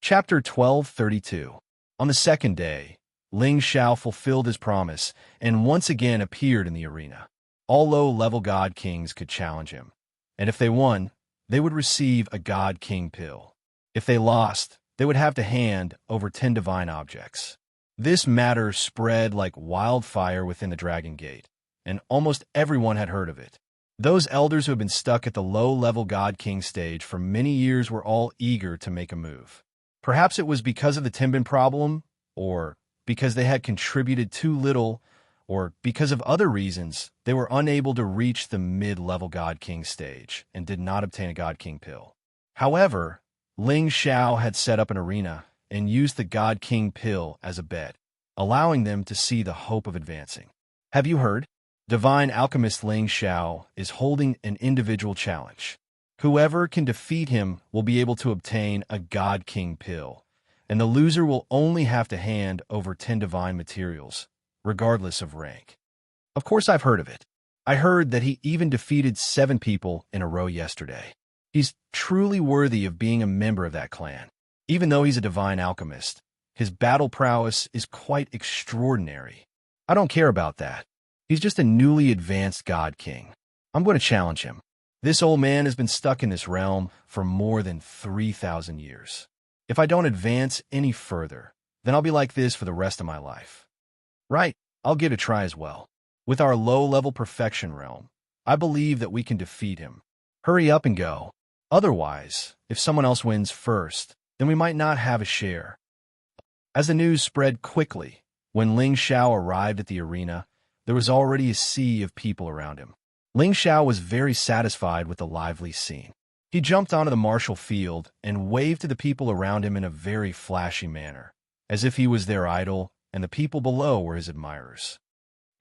Chapter 1232. On the second day, Ling Xiao fulfilled his promise and once again appeared in the arena. All low-level God Kings could challenge him, and if they won, they would receive a God King pill. If they lost, they would have to hand over 10 divine objects. This matter spread like wildfire within the Dragon Gate, and almost everyone had heard of it. Those elders who had been stuck at the low-level God King stage for many years were all eager to make a move. Perhaps it was because of the Timbin problem, or because they had contributed too little, or because of other reasons, they were unable to reach the mid-level God King stage and did not obtain a God King pill. However, Ling Xiao had set up an arena and used the God King pill as a bet, allowing them to see the hope of advancing. Have you heard? Divine Alchemist Ling Xiao is holding an individual challenge. Whoever can defeat him will be able to obtain a God King pill, and the loser will only have to hand over 10 divine materials, regardless of rank. Of course I've heard of it. I heard that he even defeated 7 people in a row yesterday. He's truly worthy of being a member of that clan. Even though he's a divine alchemist, his battle prowess is quite extraordinary. I don't care about that. He's just a newly advanced God King. I'm going to challenge him. This old man has been stuck in this realm for more than 3,000 years. If I don't advance any further, then I'll be like this for the rest of my life. Right, I'll give it a try as well. With our low-level perfection realm, I believe that we can defeat him. Hurry up and go. Otherwise, if someone else wins first, then we might not have a share. As the news spread quickly, when Ling Xiao arrived at the arena, there was already a sea of people around him. Ling Xiao was very satisfied with the lively scene. He jumped onto the martial field and waved to the people around him in a very flashy manner, as if he was their idol and the people below were his admirers.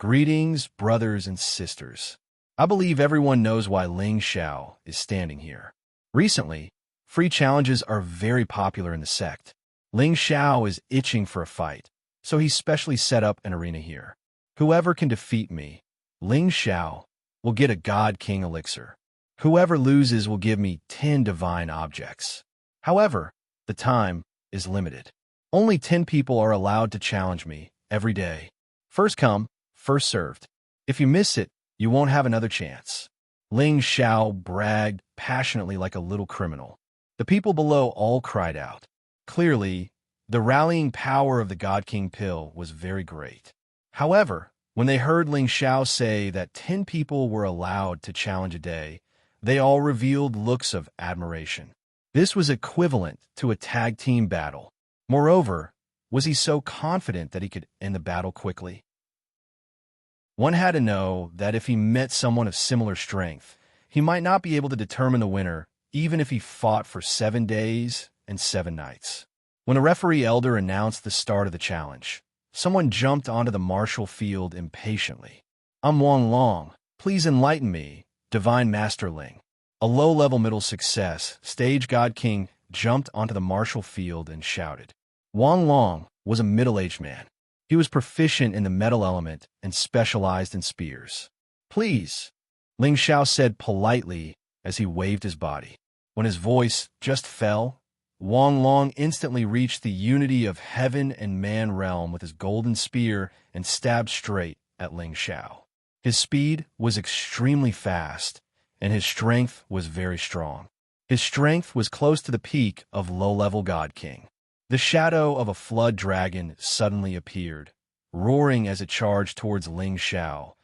Greetings, brothers and sisters. I believe everyone knows why Ling Xiao is standing here. Recently, free challenges are very popular in the sect. Ling Xiao is itching for a fight, so he specially set up an arena here. Whoever can defeat me, Ling Xiao, will get a God King elixir. Whoever loses will give me 10 divine objects. However, the time is limited. Only 10 people are allowed to challenge me every day. First come, first served. If you miss it, you won't have another chance. Ling Xiao bragged passionately like a little criminal. The people below all cried out. Clearly, the rallying power of the God King pill was very great. However, when they heard Ling Xiao say that 10 people were allowed to challenge a day, they all revealed looks of admiration. This was equivalent to a tag team battle. Moreover, was he so confident that he could end the battle quickly? One had to know that if he met someone of similar strength, he might not be able to determine the winner, even if he fought for 7 days and 7 nights. When a referee elder announced the start of the challenge, someone jumped onto the martial field impatiently. I'm Wang Long. Please enlighten me, Divine Master Ling. A low-level middle success, Stage God King jumped onto the martial field and shouted. Wang Long was a middle-aged man. He was proficient in the metal element and specialized in spears. Please, Ling Xiao said politely as he waved his body. When his voice just fell, Wang Long instantly reached the unity of heaven and man realm with his golden spear and stabbed straight at Ling Xiao. His speed was extremely fast, and his strength was very strong. His strength was close to the peak of low-level God King. The shadow of a flood dragon suddenly appeared, roaring as it charged towards Ling Xiao,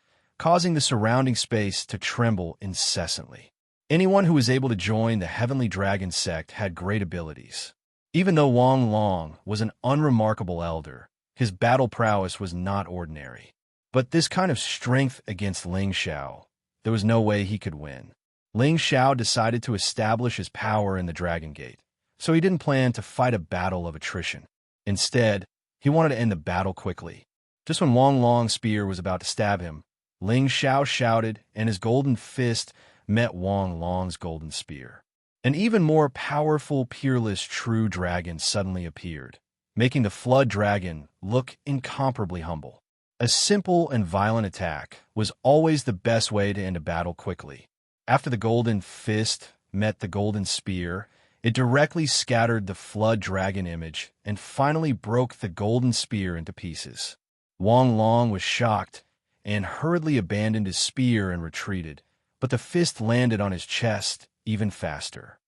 causing the surrounding space to tremble incessantly. Anyone who was able to join the Heavenly Dragon sect had great abilities. Even though Wang Long was an unremarkable elder, his battle prowess was not ordinary. But this kind of strength against Ling Xiao, there was no way he could win. Ling Xiao decided to establish his power in the Dragon Gate, so he didn't plan to fight a battle of attrition. Instead, he wanted to end the battle quickly. Just when Wang Long's spear was about to stab him, Ling Xiao shouted, and his golden fist met Wang Long's golden spear. An even more powerful, peerless true dragon suddenly appeared, making the flood dragon look incomparably humble. A simple and violent attack was always the best way to end a battle quickly. After the golden fist met the golden spear, It directly scattered the flood dragon image and finally broke the golden spear into pieces. Wang Long was shocked and hurriedly abandoned his spear and retreated, but the fist landed on his chest even faster.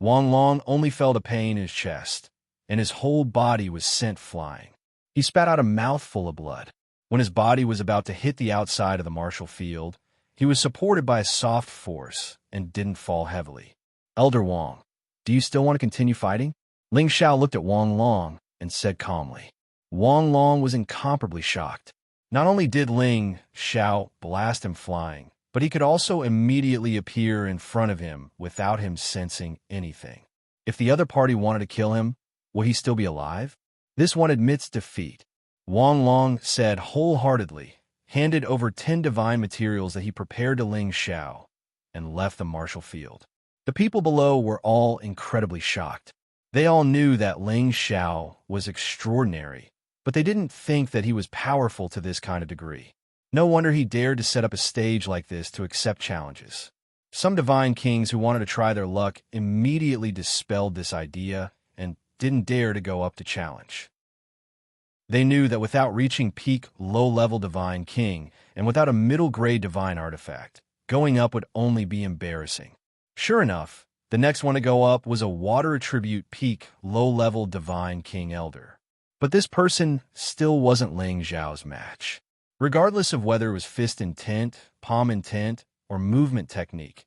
Wang Long only felt a pain in his chest, and his whole body was sent flying. He spat out a mouthful of blood. When his body was about to hit the outside of the martial field, he was supported by a soft force and didn't fall heavily. Elder Wang, do you still want to continue fighting? Ling Xiao looked at Wang Long and said calmly. Wang Long was incomparably shocked. Not only did Ling Xiao blast him flying, but he could also immediately appear in front of him without him sensing anything. If the other party wanted to kill him, will he still be alive? This one admits defeat. Wang Long said wholeheartedly, handed over 10 divine materials that he prepared to Ling Xiao, and left the martial field. The people below were all incredibly shocked. They all knew that Ling Xiao was extraordinary, but they didn't think that he was powerful to this kind of degree. No wonder he dared to set up a stage like this to accept challenges. Some divine kings who wanted to try their luck immediately dispelled this idea and didn't dare to go up to challenge. They knew that without reaching peak low-level divine king and without a middle-grade divine artifact, going up would only be embarrassing. Sure enough, the next one to go up was a water attribute peak low-level divine king elder. But this person still wasn't Ling Xiao's match. Regardless of whether it was fist intent, palm intent, or movement technique,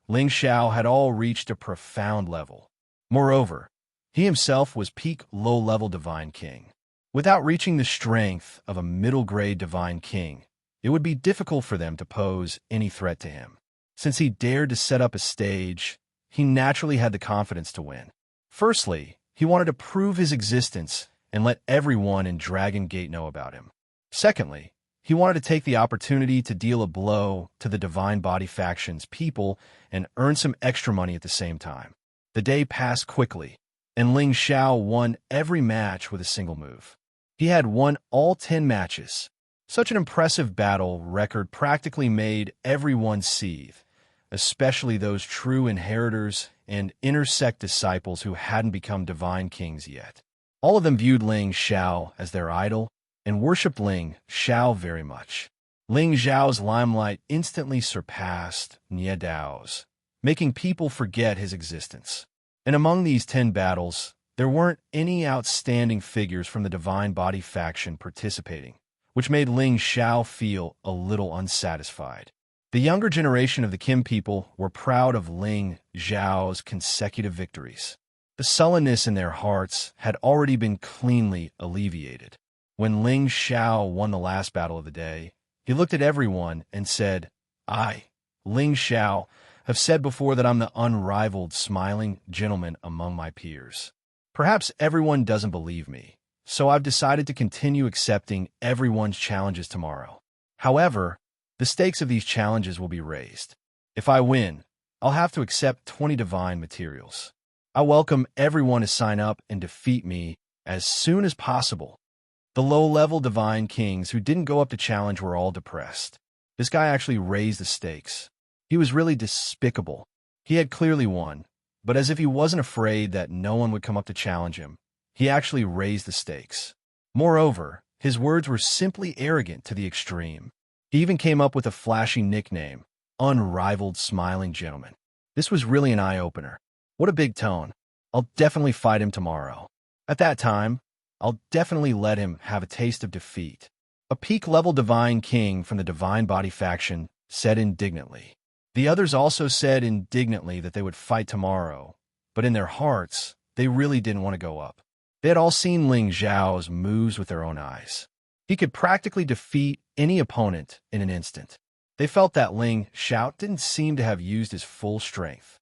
Ling Xiao had all reached a profound level. Moreover, he himself was peak low-level divine king. Without reaching the strength of a middle-grade divine king, it would be difficult for them to pose any threat to him. Since he dared to set up a stage, he naturally had the confidence to win. Firstly, he wanted to prove his existence and let everyone in Dragon Gate know about him. Secondly, he wanted to take the opportunity to deal a blow to the Divine Body Faction's people and earn some extra money at the same time. The day passed quickly, and Ling Xiao won every match with a single move. He had won all 10 matches. Such an impressive battle record practically made everyone seethe, especially those true inheritors and inner sect disciples who hadn't become divine kings yet. All of them viewed Ling Xiao as their idol and worshipped Ling Xiao very much. Ling Xiao's limelight instantly surpassed Nie Dao's, making people forget his existence. And among these 10 battles, there weren't any outstanding figures from the Divine Body faction participating, which made Ling Xiao feel a little unsatisfied. The younger generation of the Kim people were proud of Ling Xiao's consecutive victories. The sullenness in their hearts had already been cleanly alleviated. When Ling Xiao won the last battle of the day, he looked at everyone and said, "I, Ling Xiao, have said before that I'm the unrivaled smiling gentleman among my peers. Perhaps everyone doesn't believe me, so I've decided to continue accepting everyone's challenges tomorrow. However, the stakes of these challenges will be raised. If I win, I'll have to accept 20 divine materials. I welcome everyone to sign up and defeat me as soon as possible." The low-level divine kings who didn't go up to challenge were all depressed. This guy actually raised the stakes. He was really despicable. He had clearly won, but as if he wasn't afraid that no one would come up to challenge him, he actually raised the stakes. Moreover, his words were simply arrogant to the extreme. He even came up with a flashy nickname, Unrivaled Smiling Gentleman. This was really an eye-opener. What a big tone. I'll definitely fight him tomorrow. At that time, I'll definitely let him have a taste of defeat. A peak-level divine king from the Divine Body faction said indignantly. The others also said indignantly that they would fight tomorrow, but in their hearts, they really didn't want to go up. They had all seen Ling Xiao's moves with their own eyes. He could practically defeat any opponent in an instant. They felt that Ling Xiao didn't seem to have used his full strength.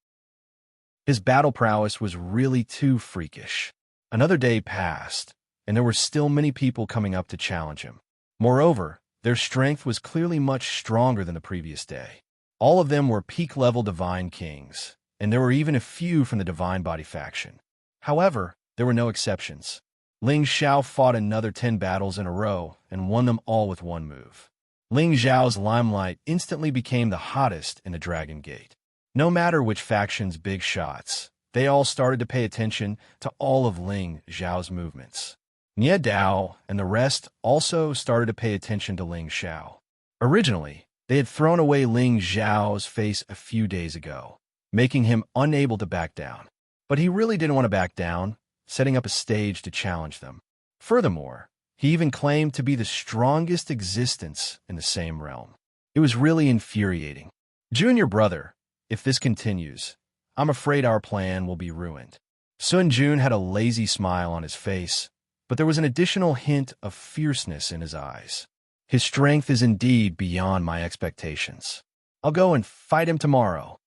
His battle prowess was really too freakish. Another day passed, and there were still many people coming up to challenge him. Moreover, their strength was clearly much stronger than the previous day. All of them were peak-level divine kings, and there were even a few from the Divine Body faction. However, there were no exceptions. Ling Xiao fought another 10 battles in a row and won them all with one move. Ling Xiao's limelight instantly became the hottest in the Dragon Gate. No matter which faction's big shots, they all started to pay attention to all of Ling Xiao's movements. Nie Dao and the rest also started to pay attention to Ling Xiao. Originally, they had thrown away Ling Xiao's face a few days ago, making him unable to back down. But he really didn't want to back down, setting up a stage to challenge them. Furthermore, he even claimed to be the strongest existence in the same realm. It was really infuriating. Junior brother, if this continues, I'm afraid our plan will be ruined. Sun Jun had a lazy smile on his face, but there was an additional hint of fierceness in his eyes. His strength is indeed beyond my expectations. I'll go and fight him tomorrow.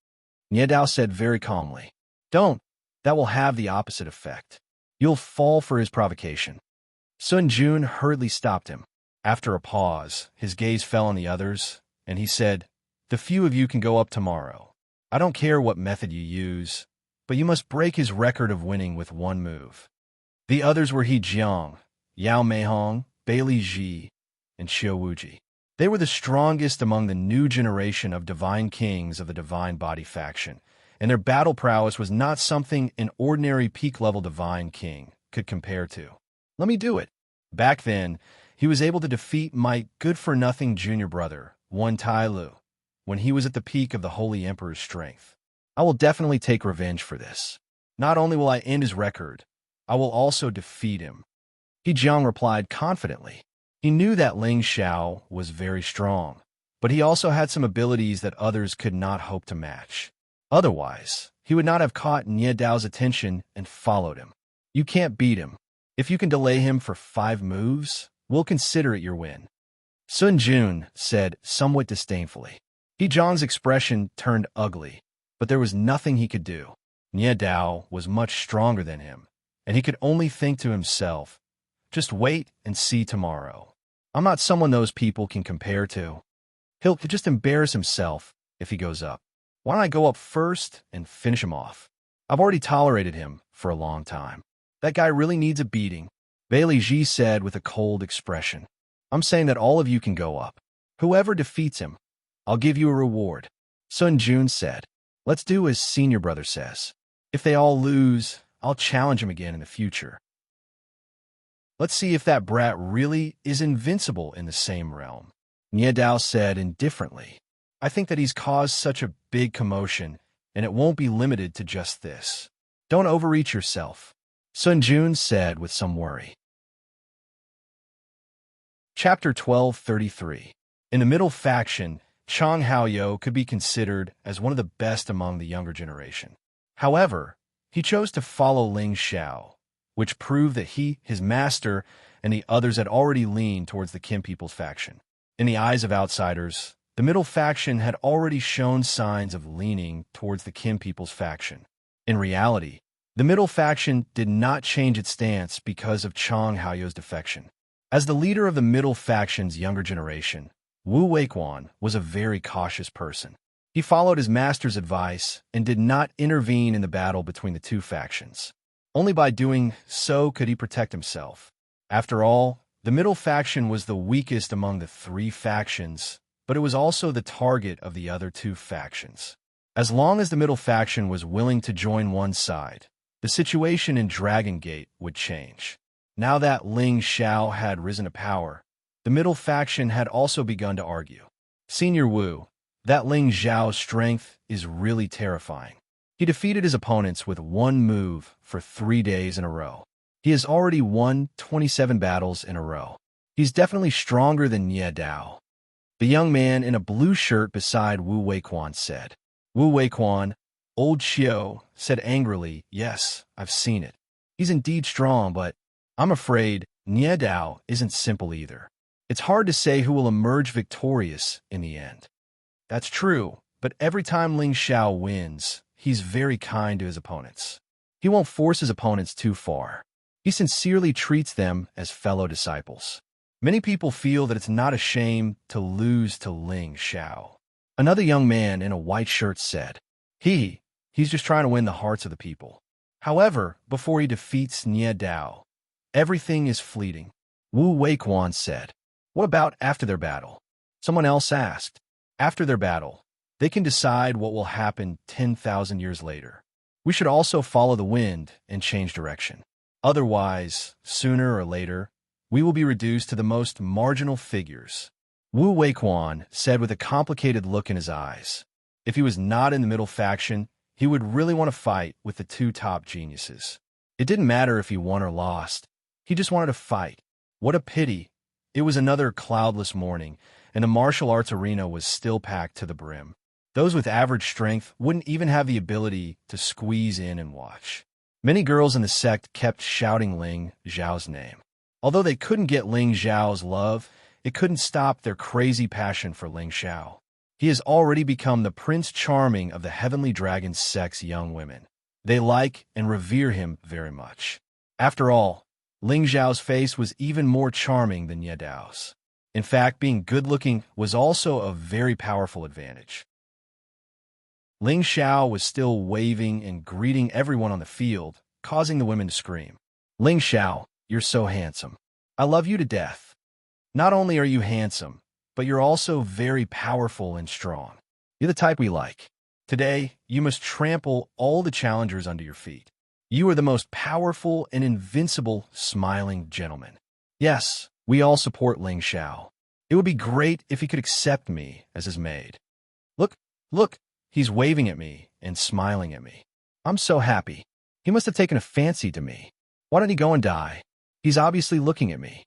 Nie Dao said very calmly. Don't. That will have the opposite effect. You'll fall for his provocation. Sun Jun hurriedly stopped him. After a pause, his gaze fell on the others, and he said, The few of you can go up tomorrow. I don't care what method you use, but you must break his record of winning with one move. The others were He Jiang, Yao Meihong, Bailey Ji, and Xiao Wuji. They were the strongest among the new generation of divine kings of the divine body faction, and their battle prowess was not something an ordinary peak-level divine king could compare to. Let me do it. Back then, he was able to defeat my good-for-nothing junior brother, Wan Tai Lu, when he was at the peak of the Holy Emperor's strength. I will definitely take revenge for this. Not only will I end his record, I will also defeat him. He Jiang replied confidently. He knew that Ling Xiao was very strong, but he also had some abilities that others could not hope to match. Otherwise, he would not have caught Nie Dao's attention and followed him. You can't beat him. If you can delay him for 5 moves, we'll consider it your win. Sun Jun said somewhat disdainfully. He Jiang's expression turned ugly, but there was nothing he could do. Nie Dao was much stronger than him, and he could only think to himself, just wait and see tomorrow. I'm not someone those people can compare to. He'll just embarrass himself if he goes up. Why don't I go up first and finish him off? I've already tolerated him for a long time. That guy really needs a beating, Bailey Ji said with a cold expression. I'm saying that all of you can go up. Whoever defeats him, I'll give you a reward. Sun Jun said. Let's do as senior brother says. If they all lose, I'll challenge him again in the future. Let's see if that brat really is invincible in the same realm. Nie Dao said indifferently. I think that he's caused such a big commotion, and it won't be limited to just this. Don't overreach yourself, Sun Jun said with some worry. Chapter 1233. In the middle faction, Chang Haoyou could be considered as one of the best among the younger generation. However, he chose to follow Ling Xiao, which proved that he, his master, and the others had already leaned towards the Qin People's faction. In the eyes of outsiders, the middle faction had already shown signs of leaning towards the Qin People's faction. In reality, the middle faction did not change its stance because of Chang Haoyou's defection. As the leader of the middle faction's younger generation, Wu Weiquan was a very cautious person. He followed his master's advice and did not intervene in the battle between the two factions. Only by doing so could he protect himself. After all, the middle faction was the weakest among the 3 factions, but it was also the target of the other 2 factions. As long as the middle faction was willing to join one side, the situation in Dragon Gate would change. Now that Ling Xiao had risen to power, the middle faction had also begun to argue. Senior Wu, that Ling Xiao's strength is really terrifying. He defeated his opponents with one move for 3 days in a row. He has already won 27 battles in a row. He's definitely stronger than Nie Dao. The young man in a blue shirt beside Wu Weiquan said. Wu Weiquan, old Xiao, said angrily, Yes, I've seen it. He's indeed strong, but I'm afraid Nie Dao isn't simple either. It's hard to say who will emerge victorious in the end. That's true, but every time Ling Xiao wins, he's very kind to his opponents. He won't force his opponents too far. He sincerely treats them as fellow disciples. Many people feel that it's not a shame to lose to Ling Xiao. Another young man in a white shirt said, He's just trying to win the hearts of the people. However, before he defeats Nie Dao, everything is fleeting. Wu Weiquan said, What about after their battle? Someone else asked. After their battle, they can decide what will happen 10,000 years later. We should also follow the wind and change direction. Otherwise, sooner or later, we will be reduced to the most marginal figures. Wu Weiquan said with a complicated look in his eyes. If he was not in the middle faction, he would really want to fight with the two top geniuses. It didn't matter if he won or lost. He just wanted to fight. What a pity. It was another cloudless morning, and the martial arts arena was still packed to the brim. Those with average strength wouldn't even have the ability to squeeze in and watch. Many girls in the sect kept shouting Ling Zhao's name. Although they couldn't get Ling Zhao's love, it couldn't stop their crazy passion for Ling Zhao. He has already become the Prince Charming of the Heavenly Dragon sect's young women. They like and revere him very much. After all, Ling Zhao's face was even more charming than Ye Dao's. In fact, being good-looking was also a very powerful advantage. Ling Zhao was still waving and greeting everyone on the field, causing the women to scream. Ling Zhao, you're so handsome. I love you to death. Not only are you handsome, but you're also very powerful and strong. You're the type we like. Today, you must trample all the challengers under your feet. You are the most powerful and invincible smiling gentleman. Yes, we all support Ling Zhao. It would be great if he could accept me as his maid. Look, he's waving at me and smiling at me. I'm so happy. He must have taken a fancy to me. Why don't he go and die? He's obviously looking at me.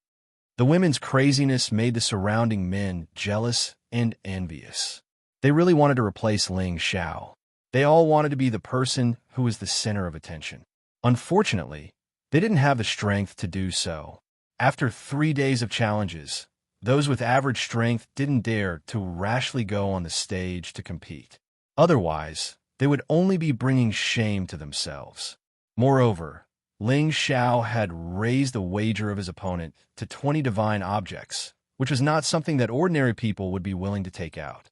The women's craziness made the surrounding men jealous and envious. They really wanted to replace Ling Zhao. They all wanted to be the person who was the center of attention. Unfortunately, they didn't have the strength to do so. After 3 days of challenges, those with average strength didn't dare to rashly go on the stage to compete. Otherwise, they would only be bringing shame to themselves. Moreover, Ling Zhao had raised the wager of his opponent to 20 divine objects, which was not something that ordinary people would be willing to take out.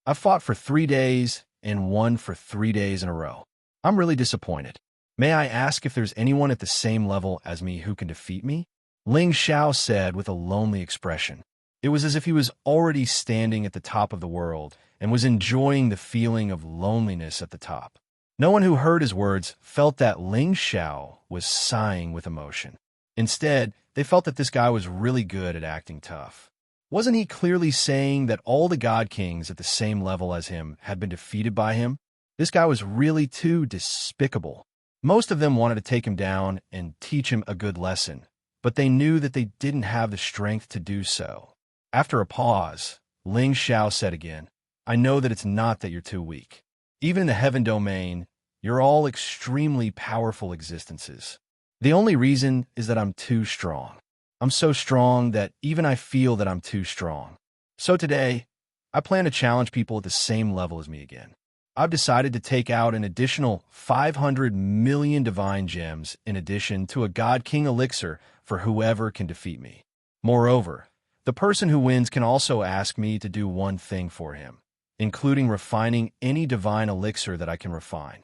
I fought for 3 days and won for 3 days in a row. I'm really disappointed. May I ask if there's anyone at the same level as me who can defeat me? Ling Zhao said with a lonely expression. It was as if he was already standing at the top of the world and was enjoying the feeling of loneliness at the top. No one who heard his words felt that Ling Zhao was sighing with emotion. Instead, they felt that this guy was really good at acting tough. Wasn't he clearly saying that all the God Kings at the same level as him had been defeated by him? This guy was really too despicable. Most of them wanted to take him down and teach him a good lesson, but they knew that they didn't have the strength to do so. After a pause, Ling Zhao said again, I know that it's not that you're too weak. Even in the heaven domain, you're all extremely powerful existences. The only reason is that I'm too strong. I'm so strong that even I feel that I'm too strong. So today, I plan to challenge people at the same level as me again. I've decided to take out an additional 500 million divine gems in addition to a God King elixir for whoever can defeat me. Moreover, the person who wins can also ask me to do one thing for him, including refining any divine elixir that I can refine.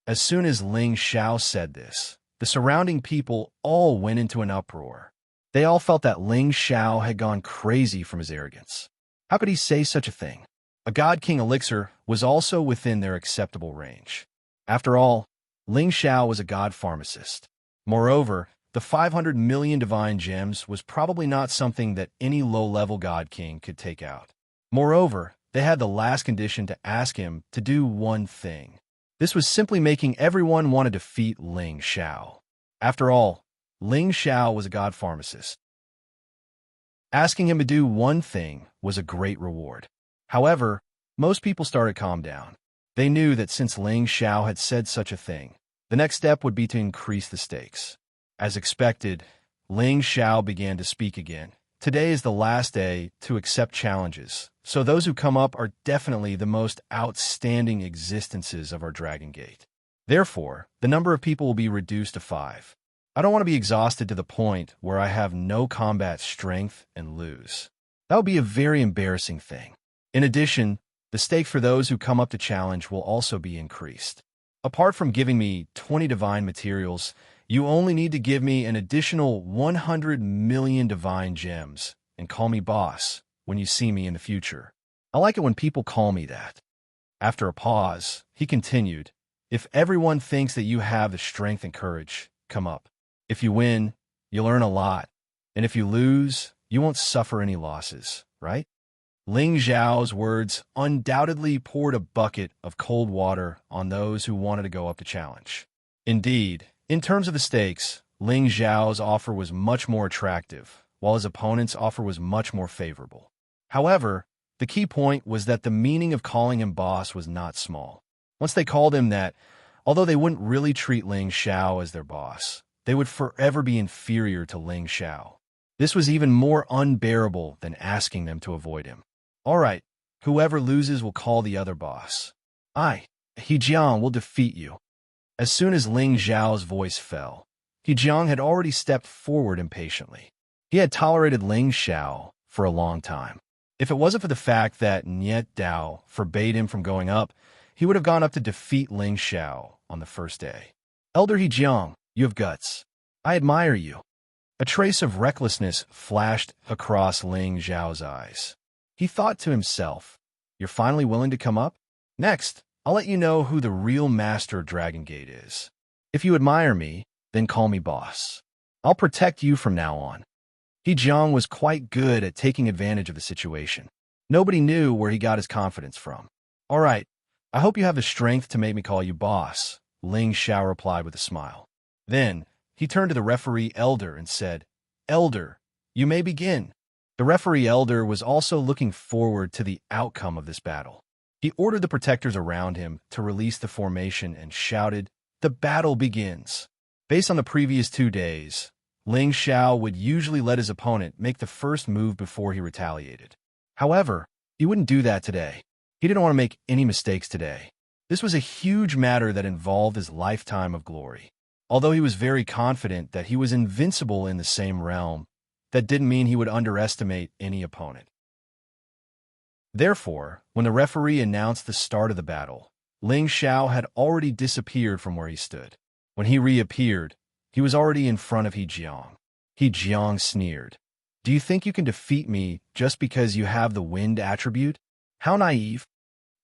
As soon as Ling Zhao said this, the surrounding people all went into an uproar. They all felt that Ling Zhao had gone crazy from his arrogance. How could he say such a thing? A God King elixir was also within their acceptable range. After all, Ling Zhao was a god pharmacist. Moreover, the 500 million divine gems was probably not something that any low-level God King could take out. Moreover, they had the last condition to ask him to do one thing. This was simply making everyone want to defeat Ling Zhao. After all, Ling Zhao was a god pharmacist. Asking him to do one thing was a great reward. However, most people started to calm down. They knew that since Ling Zhao had said such a thing, the next step would be to increase the stakes. As expected, Ling Zhao began to speak again. Today is the last day to accept challenges, so those who come up are definitely the most outstanding existences of our Dragon Gate. Therefore, the number of people will be reduced to 5. I don't want to be exhausted to the point where I have no combat strength and lose. That would be a very embarrassing thing. In addition, the stake for those who come up to challenge will also be increased. Apart from giving me 20 divine materials, you only need to give me an additional 100 million divine gems and call me boss when you see me in the future. I like it when people call me that. After a pause, he continued, If everyone thinks that you have the strength and courage, come up. If you win, you'll earn a lot. And if you lose, you won't suffer any losses, right? Ling Zhao's words undoubtedly poured a bucket of cold water on those who wanted to go up to challenge. Indeed, in terms of the stakes, Ling Zhao's offer was much more attractive, while his opponent's offer was much more favorable. However, the key point was that the meaning of calling him boss was not small. Once they called him that, although they wouldn't really treat Ling Xiao as their boss, they would forever be inferior to Ling Xiao. This was even more unbearable than asking them to avoid him. All right, whoever loses will call the other boss. I, He Jiang, will defeat you. As soon as Ling Zhao's voice fell, He Jiang had already stepped forward impatiently. He had tolerated Ling Xiao for a long time. If it wasn't for the fact that Niet Dao forbade him from going up, he would have gone up to defeat Ling Xiao on the first day. Elder He Jiang, you have guts. I admire you. A trace of recklessness flashed across Ling Zhao's eyes. He thought to himself, you're finally willing to come up? Next, I'll let you know who the real master of Dragon Gate is. If you admire me, then call me boss. I'll protect you from now on. He Jiang was quite good at taking advantage of the situation. Nobody knew where he got his confidence from. All right, I hope you have the strength to make me call you boss, Ling Xiao replied with a smile. Then, he turned to the referee elder and said, Elder, you may begin. The referee elder was also looking forward to the outcome of this battle. He ordered the protectors around him to release the formation and shouted, the battle begins. Based on the previous 2 days, Ling Xiao would usually let his opponent make the first move before he retaliated. However, he wouldn't do that today. He didn't want to make any mistakes today. This was a huge matter that involved his lifetime of glory. Although he was very confident that he was invincible in the same realm, that didn't mean he would underestimate any opponent. Therefore, when the referee announced the start of the battle, Ling Xiao had already disappeared from where he stood. When he reappeared, he was already in front of He Jiang. He Jiang sneered. Do you think you can defeat me just because you have the wind attribute? How naive.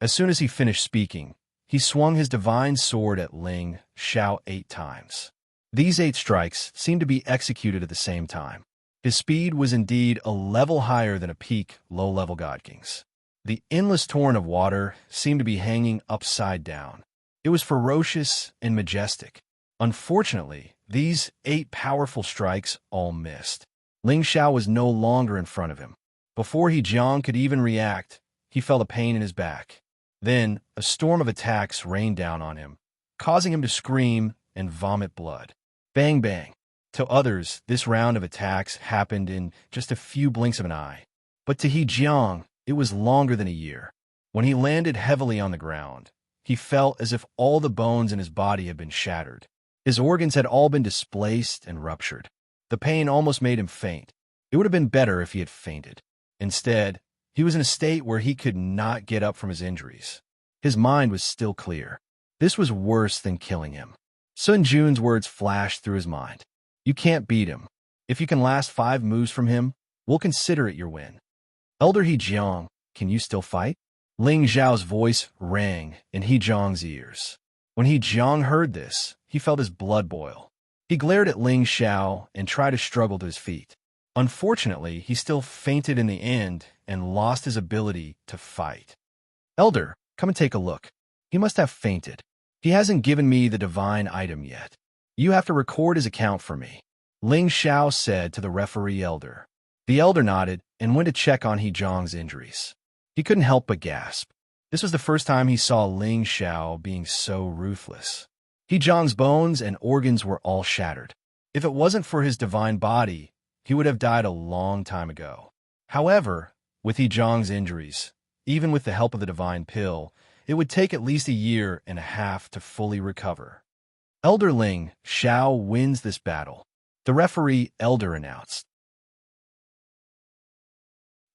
As soon as he finished speaking, he swung his divine sword at Ling Xiao 8 times. These 8 strikes seemed to be executed at the same time. His speed was indeed a level higher than a peak low-level God King's. The endless torrent of water seemed to be hanging upside down. It was ferocious and majestic. Unfortunately, these 8 powerful strikes all missed. Ling Xiao was no longer in front of him. Before He Jiang could even react, he felt a pain in his back. Then, a storm of attacks rained down on him, causing him to scream and vomit blood. Bang, bang. To others, this round of attacks happened in just a few blinks of an eye. But to He Jiang, it was longer than a year. When he landed heavily on the ground, he felt as if all the bones in his body had been shattered. His organs had all been displaced and ruptured. The pain almost made him faint. It would have been better if he had fainted. Instead, he was in a state where he could not get up from his injuries. His mind was still clear. This was worse than killing him. Sun Jun's words flashed through his mind. You can't beat him. If you can last 5 moves from him, we'll consider it your win. Elder He Jiang, can you still fight? Ling Zhao's voice rang in He Jiang's ears. When He Jiang heard this, he felt his blood boil. He glared at Ling Xiao and tried to struggle to his feet. Unfortunately, he still fainted in the end and lost his ability to fight. Elder, come and take a look. He must have fainted. He hasn't given me the divine item yet. You have to record his account for me, Ling Xiao said to the referee elder. The elder nodded and went to check on He Jiang's injuries. He couldn't help but gasp. This was the first time he saw Ling Xiao being so ruthless. He Jiang's bones and organs were all shattered. If it wasn't for his divine body, he would have died a long time ago. However, with He Jiang's injuries, even with the help of the divine pill, it would take at least 1.5 years to fully recover. Elder Ling Xiao wins this battle, the referee elder announced.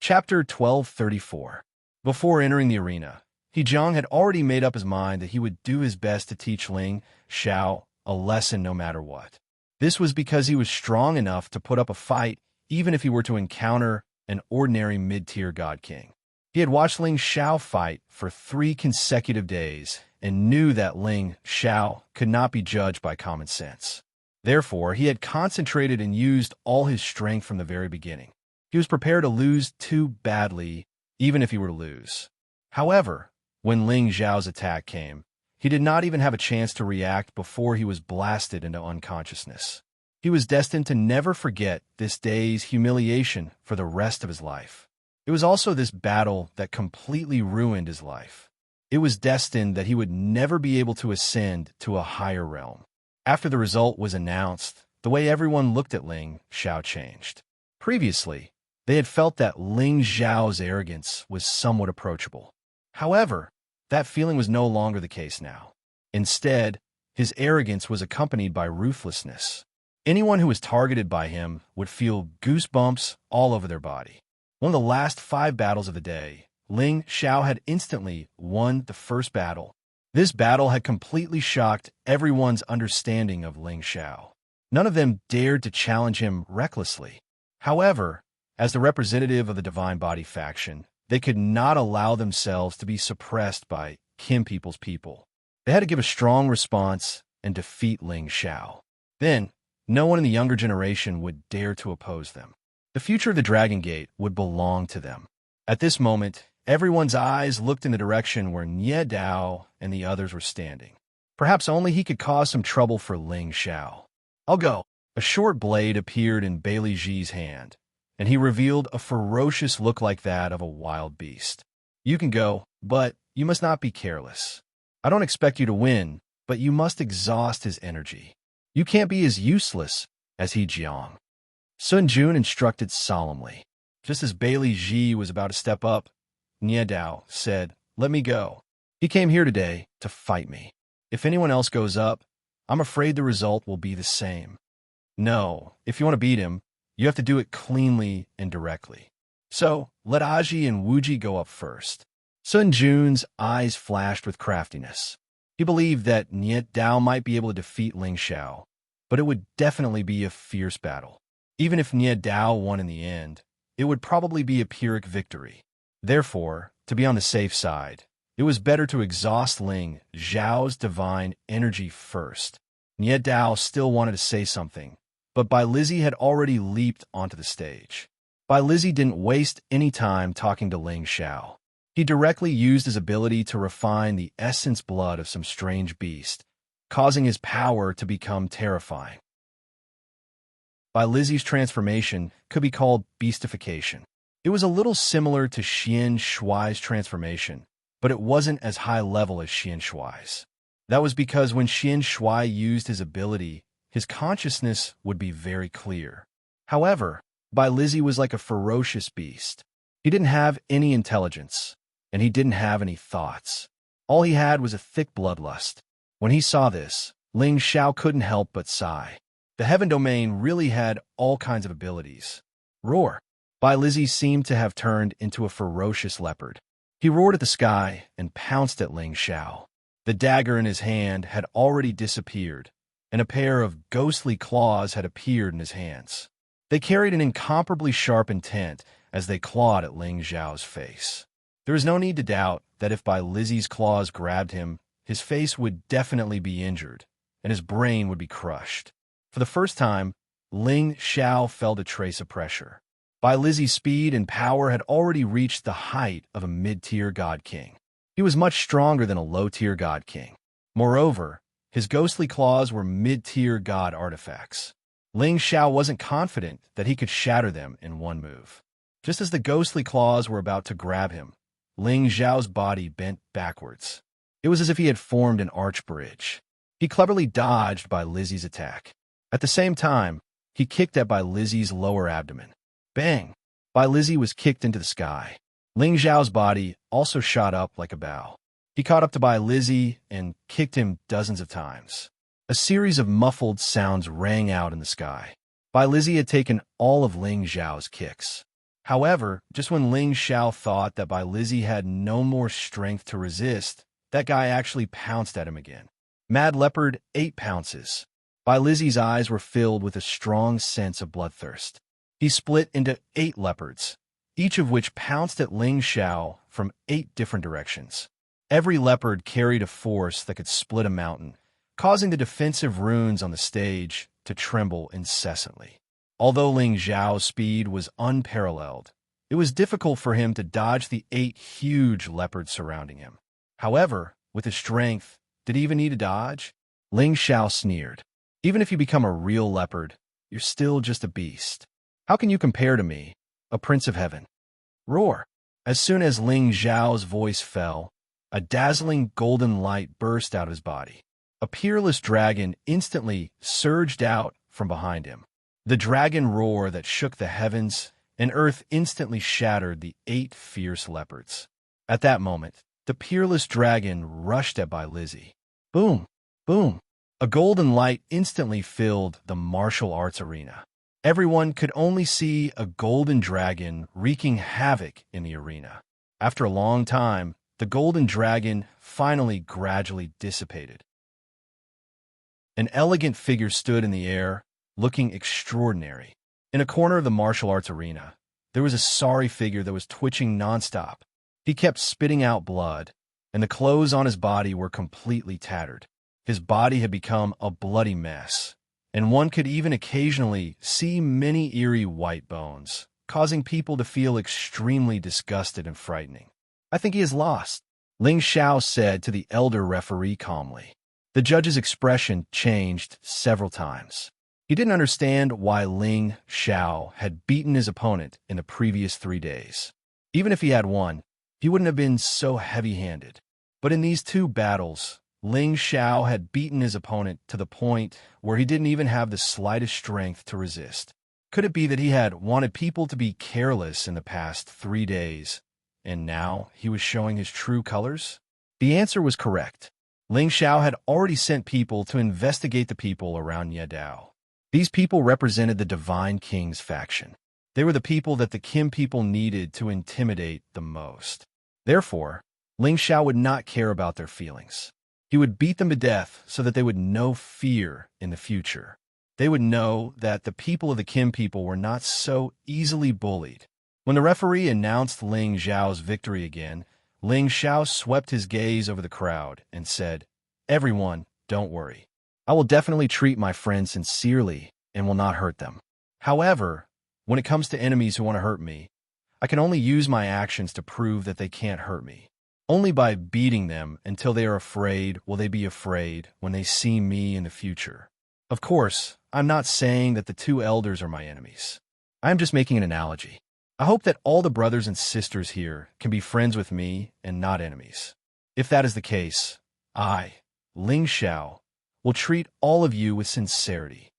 Chapter 1234. Before entering the arena, He Jiang had already made up his mind that he would do his best to teach Ling Xiao a lesson no matter what. This was because he was strong enough to put up a fight even if he were to encounter an ordinary mid-tier God King. He had watched Ling Xiao fight for 3 consecutive days and knew that Ling Xiao could not be judged by common sense. Therefore, he had concentrated and used all his strength from the very beginning. He was prepared to lose too badly, even if he were to lose. However, when Ling Xiao's attack came, he did not even have a chance to react before he was blasted into unconsciousness. He was destined to never forget this day's humiliation for the rest of his life. It was also this battle that completely ruined his life. It was destined that he would never be able to ascend to a higher realm. After the result was announced, the way everyone looked at Ling Xiao changed. Previously, they had felt that Ling Xiao's arrogance was somewhat approachable. However, that feeling was no longer the case now. Instead, his arrogance was accompanied by ruthlessness. Anyone who was targeted by him would feel goosebumps all over their body. One of the last 5 battles of the day, Ling Xiao had instantly won the first battle. This battle had completely shocked everyone's understanding of Ling Xiao. None of them dared to challenge him recklessly. However, as the representative of the Divine Body faction, they could not allow themselves to be suppressed by Kim People's people. They had to give a strong response and defeat Ling Xiao. Then, no one in the younger generation would dare to oppose them. The future of the Dragon Gate would belong to them. At this moment, everyone's eyes looked in the direction where Nie Dao and the others were standing. Perhaps only he could cause some trouble for Ling Xiao. "I'll go." A short blade appeared in Bailey Ji's hand, and he revealed a ferocious look like that of a wild beast. "You can go, but you must not be careless. I don't expect you to win, but you must exhaust his energy. You can't be as useless as He Jiang." Sun Jun instructed solemnly. Just as Bailey Ji was about to step up, Nie Dao said, "Let me go. He came here today to fight me. If anyone else goes up, I'm afraid the result will be the same. No, if you want to beat him, you have to do it cleanly and directly. So let Aji and Wuji go up first." Sun Jun's eyes flashed with craftiness. He believed that Nie Dao might be able to defeat Ling Xiao, but it would definitely be a fierce battle. Even if Nie Dao won in the end, it would probably be a Pyrrhic victory. Therefore, to be on the safe side, it was better to exhaust Ling Xiao's divine energy first. Nie Dao still wanted to say something, but Bai Lizzie had already leaped onto the stage. Bai Lizzie didn't waste any time talking to Ling Xiao. He directly used his ability to refine the essence blood of some strange beast, causing his power to become terrifying. Bai Lizzie's transformation could be called beastification. It was a little similar to Xian Shuai's transformation, but it wasn't as high level as Xian Shuai's. That was because when Xian Shuai used his ability, his consciousness would be very clear. However, Bai Lizzie was like a ferocious beast. He didn't have any intelligence, and he didn't have any thoughts. All he had was a thick bloodlust. When he saw this, Ling Xiao couldn't help but sigh. The Heaven Domain really had all kinds of abilities. Roar! Bai Lizzie seemed to have turned into a ferocious leopard. He roared at the sky and pounced at Ling Xiao. The dagger in his hand had already disappeared, and a pair of ghostly claws had appeared in his hands. They carried an incomparably sharp intent as they clawed at Ling Xiao's face. There was no need to doubt that if Bai Lizzie's claws grabbed him, his face would definitely be injured, and his brain would be crushed. For the first time, Ling Xiao felt a trace of pressure. Bai Lizzie's speed and power had already reached the height of a mid-tier god king. He was much stronger than a low-tier god king. Moreover, his ghostly claws were mid-tier god artifacts. Ling Xiao wasn't confident that he could shatter them in one move. Just as the ghostly claws were about to grab him, Ling Xiao's body bent backwards. It was as if he had formed an arch bridge. He cleverly dodged Bai Lizzie's attack. At the same time, he kicked at Bai Lizzie's lower abdomen. Bang! Bai Lizzie was kicked into the sky. Ling Xiao's body also shot up like a bow. He caught up to Bai Lizzie and kicked him dozens of times. A series of muffled sounds rang out in the sky. Bai Lizzie had taken all of Ling Xiao's kicks. However, just when Ling Xiao thought that Bai Lizzie had no more strength to resist, that guy actually pounced at him again. Mad Leopard 8 pounces. Bai Lizzie's eyes were filled with a strong sense of bloodthirst. He split into 8 leopards, each of which pounced at Ling Xiao from 8 different directions. Every leopard carried a force that could split a mountain, causing the defensive runes on the stage to tremble incessantly. Although Ling Xiao's speed was unparalleled, it was difficult for him to dodge the 8 huge leopards surrounding him. However, with his strength, did he even need to dodge? Ling Xiao sneered. Even if you become a real leopard, you're still just a beast. How can you compare to me, a prince of heaven? Roar! As soon as Ling Xiao's voice fell, a dazzling golden light burst out of his body. A peerless dragon instantly surged out from behind him. The dragon roar that shook the heavens and earth instantly shattered the 8 fierce leopards. At that moment, the peerless dragon rushed at by Lizzie. Boom! Boom! A golden light instantly filled the martial arts arena. Everyone could only see a golden dragon wreaking havoc in the arena. After a long time, the golden dragon finally gradually dissipated. An elegant figure stood in the air, looking extraordinary. In a corner of the martial arts arena, there was a sorry figure that was twitching nonstop. He kept spitting out blood, and the clothes on his body were completely tattered. His body had become a bloody mess, and one could even occasionally see many eerie white bones, causing people to feel extremely disgusted and frightening. I think he is lost, Ling Xiao said to the elder referee calmly. The judge's expression changed several times. He didn't understand why Ling Xiao had beaten his opponent in the previous 3 days. Even if he had won, he wouldn't have been so heavy-handed. But in these 2 battles, Ling Xiao had beaten his opponent to the point where he didn't even have the slightest strength to resist. Could it be that he had wanted people to be careless in the past 3 days, and now he was showing his true colors? The answer was correct. Ling Xiao had already sent people to investigate the people around Yedao. These people represented the Divine King's faction. They were the people that the Kim people needed to intimidate the most. Therefore, Ling Xiao would not care about their feelings. He would beat them to death so that they would know fear in the future. They would know that the people of the Kim people were not so easily bullied. When the referee announced Ling Xiao's victory again, Ling Xiao swept his gaze over the crowd and said, "Everyone, don't worry. I will definitely treat my friends sincerely and will not hurt them. However, when it comes to enemies who want to hurt me, I can only use my actions to prove that they can't hurt me. Only by beating them until they are afraid will they be afraid when they see me in the future. Of course, I'm not saying that the 2 elders are my enemies. I'm just making an analogy. I hope that all the brothers and sisters here can be friends with me and not enemies. If that is the case, I, Ling Xiao, will treat all of you with sincerity."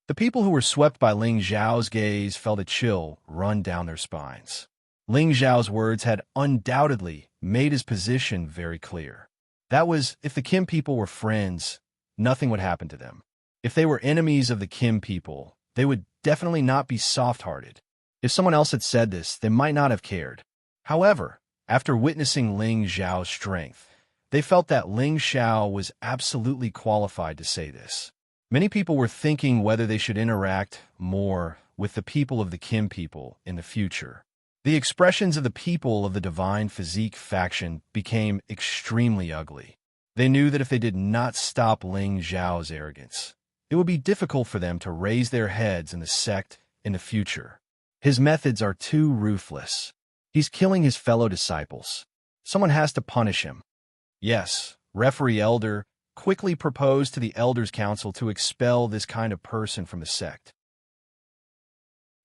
The people who were swept by Ling Xiao's gaze felt a chill run down their spines. Ling Xiao's words had undoubtedly made his position very clear. That was, if the Kim people were friends, nothing would happen to them. If they were enemies of the Kim people, they would definitely not be soft-hearted. If someone else had said this, they might not have cared. However, after witnessing Ling Xiao's strength, they felt that Ling Xiao was absolutely qualified to say this. Many people were thinking whether they should interact more with the people of the Kim people in the future. The expressions of the people of the Divine Physique faction became extremely ugly. They knew that if they did not stop Ling Xiao's arrogance, it would be difficult for them to raise their heads in the sect in the future. His methods are too ruthless. He's killing his fellow disciples. Someone has to punish him. Yes, Referee Elder quickly proposed to the Elders' Council to expel this kind of person from the sect.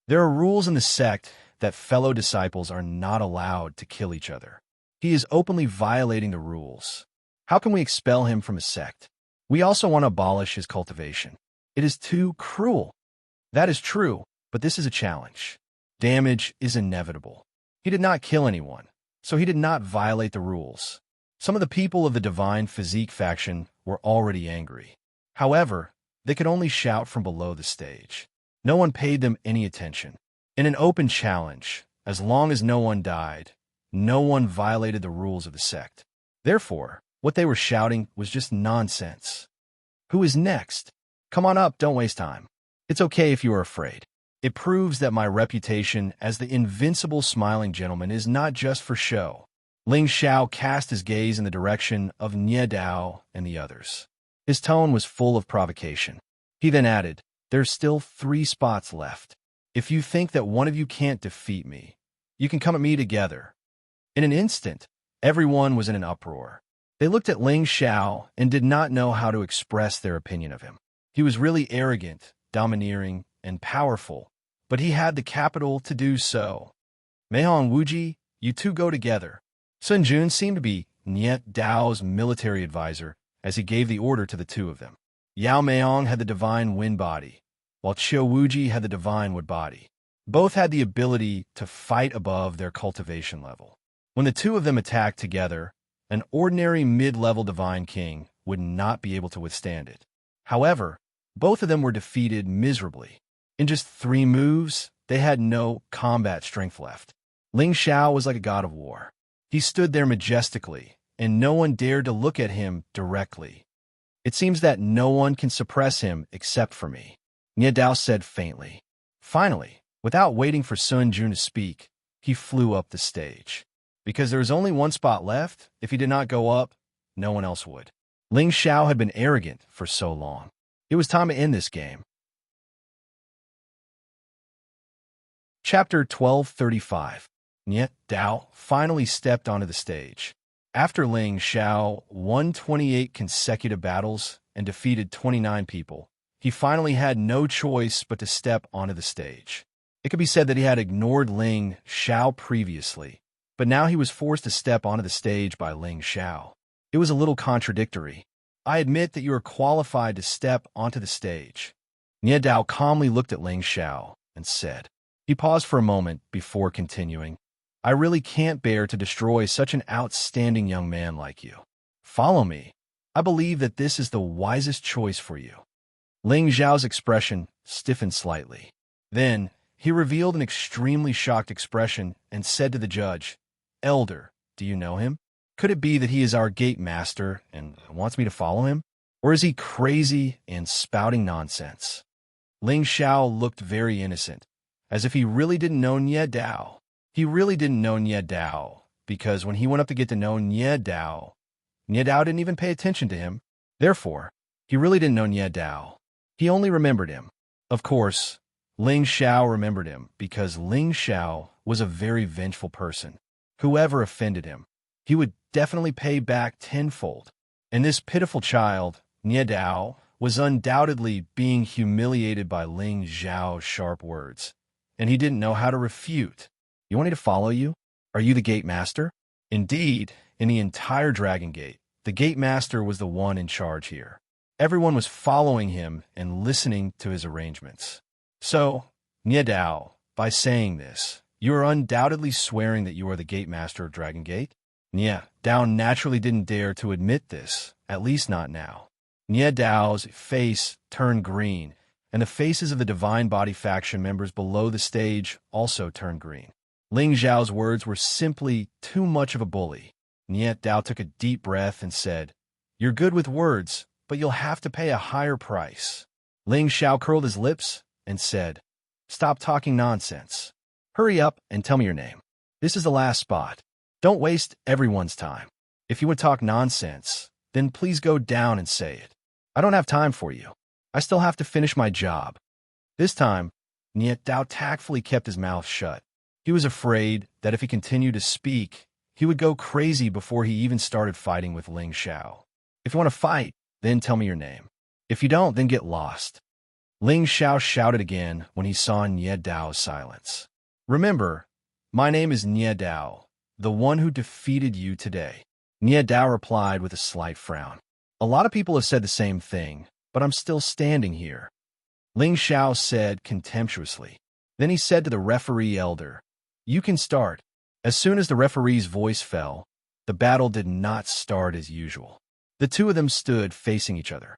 There are rules in the sect that fellow disciples are not allowed to kill each other. He is openly violating the rules. How can we expel him from a sect? We also want to abolish his cultivation. It is too cruel. That is true, but this is a challenge. Damage is inevitable. He did not kill anyone, so he did not violate the rules. Some of the people of the Divine Physique faction were already angry. However, they could only shout from below the stage. No one paid them any attention. In an open challenge, as long as no one died, no one violated the rules of the sect. Therefore, what they were shouting was just nonsense. Who is next? Come on up, don't waste time. It's okay if you are afraid. It proves that my reputation as the invincible smiling gentleman is not just for show. Ling Xiao cast his gaze in the direction of Nie Dao and the others. His tone was full of provocation. He then added, "There's still 3 spots left. If you think that one of you can't defeat me, you can come at me together." In an instant, everyone was in an uproar. They looked at Ling Xiao and did not know how to express their opinion of him. He was really arrogant, domineering, and powerful, but he had the capital to do so. "Meihong Wuji, you two go together." Sun Jun seemed to be Nie Dao's military advisor as he gave the order to the 2 of them. Yao Meihong had the divine wind body, while Qiu Wuji had the divine wood body. Both had the ability to fight above their cultivation level. When the 2 of them attacked together, an ordinary mid-level divine king would not be able to withstand it. However, both of them were defeated miserably. In just 3 moves, they had no combat strength left. Ling Xiao was like a god of war. He stood there majestically, and no one dared to look at him directly. "It seems that no one can suppress him except for me," Nie Dao said faintly. Finally, without waiting for Sun Jun to speak, he flew up the stage. Because there was only 1 spot left, if he did not go up, no one else would. Ling Xiao had been arrogant for so long. It was time to end this game. Chapter 1235. Nie Dao finally stepped onto the stage. After Ling Xiao won 28 consecutive battles and defeated 29 people, he finally had no choice but to step onto the stage. It could be said that he had ignored Ling Xiao previously, but now he was forced to step onto the stage by Ling Xiao. It was a little contradictory. "I admit that you are qualified to step onto the stage." Nie Dao calmly looked at Ling Xiao and said. He paused for a moment before continuing, "I really can't bear to destroy such an outstanding young man like you. Follow me. I believe that this is the wisest choice for you." Ling Xiao's expression stiffened slightly. Then, he revealed an extremely shocked expression and said to the judge, "Elder, do you know him? Could it be that he is our gate master and wants me to follow him? Or is he crazy and spouting nonsense?" Ling Xiao looked very innocent, as if he really didn't know Nie Dao. He really didn't know Nie Dao, because when he went up to get to know Nie Dao didn't even pay attention to him. Therefore, he really didn't know Nie Dao. He only remembered him. Of course, Ling Xiao remembered him because Ling Xiao was a very vengeful person. Whoever offended him, he would definitely pay back tenfold. And this pitiful child, Nie Dao, was undoubtedly being humiliated by Ling Xiao's sharp words, and he didn't know how to refute. "You want me to follow you? Are you the gate master?" Indeed, in the entire Dragon Gate, the gate master was the one in charge here. Everyone was following him and listening to his arrangements. "So, Nie Dao, by saying this, you are undoubtedly swearing that you are the gate master of Dragon Gate?" Nie Dao naturally didn't dare to admit this, at least not now. Nie Dao's face turned green, and the faces of the Divine Body faction members below the stage also turned green. Ling Xiao's words were simply too much of a bully. Nie Dao took a deep breath and said, "You're good with words, but you'll have to pay a higher price." Ling Xiao curled his lips and said, "Stop talking nonsense. Hurry up and tell me your name. This is the last spot. Don't waste everyone's time. If you would talk nonsense, then please go down and say it. I don't have time for you. I still have to finish my job." This time, Nie Dao tactfully kept his mouth shut. He was afraid that if he continued to speak, he would go crazy before he even started fighting with Ling Xiao. "If you want to fight, then tell me your name. If you don't, then get lost." Ling Xiao shouted again when he saw Nie Dao's silence. "Remember, my name is Nie Dao, the one who defeated you today." Nie Dao replied with a slight frown. "A lot of people have said the same thing, but I'm still standing here," Ling Xiao said contemptuously. Then he said to the referee elder, "You can start." As soon as the referee's voice fell, the battle did not start as usual. The 2 of them stood facing each other.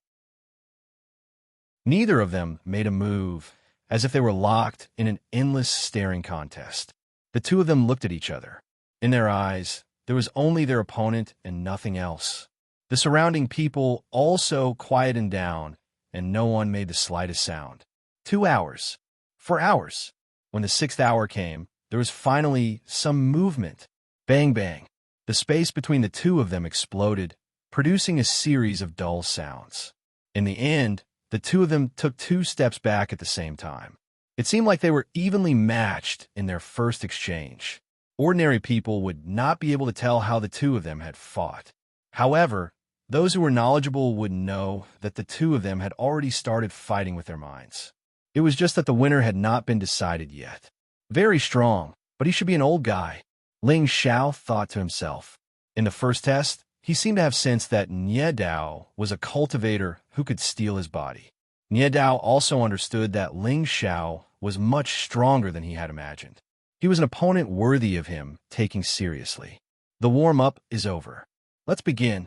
Neither of them made a move, as if they were locked in an endless staring contest. The 2 of them looked at each other. In their eyes, there was only their opponent and nothing else. The surrounding people also quietened down, and no one made the slightest sound. 2 hours. for hours. When the 6th hour came, there was finally some movement. Bang, bang. The space between the two of them exploded, producing a series of dull sounds. In the end, the two of them took 2 steps back at the same time. It seemed like they were evenly matched in their first exchange. Ordinary people would not be able to tell how the two of them had fought. However, those who were knowledgeable would know that the two of them had already started fighting with their minds. It was just that the winner had not been decided yet. Very strong, but he should be an old guy, Ling Xiao thought to himself. In the first test, he seemed to have sensed that Nie Dao was a cultivator who could steal his body. Nie Dao also understood that Ling Xiao was much stronger than he had imagined. He was an opponent worthy of him taking seriously. The warm-up is over. Let's begin,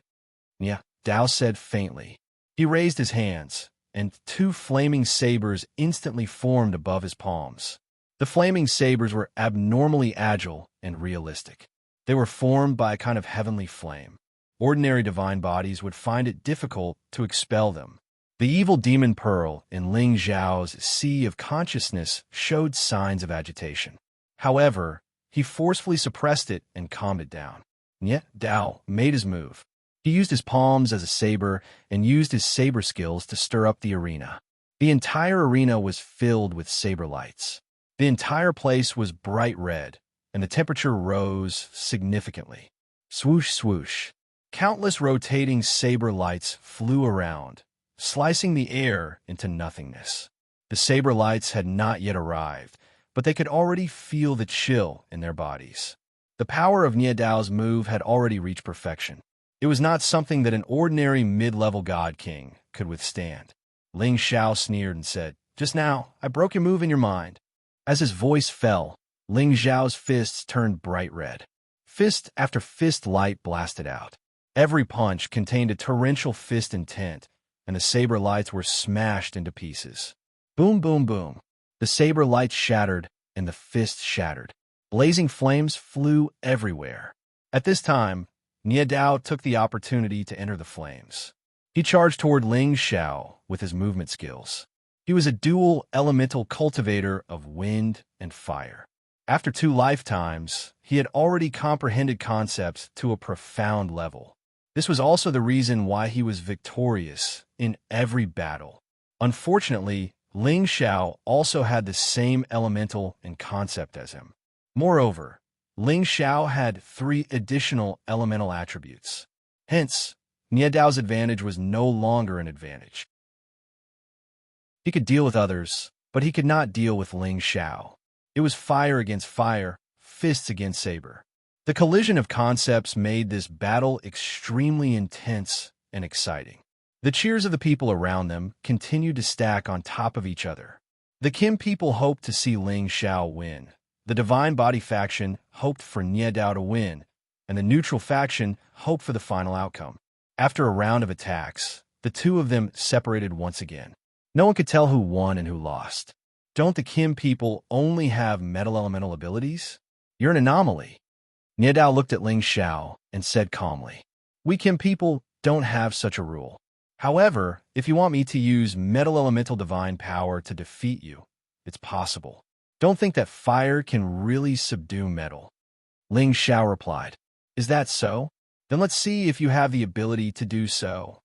Nie Dao said faintly. He raised his hands, and 2 flaming sabers instantly formed above his palms. The flaming sabers were abnormally agile and realistic. They were formed by a kind of heavenly flame. Ordinary divine bodies would find it difficult to expel them. The evil demon pearl in Ling Xiao's sea of consciousness showed signs of agitation. However, he forcefully suppressed it and calmed it down. Nie Dao made his move. He used his palms as a saber and used his saber skills to stir up the arena. The entire arena was filled with saber lights. The entire place was bright red, and the temperature rose significantly. Swoosh, swoosh. Countless rotating saber lights flew around, slicing the air into nothingness. The saber lights had not yet arrived, but they could already feel the chill in their bodies. The power of Nie Dao's move had already reached perfection. It was not something that an ordinary mid-level god king could withstand. Ling Xiao sneered and said, "Just now, I broke your move in your mind." As his voice fell, Ling Xiao's fists turned bright red. Fist after fist light blasted out. Every punch contained a torrential fist intent, and the saber lights were smashed into pieces. Boom, boom, boom. The saber lights shattered, and the fists shattered. Blazing flames flew everywhere. At this time, Nie Dao took the opportunity to enter the flames. He charged toward Ling Xiao with his movement skills. He was a dual elemental cultivator of wind and fire. After 2 lifetimes, he had already comprehended concepts to a profound level. This was also the reason why he was victorious in every battle. Unfortunately, Ling Xiao also had the same elemental and concept as him. Moreover, Ling Xiao had 3 additional elemental attributes. Hence, Nie Dao's advantage was no longer an advantage. He could deal with others, but he could not deal with Ling Xiao. It was fire against fire, fists against saber. The collision of concepts made this battle extremely intense and exciting. The cheers of the people around them continued to stack on top of each other. The Kim people hoped to see Ling Xiao win. The Divine Body faction hoped for Nie Dao to win, and the neutral faction hoped for the final outcome. After a round of attacks, the two of them separated once again. No one could tell who won and who lost. Don't the Kim people only have metal elemental abilities? You're an anomaly. Nie Dao looked at Ling Xiao and said calmly, "We Kim people don't have such a rule. However, if you want me to use metal elemental divine power to defeat you, it's possible. Don't think that fire can really subdue metal." Ling Xiao replied, "Is that so? Then let's see if you have the ability to do so."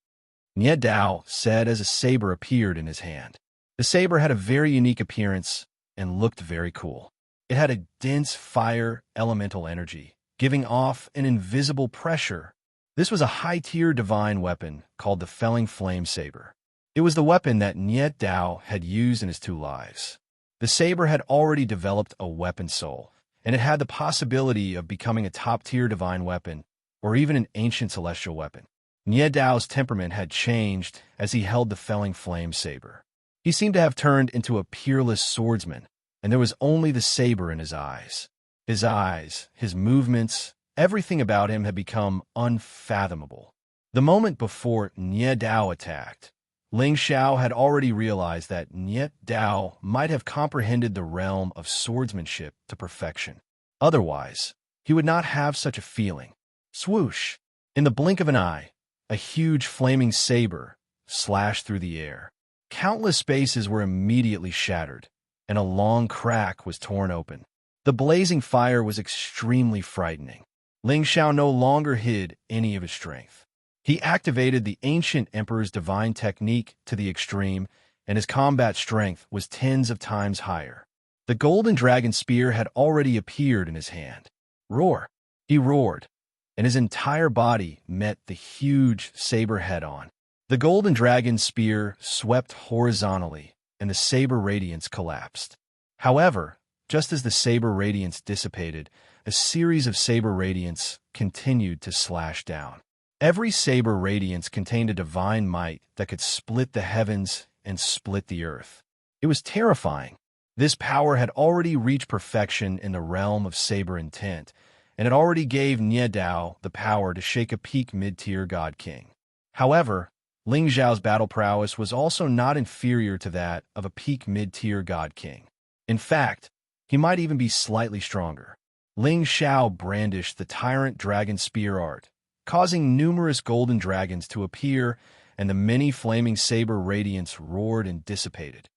Nie Dao said as a saber appeared in his hand. The saber had a very unique appearance and looked very cool. It had a dense fire elemental energy, giving off an invisible pressure. This was a high-tier divine weapon called the Felling Flame Saber. It was the weapon that Nie Dao had used in his 2 lives. The saber had already developed a weapon soul, and it had the possibility of becoming a top-tier divine weapon, or even an ancient celestial weapon. Nie Dao's temperament had changed as he held the Felling Flame Saber. He seemed to have turned into a peerless swordsman, and there was only the saber in his eyes. His movements, everything about him had become unfathomable. The moment before Nie Dao attacked, Ling Xiao had already realized that Nie Dao might have comprehended the realm of swordsmanship to perfection. Otherwise, he would not have such a feeling. Swoosh! In the blink of an eye, a huge flaming saber slashed through the air. Countless spaces were immediately shattered, and a long crack was torn open. The blazing fire was extremely frightening. Ling Xiao no longer hid any of his strength. He activated the ancient emperor's divine technique to the extreme, and his combat strength was tens of times higher. The golden dragon spear had already appeared in his hand. Roar! He roared, and his entire body met the huge saber head-on. The golden dragon spear swept horizontally, and the saber radiance collapsed. However, just as the saber radiance dissipated, a series of saber radiance continued to slash down. Every saber radiance contained a divine might that could split the heavens and split the earth. It was terrifying. This power had already reached perfection in the realm of saber intent, and it already gave Nie Dao the power to shake a peak mid-tier god king. However, Ling Xiao's battle prowess was also not inferior to that of a peak mid-tier god king. In fact, he might even be slightly stronger. Ling Xiao brandished the tyrant dragon spear art, causing numerous golden dragons to appear, and the many flaming saber radiance roared and dissipated.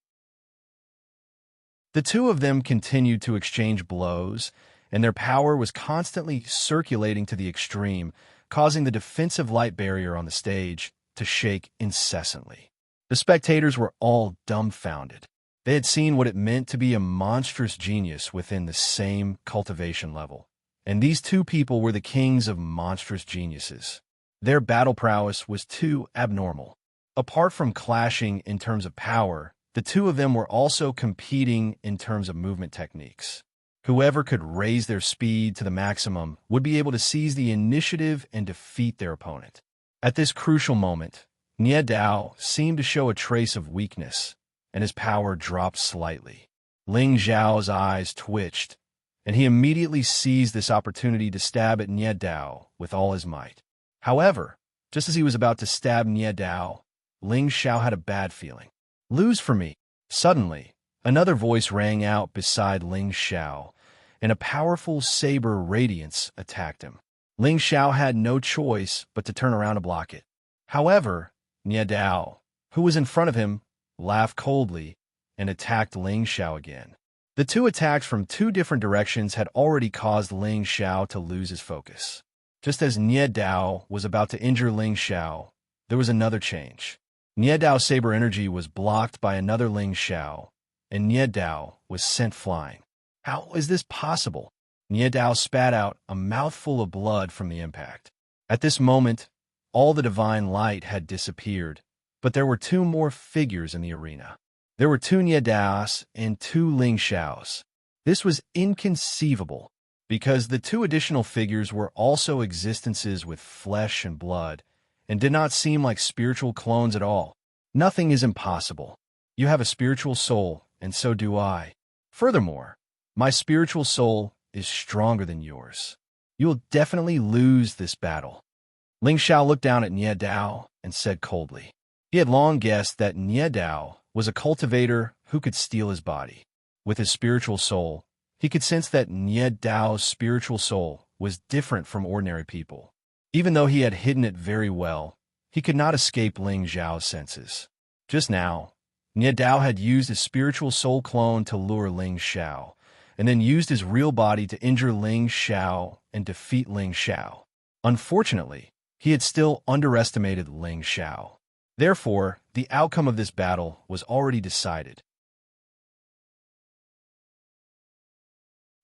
The two of them continued to exchange blows, and their power was constantly circulating to the extreme, causing the defensive light barrier on the stage to shake incessantly. The spectators were all dumbfounded. They had seen what it meant to be a monstrous genius within the same cultivation level, and these two people were the kings of monstrous geniuses. Their battle prowess was too abnormal. Apart from clashing in terms of power, the two of them were also competing in terms of movement techniques. Whoever could raise their speed to the maximum would be able to seize the initiative and defeat their opponent. At this crucial moment, Nie Dao seemed to show a trace of weakness, and his power dropped slightly. Ling Xiao's eyes twitched, and he immediately seized this opportunity to stab at Nie Dao with all his might. However, just as he was about to stab Nie Dao, Ling Xiao had a bad feeling. "Lose for me." Suddenly, another voice rang out beside Ling Xiao, and a powerful saber radiance attacked him. Ling Xiao had no choice but to turn around to block it. However, Nie Dao, who was in front of him, laughed coldly and attacked Ling Xiao again. The two attacks from two different directions had already caused Ling Xiao to lose his focus. Just as Nie Dao was about to injure Ling Xiao, there was another change. Nie Dao's saber energy was blocked by another Ling Xiao, and Nie Dao was sent flying. How is this possible? Nie Dao spat out a mouthful of blood from the impact. At this moment, all the divine light had disappeared, but there were two more figures in the arena. There were two Nie Daos and two Ling Xiaos. This was inconceivable, because the two additional figures were also existences with flesh and blood, and did not seem like spiritual clones at all. Nothing is impossible. You have a spiritual soul, and so do I. Furthermore, my spiritual soul is stronger than yours. You will definitely lose this battle. Ling Xiao looked down at Nie Dao and said coldly. He had long guessed that Nie Dao was a cultivator who could steal his body. With his spiritual soul, he could sense that Nie Dao's spiritual soul was different from ordinary people. Even though he had hidden it very well, he could not escape Ling Xiao's senses. Just now, Nie Dao had used his spiritual soul clone to lure Ling Xiao, and then used his real body to injure Ling Xiao and defeat Ling Xiao. Unfortunately, he had still underestimated Ling Xiao. Therefore, the outcome of this battle was already decided.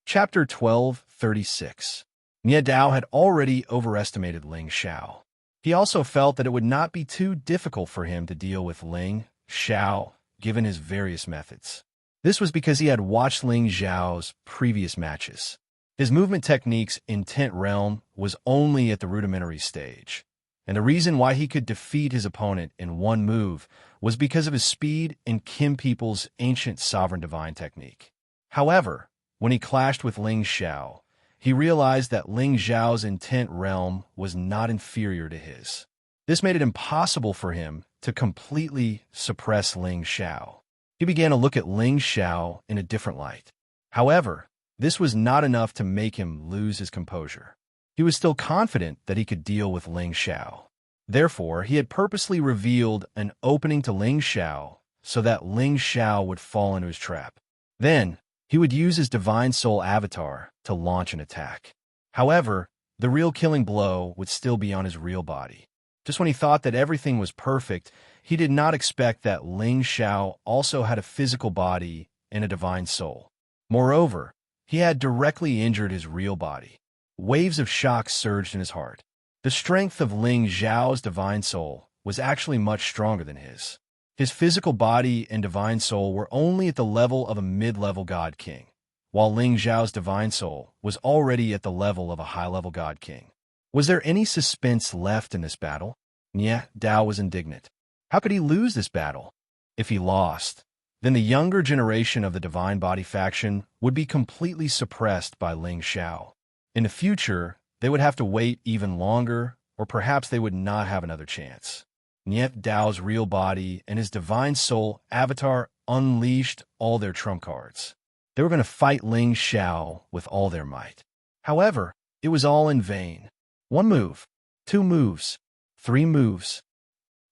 Chapter 12:36. Nie Dao had already overestimated Ling Xiao. He also felt that it would not be too difficult for him to deal with Ling Xiao, given his various methods. This was because he had watched Ling Xiao's previous matches. His movement technique's intent realm was only at the rudimentary stage, and the reason why he could defeat his opponent in one move was because of his speed and Kim people's ancient sovereign divine technique. However, when he clashed with Ling Xiao, he realized that Ling Xiao's intent realm was not inferior to his. This made it impossible for him to completely suppress Ling Xiao. He began to look at Ling Xiao in a different light. However, this was not enough to make him lose his composure. He was still confident that he could deal with Ling Xiao. Therefore, he had purposely revealed an opening to Ling Xiao so that Ling Xiao would fall into his trap. Then, he would use his Divine Soul avatar to launch an attack. However, the real killing blow would still be on his real body. Just when he thought that everything was perfect, he did not expect that Ling Xiao also had a physical body and a divine soul. Moreover, he had directly injured his real body. Waves of shock surged in his heart. The strength of Ling Xiao's divine soul was actually much stronger than his. His physical body and divine soul were only at the level of a mid-level god king, while Ling Xiao's divine soul was already at the level of a high-level god king. Was there any suspense left in this battle? Nie Dao was indignant. How could he lose this battle? If he lost, then the younger generation of the Divine Body faction would be completely suppressed by Ling Xiao. In the future, they would have to wait even longer, or perhaps they would not have another chance. Nie Dao's real body and his divine soul avatar unleashed all their trump cards. They were going to fight Ling Xiao with all their might. However, it was all in vain. 1 move, 2 moves, 3 moves.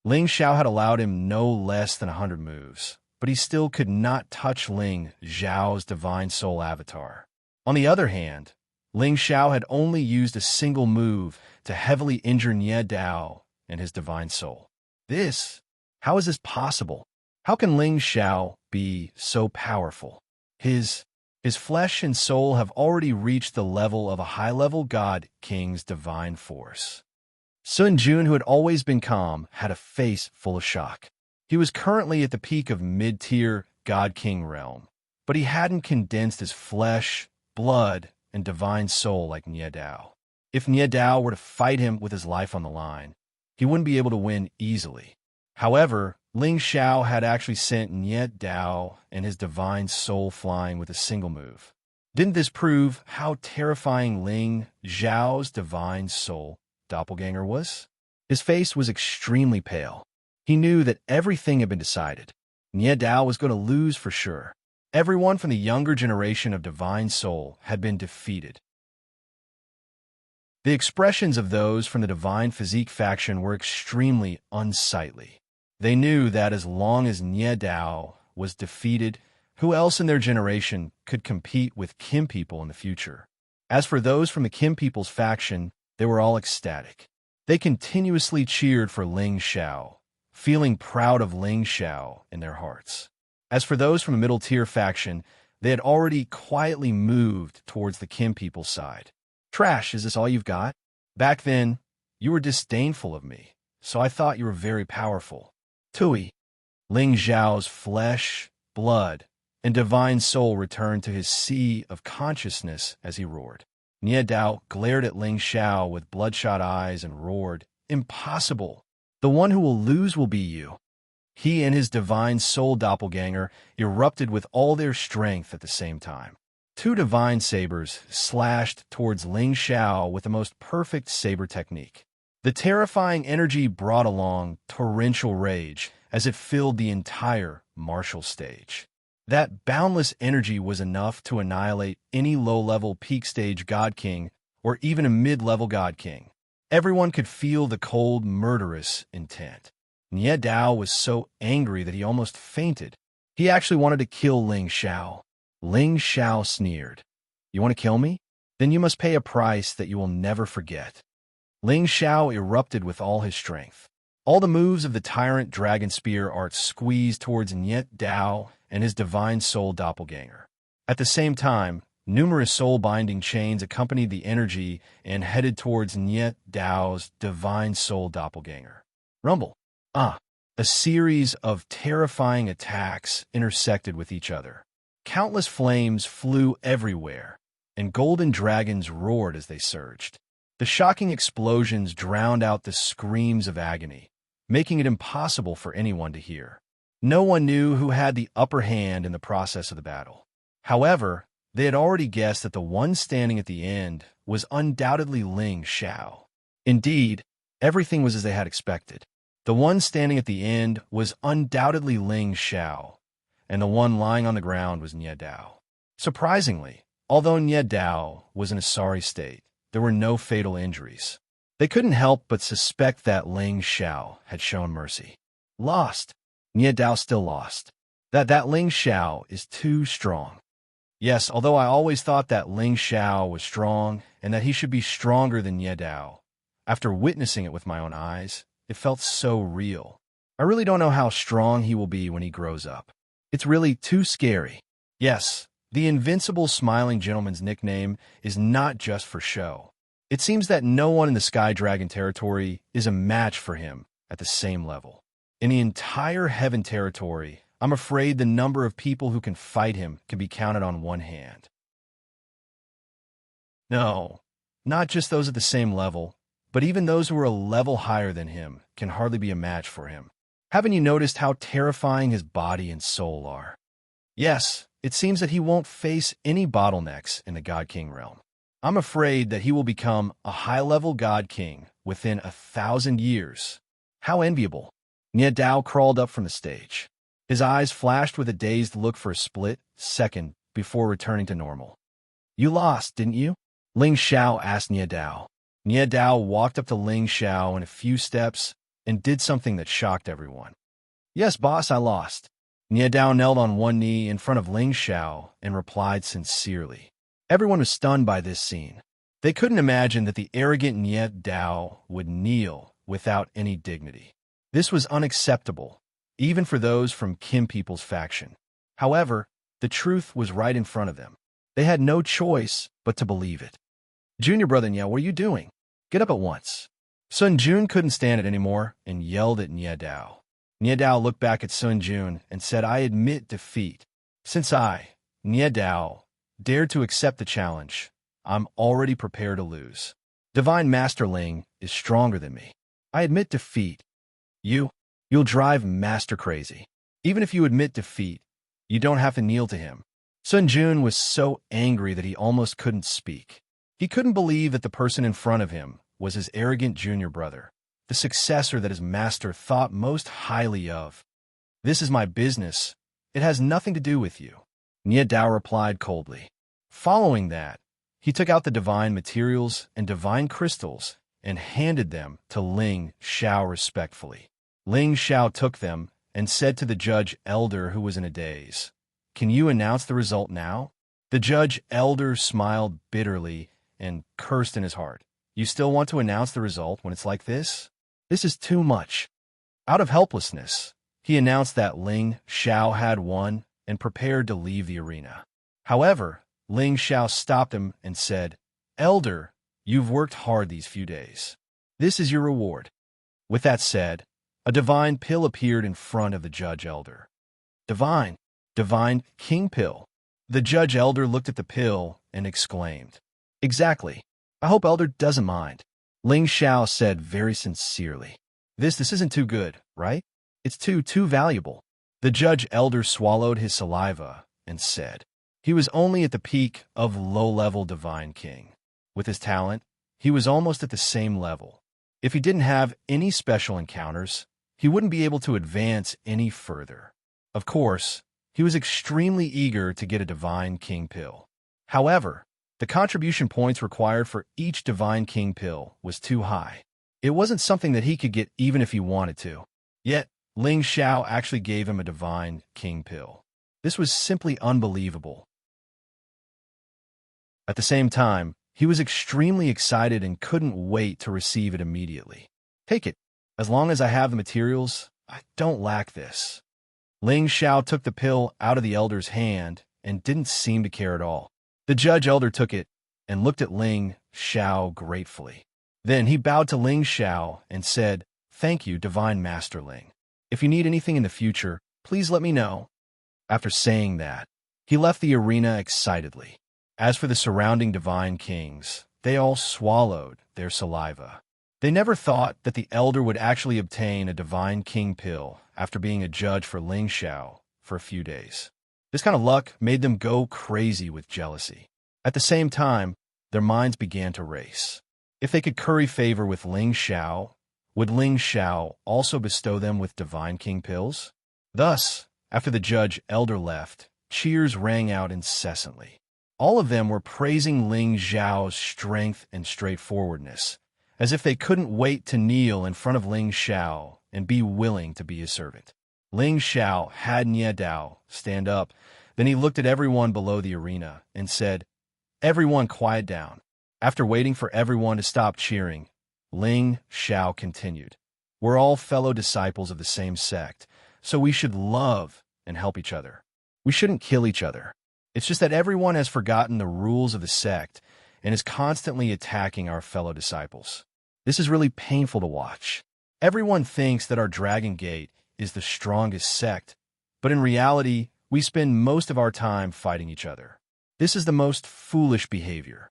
Ling Xiao had allowed him no less than 100 moves, but he still could not touch Ling Xiao's divine soul avatar. On the other hand, Ling Xiao had only used a single move to heavily injure Nie Dao and his divine soul. How is this possible? How can Ling Xiao be so powerful? His flesh and soul have already reached the level of a high-level god king's divine force. Sun Jun, who had always been calm, had a face full of shock. He was currently at the peak of mid-tier god king realm, but he hadn't condensed his flesh, blood, and divine soul like Nie Dao. If Nie Dao were to fight him with his life on the line, he wouldn't be able to win easily. However, Ling Xiao had actually sent Nie Dao and his divine soul flying with a single move. Didn't this prove how terrifying Ling Xiao's divine soul doppelganger was? His face was extremely pale. He knew that everything had been decided. Nie Dao was going to lose for sure. Everyone from the younger generation of divine soul had been defeated. The expressions of those from the divine physique faction were extremely unsightly. They knew that as long as Nie Dao was defeated, who else in their generation could compete with Kim people in the future? As for those from the Kim people's faction, they were all ecstatic. They continuously cheered for Ling Xiao, feeling proud of Ling Xiao in their hearts. As for those from the middle-tier faction, they had already quietly moved towards the Kim people's side. Trash, is this all you've got? Back then, you were disdainful of me, so I thought you were very powerful. Tui. Ling Xiao's flesh, blood, and divine soul returned to his sea of consciousness as he roared. Nie Dao glared at Ling Xiao with bloodshot eyes and roared, "Impossible! The one who will lose will be you." He and his divine soul doppelganger erupted with all their strength at the same time. 2 divine sabers slashed towards Ling Xiao with the most perfect saber technique. The terrifying energy brought along torrential rage as it filled the entire martial stage. That boundless energy was enough to annihilate any low-level peak stage god king or even a mid-level god king. Everyone could feel the cold, murderous intent. Nie Dao was so angry that he almost fainted. He actually wanted to kill Ling Xiao. Ling Xiao sneered. "You want to kill me? Then you must pay a price that you will never forget." Ling Xiao erupted with all his strength. All the moves of the Tyrant Dragon Spear art squeezed towards Nie Dao and his divine soul doppelganger. At the same time, numerous soul-binding chains accompanied the energy and headed towards Nie Dao's divine soul doppelganger. Rumble. A series of terrifying attacks intersected with each other. Countless flames flew everywhere, and golden dragons roared as they surged. The shocking explosions drowned out the screams of agony, making it impossible for anyone to hear. No one knew who had the upper hand in the process of the battle. However, they had already guessed that the one standing at the end was undoubtedly Ling Xiao. Indeed, everything was as they had expected. The one standing at the end was undoubtedly Ling Xiao, and the one lying on the ground was Nie Dao. Surprisingly, although Nie Dao was in a sorry state, there were no fatal injuries. They couldn't help but suspect that Ling Xiao had shown mercy. Lost. Nie Dao still lost. That Ling Xiao is too strong. Yes, although I always thought that Ling Xiao was strong and that he should be stronger than Ye Dao, after witnessing it with my own eyes, it felt so real. I really don't know how strong he will be when he grows up. It's really too scary. Yes, the invincible smiling gentleman's nickname is not just for show. It seems that no one in the Sky Dragon territory is a match for him at the same level. In the entire Heaven territory, I'm afraid the number of people who can fight him can be counted on one hand. No, not just those at the same level, but even those who are a level higher than him can hardly be a match for him. Haven't you noticed how terrifying his body and soul are? Yes, it seems that he won't face any bottlenecks in the God King realm. I'm afraid that he will become a high-level God King within 1,000 years. How enviable. Nye Dao crawled up from the stage. His eyes flashed with a dazed look for a split second before returning to normal. You lost, didn't you? Ling Xiao asked Nye Dao. Nye Dao walked up to Ling Xiao in a few steps and did something that shocked everyone. Yes, boss, I lost. Nye Dao knelt on one knee in front of Ling Xiao and replied sincerely. Everyone was stunned by this scene. They couldn't imagine that the arrogant Nye Dao would kneel without any dignity. This was unacceptable, even for those from Kim People's faction. However, the truth was right in front of them. They had no choice but to believe it. Junior brother Nye, what are you doing? Get up at once. Sun Jun couldn't stand it anymore and yelled at Nye Dao. Nye Dao looked back at Sun Jun and said, I admit defeat. Since I, Nye Dao, dared to accept the challenge, I'm already prepared to lose. Divine Master Ling is stronger than me. I admit defeat. You'll drive Master crazy. Even if you admit defeat, you don't have to kneel to him. Sun Jun was so angry that he almost couldn't speak. He couldn't believe that the person in front of him was his arrogant junior brother, the successor that his master thought most highly of. This is my business. It has nothing to do with you. Nye Dao replied coldly. Following that, he took out the divine materials and divine crystals and handed them to Ling Xiao respectfully. Ling Xiao took them and said to the judge elder who was in a daze, Can you announce the result now? The judge elder smiled bitterly and cursed in his heart. You still want to announce the result when it's like this? This is too much. Out of helplessness, he announced that Ling Xiao had won and prepared to leave the arena. However, Ling Xiao stopped him and said, Elder, you've worked hard these few days. This is your reward. With that said, a divine pill appeared in front of the judge elder. Divine king pill. The judge elder looked at the pill and exclaimed, Exactly. I hope Elder doesn't mind. Ling Xiao said very sincerely. This isn't too good, right? It's too valuable. The judge elder swallowed his saliva and said, He was only at the peak of low-level divine king. With his talent, he was almost at the same level. If he didn't have any special encounters, he wouldn't be able to advance any further. Of course, he was extremely eager to get a divine king pill. However, the contribution points required for each divine king pill was too high. It wasn't something that he could get even if he wanted to. Yet, Ling Xiao actually gave him a divine king pill. This was simply unbelievable. At the same time, he was extremely excited and couldn't wait to receive it immediately. Take it. As long as I have the materials, I don't lack this. Ling Xiao took the pill out of the elder's hand and didn't seem to care at all. The judge elder took it and looked at Ling Xiao gratefully. Then he bowed to Ling Xiao and said, Thank you, Divine Master Ling. If you need anything in the future, please let me know. After saying that, he left the arena excitedly. As for the surrounding divine kings, they all swallowed their saliva. They never thought that the elder would actually obtain a divine king pill after being a judge for Ling Xiao for a few days. This kind of luck made them go crazy with jealousy. At the same time, their minds began to race. If they could curry favor with Ling Xiao, would Ling Xiao also bestow them with divine king pills? Thus, after the judge elder left, cheers rang out incessantly. All of them were praising Ling Xiao's strength and straightforwardness, as if they couldn't wait to kneel in front of Ling Xiao and be willing to be his servant. Ling Xiao had Nie Dao stand up. Then he looked at everyone below the arena and said, "Everyone quiet down." After waiting for everyone to stop cheering, Ling Xiao continued, "We're all fellow disciples of the same sect, so we should love and help each other. We shouldn't kill each other. It's just that everyone has forgotten the rules of the sect and is constantly attacking our fellow disciples. This is really painful to watch. Everyone thinks that our Dragon Gate is the strongest sect, but in reality, we spend most of our time fighting each other. This is the most foolish behavior."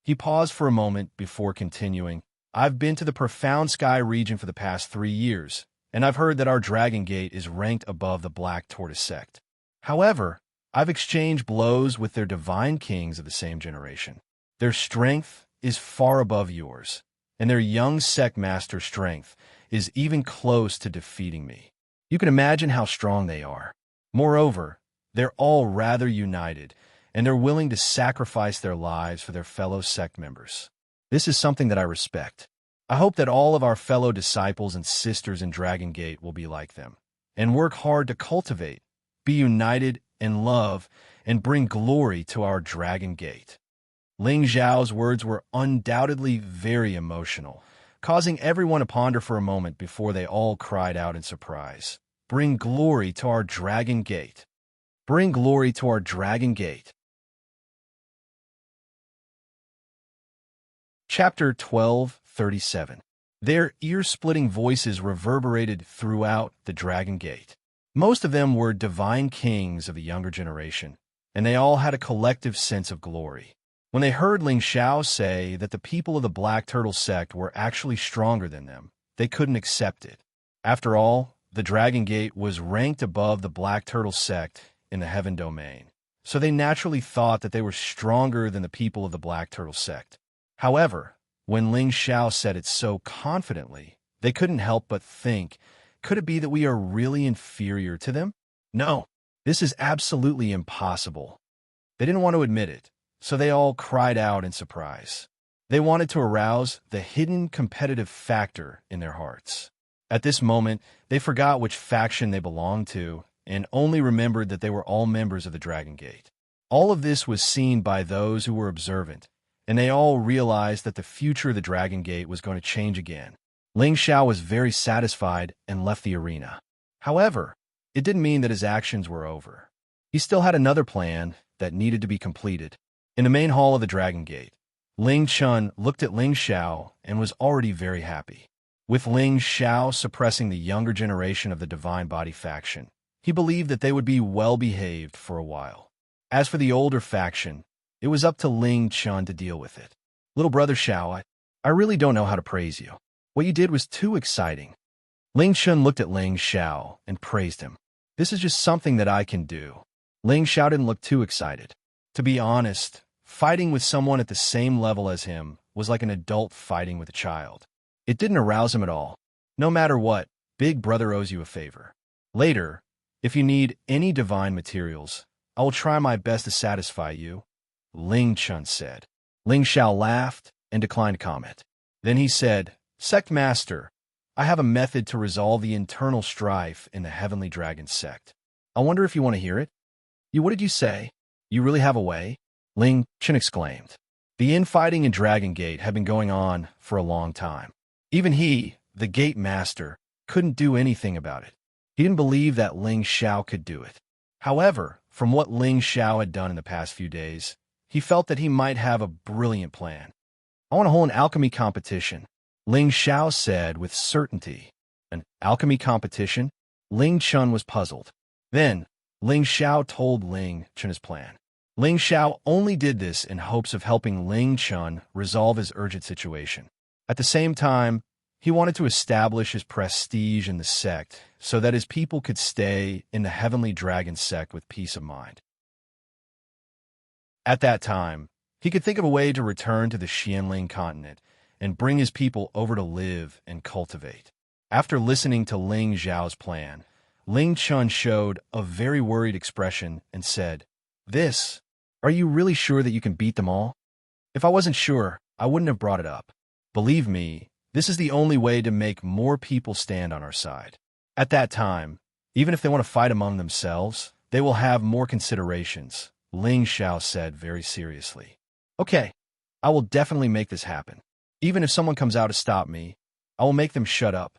He paused for a moment before continuing, "I've been to the Profound Sky region for the past 3 years, and I've heard that our Dragon Gate is ranked above the Black Tortoise sect. However, I've exchanged blows with their divine kings of the same generation. Their strength is far above yours, and their young sect master strength is even close to defeating me. You can imagine how strong they are. Moreover, they're all rather united, and they're willing to sacrifice their lives for their fellow sect members. This is something that I respect. I hope that all of our fellow disciples and sisters in Dragon Gate will be like them, and work hard to cultivate, be united, and love, and bring glory to our Dragon Gate." Ling Zhao's words were undoubtedly very emotional, causing everyone to ponder for a moment before they all cried out in surprise, "Bring glory to our Dragon Gate! Bring glory to our Dragon Gate!" Chapter 12:37. Their ear-splitting voices reverberated throughout the Dragon Gate. Most of them were divine kings of the younger generation, and they all had a collective sense of glory. When they heard Ling Xiao say that the people of the Black Turtle sect were actually stronger than them, they couldn't accept it. After all, the Dragon Gate was ranked above the Black Turtle sect in the Heaven Domain, so they naturally thought that they were stronger than the people of the Black Turtle sect. However, when Ling Xiao said it so confidently, they couldn't help but think, could it be that we are really inferior to them? No, this is absolutely impossible. They didn't want to admit it, so they all cried out in surprise. They wanted to arouse the hidden competitive factor in their hearts. At this moment, they forgot which faction they belonged to and only remembered that they were all members of the Dragon Gate. All of this was seen by those who were observant, and they all realized that the future of the Dragon Gate was going to change again. Ling Xiao was very satisfied and left the arena. However, it didn't mean that his actions were over. He still had another plan that needed to be completed. In the main hall of the Dragon Gate, Ling Chun looked at Ling Xiao and was already very happy. With Ling Xiao suppressing the younger generation of the Divine Body faction, he believed that they would be well-behaved for a while. As for the older faction, it was up to Ling Chun to deal with it. "Little brother Xiao, I really don't know how to praise you. What you did was too exciting." Ling Chun looked at Ling Xiao and praised him. "This is just something that I can do." Ling Xiao didn't look too excited. To be honest, fighting with someone at the same level as him was like an adult fighting with a child. It didn't arouse him at all. "No matter what, Big Brother owes you a favor. Later, if you need any divine materials, I will try my best to satisfy you," Ling Chun said. Ling Xiao laughed and declined comment. Then he said, "Sect Master, I have a method to resolve the internal strife in the Heavenly Dragon sect. I wonder if you want to hear it?" What did you say? You really have a way?" Ling Chun exclaimed. The infighting in Dragon Gate had been going on for a long time. Even he, the Gate Master, couldn't do anything about it. He didn't believe that Ling Xiao could do it. However, from what Ling Xiao had done in the past few days, he felt that he might have a brilliant plan. "I want to hold an alchemy competition," Ling Xiao said with certainty. "An alchemy competition?" Ling Chun was puzzled. Then, Ling Xiao told Ling Chun his plan. Ling Xiao only did this in hopes of helping Ling Chun resolve his urgent situation. At the same time, he wanted to establish his prestige in the sect so that his people could stay in the Heavenly Dragon sect with peace of mind. At that time, he could think of a way to return to the Xianling continent and bring his people over to live and cultivate. After listening to Ling Zhao's plan, Ling Chun showed a very worried expression and said, Are you really sure that you can beat them all? If I wasn't sure, I wouldn't have brought it up. Believe me, this is the only way to make more people stand on our side." At that time, Even if they want to fight among themselves, they will have more considerations, Ling Xiao said very seriously. Okay, I will definitely make this happen. Even if someone comes out to stop me, I will make them shut up.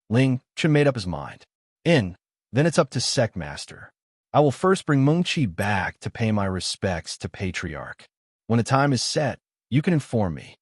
Ling Chen made up his mind. Then it's up to Sect Master. I will first bring Meng Qi back to pay my respects to Patriarch. When the time is set, you can inform me.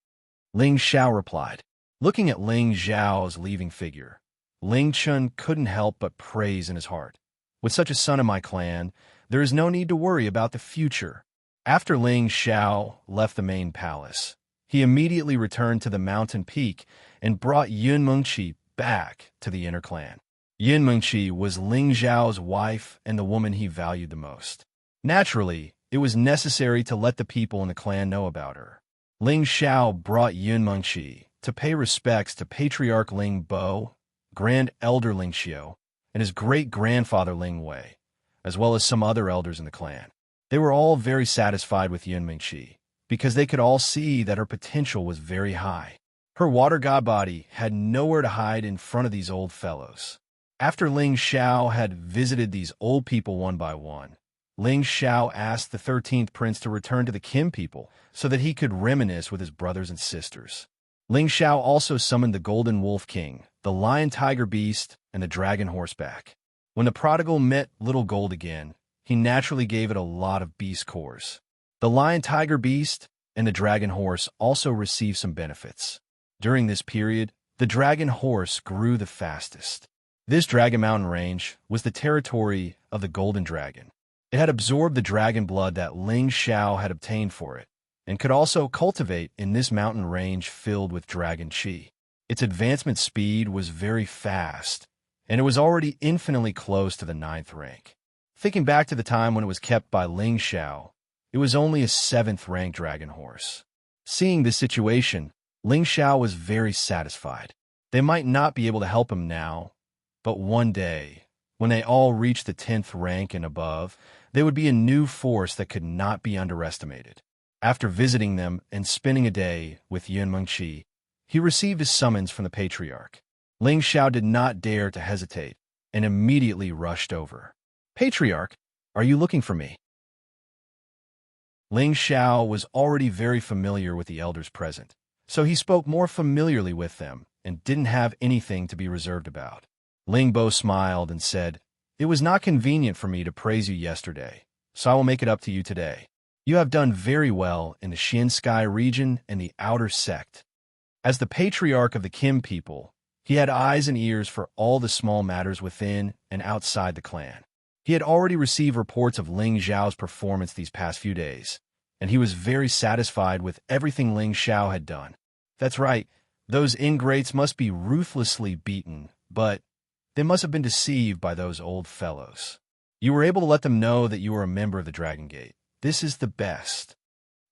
Ling Xiao replied. Looking at Ling Xiao's leaving figure, Ling Chen couldn't help but praise in his heart. With such a son in my clan, there is no need to worry about the future. After Ling Xiao left the main palace, he immediately returned to the mountain peak and brought Yun Mengqi back to the inner clan. Yun Mengqi was Ling Xiao's wife and the woman he valued the most. Naturally, it was necessary to let the people in the clan know about her. Ling Xiao brought Yun Mengqi to pay respects to Patriarch Ling Bo, Grand Elder Ling Xiu, and his great-grandfather Ling Wei, as well as some other elders in the clan. They were all very satisfied with Yun Mengqi, because they could all see that her potential was very high. Her water god body had nowhere to hide in front of these old fellows. After Ling Xiao had visited these old people one by one, Ling Xiao asked the 13th prince to return to the Kim people so that he could reminisce with his brothers and sisters. Ling Xiao also summoned the Golden Wolf King, the Lion Tiger Beast, and the Dragon Horseback. When the prodigal met Little Gold again, he naturally gave it a lot of beast cores. The Lion Tiger Beast and the Dragon Horse also received some benefits. During this period, the Dragon Horse grew the fastest. This Dragon Mountain range was the territory of the Golden Dragon. It had absorbed the dragon blood that Ling Xiao had obtained for it, and could also cultivate in this mountain range filled with dragon qi. Its advancement speed was very fast, and it was already infinitely close to the 9th rank. Thinking back to the time when it was kept by Ling Xiao, it was only a 7th rank dragon horse. Seeing this situation, Ling Xiao was very satisfied. They might not be able to help him now, but one day, when they all reached the 10th rank and above, they would be a new force that could not be underestimated. After visiting them and spending a day with Yun Mengqi, he received a summons from the Patriarch. Ling Xiao did not dare to hesitate and immediately rushed over. Patriarch, are you looking for me? Ling Xiao was already very familiar with the elders present, so he spoke more familiarly with them and didn't have anything to be reserved about. Ling Bo smiled and said, It was not convenient for me to praise you yesterday, so I will make it up to you today. You have done very well in the Xian Sky region and the outer sect. As the patriarch of the Kim people, he had eyes and ears for all the small matters within and outside the clan. He had already received reports of Ling Xiao's performance these past few days, and he was very satisfied with everything Ling Xiao had done. That's right, those ingrates must be ruthlessly beaten, but they must have been deceived by those old fellows. You were able to let them know that you were a member of the Dragon Gate. This is the best.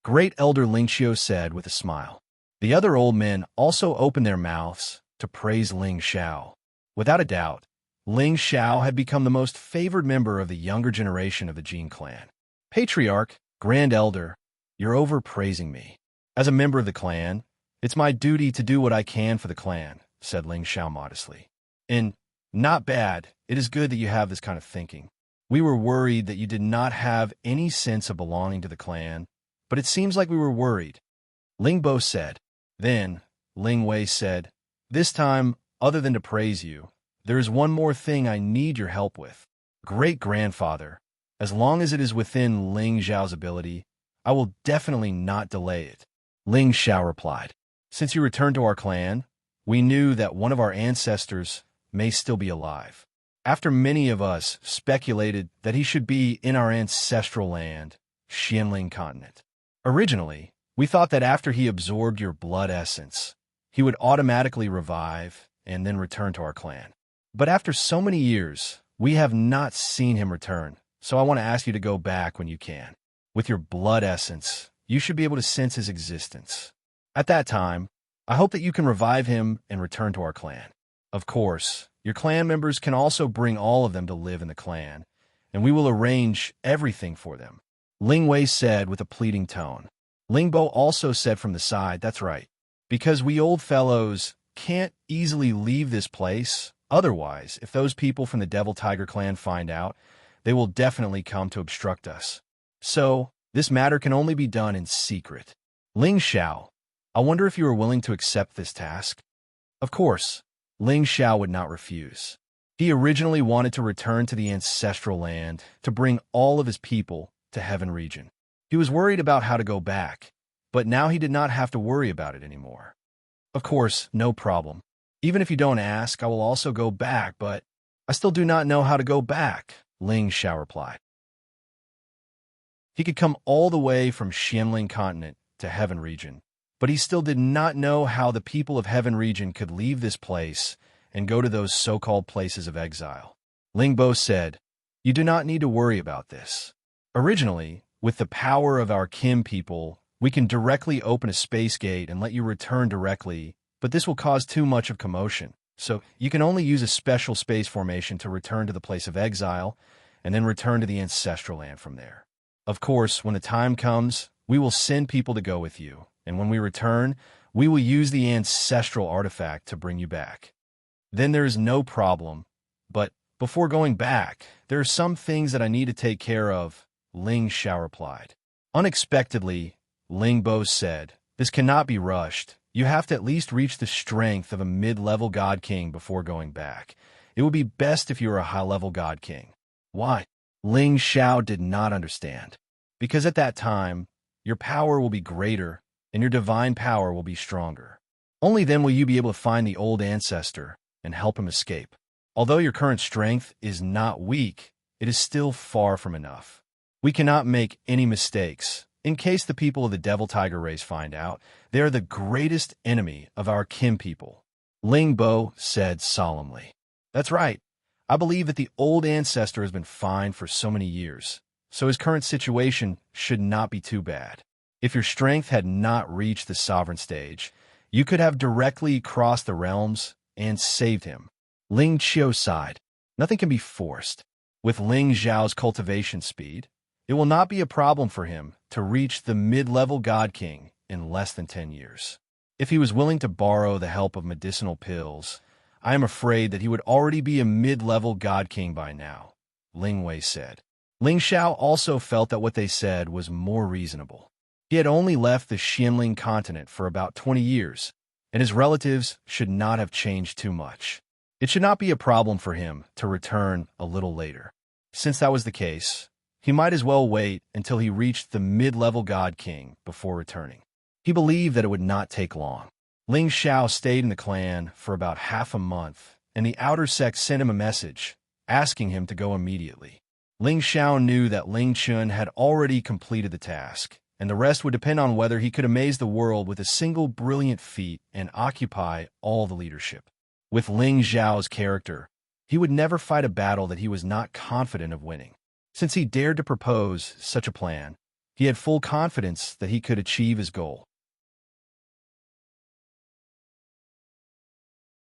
Great Elder Ling Xiu said with a smile. The other old men also opened their mouths to praise Ling Xiao. Without a doubt, Ling Xiao had become the most favored member of the younger generation of the Jin clan. Patriarch, Grand Elder, you're overpraising me. As a member of the clan, it's my duty to do what I can for the clan, said Ling Xiao modestly. And not bad. It is good that you have this kind of thinking. We were worried that you did not have any sense of belonging to the clan, but it seems like we were worried. Ling Bo said. Then, Ling Wei said, This time, other than to praise you, there is one more thing I need your help with. Great-grandfather, as long as it is within Ling Xiao's ability, I will definitely not delay it. Ling Xiao replied. Since you returned to our clan, we knew that one of our ancestors may still be alive. After many of us speculated that he should be in our ancestral land, Xianling continent. Originally, we thought that after he absorbed your blood essence, he would automatically revive and then return to our clan. But after so many years, we have not seen him return, so I want to ask you to go back when you can. With your blood essence, you should be able to sense his existence. At that time, I hope that you can revive him and return to our clan. Of course, your clan members can also bring all of them to live in the clan, and we will arrange everything for them. Ling Wei said with a pleading tone. Ling Bo also said from the side, That's right. Because we old fellows can't easily leave this place Otherwise, if those people from the Devil Tiger clan find out, they will definitely come to obstruct us. So, this matter can only be done in secret. Ling Xiao, I wonder if you are willing to accept this task? Of course, Ling Xiao would not refuse. He originally wanted to return to the ancestral land to bring all of his people to Heaven Region. He was worried about how to go back, but now he did not have to worry about it anymore. Of course, no problem. Even if you don't ask, I will also go back, but I still do not know how to go back, Ling Xiao replied. He could come all the way from Xianling Continent to Heaven Region, but he still did not know how the people of Heaven Region could leave this place and go to those so-called places of exile. Ling Bo said, "You do not need to worry about this. Originally, with the power of our Kim people, we can directly open a space gate and let you return directly, but this will cause too much of commotion. So you can only use a special space formation to return to the place of exile and then return to the ancestral land from there. Of course, when the time comes, we will send people to go with you, and when we return, we will use the ancestral artifact to bring you back. Then there is no problem, but before going back, there are some things that I need to take care of," Ling Xiao replied. Unexpectedly, Ling Bo said, "This cannot be rushed. You have to at least reach the strength of a mid-level God King before going back. It would be best if you were a high-level God King." Why? Ling Xiao did not understand. Because at that time, your power will be greater and your divine power will be stronger. Only then will you be able to find the old ancestor and help him escape. Although your current strength is not weak, it is still far from enough. We cannot make any mistakes. In case the people of the Devil Tiger race find out, they are the greatest enemy of our Kim people, Ling Bo said solemnly. That's right. I believe that the old ancestor has been fine for so many years, so his current situation should not be too bad. If your strength had not reached the sovereign stage, you could have directly crossed the realms and saved him. Ling Qiu sighed. Nothing can be forced. With Ling Zhao's cultivation speed, it will not be a problem for him to reach the mid-level God King in less than 10 years. If he was willing to borrow the help of medicinal pills, I am afraid that he would already be a mid-level God King by now, Ling Wei said. Ling Xiao also felt that what they said was more reasonable. He had only left the Xianling continent for about 20 years, and his relatives should not have changed too much. It should not be a problem for him to return a little later. Since that was the case, he might as well wait until he reached the mid-level God King before returning. He believed that it would not take long. Ling Xiao stayed in the clan for about half a month, and the outer sect sent him a message, asking him to go immediately. Ling Xiao knew that Ling Chun had already completed the task, and the rest would depend on whether he could amaze the world with a single brilliant feat and occupy all the leadership. With Ling Zhao's character, he would never fight a battle that he was not confident of winning. Since he dared to propose such a plan, he had full confidence that he could achieve his goal.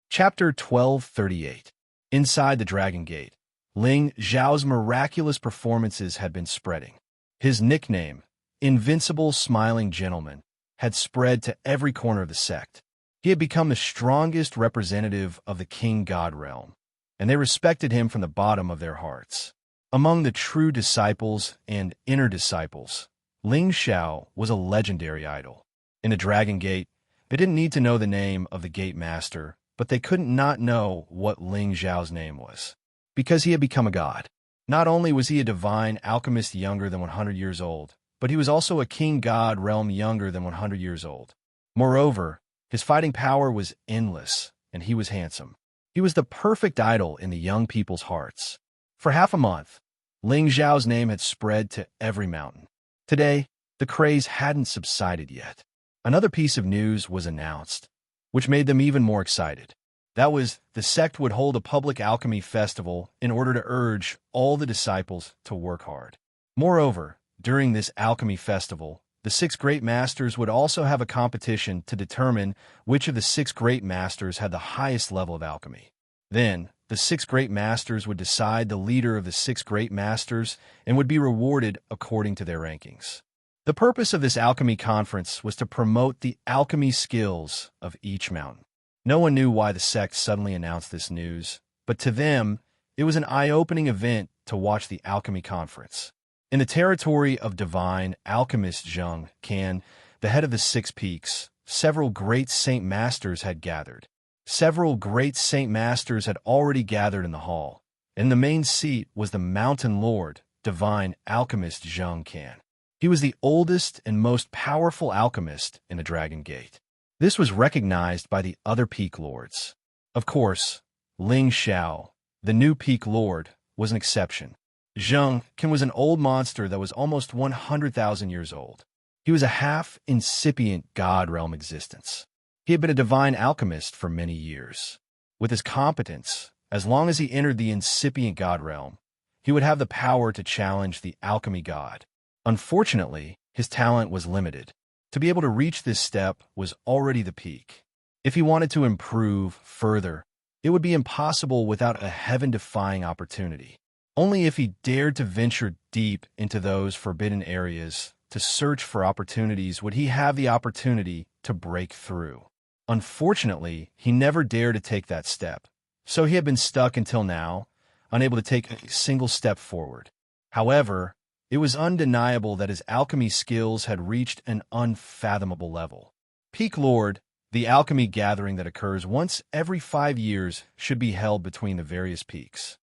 Chapter 1238. Inside the Dragon Gate, Ling Zhao's miraculous performances had been spreading. His nickname, Invincible Smiling Gentleman, had spread to every corner of the sect. He had become the strongest representative of the King God realm, and they respected him from the bottom of their hearts. Among the true disciples and inner disciples, Ling Xiao was a legendary idol. In the Dragon Gate, they didn't need to know the name of the Gate Master, but they couldn't not know what Ling Zhao's name was, because he had become a god. Not only was he a divine alchemist younger than 100 years old, but he was also a king god realm younger than 100 years old. Moreover, his fighting power was endless, and he was handsome. He was the perfect idol in the young people's hearts. For half a month, Ling Zhao's name had spread to every mountain. Today, the craze hadn't subsided yet. Another piece of news was announced, which made them even more excited. That was, the sect would hold a public alchemy festival in order to urge all the disciples to work hard. Moreover, during this alchemy festival, the 6 great masters would also have a competition to determine which of the 6 great masters had the highest level of alchemy. Then, the 6 great masters would decide the leader of the 6 great masters and would be rewarded according to their rankings. The purpose of this alchemy conference was to promote the alchemy skills of each mountain. No one knew why the sect suddenly announced this news, but to them, it was an eye-opening event to watch the alchemy conference. In the territory of divine alchemist Zheng Can, the head of the Six Peaks, several great Saint Masters had gathered. Several great Saint Masters had already gathered in the hall. In the main seat was the Mountain Lord, divine alchemist Zheng Can. He was the oldest and most powerful alchemist in the Dragon Gate. This was recognized by the other Peak Lords. Of course, Ling Xiao, the new Peak Lord, was an exception. Zheng Can was an old monster that was almost 100,000 years old. He was a half-incipient God realm existence. He had been a divine alchemist for many years. With his competence, as long as he entered the incipient God realm, he would have the power to challenge the alchemy god. Unfortunately, his talent was limited. To be able to reach this step was already the peak. If he wanted to improve further, it would be impossible without a heaven-defying opportunity. Only if he dared to venture deep into those forbidden areas to search for opportunities would he have the opportunity to break through. Unfortunately, he never dared to take that step, so he had been stuck until now, unable to take a single step forward. However, it was undeniable that his alchemy skills had reached an unfathomable level. Peak Lord, the alchemy gathering that occurs once every 5 years, should be held between the various peaks.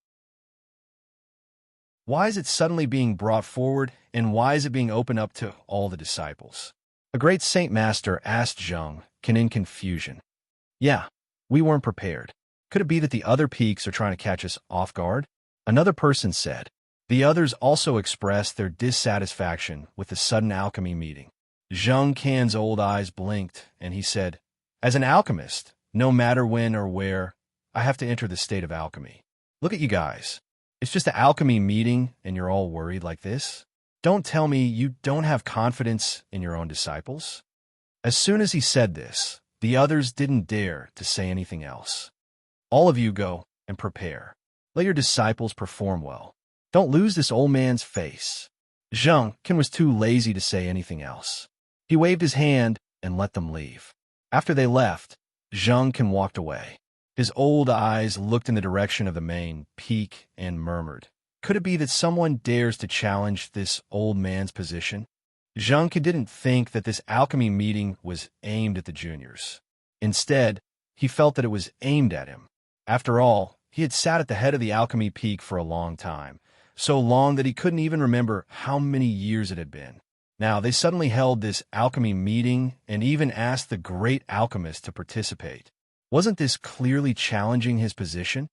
Why is it suddenly being brought forward, and why is it being opened up to all the disciples? A great Saint Master asked Zheng Can in confusion. Yeah, we weren't prepared. Could it be that the other peaks are trying to catch us off guard? Another person said. The others also expressed their dissatisfaction with the sudden alchemy meeting. Zheng Can's old eyes blinked, and he said, As an alchemist, no matter when or where, I have to enter the state of alchemy. Look at you guys. It's just an alchemy meeting, and you're all worried like this? Don't tell me you don't have confidence in your own disciples. As soon as he said this, the others didn't dare to say anything else. All of you go and prepare. Let your disciples perform well. Don't lose this old man's face. Zheng Can was too lazy to say anything else. He waved his hand and let them leave. After they left, Zheng Can walked away. His old eyes looked in the direction of the main peak and murmured, Could it be that someone dares to challenge this old man's position? Zheng Can didn't think that this alchemy meeting was aimed at the juniors. Instead, he felt that it was aimed at him. After all, he had sat at the head of the alchemy peak for a long time, so long that he couldn't even remember how many years it had been. Now, they suddenly held this alchemy meeting and even asked the great alchemist to participate. Wasn't this clearly challenging his position?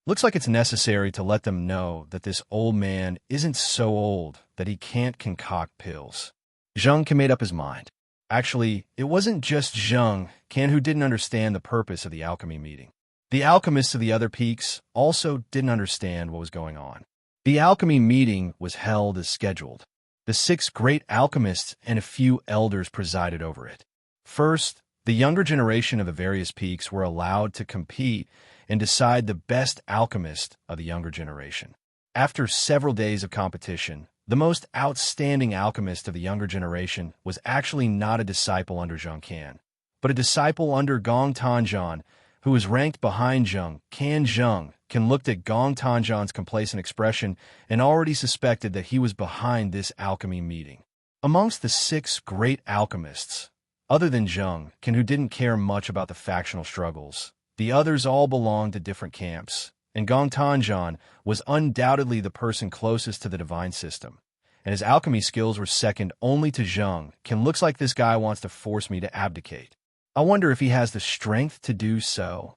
Looks like it's necessary to let them know that this old man isn't so old that he can't concoct pills. Zheng Can made up his mind. Actually, it wasn't just Zheng Can who didn't understand the purpose of the alchemy meeting. The alchemists of the other peaks also didn't understand what was going on. The alchemy meeting was held as scheduled. The 6 great alchemists and a few elders presided over it. First, the younger generation of the various peaks were allowed to compete and decide the best alchemist of the younger generation. After several days of competition, the most outstanding alchemist of the younger generation was actually not a disciple under Zheng Can, but a disciple under Gong Tanzhan, who was ranked behind Zheng Can. Zheng Can looked at Gong Tanzhan's complacent expression and already suspected that he was behind this alchemy meeting. Amongst the 6 great alchemists, other than Zheng Can, who didn't care much about the factional struggles, the others all belonged to different camps, and Gong Tanzhan was undoubtedly the person closest to the divine system, and his alchemy skills were second only to Zheng Can. Looks like this guy wants to force me to abdicate. I wonder if he has the strength to do so.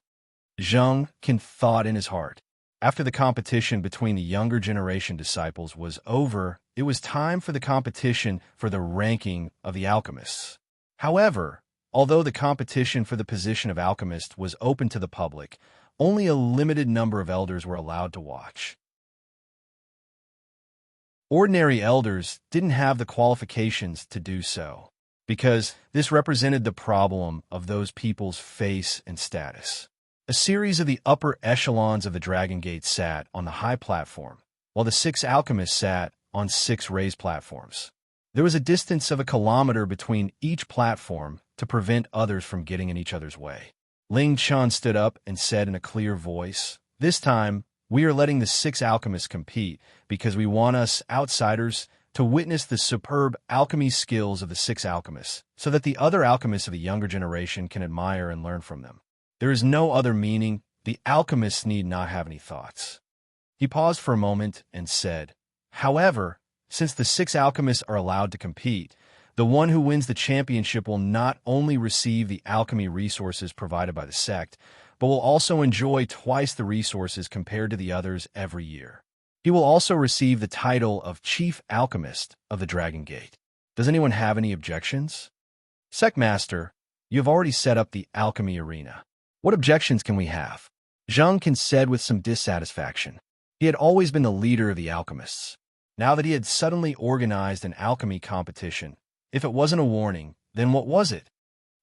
Zheng Can thought in his heart. After the competition between the younger generation disciples was over, it was time for the competition for the ranking of the alchemists. However, although the competition for the position of alchemist was open to the public, only a limited number of elders were allowed to watch. Ordinary elders didn't have the qualifications to do so, because this represented the problem of those people's face and status. A series of the upper echelons of the Dragon Gate sat on the high platform, while the 6 alchemists sat on 6 raised platforms. There was a distance of 1 kilometer between each platform to prevent others from getting in each other's way. Ling Chan stood up and said in a clear voice, This time, we are letting the 6 alchemists compete because we want us outsiders to witness the superb alchemy skills of the 6 alchemists, so that the other alchemists of the younger generation can admire and learn from them. There is no other meaning. The alchemists need not have any thoughts. He paused for a moment and said, "However, since the 6 alchemists are allowed to compete, the one who wins the championship will not only receive the alchemy resources provided by the sect, but will also enjoy twice the resources compared to the others every year. He will also receive the title of Chief Alchemist of the Dragon Gate. Does anyone have any objections?" "Sect Master, you have already set up the alchemy arena. What objections can we have?" Zhang Qin said with some dissatisfaction. He had always been the leader of the alchemists. Now that he had suddenly organized an alchemy competition, if it wasn't a warning, then what was it?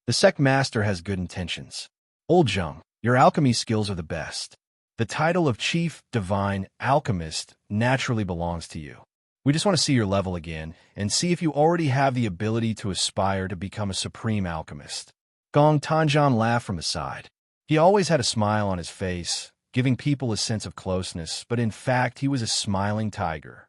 "The sect master has good intentions. Old Zhang, your alchemy skills are the best. The title of Chief Divine Alchemist naturally belongs to you. We just want to see your level again and see if you already have the ability to aspire to become a supreme alchemist." Gong Tanjian laughed from the side. He always had a smile on his face, giving people a sense of closeness, but in fact he was a smiling tiger.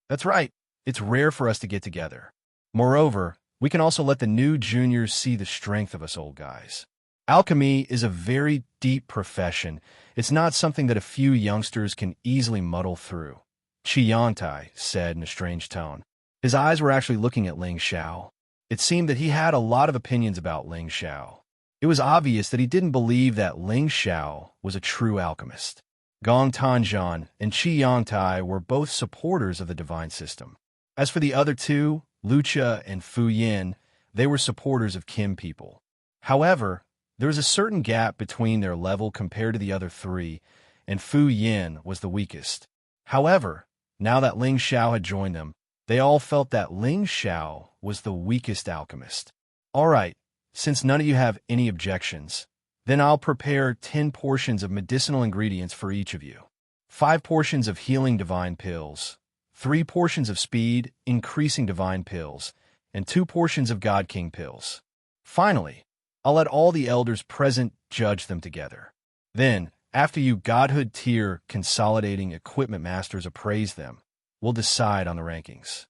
"That's right. It's rare for us to get together. Moreover, we can also let the new juniors see the strength of us old guys. Alchemy is a very deep profession. It's not something that a few youngsters can easily muddle through," Qi Yangtai said in a strange tone. His eyes were actually looking at Ling Xiao. It seemed that he had a lot of opinions about Ling Xiao. It was obvious that he didn't believe that Ling Xiao was a true alchemist. Gong Tanjian and Qi Yangtai were both supporters of the divine system. As for the other two, Lucha and Fu Yin, they were supporters of Kim people. However, there was a certain gap between their level compared to the other 3, and Fu Yin was the weakest. However, now that Ling Xiao had joined them, they all felt that Ling Xiao was the weakest alchemist. "All right, since none of you have any objections, then I'll prepare 10 portions of medicinal ingredients for each of you. 5 portions of healing divine pills, 3 portions of speed, increasing divine pills, and 2 portions of God King pills. Finally, I'll let all the elders present judge them together. Then, after you Godhood tier consolidating equipment masters appraise them, we'll decide on the rankings."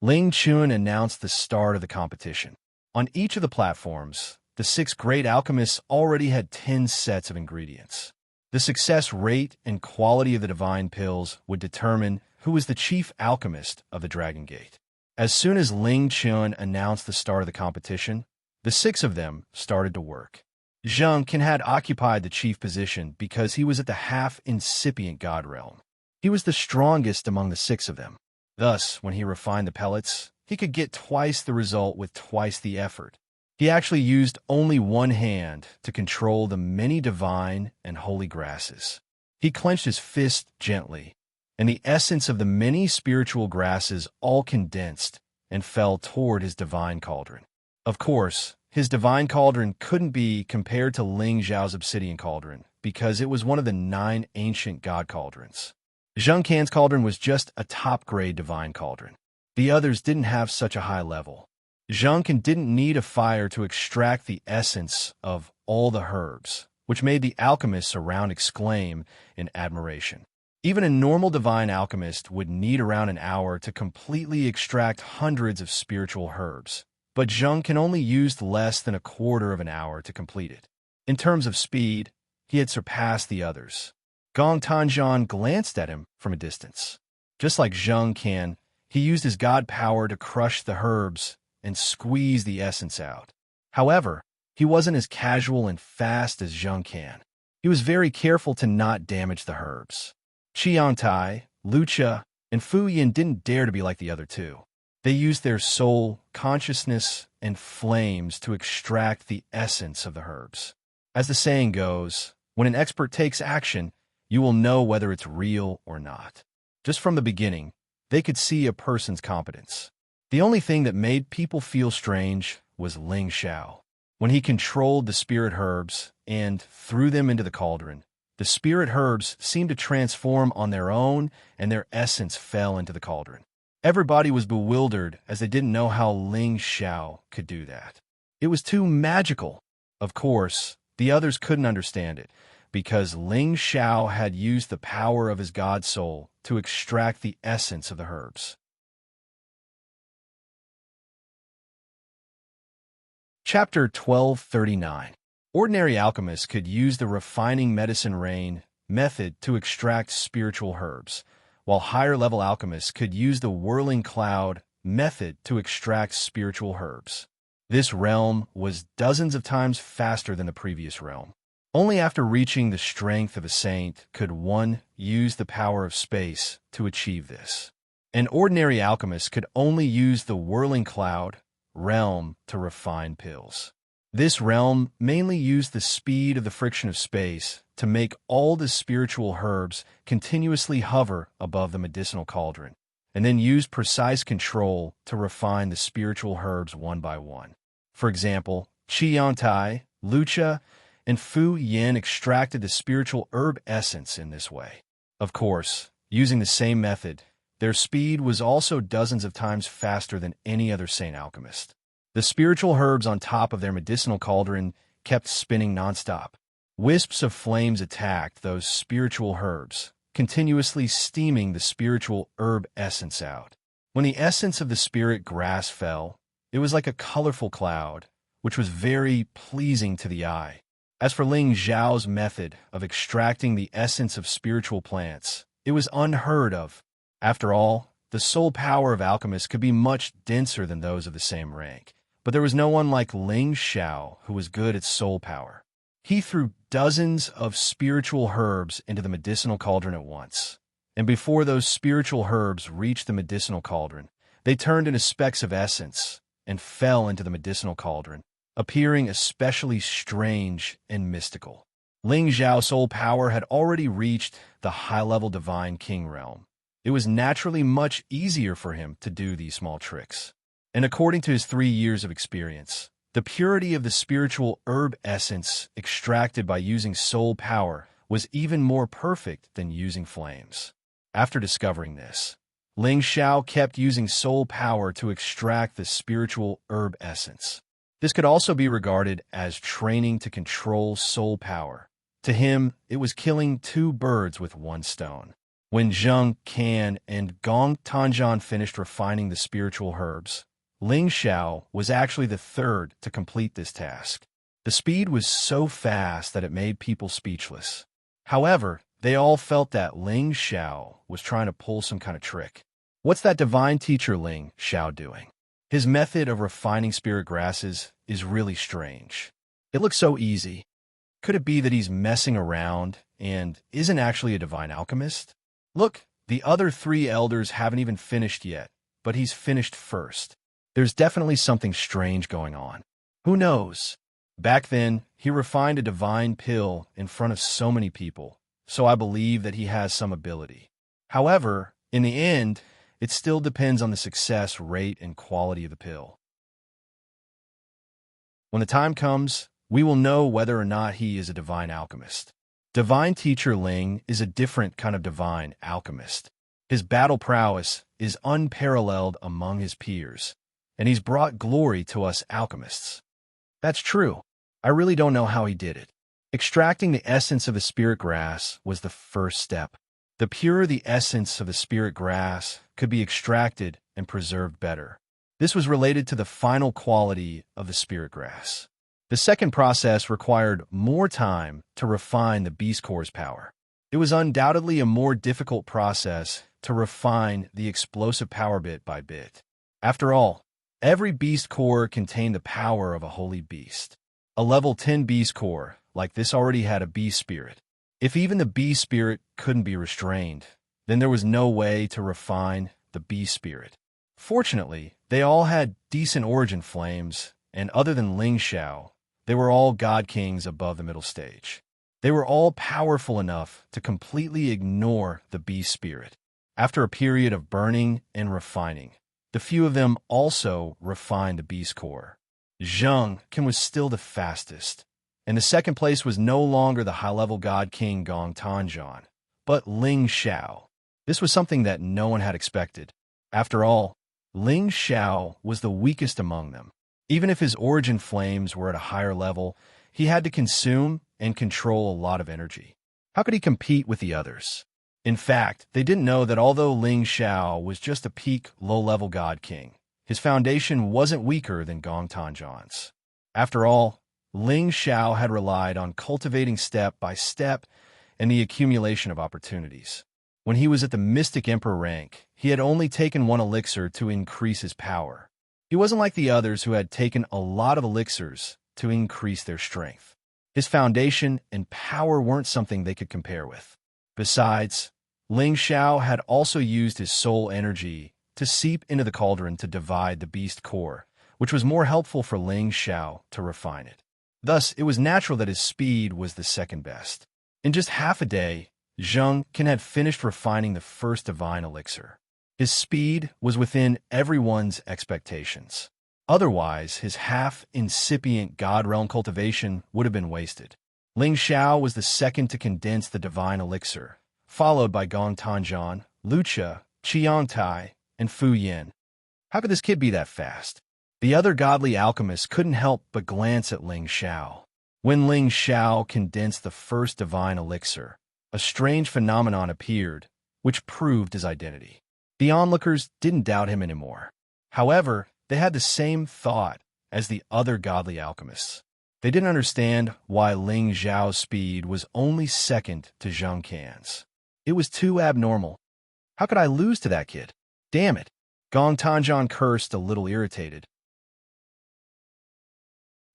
Ling Chun announced the start of the competition. On each of the platforms, the 6 great alchemists already had 10 sets of ingredients. The success rate and quality of the divine pills would determine who was the chief alchemist of the Dragon Gate. As soon as Ling Chun announced the start of the competition, the 6 of them started to work. Zhang Qin had occupied the chief position because he was at the half-incipient god realm. He was the strongest among the 6 of them. Thus, when he refined the pellets, he could get twice the result with twice the effort. He actually used only one hand to control the many divine and holy grasses. He clenched his fist gently, and the essence of the many spiritual grasses all condensed and fell toward his divine cauldron. Of course, his divine cauldron couldn't be compared to Ling Zhao's obsidian cauldron because it was one of the 9 ancient god cauldrons. Zheng Can's cauldron was just a top-grade divine cauldron. The others didn't have such a high level. Zheng Can didn't need a fire to extract the essence of all the herbs, which made the alchemists around exclaim in admiration. Even a normal divine alchemist would need around an hour to completely extract hundreds of spiritual herbs, but Zheng Can only used less than a quarter of an hour to complete it. In terms of speed, he had surpassed the others. Gong Tanjian glanced at him from a distance. Just like Zheng Can, he used his god power to crush the herbs and squeeze the essence out. However, he wasn't as casual and fast as Zheng Can. He was very careful to not damage the herbs. Qiantai, Lucha, and Fu Yin didn't dare to be like the other 2. They used their soul, consciousness, and flames to extract the essence of the herbs. As the saying goes, when an expert takes action, you will know whether it's real or not. Just from the beginning, they could see a person's competence. The only thing that made people feel strange was Ling Xiao. When he controlled the spirit herbs and threw them into the cauldron, the spirit herbs seemed to transform on their own and their essence fell into the cauldron. Everybody was bewildered as they didn't know how Ling Xiao could do that. It was too magical. Of course, The others couldn't understand it, because Ling Xiao had used the power of his god soul to extract the essence of the herbs. Chapter 1239. Ordinary alchemists could use the refining medicine rain method to extract spiritual herbs, while higher-level alchemists could use the whirling cloud method to extract spiritual herbs. This realm was dozens of times faster than the previous realm. Only after reaching the strength of a saint could one use the power of space to achieve this. An ordinary alchemist could only use the whirling cloud realm to refine pills. This realm mainly used the speed of the friction of space to make all the spiritual herbs continuously hover above the medicinal cauldron, and then used precise control to refine the spiritual herbs one by one. For example, Qiantai, Lucha, and Fu Yin extracted the spiritual herb essence in this way. Of course, using the same method, their speed was also dozens of times faster than any other saint alchemist. The spiritual herbs on top of their medicinal cauldron kept spinning nonstop. Wisps of flames attacked those spiritual herbs, continuously steaming the spiritual herb essence out. When the essence of the spirit grass fell, it was like a colorful cloud, which was very pleasing to the eye. As for Ling Xiao's method of extracting the essence of spiritual plants, it was unheard of. After all, the soul power of alchemists could be much denser than those of the same rank. But there was no one like Ling Xiao who was good at soul power. He threw dozens of spiritual herbs into the medicinal cauldron at once. And before those spiritual herbs reached the medicinal cauldron, they turned into specks of essence and fell into the medicinal cauldron, appearing especially strange and mystical. Ling Xiao's soul power had already reached the high-level divine king realm. It was naturally much easier for him to do these small tricks. And according to his 3 years of experience, the purity of the spiritual herb essence extracted by using soul power was even more perfect than using flames. After discovering this, Ling Xiao kept using soul power to extract the spiritual herb essence. This could also be regarded as training to control soul power. To him, it was killing 2 birds with 1 stone. When Zheng Can and Gong Tanzhan finished refining the spiritual herbs, Ling Xiao was actually the third to complete this task. The speed was so fast that it made people speechless. However, they all felt that Ling Xiao was trying to pull some kind of trick. What's that divine teacher Ling Xiao doing? His method of refining spirit grasses is really strange. It looks so easy. Could it be that he's messing around and isn't actually a divine alchemist? Look, the other 3 elders haven't even finished yet, but he's finished first. There's definitely something strange going on. Who knows? Back then, he refined a divine pill in front of so many people, so I believe that he has some ability. However, in the end, it still depends on the success rate and quality of the pill. When the time comes, we will know whether or not he is a divine alchemist. Divine Teacher Ling is a different kind of divine alchemist. His battle prowess is unparalleled among his peers, and he's brought glory to us alchemists. That's true. I really don't know how he did it. Extracting the essence of the spirit grass was the first step. The purer the essence of the spirit grass could be extracted and preserved better. This was related to the final quality of the spirit grass. The second process required more time to refine the beast core's power. It was undoubtedly a more difficult process to refine the explosive power bit by bit. After all, every beast core contained the power of a holy beast. A level 10 beast core like this already had a beast spirit. If even the beast spirit couldn't be restrained, then there was no way to refine the beast spirit. Fortunately, they all had decent origin flames, and other than Ling Xiao, they were all god kings above the middle stage. They were all powerful enough to completely ignore the beast spirit. After a period of burning and refining, the few of them also refined the beast core. Zheng Can was still the fastest, and the second place was no longer the high-level god king Gong Tanzhan, but Ling Xiao. This was something that no one had expected. After all, Ling Xiao was the weakest among them. Even if his origin flames were at a higher level, he had to consume and control a lot of energy. How could he compete with the others? In fact, they didn't know that although Ling Xiao was just a peak, low-level god king, his foundation wasn't weaker than Gong Tanzhan's. After all, Ling Xiao had relied on cultivating step by step and the accumulation of opportunities. When he was at the Mystic Emperor rank, he had only taken one elixir to increase his power. He wasn't like the others who had taken a lot of elixirs to increase their strength. His foundation and power weren't something they could compare with. Besides, Ling Xiao had also used his soul energy to seep into the cauldron to divide the beast core, which was more helpful for Ling Xiao to refine it. Thus, it was natural that his speed was the second best. In just half a day, Zheng Qin had finished refining the first divine elixir. His speed was within everyone's expectations. Otherwise, his half-incipient God Realm cultivation would have been wasted. Ling Xiao was the second to condense the divine elixir, followed by Gong Tanzhan, Lucha, Qiangtai, and Fu Yin. How could this kid be that fast? The other godly alchemists couldn't help but glance at Ling Xiao. When Ling Xiao condensed the first divine elixir, a strange phenomenon appeared, which proved his identity. The onlookers didn't doubt him anymore. However, they had the same thought as the other godly alchemists. They didn't understand why Ling Xiao's speed was only second to Zheng Qin's. It was too abnormal. How could I lose to that kid? Damn it! Gong Tanzhan cursed, a little irritated.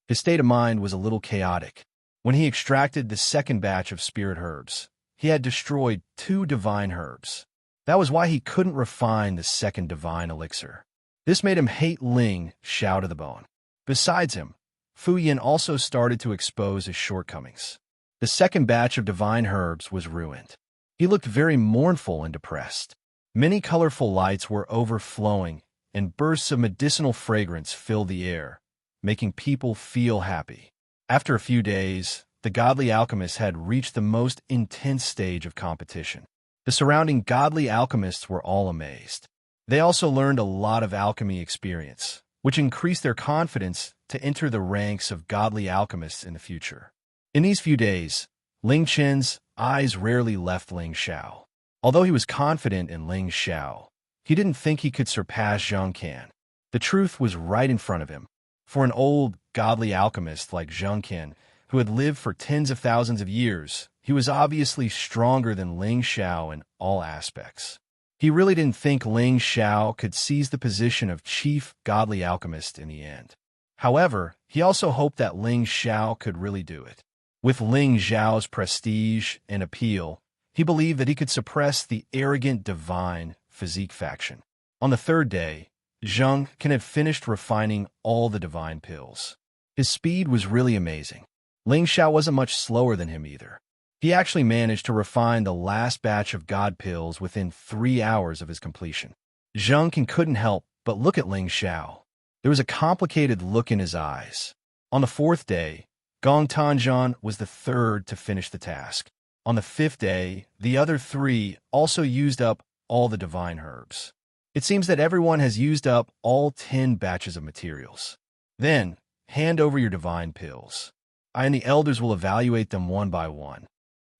His state of mind was a little chaotic. When he extracted the second batch of spirit herbs, he had destroyed 2 divine herbs. That was why he couldn't refine the second divine elixir. This made him hate Ling Xiao to the bone. Besides him, Fu Yin also started to expose his shortcomings. The second batch of divine herbs was ruined. He looked very mournful and depressed. Many colorful lights were overflowing, and bursts of medicinal fragrance filled the air, making people feel happy. After a few days, the godly alchemists had reached the most intense stage of competition. The surrounding godly alchemists were all amazed. They also learned a lot of alchemy experience, which increased their confidence to enter the ranks of godly alchemists in the future. In these few days, Ling Qin's eyes rarely left Ling Xiao. Although he was confident in Ling Xiao, he didn't think he could surpass Zheng Qin. The truth was right in front of him. For an old, godly alchemist like Zheng Qin, who had lived for tens of thousands of years, he was obviously stronger than Ling Xiao in all aspects. He really didn't think Ling Xiao could seize the position of chief godly alchemist in the end. However, he also hoped that Ling Xiao could really do it. With Ling Xiao's prestige and appeal, he believed that he could suppress the arrogant divine physique faction. On the third day, Zheng Qin had finished refining all the divine pills. His speed was really amazing. Ling Xiao wasn't much slower than him either. He actually managed to refine the last batch of god pills within 3 hours of his completion. Zheng Qin couldn't help but look at Ling Xiao. There was a complicated look in his eyes. On the 4th day, Gong Tanzhan was the third to finish the task. On the 5th day, the other 3 also used up all the divine herbs. It seems that everyone has used up all 10 batches of materials. Then, hand over your divine pills. I and the elders will evaluate them one by one.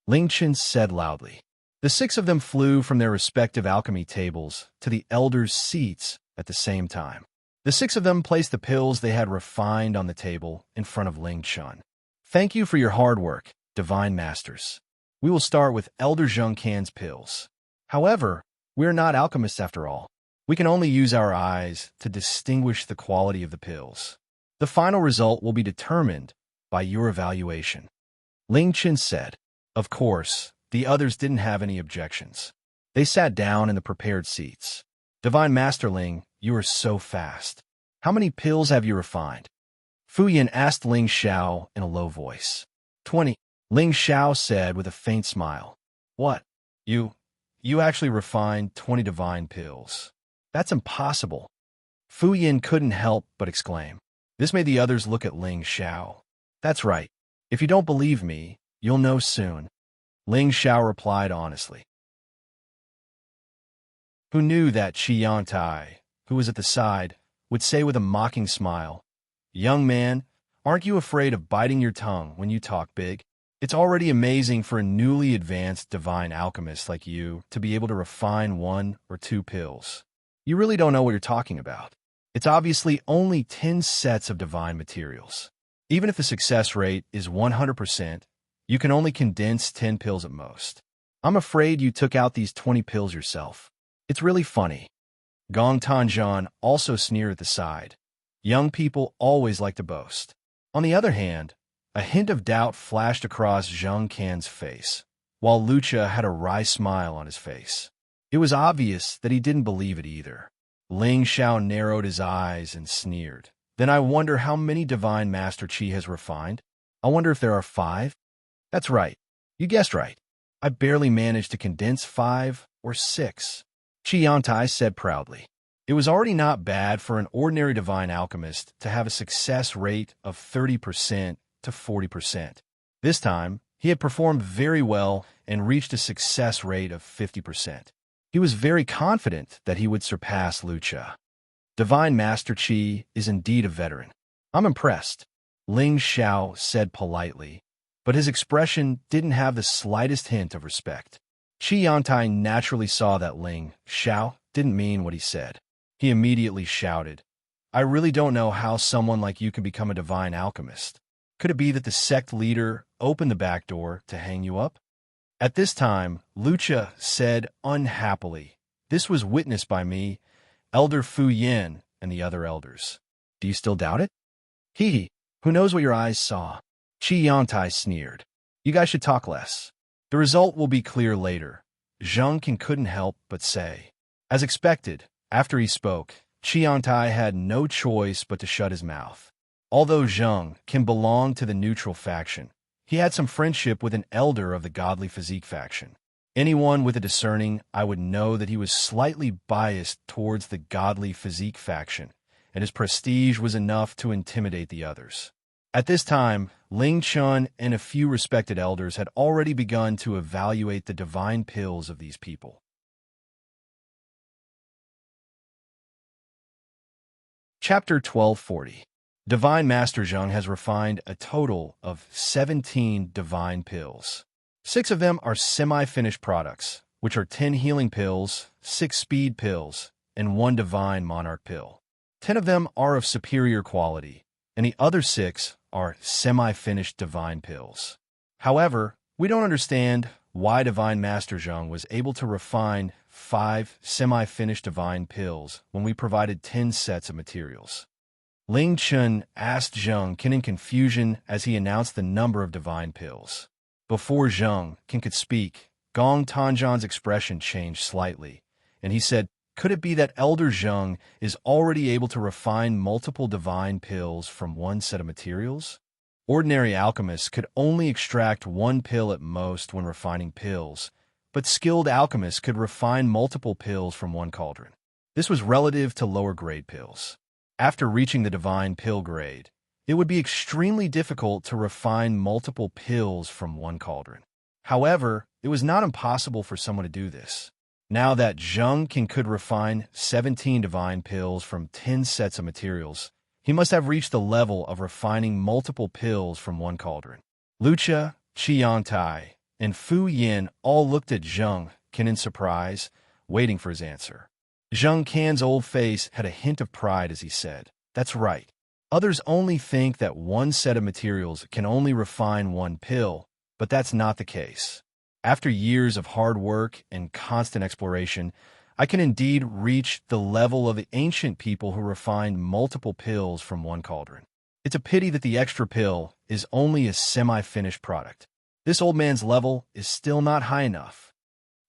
Ling Qin said loudly. The 6 of them flew from their respective alchemy tables to the elders' seats at the same time. The 6 of them placed the pills they had refined on the table in front of Ling Qin. Thank you for your hard work, divine masters. We will start with Elder Zheng Qin's pills. However, we are not alchemists after all. We can only use our eyes to distinguish the quality of the pills. The final result will be determined by your evaluation. Ling Qin said. Of course, the others didn't have any objections. They sat down in the prepared seats. Divine Master Ling, you are so fast. How many pills have you refined? Fu Yin asked Ling Xiao in a low voice. 20. Ling Xiao said with a faint smile. What? You actually refined 20 divine pills. That's impossible. Fu Yin couldn't help but exclaim. This made the others look at Ling Xiao. That's right. If you don't believe me, you'll know soon. Ling Xiao replied honestly. Who knew that Qiangtai, who was at the side, would say with a mocking smile, Young man, Aren't you afraid of biting your tongue when you talk big? It's already amazing for a newly advanced divine alchemist like you to be able to refine 1 or 2 pills. You really don't know what you're talking about. It's obviously only 10 sets of divine materials. Even if the success rate is 100%, you can only condense 10 pills at most. I'm afraid you took out these 20 pills yourself. It's really funny. Gong Tanjan also sneered at the side. Young people always like to boast. On the other hand, a hint of doubt flashed across Zheng Can's face, while Lucha had a wry smile on his face. It was obvious that he didn't believe it either. Ling Xiao narrowed his eyes and sneered. Then I wonder how many divine master Qi has refined? I wonder if there are 5? That's right. You guessed right. I barely managed to condense 5 or 6. Qi Yantai said proudly. It was already not bad for an ordinary divine alchemist to have a success rate of 30% to 40%. This time, he had performed very well and reached a success rate of 50%. He was very confident that he would surpass Lucha. Divine Master Qi is indeed a veteran. I'm impressed, Ling Xiao said politely, but his expression didn't have the slightest hint of respect. Qi Yantai naturally saw that Ling Xiao didn't mean what he said. He immediately shouted, I really don't know how someone like you can become a divine alchemist. Could it be that the sect leader opened the back door to hang you up? At this time, Lucha said unhappily, This was witnessed by me, Elder Fu Yin, and the other elders. Do you still doubt it? Hee, who knows what your eyes saw? Qi Yantai sneered. You guys should talk less. The result will be clear later, Zheng Can couldn't help but say. As expected, after he spoke, Qi Yantai had no choice but to shut his mouth. Although Zheng Can belonged to the neutral faction, he had some friendship with an elder of the godly physique faction. Anyone with a discerning eye would know that he was slightly biased towards the godly physique faction, and his prestige was enough to intimidate the others. At this time, Ling Chun and a few respected elders had already begun to evaluate the divine pills of these people. Chapter 1240. Divine Master Zheng has refined a total of 17 divine pills. 6 of them are semi-finished products, which are 10 healing pills, 6 speed pills, and 1 divine monarch pill. 10 of them are of superior quality, and the other 6 are semi-finished divine pills. However, we don't understand why Divine Master Zheng was able to refine 5 semi-finished divine pills when we provided 10 sets of materials. Ling Chun asked Zheng Can in confusion as he announced the number of divine pills. Before Zheng Can could speak, Gong Tanjan's expression changed slightly, and he said, Could it be that Elder Zheng is already able to refine multiple divine pills from 1 set of materials? Ordinary alchemists could only extract 1 pill at most when refining pills, but skilled alchemists could refine multiple pills from 1 cauldron. This was relative to lower-grade pills. After reaching the divine pill grade, it would be extremely difficult to refine multiple pills from 1 cauldron. However, it was not impossible for someone to do this. Now that Zheng Can could refine 17 divine pills from 10 sets of materials, he must have reached the level of refining multiple pills from 1 cauldron. Lucha, Qi Yantai, and Fu Yin all looked at Zheng Can in surprise, waiting for his answer. Zheng Can's old face had a hint of pride as he said, That's right. Others only think that 1 set of materials can only refine 1 pill, but that's not the case. After years of hard work and constant exploration, I can indeed reach the level of the ancient people who refined multiple pills from 1 cauldron. It's a pity that the extra pill is only a semi-finished product. This old man's level is still not high enough.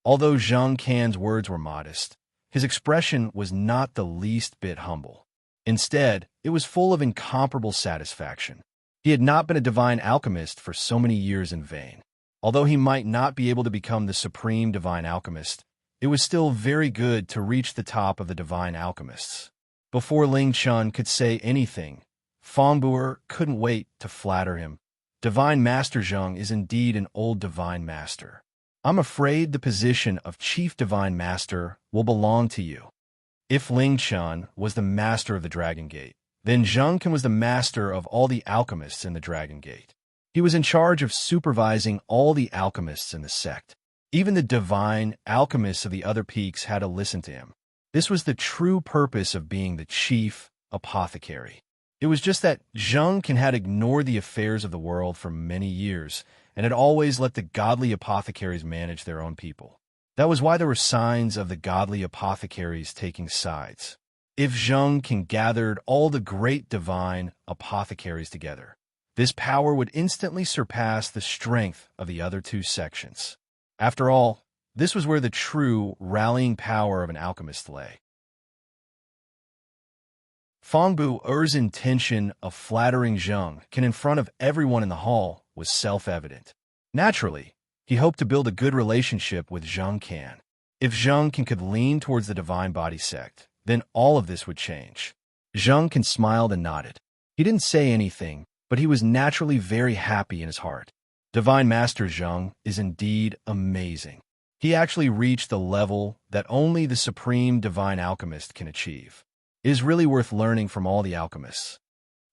Although Zheng Can's words were modest, his expression was not the least bit humble. Instead, it was full of incomparable satisfaction. He had not been a divine alchemist for so many years in vain. Although he might not be able to become the supreme divine alchemist, it was still very good to reach the top of the divine alchemists. Before Ling Chun could say anything, Fongbuer couldn't wait to flatter him. Divine Master Zheng is indeed an old divine master. I'm afraid the position of Chief Divine Master will belong to you. If Ling Chun was the master of the Dragon Gate, Then Zheng was the master of all the alchemists in the Dragon Gate. He was in charge of supervising all the alchemists in the sect. Even the divine alchemists of the other peaks had to listen to him. This was the true purpose of being the chief apothecary. It was just that Zheng had ignored the affairs of the world for many years and had always let the godly apothecaries manage their own people. That was why there were signs of the godly apothecaries taking sides. If Zheng gathered all the great divine apothecaries together, this power would instantly surpass the strength of the other two sections. After all, this was where the true rallying power of an alchemist lay. Fangbu Er's intention of flattering Zheng in front of everyone in the hall was self-evident. Naturally, he hoped to build a good relationship with Zheng Can. If Zheng could lean towards the Divine Body sect, then all of this would change. Zheng smiled and nodded. He didn't say anything, but he was naturally very happy in his heart. Divine Master Zheng is indeed amazing. He actually reached the level that only the Supreme Divine Alchemist can achieve. It is really worth learning from all the alchemists.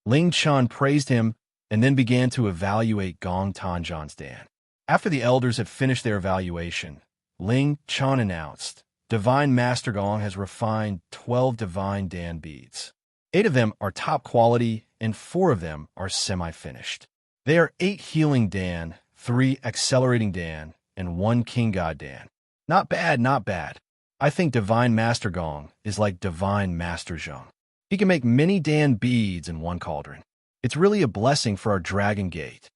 Ling Chan praised him and then began to evaluate Gong Tanjan's Dan. After the elders had finished their evaluation, Ling Chan announced, Divine Master Gong has refined 12 Divine Dan beads. 8 of them are top quality and 4 of them are semi-finished. They are 8 Healing Dan, 3 Accelerating Dan, and 1 King God Dan. Not bad, not bad. I think Divine Master Gong is like Divine Master Zheng. He can make many Dan beads in one cauldron. It's really a blessing for our Dragon Gate.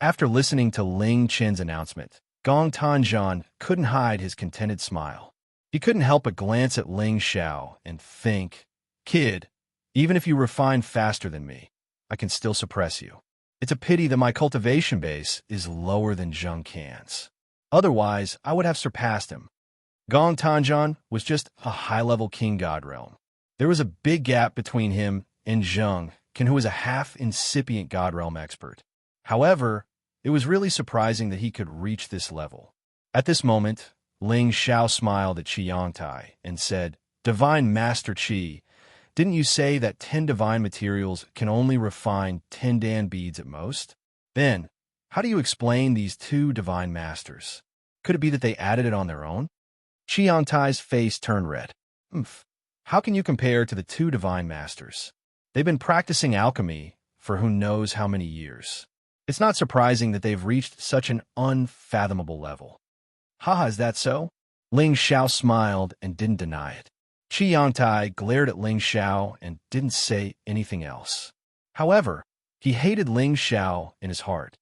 After listening to Ling Chen's announcement, Gong Tanjan couldn't hide his contented smile. He couldn't help but glance at Ling Xiao and think, Kid, even if you refine faster than me, I can still suppress you. It's a pity that my cultivation base is lower than Zheng Can's. Otherwise, I would have surpassed him. Gong Tanjan was just a high-level King God realm. There was a big gap between him and Zheng, who was a half-incipient God realm expert. However, it was really surprising that he could reach this level. At this moment, Ling Xiao smiled at Qi Yongtai and said, Divine Master Qi, didn't you say that 10 divine materials can only refine 10 Dan beads at most? Then, how do you explain these 2 divine masters? Could it be that they added it on their own? Qi Yongtai's face turned red. How can you compare to the 2 divine masters? They've been practicing alchemy for who knows how many years. It's not surprising that they've reached such an unfathomable level. Haha, is that so? Ling Xiao smiled and didn't deny it. Qi Yongtai glared at Ling Xiao and didn't say anything else. However, he hated Ling Xiao in his heart.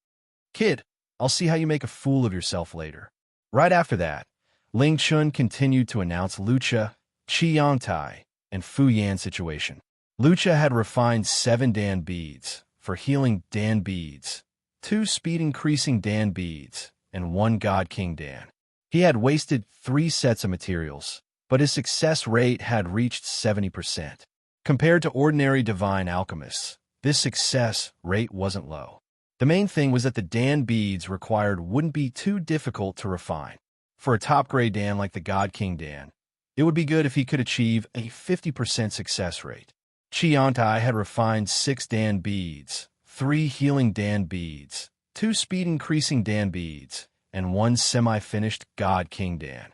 Kid, I'll see how you make a fool of yourself later. Right after that, Ling Chun continued to announce Lucha, Qi Yongtai, and Fu Yan's situation. Lucha had refined 7 Dan beads for healing Dan beads, 2 speed-increasing Dan beads, and 1 God King Dan. He had wasted 3 sets of materials, but his success rate had reached 70%. Compared to ordinary divine alchemists, this success rate wasn't low. The main thing was that the Dan beads required wouldn't be too difficult to refine. For a top-grade Dan like the God King Dan, it would be good if he could achieve a 50% success rate. Qi Yongtai had refined 6 Dan beads, 3 healing Dan beads, 2 speed-increasing Dan beads, and 1 semi-finished God King Dan.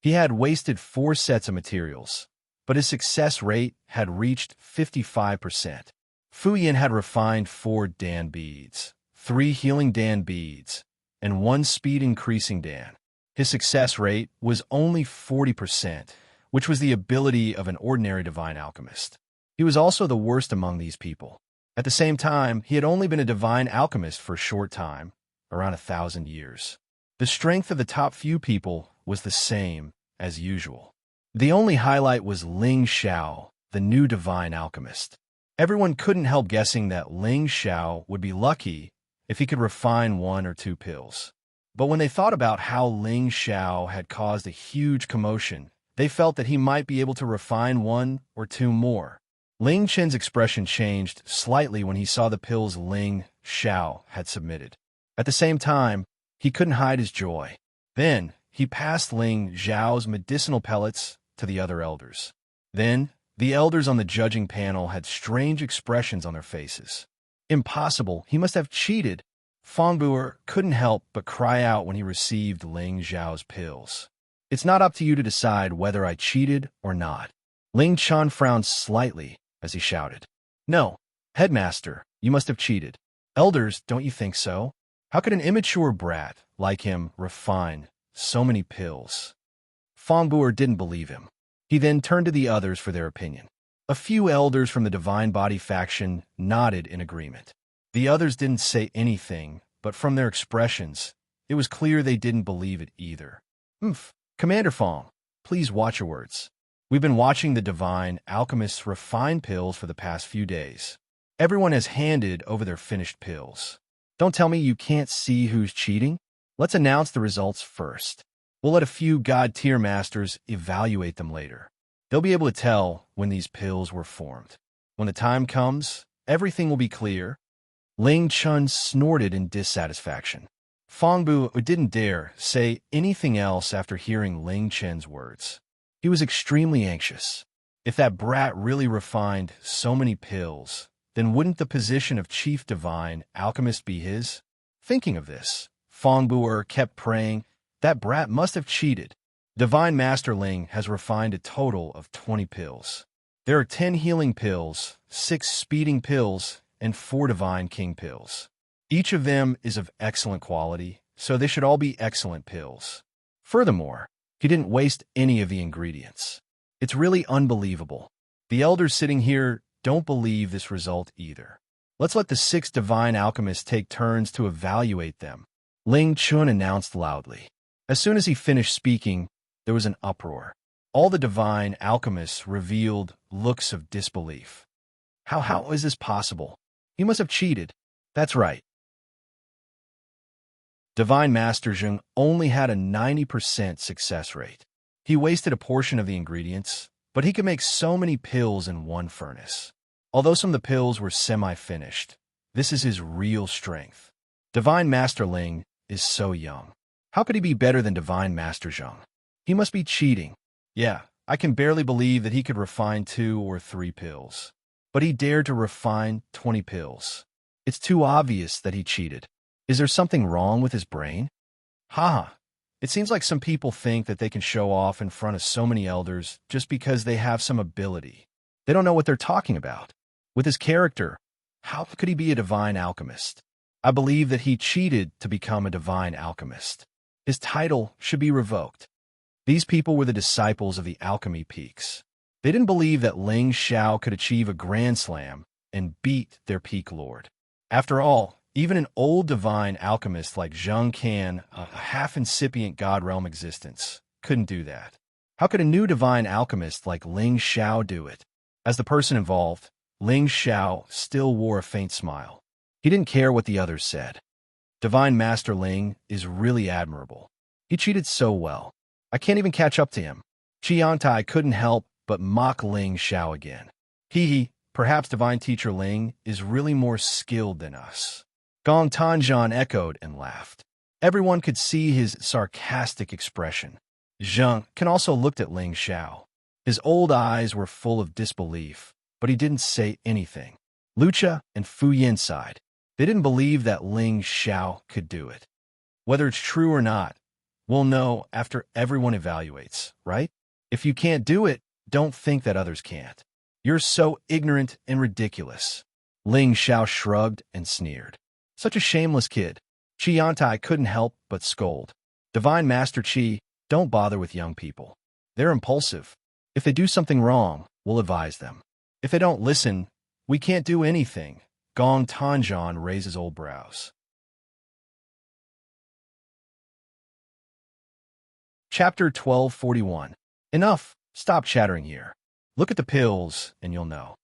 He had wasted 4 sets of materials, but his success rate had reached 55%. Fu Yan had refined 4 Dan beads, 3 healing Dan beads, and 1 speed-increasing Dan. His success rate was only 40%, which was the ability of an ordinary divine alchemist. He was also the worst among these people. At the same time, he had only been a divine alchemist for a short time, around 1,000 years. The strength of the top few people was the same as usual. The only highlight was Ling Xiao, the new divine alchemist. Everyone couldn't help guessing that Ling Xiao would be lucky if he could refine 1 or 2 pills. But when they thought about how Ling Xiao had caused a huge commotion, they felt that he might be able to refine 1 or 2 more. Ling Chen's expression changed slightly when he saw the pills Ling Xiao had submitted. At the same time, he couldn't hide his joy. Then, he passed Ling Xiao's medicinal pellets to the other elders. Then, The elders on the judging panel had strange expressions on their faces. Impossible, he must have cheated. Fongbuer couldn't help but cry out when he received Ling Zhao's pills. It's not up to you to decide whether I cheated or not. Ling Chun frowned slightly as he shouted. No, headmaster, you must have cheated. Elders, don't you think so? How could an immature brat like him refine so many pills? Fongbuer didn't believe him. He then turned to the others for their opinion. A few elders from the Divine Body faction nodded in agreement. The others didn't say anything, but from their expressions, it was clear they didn't believe it either. Commander Fong, please watch your words. We've been watching the Divine Alchemists refine pills for the past few days. Everyone has handed over their finished pills. Don't tell me you can't see who's cheating. Let's announce the results first. We'll let a few God-tier masters evaluate them later. They'll be able to tell when these pills were formed. When the time comes, everything will be clear. Ling Chun snorted in dissatisfaction. Fongbu didn't dare say anything else after hearing Ling Chen's words. He was extremely anxious. If that brat really refined so many pills, then wouldn't the position of Chief Divine Alchemist be his? Thinking of this, Fongbuer kept praying, that brat must have cheated. Divine Master Ling has refined a total of 20 pills. There are 10 healing pills, 6 speeding pills, and 4 Divine King pills. Each of them is of excellent quality, so they should all be excellent pills. Furthermore, he didn't waste any of the ingredients. It's really unbelievable. The elders sitting here don't believe this result either. Let's let the 6 Divine Alchemists take turns to evaluate them, Ling Chun announced loudly. As soon as he finished speaking, there was an uproar. All the Divine Alchemists revealed looks of disbelief. How is this possible? He must have cheated. That's right. Divine Master Zheng only had a 90% success rate. He wasted a portion of the ingredients, but he could make so many pills in one furnace. Although some of the pills were semi-finished, this is his real strength. Divine Master Ling is so young. How could he be better than Divine Master Zheng? He must be cheating. Yeah, I can barely believe that he could refine 2 or 3 pills. But he dared to refine 20 pills. It's too obvious that he cheated. Is there something wrong with his brain? It seems like some people think that they can show off in front of so many elders just because they have some ability. They don't know what they're talking about. With his character, how could he be a divine alchemist? I believe that he cheated to become a divine alchemist. His title should be revoked. These people were the disciples of the Alchemy Peaks. They didn't believe that Ling Xiao could achieve a Grand Slam and beat their peak lord. After all, even an old divine alchemist like Zheng Can, a half-incipient god realm existence, couldn't do that. How could a new divine alchemist like Ling Xiao do it? As the person involved, Ling Xiao still wore a faint smile. He didn't care what the others said. Divine Master Ling is really admirable. He cheated so well. I can't even catch up to him. Qiantai couldn't help but mock Ling Xiao again. Perhaps Divine Teacher Ling is really more skilled than us. Gong Tanzhan echoed and laughed. Everyone could see his sarcastic expression. Zheng Can also looked at Ling Xiao. His old eyes were full of disbelief, but he didn't say anything. Lucha and Fu Yin sighed. They didn't believe that Ling Xiao could do it. Whether it's true or not, we'll know after everyone evaluates, right? If you can't do it, don't think that others can't. You're so ignorant and ridiculous. Ling Xiao shrugged and sneered. Such a shameless kid. Qiantai couldn't help but scold. Divine Master Qi, don't bother with young people. They're impulsive. If they do something wrong, we'll advise them. If they don't listen, we can't do anything. Gong Tanzhan raises old brows. Chapter 1241. Enough. Stop chattering here. Look at the pills, and you'll know.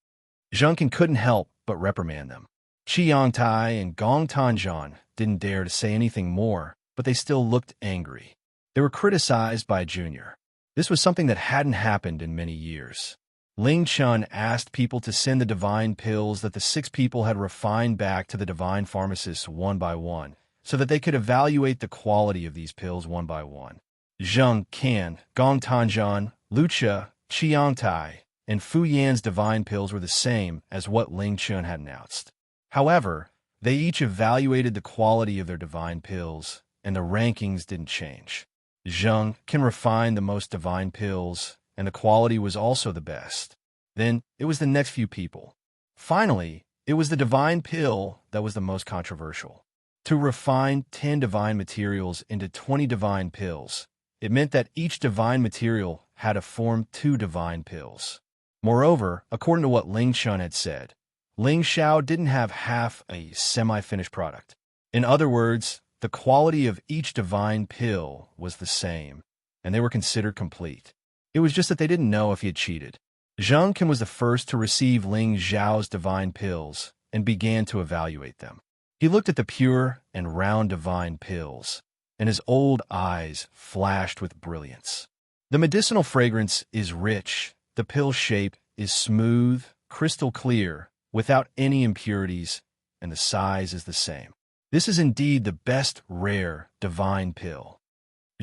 Zheng couldn't help but reprimand them. Qiantai and Gong Tanzhan didn't dare to say anything more, but they still looked angry. They were criticized by a junior. This was something that hadn't happened in many years. Ling Chun asked people to send the divine pills that the 6 people had refined back to the divine pharmacists one by one, so that they could evaluate the quality of these pills one by one. Zheng Can, Gong Tanzhan, Lucha, Qiantai, and Fu Yan's divine pills were the same as what Ling Chun had announced. However, they each evaluated the quality of their divine pills, and the rankings didn't change. Zheng can refine the most divine pills, and the quality was also the best. Then it was the next few people. Finally, it was the divine pill that was the most controversial. To refine 10 divine materials into 20 divine pills, it meant that each divine material had to form 2 divine pills. Moreover, according to what Ling Chun had said, Ling Xiao didn't have half a semi-finished product. In other words, the quality of each divine pill was the same, and they were considered complete. It was just that they didn't know if he had cheated. Zheng Qin was the first to receive Ling Xiao's divine pills and began to evaluate them. He looked at the pure and round divine pills, and his old eyes flashed with brilliance. The medicinal fragrance is rich, the pill shape is smooth, crystal clear, without any impurities, and the size is the same. This is indeed the best rare divine pill.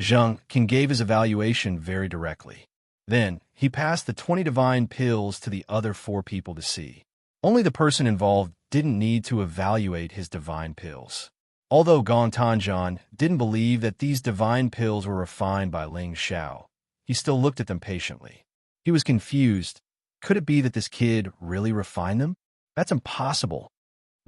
Zheng Qin gave his evaluation very directly. Then, he passed the 20 divine pills to the other 4 people to see. Only the person involved didn't need to evaluate his divine pills. Although Gong Tanjian didn't believe that these divine pills were refined by Ling Xiao, he still looked at them patiently. He was confused. Could it be that this kid really refined them? That's impossible.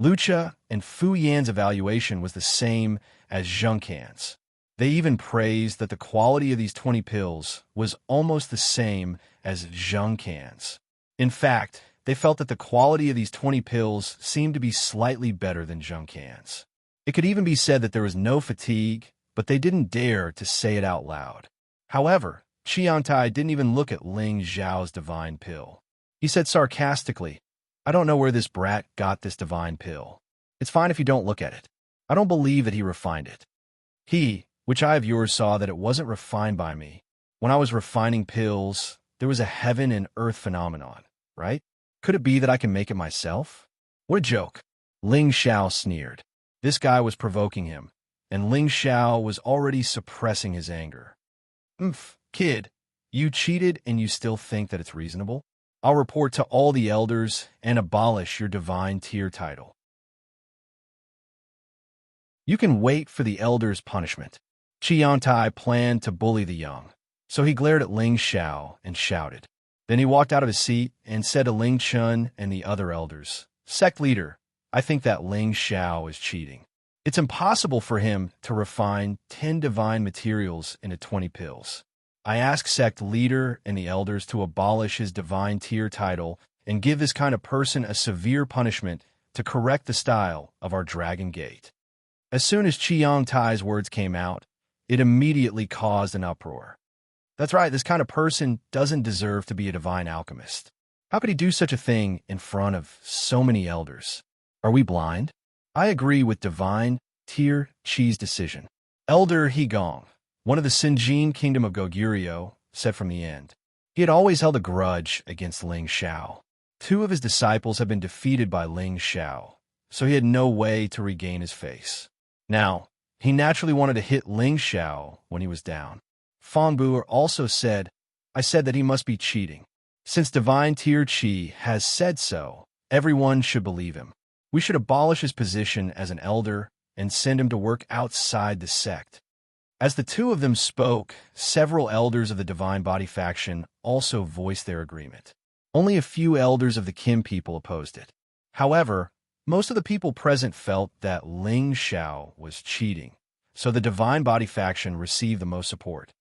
Lucha and Fu Yan's evaluation was the same as Zheng Qin's. They even praised that the quality of these 20 pills was almost the same as Zheng Qin's. In fact, they felt that the quality of these 20 pills seemed to be slightly better than Zheng Qin's. It could even be said that there was no fatigue, but they didn't dare to say it out loud. However, Qiantai didn't even look at Ling Xiao's divine pill. He said sarcastically, "I don't know where this brat got this divine pill. It's fine if you don't look at it. I don't believe that he refined it. Which eye of yours saw that it wasn't refined by me? When I was refining pills, there was a heaven and earth phenomenon, right? Could it be that I can make it myself?" What a joke. Ling Xiao sneered. This guy was provoking him, and Ling Xiao was already suppressing his anger. Kid, you cheated and you still think that it's reasonable? I'll report to all the elders and abolish your divine tier title. You can wait for the elders' punishment. Qiantai planned to bully the young, so he glared at Ling Xiao and shouted. Then he walked out of his seat and said to Ling Chun and the other elders, "Sect leader, I think that Ling Xiao is cheating. It's impossible for him to refine 10 divine materials into 20 pills. I ask sect leader and the elders to abolish his divine tier title and give this kind of person a severe punishment to correct the style of our Dragon Gate." As soon as Qiantai words came out, it immediately caused an uproar. That's right, this kind of person doesn't deserve to be a divine alchemist. How could he do such a thing in front of so many elders? Are we blind? I agree with divine tier Qi's decision. Elder Hegong, one of the Sinjin kingdom of Goguryeo, said from the end. He had always held a grudge against Ling Xiao. 2 of his disciples had been defeated by Ling Xiao, so he had no way to regain his face. Now, he naturally wanted to hit Ling Xiao when he was down. Fangbu also said, "I said that he must be cheating. Since divine tier Qi has said so, everyone should believe him. We should abolish his position as an elder and send him to work outside the sect." As the 2 of them spoke, several elders of the Divine Body faction also voiced their agreement. Only a few elders of the Kim people opposed it. However, most of the people present felt that Ling Xiao was cheating, so the Divine Body faction received the most support.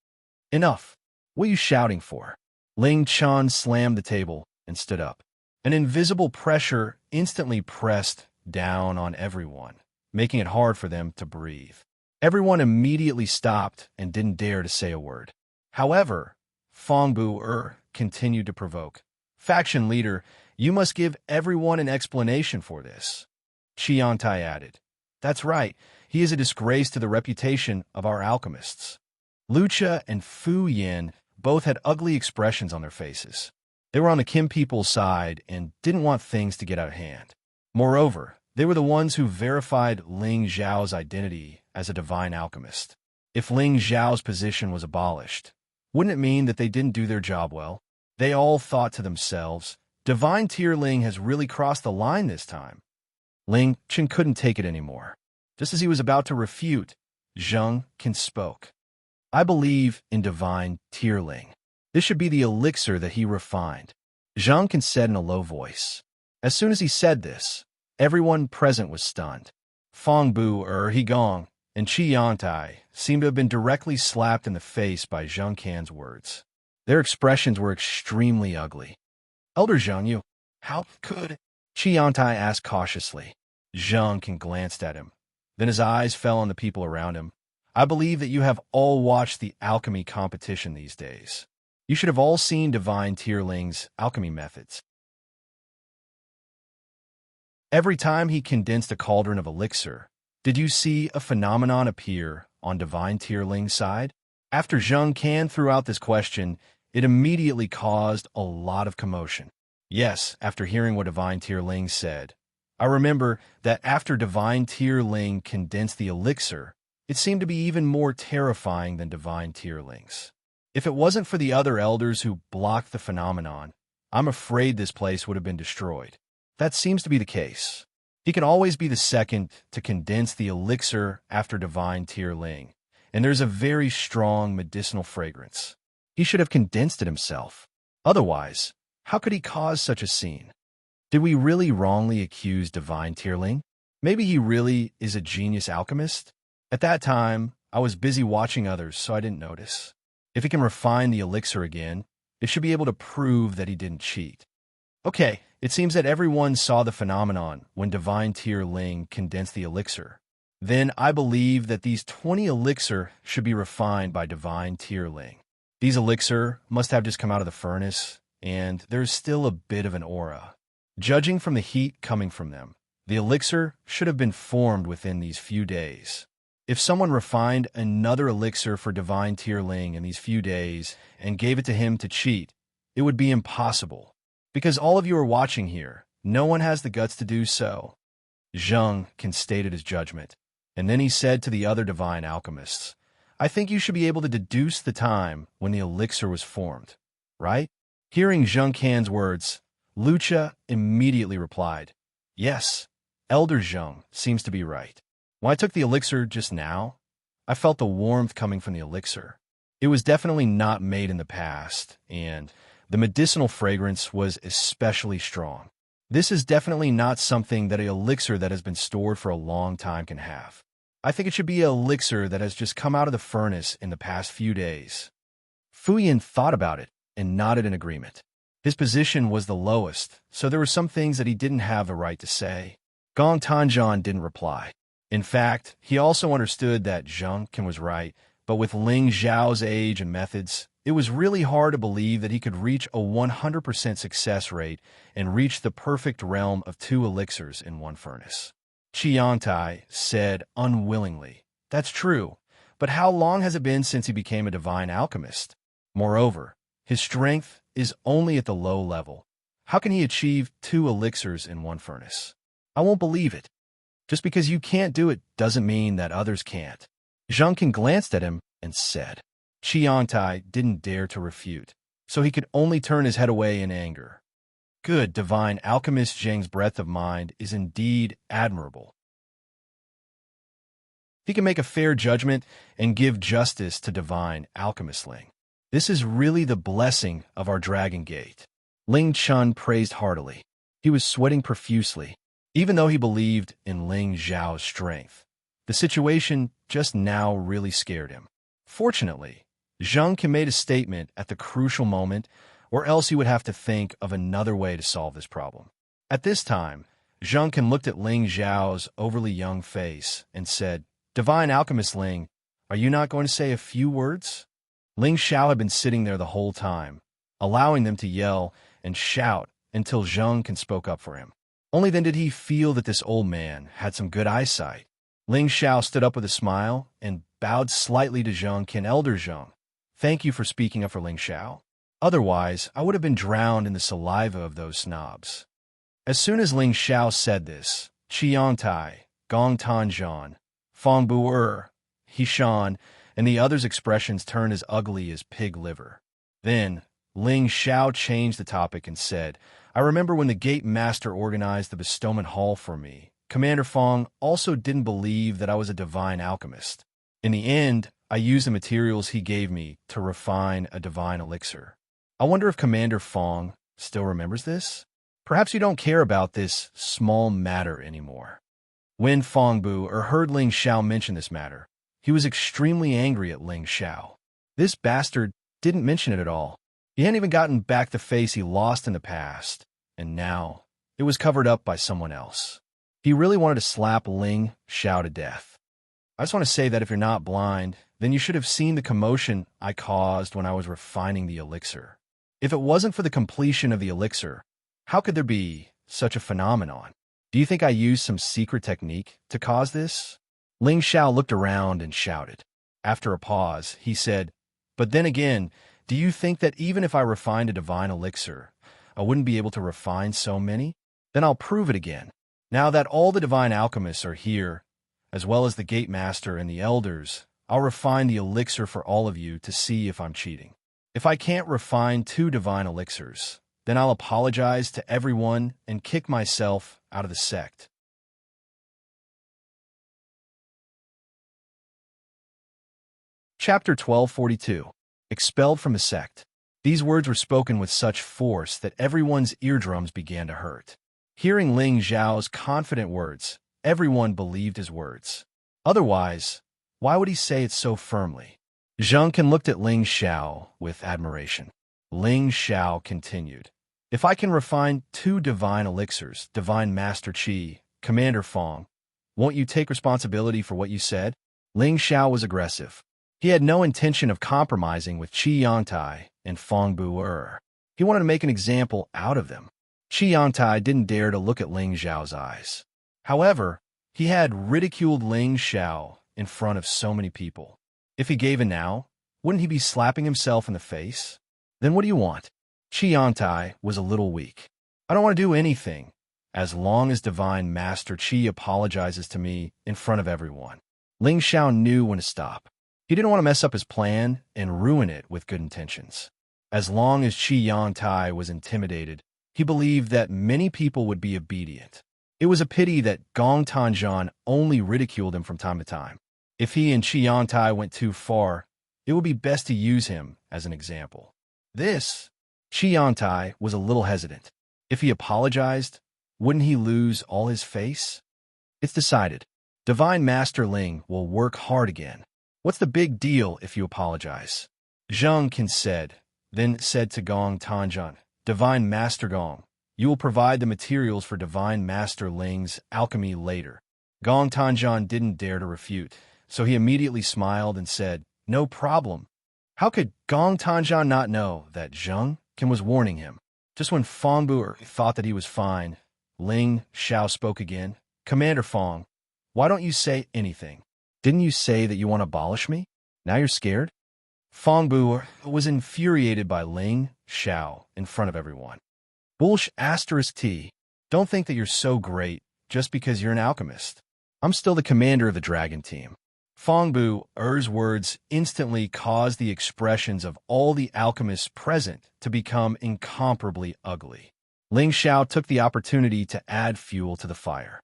"Enough! What are you shouting for?" Ling Chun slammed the table and stood up. An invisible pressure instantly pressed down on everyone, making it hard for them to breathe. Everyone immediately stopped and didn't dare to say a word. However, Fangbu continued to provoke. "Faction leader, you must give everyone an explanation for this." Qiantai added, "That's right, he is a disgrace to the reputation of our alchemists." Lucha and Fu Yan both had ugly expressions on their faces. They were on the Kim people's side and didn't want things to get out of hand. Moreover, they were the ones who verified Ling Xiao's identity as a divine alchemist. If Ling Xiao's position was abolished, wouldn't it mean that they didn't do their job well? They all thought to themselves, Divine Tierling has really crossed the line this time. Ling Chen couldn't take it anymore. Just as he was about to refute, Zheng Qin spoke. I believe in Divine Tierling. This should be the elixir that he refined, Zheng Qin said in a low voice. As soon as he said this, everyone present was stunned. Fang Bu Higong and Qi Yantai seemed to have been directly slapped in the face by Zheng Qin's words. Their expressions were extremely ugly. Elder Zheng, you, how could? Qi Yantai asked cautiously. Zheng Qin glanced at him. Then his eyes fell on the people around him. I believe that you have all watched the alchemy competition these days. You should have all seen Divine Tierling's alchemy methods. Every time he condensed a cauldron of elixir, did you see a phenomenon appear on Divine Tierling's side? After Zheng Qin threw out this question, it immediately caused a lot of commotion. Yes, after hearing what Divine Tierling said, I remember that after Divine Tierling condensed the elixir, it seemed to be even more terrifying than Divine Tierling's. If it wasn't for the other elders who blocked the phenomenon, I'm afraid this place would have been destroyed. That seems to be the case. He can always be the second to condense the elixir after Divine Tierling, and there's a very strong medicinal fragrance. He should have condensed it himself. Otherwise, how could he cause such a scene? Did we really wrongly accuse Divine Tierling? Maybe he really is a genius alchemist? At that time, I was busy watching others, so I didn't notice. If he can refine the elixir again, it should be able to prove that he didn't cheat. Okay, it seems that everyone saw the phenomenon when Divine Tierling condensed the elixir. Then I believe that these 20 elixir should be refined by Divine Tierling. These elixir must have just come out of the furnace, and there's still a bit of an aura. Judging from the heat coming from them, the elixir should have been formed within these few days. If someone refined another elixir for Divine Tierling in these few days and gave it to him to cheat, it would be impossible. Because all of you are watching here, no one has the guts to do so. Zheng Qin stated his judgment, and then he said to the other divine alchemists, I think you should be able to deduce the time when the elixir was formed, right? Hearing Zheng Qin's words, Lucha immediately replied, Yes, Elder Zheng seems to be right. When I took the elixir just now, I felt the warmth coming from the elixir. It was definitely not made in the past, and the medicinal fragrance was especially strong. This is definitely not something that an elixir that has been stored for a long time can have. I think it should be an elixir that has just come out of the furnace in the past few days. Fuyin thought about it and nodded in agreement. His position was the lowest, so there were some things that he didn't have the right to say. Gong Tanzhan didn't reply. In fact, he also understood that Zheng Qin was right, but with Ling Zhao's age and methods, it was really hard to believe that he could reach a 100% success rate and reach the perfect realm of 2 elixirs in one furnace. Qi Yantai said unwillingly, That's true, but how long has it been since he became a divine alchemist? Moreover, his strength is only at the low level. How can he achieve 2 elixirs in one furnace? I won't believe it. Just because you can't do it doesn't mean that others can't. Zheng Qin glanced at him and said. Qi Yantai didn't dare to refute, so he could only turn his head away in anger. Good divine alchemist Zheng's breadth of mind is indeed admirable. He can make a fair judgment and give justice to divine alchemist Ling. This is really the blessing of our Dragon Gate. Ling Chun praised heartily. He was sweating profusely, even though he believed in Ling Zhao's strength. The situation just now really scared him. Fortunately, Zheng Qin made a statement at the crucial moment, or else he would have to think of another way to solve this problem. At this time, Zheng Qin looked at Ling Zhao's overly young face and said, Divine Alchemist Ling, are you not going to say a few words? Ling Zhao had been sitting there the whole time, allowing them to yell and shout until Zheng Qin spoke up for him. Only then did he feel that this old man had some good eyesight. Ling Zhao stood up with a smile and bowed slightly to Zheng Qin. Elder Zheng, thank you for speaking up for Ling Zhao. Otherwise, I would have been drowned in the saliva of those snobs. As soon as Ling Zhao said this, Qi Yantai, Gong Tanzhan, Fang Bu Hishan, and the others' expressions turned as ugly as pig liver. Then, Ling Xiao changed the topic and said, I remember when the gate master organized the bestowment hall for me. Commander Fong also didn't believe that I was a divine alchemist. In the end, I used the materials he gave me to refine a divine elixir. I wonder if Commander Fong still remembers this? Perhaps you don't care about this small matter anymore. When Fong Bu heard Ling Xiao mention this matter, he was extremely angry at Ling Xiao. This bastard didn't mention it at all. He hadn't even gotten back the face he lost in the past, and now it was covered up by someone else. He really wanted to slap Ling Xiao to death. I just want to say that if you're not blind, then you should have seen the commotion I caused when I was refining the elixir. If it wasn't for the completion of the elixir, how could there be such a phenomenon? Do you think I used some secret technique to cause this? Ling Xiao looked around and shouted. After a pause, he said, But then again, do you think that even if I refined a divine elixir, I wouldn't be able to refine so many? Then I'll prove it again. Now that all the divine alchemists are here, as well as the gate master and the elders, I'll refine the elixir for all of you to see if I'm cheating. If I can't refine 2 divine elixirs, then I'll apologize to everyone and kick myself out of the sect. Chapter 1242. Expelled from the sect. These words were spoken with such force that everyone's eardrums began to hurt. Hearing Ling Xiao's confident words, everyone believed his words. Otherwise, why would he say it so firmly? Zheng Can looked at Ling Xiao with admiration. Ling Xiao continued, If I can refine 2 divine elixirs, Divine Master Qi, Commander Fong, won't you take responsibility for what you said? Ling Xiao was aggressive. He had no intention of compromising with Qi Yangtai and Fong Bu. He wanted to make an example out of them. Qi Yangtai didn't dare to look at Ling Xiao's eyes. However, he had ridiculed Ling Xiao in front of so many people. If he gave in now, wouldn't he be slapping himself in the face? Then what do you want? Qi Yangtai was a little weak. I don't want to do anything, as long as Divine Master Qi apologizes to me in front of everyone. Ling Xiao knew when to stop. He didn't want to mess up his plan and ruin it with good intentions. As long as Qi Yangtai was intimidated, he believed that many people would be obedient. It was a pity that Gong Tanzhan only ridiculed him from time to time. If he and Qi Yangtai went too far, it would be best to use him as an example. Qi Yangtai was a little hesitant. If he apologized, wouldn't he lose all his face? It's decided. Divine Master Ling will work hard again. What's the big deal if you apologize? Zheng Can then said to Gong Tanzhan, Divine Master Gong, you will provide the materials for Divine Master Ling's alchemy later. Gong Tanzhan didn't dare to refute, so he immediately smiled and said, No problem. How could Gong Tanzhan not know that Zheng Can was warning him? Just when Fong Bu thought that he was fine, Ling Xiao spoke again. Commander Fong, why don't you say anything? Didn't you say that you want to abolish me? Now you're scared? Fong Bu was infuriated by Ling Xiao in front of everyone. *T. Don't think that you're so great just because you're an alchemist. I'm still the commander of the dragon team. Fong Bu's words instantly caused the expressions of all the alchemists present to become incomparably ugly. Ling Xiao took the opportunity to add fuel to the fire.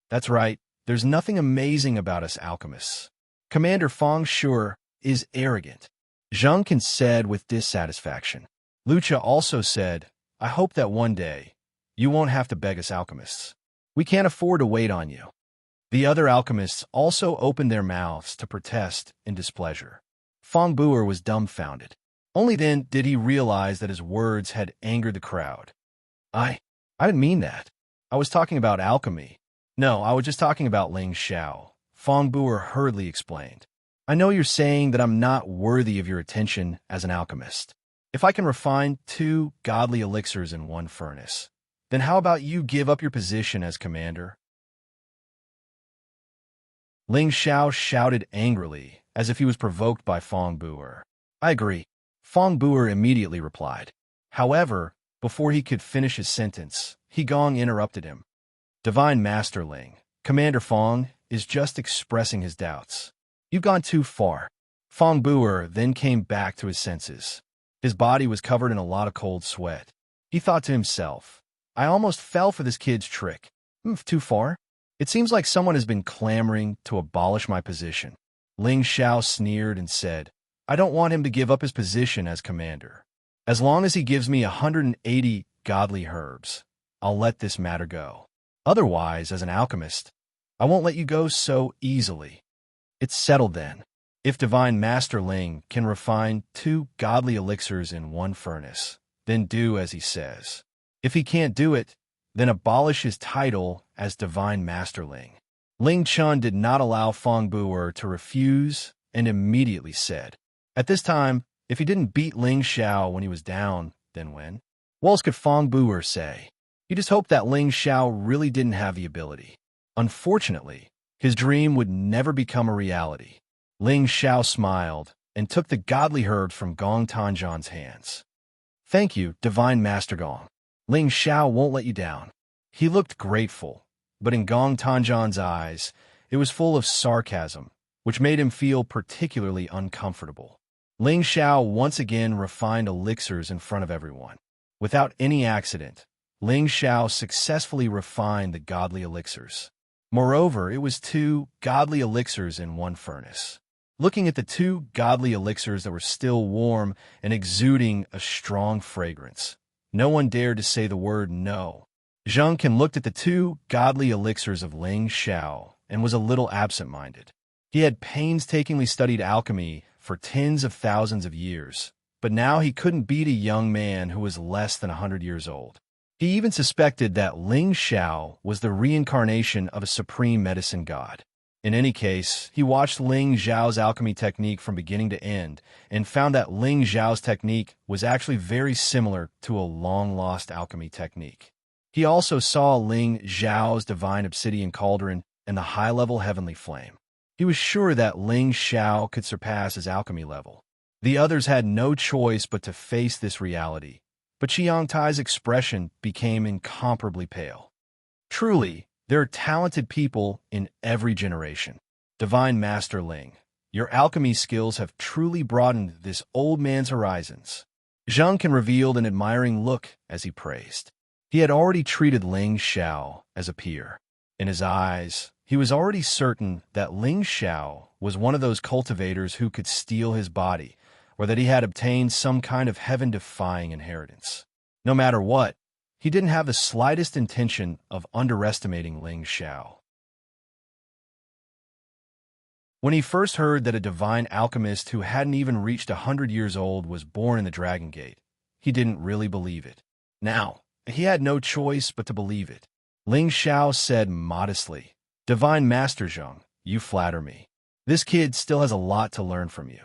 That's right, there's nothing amazing about us alchemists. Commander Fong sure is arrogant. Zheng Can said with dissatisfaction. Lucha also said, I hope that one day you won't have to beg us alchemists. We can't afford to wait on you. The other alchemists also opened their mouths to protest in displeasure. Fong Bu was dumbfounded. Only then did he realize that his words had angered the crowd. I didn't mean that. I was talking about alchemy. No, I was just talking about Ling Xiao. Fong Bu hurriedly explained. I know you're saying that I'm not worthy of your attention as an alchemist. If I can refine 2 godly elixirs in 1 furnace, then how about you give up your position as commander? Ling Xiao shouted angrily, as if he was provoked by Fong Bu. I agree. Fong Bu immediately replied. However, before he could finish his sentence, He Gong interrupted him. Divine Master Ling, Commander Fong is just expressing his doubts. You've gone too far. Fong Bu then came back to his senses. His body was covered in a lot of cold sweat. He thought to himself, I almost fell for this kid's trick. Too far? It seems like someone has been clamoring to abolish my position. Ling Xiao sneered and said, I don't want him to give up his position as commander. As long as he gives me 180 godly herbs, I'll let this matter go. Otherwise, as an alchemist, I won't let you go so easily. It's settled then. If Divine Master Ling can refine 2 godly elixirs in 1 furnace, then do as he says. If he can't do it, then abolish his title as Divine Master Ling. Ling Chun did not allow Fong Buer to refuse and immediately said, at this time, if he didn't beat Ling Xiao when he was down, then when? What else could Fong Buer say? He just hoped that Ling Xiao really didn't have the ability. Unfortunately, his dream would never become a reality. Ling Xiao smiled and took the godly herbs from Gong Tanzhan's hands. Thank you, Divine Master Gong. Ling Xiao won't let you down. He looked grateful, but in Gong Tanzhan's eyes, it was full of sarcasm, which made him feel particularly uncomfortable. Ling Xiao once again refined elixirs in front of everyone. Without any accident, Ling Xiao successfully refined the godly elixirs. Moreover, it was 2 godly elixirs in 1 furnace. Looking at the 2 godly elixirs that were still warm and exuding a strong fragrance, no one dared to say the word no. Zheng Qin looked at the 2 godly elixirs of Ling Xiao and was a little absent-minded. He had painstakingly studied alchemy for tens of thousands of years, but now he couldn't beat a young man who was less than 100 years old. He even suspected that Ling Xiao was the reincarnation of a supreme medicine god. In any case, he watched Ling Xiao's alchemy technique from beginning to end and found that Ling Xiao's technique was actually very similar to a long-lost alchemy technique. He also saw Ling Xiao's divine obsidian cauldron and the high-level heavenly flame. He was sure that Ling Xiao could surpass his alchemy level. The others had no choice but to face this reality, but Qiang Tai's expression became incomparably pale. Truly, there are talented people in every generation. Divine Master Ling, your alchemy skills have truly broadened this old man's horizons. Zheng Qin revealed an admiring look as he praised. He had already treated Ling Xiao as a peer. In his eyes, he was already certain that Ling Xiao was one of those cultivators who could steal his body, or that he had obtained some kind of heaven-defying inheritance. No matter what, he didn't have the slightest intention of underestimating Ling Xiao. When he first heard that a divine alchemist who hadn't even reached 100 years old was born in the Dragon Gate, he didn't really believe it. Now, he had no choice but to believe it. Ling Xiao said modestly, Divine Master Zheng, you flatter me. This kid still has a lot to learn from you.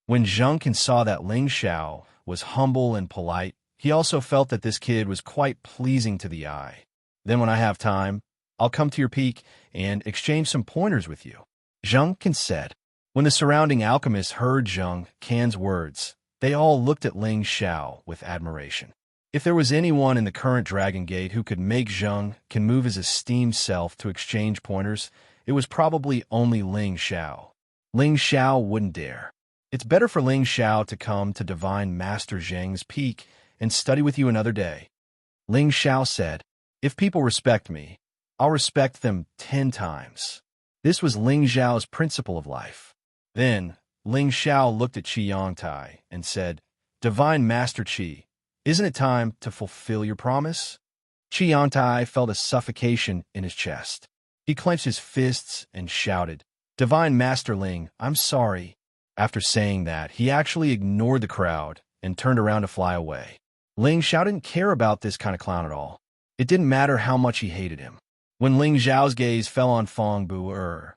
When Zheng Qin saw that Ling Xiao was humble and polite, he also felt that this kid was quite pleasing to the eye. Then when I have time, I'll come to your peak and exchange some pointers with you, Zheng Qin said. When the surrounding alchemists heard Zheng Qin's words, they all looked at Ling Xiao with admiration. If there was anyone in the current Dragon Gate who could make Zheng Qin move his esteemed self to exchange pointers, it was probably only Ling Xiao. Ling Xiao wouldn't dare. It's better for Ling Xiao to come to Divine Master Zheng's peak and study with you another day. Ling Xiao said, if people respect me, I'll respect them 10 times. This was Ling Xiao's principle of life. Then, Ling Xiao looked at Qiang Tai and said, Divine Master Qi, isn't it time to fulfill your promise? Qiang Tai felt a suffocation in his chest. He clenched his fists and shouted, Divine Master Ling, I'm sorry. After saying that, he actually ignored the crowd and turned around to fly away. Ling Xiao didn't care about this kind of clown at all. It didn't matter how much he hated him. When Ling Xiao's gaze fell on Fong Buer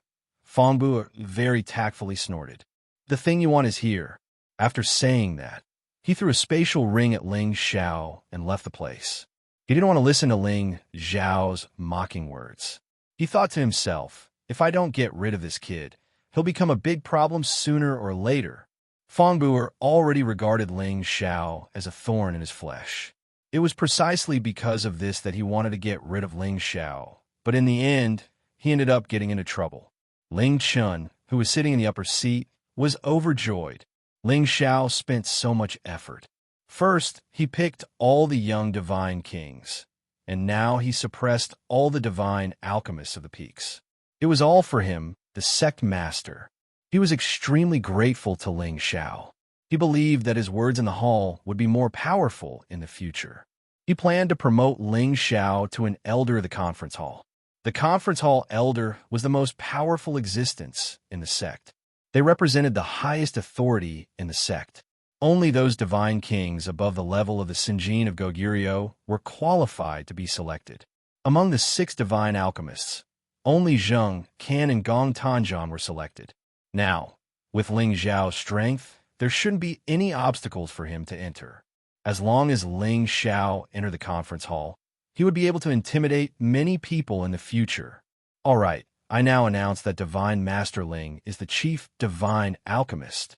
very tactfully snorted. The thing you want is here. After saying that, he threw a spatial ring at Ling Xiao and left the place. He didn't want to listen to Ling Xiao's mocking words. He thought to himself, if I don't get rid of this kid, he'll become a big problem sooner or later. Fong Buer already regarded Ling Xiao as a thorn in his flesh. It was precisely because of this that he wanted to get rid of Ling Xiao, but in the end, he ended up getting into trouble. Ling Chun, who was sitting in the upper seat, was overjoyed. Ling Xiao spent so much effort. First, he picked all the young divine kings, and now he suppressed all the divine alchemists of the peaks. It was all for him, the sect master. He was extremely grateful to Ling Xiao. He believed that his words in the hall would be more powerful in the future. He planned to promote Ling Xiao to an elder of the conference hall. The conference hall elder was the most powerful existence in the sect. They represented the highest authority in the sect. Only those divine kings above the level of the Sinjin of Goguryeo were qualified to be selected. Among the 6 divine alchemists, only Zheng, Can, and Gong Tanjian were selected. Now, with Ling Xiao's strength, there shouldn't be any obstacles for him to enter. As long as Ling Xiao entered the conference hall, he would be able to intimidate many people in the future. All right, I now announce that Divine Master Ling is the chief divine alchemist.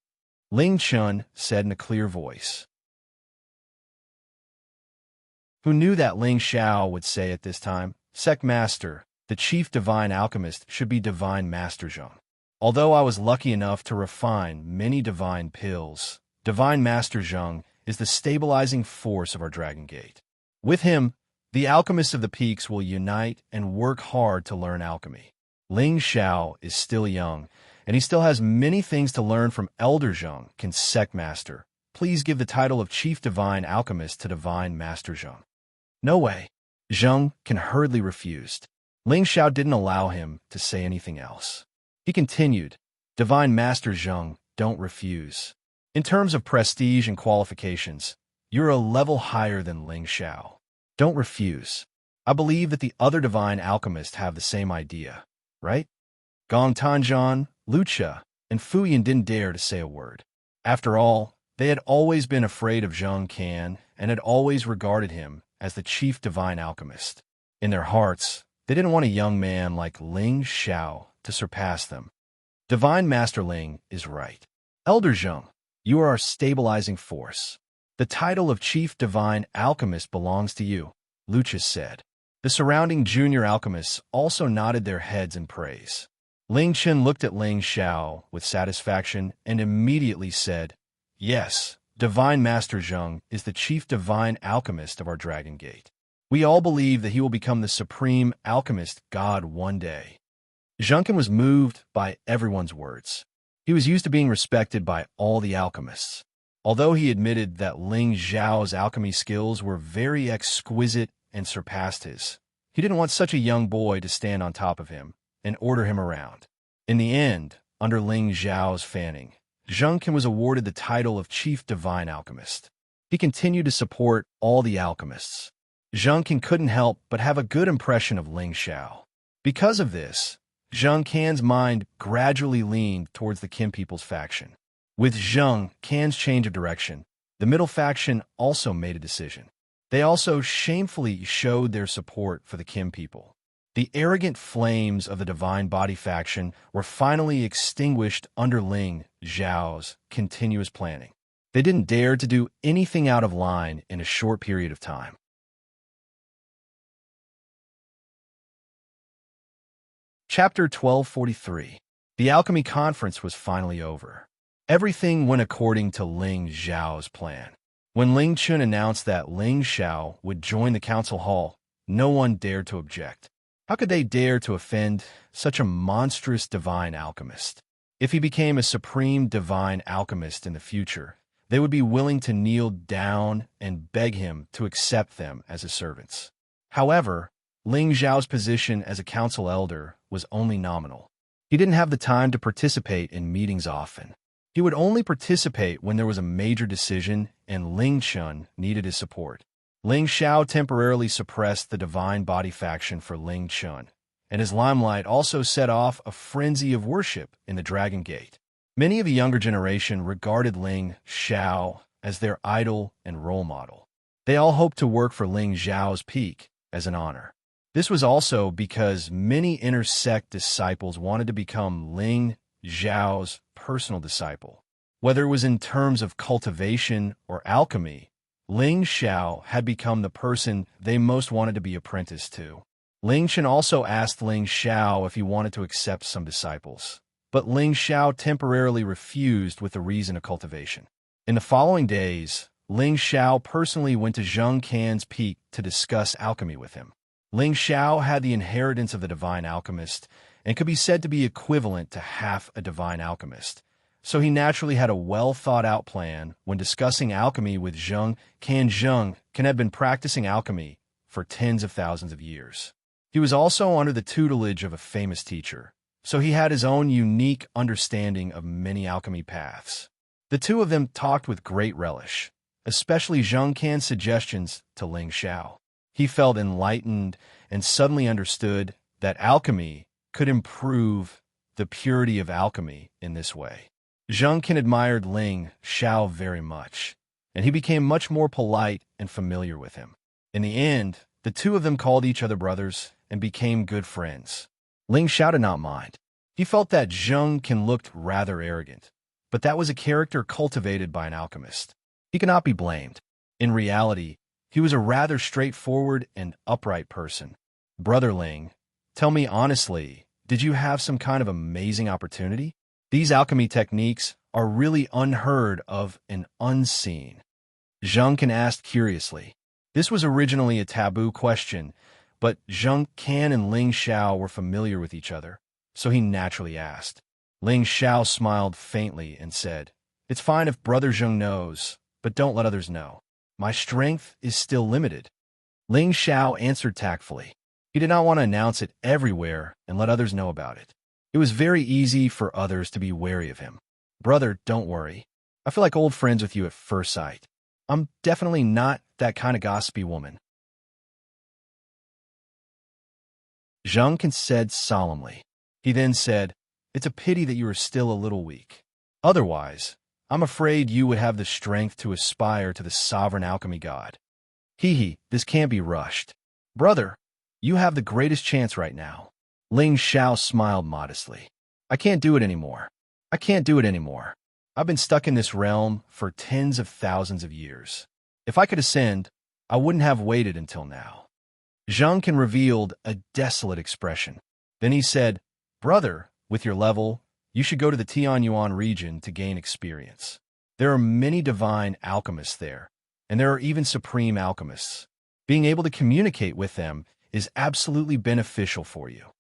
Ling Chun said in a clear voice. Who knew that Ling Xiao would say at this time, Sect Master, the chief divine alchemist should be Divine Master Zheng. Although I was lucky enough to refine many divine pills, Divine Master Zheng is the stabilizing force of our Dragon Gate. With him, the alchemists of the peaks will unite and work hard to learn alchemy. Ling Xiao is still young, and he still has many things to learn from Elder Zheng. Can Sect Master please give the title of Chief Divine Alchemist to Divine Master Zheng? No way. Zheng can hurriedly refused. Ling Xiao didn't allow him to say anything else. He continued, Divine Master Zheng, don't refuse. In terms of prestige and qualifications, you're a level higher than Ling Xiao. Don't refuse. I believe that the other divine alchemists have the same idea, right? Gong Tanjian, Lucha, and Fuyan didn't dare to say a word. After all, they had always been afraid of Zheng Can and had always regarded him as the chief divine alchemist. In their hearts, they didn't want a young man like Ling Xiao to surpass them. Divine Master Ling is right. Elder Zheng, you are our stabilizing force. The title of Chief Divine Alchemist belongs to you, Lucius said. The surrounding junior alchemists also nodded their heads in praise. Ling Chen looked at Ling Xiao with satisfaction and immediately said, Yes, Divine Master Zheng is the Chief Divine Alchemist of our Dragon Gate. We all believe that he will become the supreme alchemist god one day. Zhengken was moved by everyone's words. He was used to being respected by all the alchemists. Although he admitted that Ling Xiao's alchemy skills were very exquisite and surpassed his, he didn't want such a young boy to stand on top of him and order him around. In the end, under Ling Xiao's fanning, Zhengken was awarded the title of Chief Divine Alchemist. He continued to support all the alchemists. Zhengken couldn't help but have a good impression of Ling Xiao. Because of this, Zheng Can's mind gradually leaned towards the Kim People's faction. With Zheng Can's change of direction, the middle faction also made a decision. They also shamefully showed their support for the Kim people. The arrogant flames of the Divine Body faction were finally extinguished under Ling Xiao's continuous planning. They didn't dare to do anything out of line in a short period of time. Chapter 1243. The Alchemy Conference was finally over. Everything went according to Ling Xiao's plan. When Ling Chun announced that Ling Xiao would join the council hall, no one dared to object. How could they dare to offend such a monstrous divine alchemist? If he became a supreme divine alchemist in the future, they would be willing to kneel down and beg him to accept them as his servants. However, Ling Xiao's position as a council elder was only nominal. He didn't have the time to participate in meetings often. He would only participate when there was a major decision and Ling Chun needed his support. Ling Xiao temporarily suppressed the Divine Body faction for Ling Chun, and his limelight also set off a frenzy of worship in the Dragon Gate. Many of the younger generation regarded Ling Xiao as their idol and role model. They all hoped to work for Ling Xiao's peak as an honor. This was also because many inner sect disciples wanted to become Ling Xiao's personal disciple. Whether it was in terms of cultivation or alchemy, Ling Xiao had become the person they most wanted to be apprenticed to. Ling Chen also asked Ling Xiao if he wanted to accept some disciples, but Ling Xiao temporarily refused with the reason of cultivation. In the following days, Ling Xiao personally went to Zheng Can's peak to discuss alchemy with him. Ling Xiao had the inheritance of the divine alchemist and could be said to be equivalent to half a divine alchemist. So he naturally had a well-thought-out plan when discussing alchemy with Zheng Can. Zheng Can had been practicing alchemy for tens of thousands of years. He was also under the tutelage of a famous teacher, so he had his own unique understanding of many alchemy paths. The two of them talked with great relish, especially Zheng Can's suggestions to Ling Xiao. He felt enlightened and suddenly understood that alchemy could improve the purity of alchemy in this way. Zheng Can admired Ling Xiao very much, and he became much more polite and familiar with him. In the end, the two of them called each other brothers and became good friends. Ling Xiao did not mind. He felt that Zheng Can looked rather arrogant, but that was a character cultivated by an alchemist. He could not be blamed. In reality, he was a rather straightforward and upright person. Brother Ling, tell me honestly, did you have some kind of amazing opportunity? These alchemy techniques are really unheard of and unseen. Zheng Can asked curiously. This was originally a taboo question, but Zheng Can and Ling Xiao were familiar with each other, so he naturally asked. Ling Xiao smiled faintly and said, "It's fine if Brother Zheng knows, but don't let others know. My strength is still limited." Ling Xiao answered tactfully. He did not want to announce it everywhere and let others know about it. It was very easy for others to be wary of him. "Brother, don't worry. I feel like old friends with you at first sight. I'm definitely not that kind of gossipy woman." Zheng Can said solemnly. He then said, "It's a pity that you are still a little weak. Otherwise, I'm afraid you would have the strength to aspire to the sovereign alchemy god. This can't be rushed. Brother, you have the greatest chance right now." Ling Xiao smiled modestly. I can't do it anymore. I've been stuck in this realm for tens of thousands of years. If I could ascend, I wouldn't have waited until now." Zheng Can revealed a desolate expression. Then he said, "Brother, with your level, you should go to the Tianyuan region to gain experience. There are many divine alchemists there, and there are even supreme alchemists. Being able to communicate with them is absolutely beneficial for you."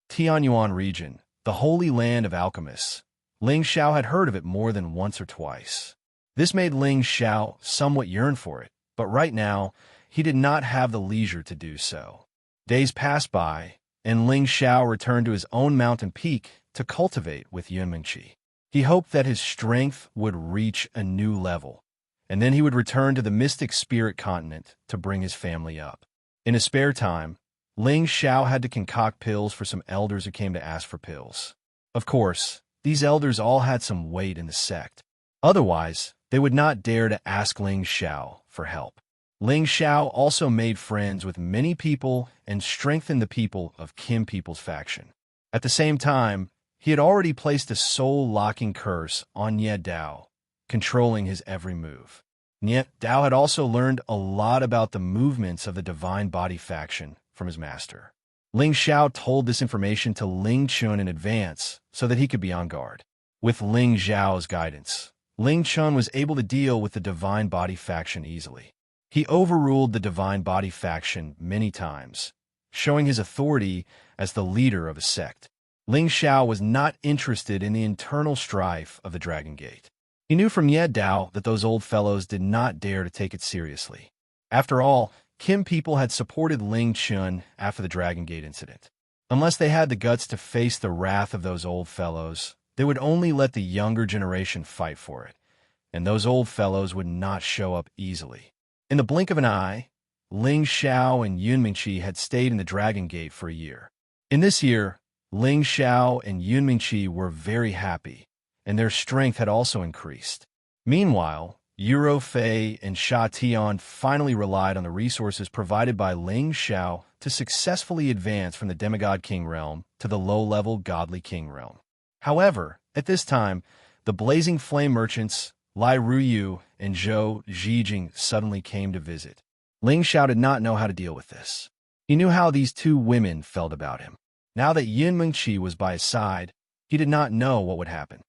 Tianyuan region, the holy land of alchemists. Ling Xiao had heard of it more than once or twice. This made Ling Xiao somewhat yearn for it, but right now, he did not have the leisure to do so. Days passed by, and Ling Xiao returned to his own mountain peak to cultivate with Yunmingqi. He hoped that his strength would reach a new level, and then he would return to the mystic spirit continent to bring his family up. In his spare time, Ling Xiao had to concoct pills for some elders who came to ask for pills. Of course, these elders all had some weight in the sect. Otherwise, they would not dare to ask Ling Xiao for help. Ling Xiao also made friends with many people and strengthened the people of Kim people's faction. At the same time, he had already placed a soul-locking curse on Nye Dao, controlling his every move. Nye Dao had also learned a lot about the movements of the Divine Body faction from his master. Ling Xiao told this information to Ling Chun in advance so that he could be on guard. With Ling Xiao's guidance, Ling Chun was able to deal with the Divine Body faction easily. He overruled the Divine Body faction many times, showing his authority as the leader of a sect. Ling Xiao was not interested in the internal strife of the Dragon Gate. He knew from Ye Dao that those old fellows did not dare to take it seriously. After all, Kim people had supported Ling Chun after the Dragon Gate incident. Unless they had the guts to face the wrath of those old fellows, they would only let the younger generation fight for it, and those old fellows would not show up easily. In the blink of an eye, Ling Xiao and Yunmingqi had stayed in the Dragon Gate for a year. In this year, Ling Xiao and Yunmingqi were very happy, and their strength had also increased. Meanwhile, Euro Fei and Sha Tian finally relied on the resources provided by Ling Xiao to successfully advance from the Demigod King realm to the low-level Godly King realm. However, at this time, the Blazing Flame merchants, Lai Ruyu and Zhou Zhijing suddenly came to visit. Ling Xiao did not know how to deal with this. He knew how these two women felt about him. Now that Yunmingqi was by his side, he did not know what would happen.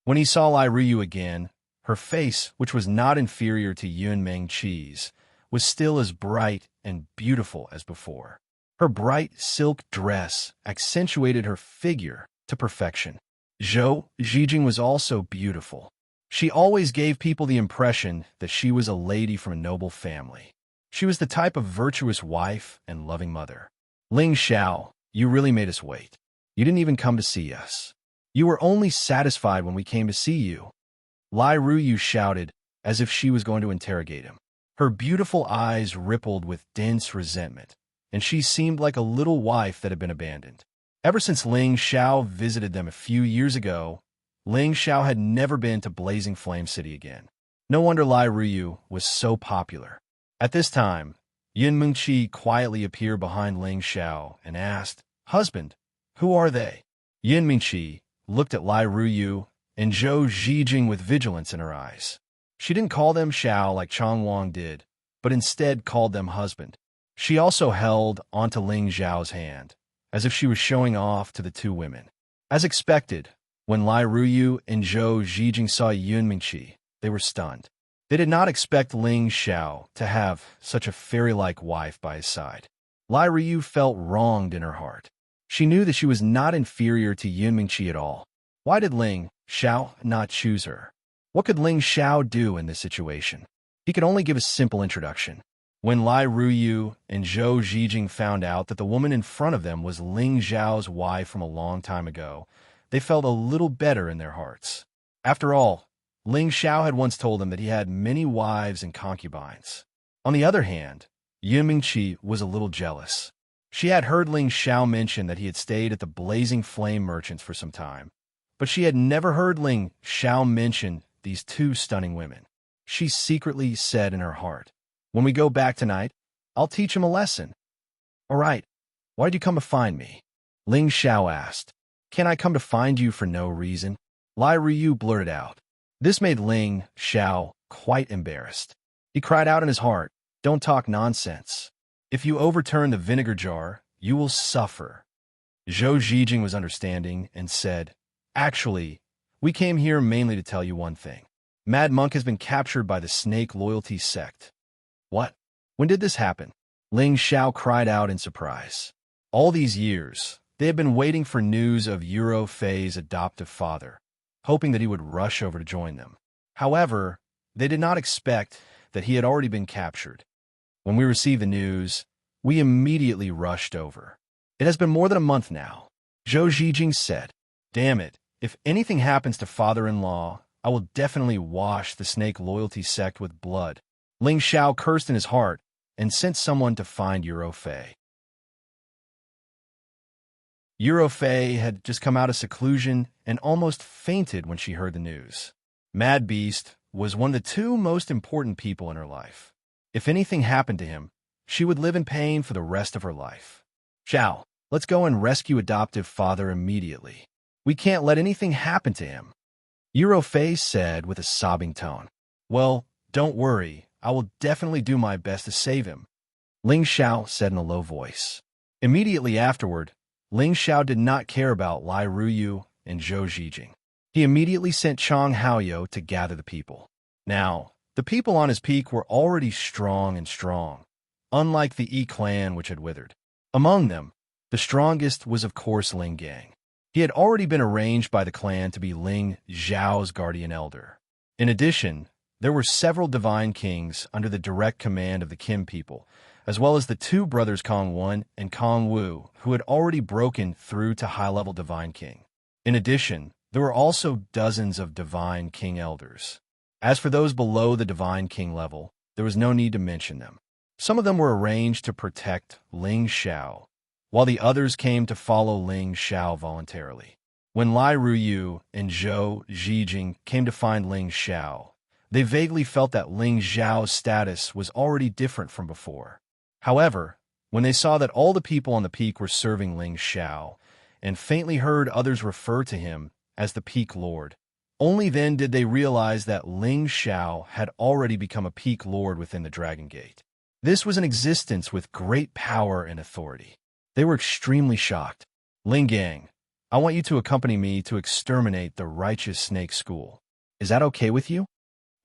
When he saw Lai Ruyu again, her face, which was not inferior to Yun Mengqi's, was still as bright and beautiful as before. Her bright silk dress accentuated her figure to perfection. Zhou Zhijing was also beautiful. She always gave people the impression that she was a lady from a noble family. She was the type of virtuous wife and loving mother. Ling Xiao, you really made us wait. You didn't even come to see us. You were only satisfied when we came to see you. Lai Ruyu shouted, as if she was going to interrogate him. Her beautiful eyes rippled with dense resentment, and she seemed like a little wife that had been abandoned. Ever since Ling Xiao visited them a few years ago, Ling Xiao had never been to Blazing Flame City again. No wonder Lai Ruyu was so popular. At this time, Yun Mengqi quietly appeared behind Ling Xiao and asked, "Husband, who are they?" Yun Mengqi looked at Lai Ruyu and Zhou Zhijing with vigilance in her eyes. She didn't call them Xiao like Chang Wang did, but instead called them husband. She also held onto Ling Xiao's hand, as if she was showing off to the two women. As expected, when Lai Ruyu and Zhou Zhijing saw Yun Mengqi, they were stunned. They did not expect Ling Xiao to have such a fairy-like wife by his side. Lai Ruyu felt wronged in her heart. She knew that she was not inferior to Yun Mengqi at all. Why did Ling Xiao not choose her? What could Ling Xiao do in this situation? He could only give a simple introduction. When Lai Ruyu and Zhou Zhijing found out that the woman in front of them was Ling Xiao's wife from a long time ago, they felt a little better in their hearts. After all, Ling Xiao had once told them that he had many wives and concubines. On the other hand, Yun Mengqi was a little jealous. She had heard Ling Xiao mention that he had stayed at the Blazing Flame Merchants for some time, but she had never heard Ling Xiao mention these two stunning women. She secretly said in her heart, "When we go back tonight, I'll teach him a lesson." "All right, why did you come to find me?" Ling Xiao asked. "Can I come to find you for no reason?" Lai Ruyu blurted out. This made Ling Xiao quite embarrassed. He cried out in his heart, "Don't talk nonsense. If you overturn the vinegar jar, you will suffer." Zhou Zhijing was understanding and said, "Actually, we came here mainly to tell you one thing. Mad Monk has been captured by the Snake Loyalty sect." "What? When did this happen?" Ling Xiao cried out in surprise. All these years, they had been waiting for news of Euro Fei's adoptive father, hoping that he would rush over to join them. However, they did not expect that he had already been captured. When we received the news, we immediately rushed over. "It has been more than a month now," Zhou Zhijing said. "Damn it, if anything happens to father-in-law, I will definitely wash the Snake Loyalty sect with blood." Ling Xiao cursed in his heart and sent someone to find Euro Fei. Euro Fei had just come out of seclusion and almost fainted when she heard the news. Mad Beast was one of the two most important people in her life. If anything happened to him, she would live in pain for the rest of her life. "Xiao, let's go and rescue adoptive father immediately. We can't let anything happen to him," Euro Fei said with a sobbing tone. "Well, don't worry. I will definitely do my best to save him," Ling Xiao said in a low voice. Immediately afterward, Ling Xiao did not care about Lai Ruyu and Zhou Zhijing. He immediately sent Chang Haoyou to gather the people. Now, the people on his peak were already strong, unlike the Yi clan which had withered. Among them, the strongest was of course Ling Gang. He had already been arranged by the clan to be Ling Zhao's guardian elder. In addition, there were several divine kings under the direct command of the Kim people, as well as the two brothers Kong Wen and Kong Wu, who had already broken through to high-level divine king. In addition, there were also dozens of divine king elders. As for those below the divine king level, there was no need to mention them. Some of them were arranged to protect Ling Xiao, while the others came to follow Ling Xiao voluntarily. When Lai Ruyu and Zhou Zhijing came to find Ling Xiao, they vaguely felt that Ling Xiao's status was already different from before. However, when they saw that all the people on the peak were serving Ling Xiao, and faintly heard others refer to him as the Peak Lord, only then did they realize that Ling Xiao had already become a Peak Lord within the Dragon Gate. This was an existence with great power and authority. They were extremely shocked. "Ling Gang, I want you to accompany me to exterminate the righteous snake school. Is that okay with you?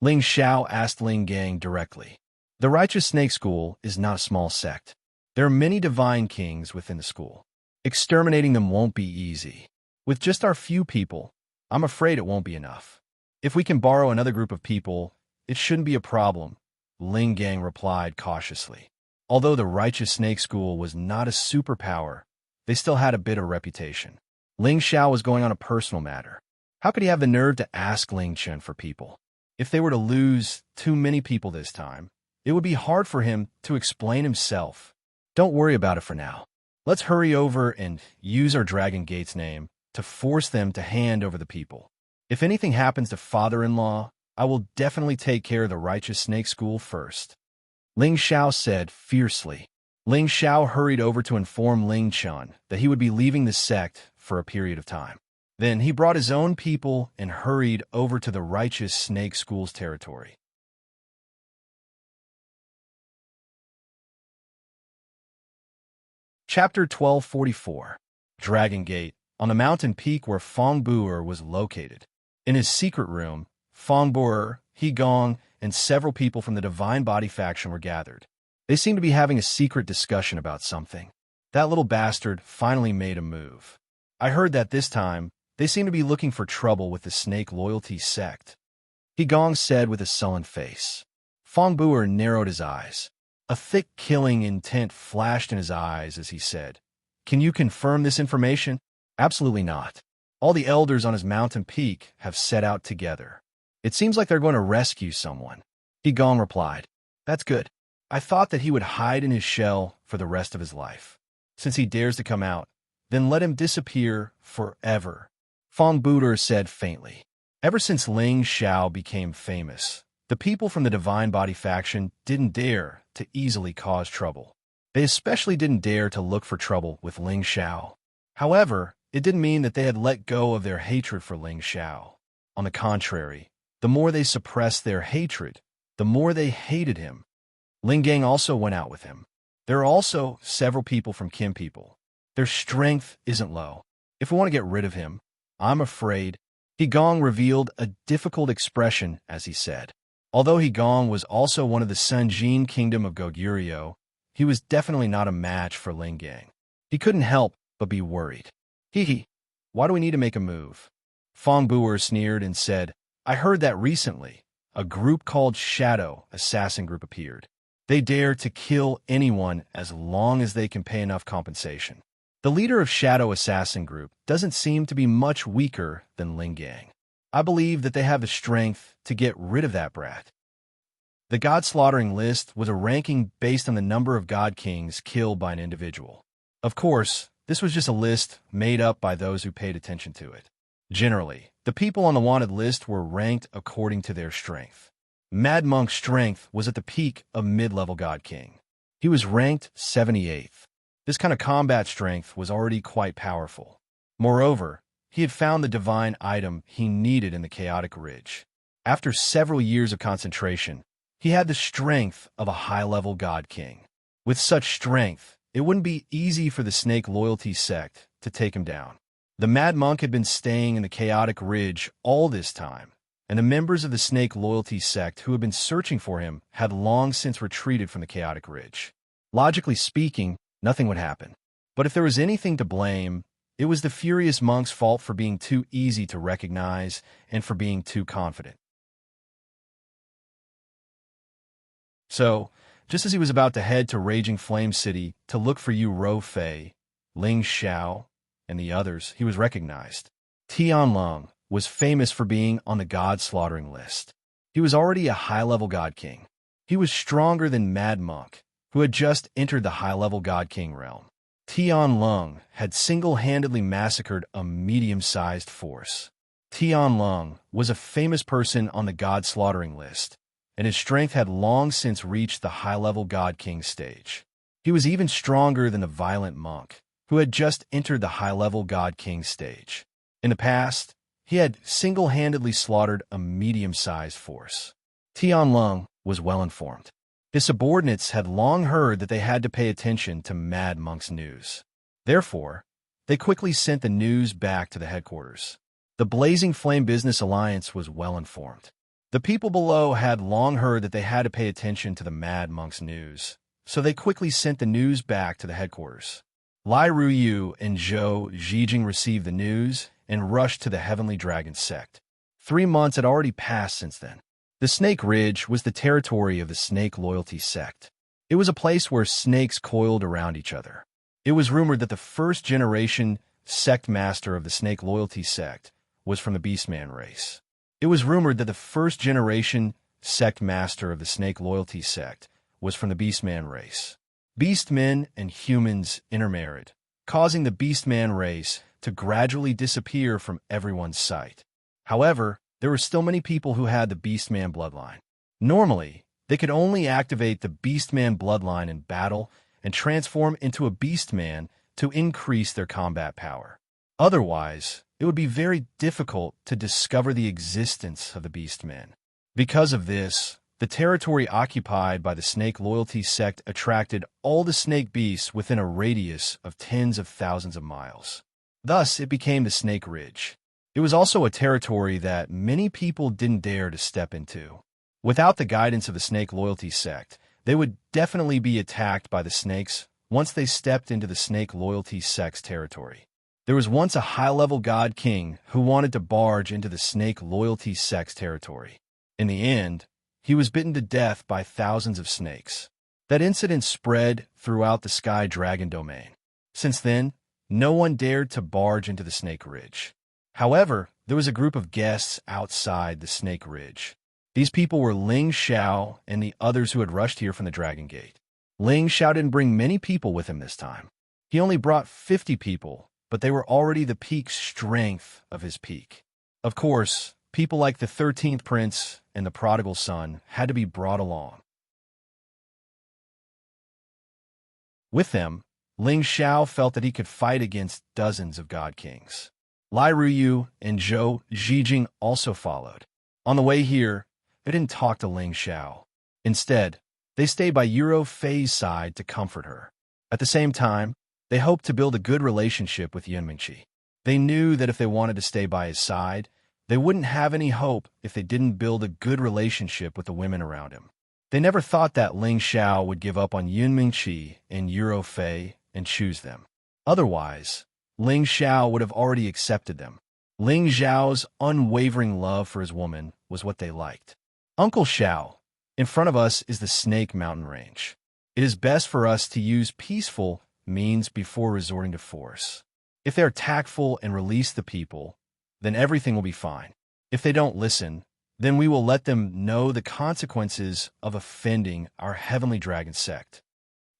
Ling Xiao asked Ling Gang directly. The righteous snake school is not a small sect. There are many divine kings within the school. Exterminating them won't be easy. With just our few people, I'm afraid it won't be enough. If we can borrow another group of people, it shouldn't be a problem, Ling Gang replied cautiously. Although the righteous snake school was not a superpower, they still had a bit of reputation. Ling Xiao was going on a personal matter. How could he have the nerve to ask Ling Chen for people? If they were to lose too many people this time, it would be hard for him to explain himself. Don't worry about it for now. Let's hurry over and use our Dragon Gate's name to force them to hand over the people. If anything happens to father-in-law, I will definitely take care of the righteous snake school first. Ling Xiao said fiercely. Ling Xiao hurried over to inform Ling Chen that he would be leaving the sect for a period of time. Then he brought his own people and hurried over to the righteous snake school's territory. Chapter 1244. Dragon Gate, on the mountain peak where Fong Bu'er was located. In his secret room, Fong Bu'er, He Gong, and several people from the Divine Body faction were gathered. They seemed to be having a secret discussion about something. That little bastard finally made a move. I heard that this time, they seem to be looking for trouble with the Snake Loyalty sect, He Gong said with a sullen face. Fong Bu'er narrowed his eyes. A thick killing intent flashed in his eyes as he said, "Can you confirm this information?" "Absolutely not. All the elders on his mountain peak have set out together. It seems like they're going to rescue someone," He Gong replied. "That's good. I thought that he would hide in his shell for the rest of his life. Since he dares to come out, then let him disappear forever," Fong Bu'er said faintly. Ever since Ling Xiao became famous, the people from the Divine Body faction didn't dare to easily cause trouble. They especially didn't dare to look for trouble with Ling Xiao. However, it didn't mean that they had let go of their hatred for Ling Xiao. On the contrary, the more they suppressed their hatred, the more they hated him. Ling Gang also went out with him. There are also several people from Kim people. Their strength isn't low. If we want to get rid of him, I'm afraid. He Gong revealed a difficult expression as he said. Although He Gong was also one of the Sunjin Kingdom of Goguryeo, he was definitely not a match for Ling Gang. He couldn't help but be worried. Why do we need to make a move?" Fong Bu'er sneered and said, "I heard that recently, a group called Shadow Assassin Group appeared. They dare to kill anyone as long as they can pay enough compensation. The leader of Shadow Assassin Group doesn't seem to be much weaker than Ling Gang. I believe that they have the strength to get rid of that brat." The God-slaughtering list was a ranking based on the number of God Kings killed by an individual. Of course, this was just a list made up by those who paid attention to it. Generally, the people on the wanted list were ranked according to their strength. Mad Monk's strength was at the peak of mid-level God King. He was ranked 78th. This kind of combat strength was already quite powerful. Moreover, he had found the divine item he needed in the Chaotic Ridge. After several years of concentration, he had the strength of a high-level God King. With such strength, it wouldn't be easy for the Snake Loyalty sect to take him down. The Mad Monk had been staying in the Chaotic Ridge all this time, and the members of the Snake Loyalty sect who had been searching for him had long since retreated from the Chaotic Ridge. Logically speaking, nothing would happen. But if there was anything to blame, it was the Furious Monk's fault for being too easy to recognize and for being too confident. So, just as he was about to head to Raging Flame City to look for Yu Rofei, Ling Xiao, and the others, he was recognized. Tianlong was famous for being on the God-slaughtering list. He was already a high-level God King. He was stronger than Mad Monk, who had just entered the high-level God King realm. Tianlong had single-handedly massacred a medium-sized force. Tianlong was a famous person on the God-slaughtering list, and his strength had long since reached the high-level God King stage. He was even stronger than the Violent Monk, who had just entered the high-level God King stage. In the past, he had single-handedly slaughtered a medium-sized force. Tianlong was well-informed. His subordinates had long heard that they had to pay attention to Mad Monk's news. Therefore, they quickly sent the news back to the headquarters. The Blazing Flame Business Alliance was well informed. The people below had long heard that they had to pay attention to the Mad Monk's news, so they quickly sent the news back to the headquarters. Lai Ruyu and Zhou Zhijing received the news and rushed to the Heavenly Dragon sect. 3 months had already passed since then. The Snake Ridge was the territory of the Snake Loyalty sect. It was a place where snakes coiled around each other. It was rumored that the first-generation sect master of the Snake Loyalty sect was from the Beastman race. It was rumored that the first-generation sect master of the Snake Loyalty sect was from the Beastman race. Beastmen and humans intermarried, causing the Beastman race to gradually disappear from everyone's sight. However, there were still many people who had the Beastman bloodline. Normally, they could only activate the Beastman bloodline in battle and transform into a Beastman to increase their combat power. Otherwise, it would be very difficult to discover the existence of the Beastmen. Because of this, the territory occupied by the Snake Loyalty sect attracted all the snake beasts within a radius of tens of thousands of miles. Thus, it became the Snake Ridge. It was also a territory that many people didn't dare to step into. Without the guidance of the Snake Loyalty sect, they would definitely be attacked by the snakes once they stepped into the Snake Loyalty sect's territory. There was once a high-level god king who wanted to barge into the Snake Loyalty sect's territory. In the end, he was bitten to death by thousands of snakes. That incident spread throughout the Sky Dragon domain. Since then, no one dared to barge into the Snake Ridge. However, there was a group of guests outside the Snake Ridge. These people were Ling Xiao and the others who had rushed here from the Dragon Gate. Ling Xiao didn't bring many people with him this time. He only brought 50 people, but they were already the peak strength of his peak. Of course, people like the 13th Prince and the Prodigal Son had to be brought along. With them, Ling Xiao felt that he could fight against dozens of god kings. Lai Ruyu and Zhou Zhijing also followed. On the way here, they didn't talk to Ling Xiao. Instead, they stayed by Yuro Fei's side to comfort her. At the same time, they hoped to build a good relationship with Yunmingqi. They knew that if they wanted to stay by his side, they wouldn't have any hope if they didn't build a good relationship with the women around him. They never thought that Ling Xiao would give up on Yunmingqi and Yuro Fei and choose them. Otherwise, Ling Xiao would have already accepted them. Ling Xiao's unwavering love for his woman was what they liked. Uncle Xiao, in front of us is the Snake Mountain Range. It is best for us to use peaceful means before resorting to force. If they are tactful and release the people, then everything will be fine. If they don't listen, then we will let them know the consequences of offending our Heavenly Dragon sect.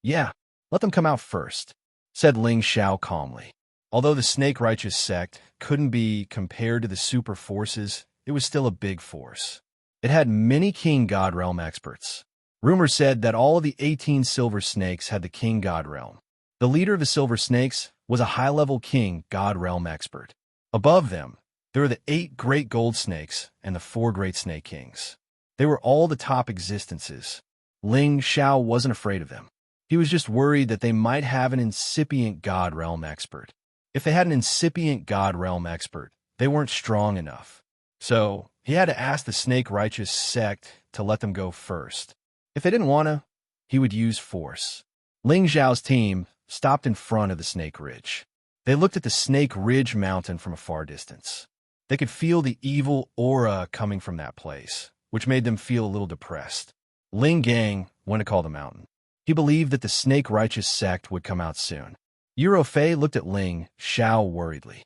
Yeah, let them come out first, said Ling Xiao calmly. Although the Snake Righteous sect couldn't be compared to the super forces, it was still a big force. It had many King God Realm experts. Rumor said that all of the 18 Silver Snakes had the King God Realm. The leader of the Silver Snakes was a high-level King God Realm expert. Above them, there were the 8 Great Gold Snakes and the 4 Great Snake Kings. They were all the top existences. Ling Xiao wasn't afraid of them. He was just worried that they might have an incipient God Realm expert. If they had an incipient God Realm expert, they weren't strong enough. So, he had to ask the Snake Righteous sect to let them go first. If they didn't want to, he would use force. Ling Xiao's team stopped in front of the Snake Ridge. They looked at the Snake Ridge mountain from a far distance. They could feel the evil aura coming from that place, which made them feel a little depressed. Ling Gang went to call the mountain. He believed that the Snake Righteous sect would come out soon. Yuro Fei looked at Ling Xiao worriedly.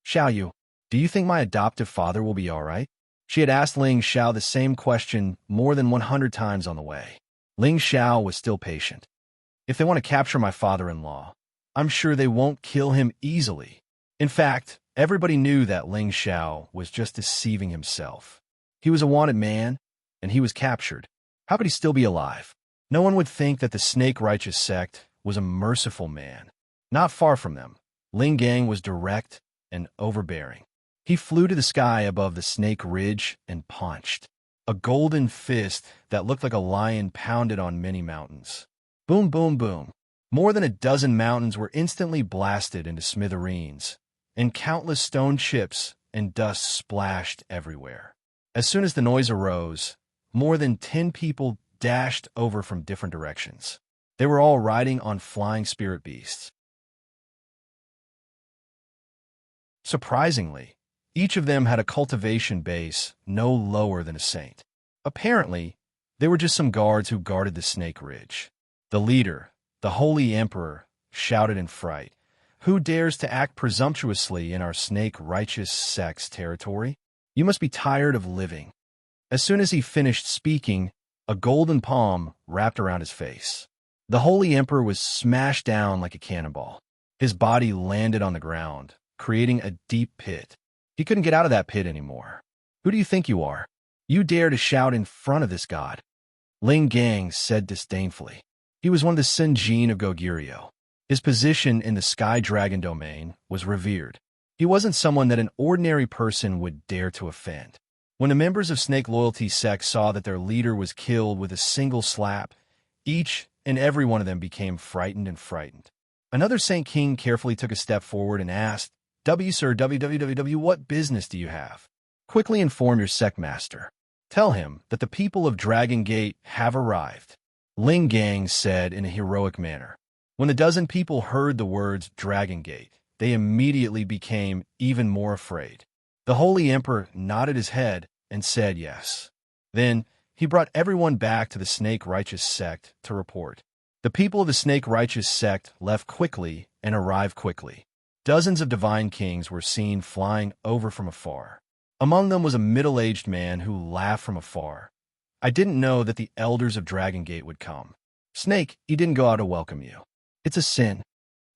Xiaoyu, do you think my adoptive father will be all right? She had asked Ling Xiao the same question more than 100 times on the way. Ling Xiao was still patient. If they want to capture my father-in-law, I'm sure they won't kill him easily. In fact, everybody knew that Ling Xiao was just deceiving himself. He was a wanted man, and he was captured. How could he still be alive? No one would think that the Snake Righteous sect was a merciful man. Not far from them, Ling Gang was direct and overbearing. He flew to the sky above the Snake Ridge and punched. A golden fist that looked like a lion pounded on many mountains. Boom, boom, boom. More than a dozen mountains were instantly blasted into smithereens, and countless stone chips and dust splashed everywhere. As soon as the noise arose, more than 10 people dashed over from different directions. They were all riding on flying spirit beasts. Surprisingly, each of them had a cultivation base no lower than a saint. Apparently, they were just some guards who guarded the Snake Ridge. The leader, the Holy Emperor, shouted in fright, "Who dares to act presumptuously in our snake-righteous sect's territory? You must be tired of living." As soon as he finished speaking, a golden palm wrapped around his face. The Holy Emperor was smashed down like a cannonball. His body landed on the ground, creating a deep pit. He couldn't get out of that pit anymore. "Who do you think you are? You dare to shout in front of this god?" Ling Gang said disdainfully. He was one of the Sinjin of Goguryeo. His position in the Sky Dragon domain was revered. He wasn't someone that an ordinary person would dare to offend. When the members of Snake Loyalty Sect saw that their leader was killed with a single slap, each and every one of them became frightened and frightened. Another Saint King carefully took a step forward and asked, Sir, what business do you have? Quickly inform your sect master. Tell him that the people of Dragon Gate have arrived." Ling Gang said in a heroic manner. When the dozen people heard the words Dragon Gate, they immediately became even more afraid. The Holy Emperor nodded his head and said yes. Then he brought everyone back to the Snake Righteous Sect to report. The people of the Snake Righteous Sect left quickly and arrived quickly. Dozens of divine kings were seen flying over from afar. Among them was a middle-aged man who laughed from afar. "I didn't know that the elders of Dragon Gate would come. Snake, he didn't go out to welcome you. It's a sin."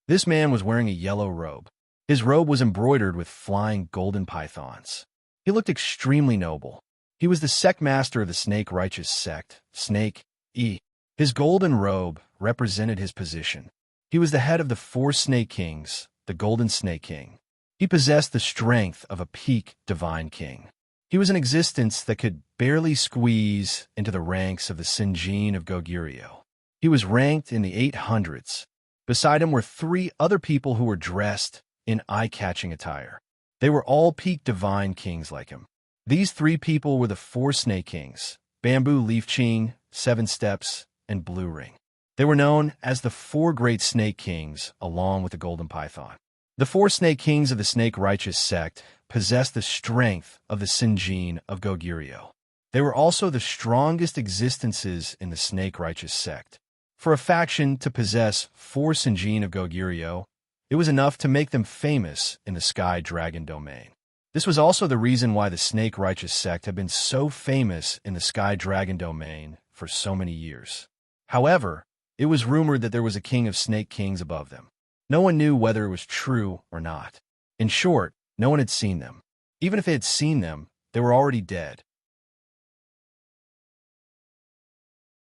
This man was wearing a yellow robe. His robe was embroidered with flying golden pythons. He looked extremely noble. He was the sect master of the Snake Righteous Sect, Snake E. His golden robe represented his position. He was the head of the 4 Snake Kings, the Golden Snake King. He possessed the strength of a peak divine king. He was an existence that could barely squeeze into the ranks of the Sinjin of Goguryeo. He was ranked in the 800s. Beside him were 3 other people who were dressed in eye-catching attire. They were all peak divine kings like him. These 3 people were the 4 Snake Kings, Bamboo Leaf Ching, 7 Steps, and Blue Ring. They were known as the 4 Great Snake Kings, along with the Golden Python. The 4 Snake Kings of the Snake Righteous Sect possessed the strength of the Sinjin of Goguryeo. They were also the strongest existences in the Snake Righteous Sect. For a faction to possess 4 Sinjin of Goguryeo, it was enough to make them famous in the Sky Dragon domain. This was also the reason why the Snake Righteous Sect had been so famous in the Sky Dragon domain for so many years. However, it was rumored that there was a king of Snake Kings above them. No one knew whether it was true or not. In short, no one had seen them. Even if they had seen them, they were already dead.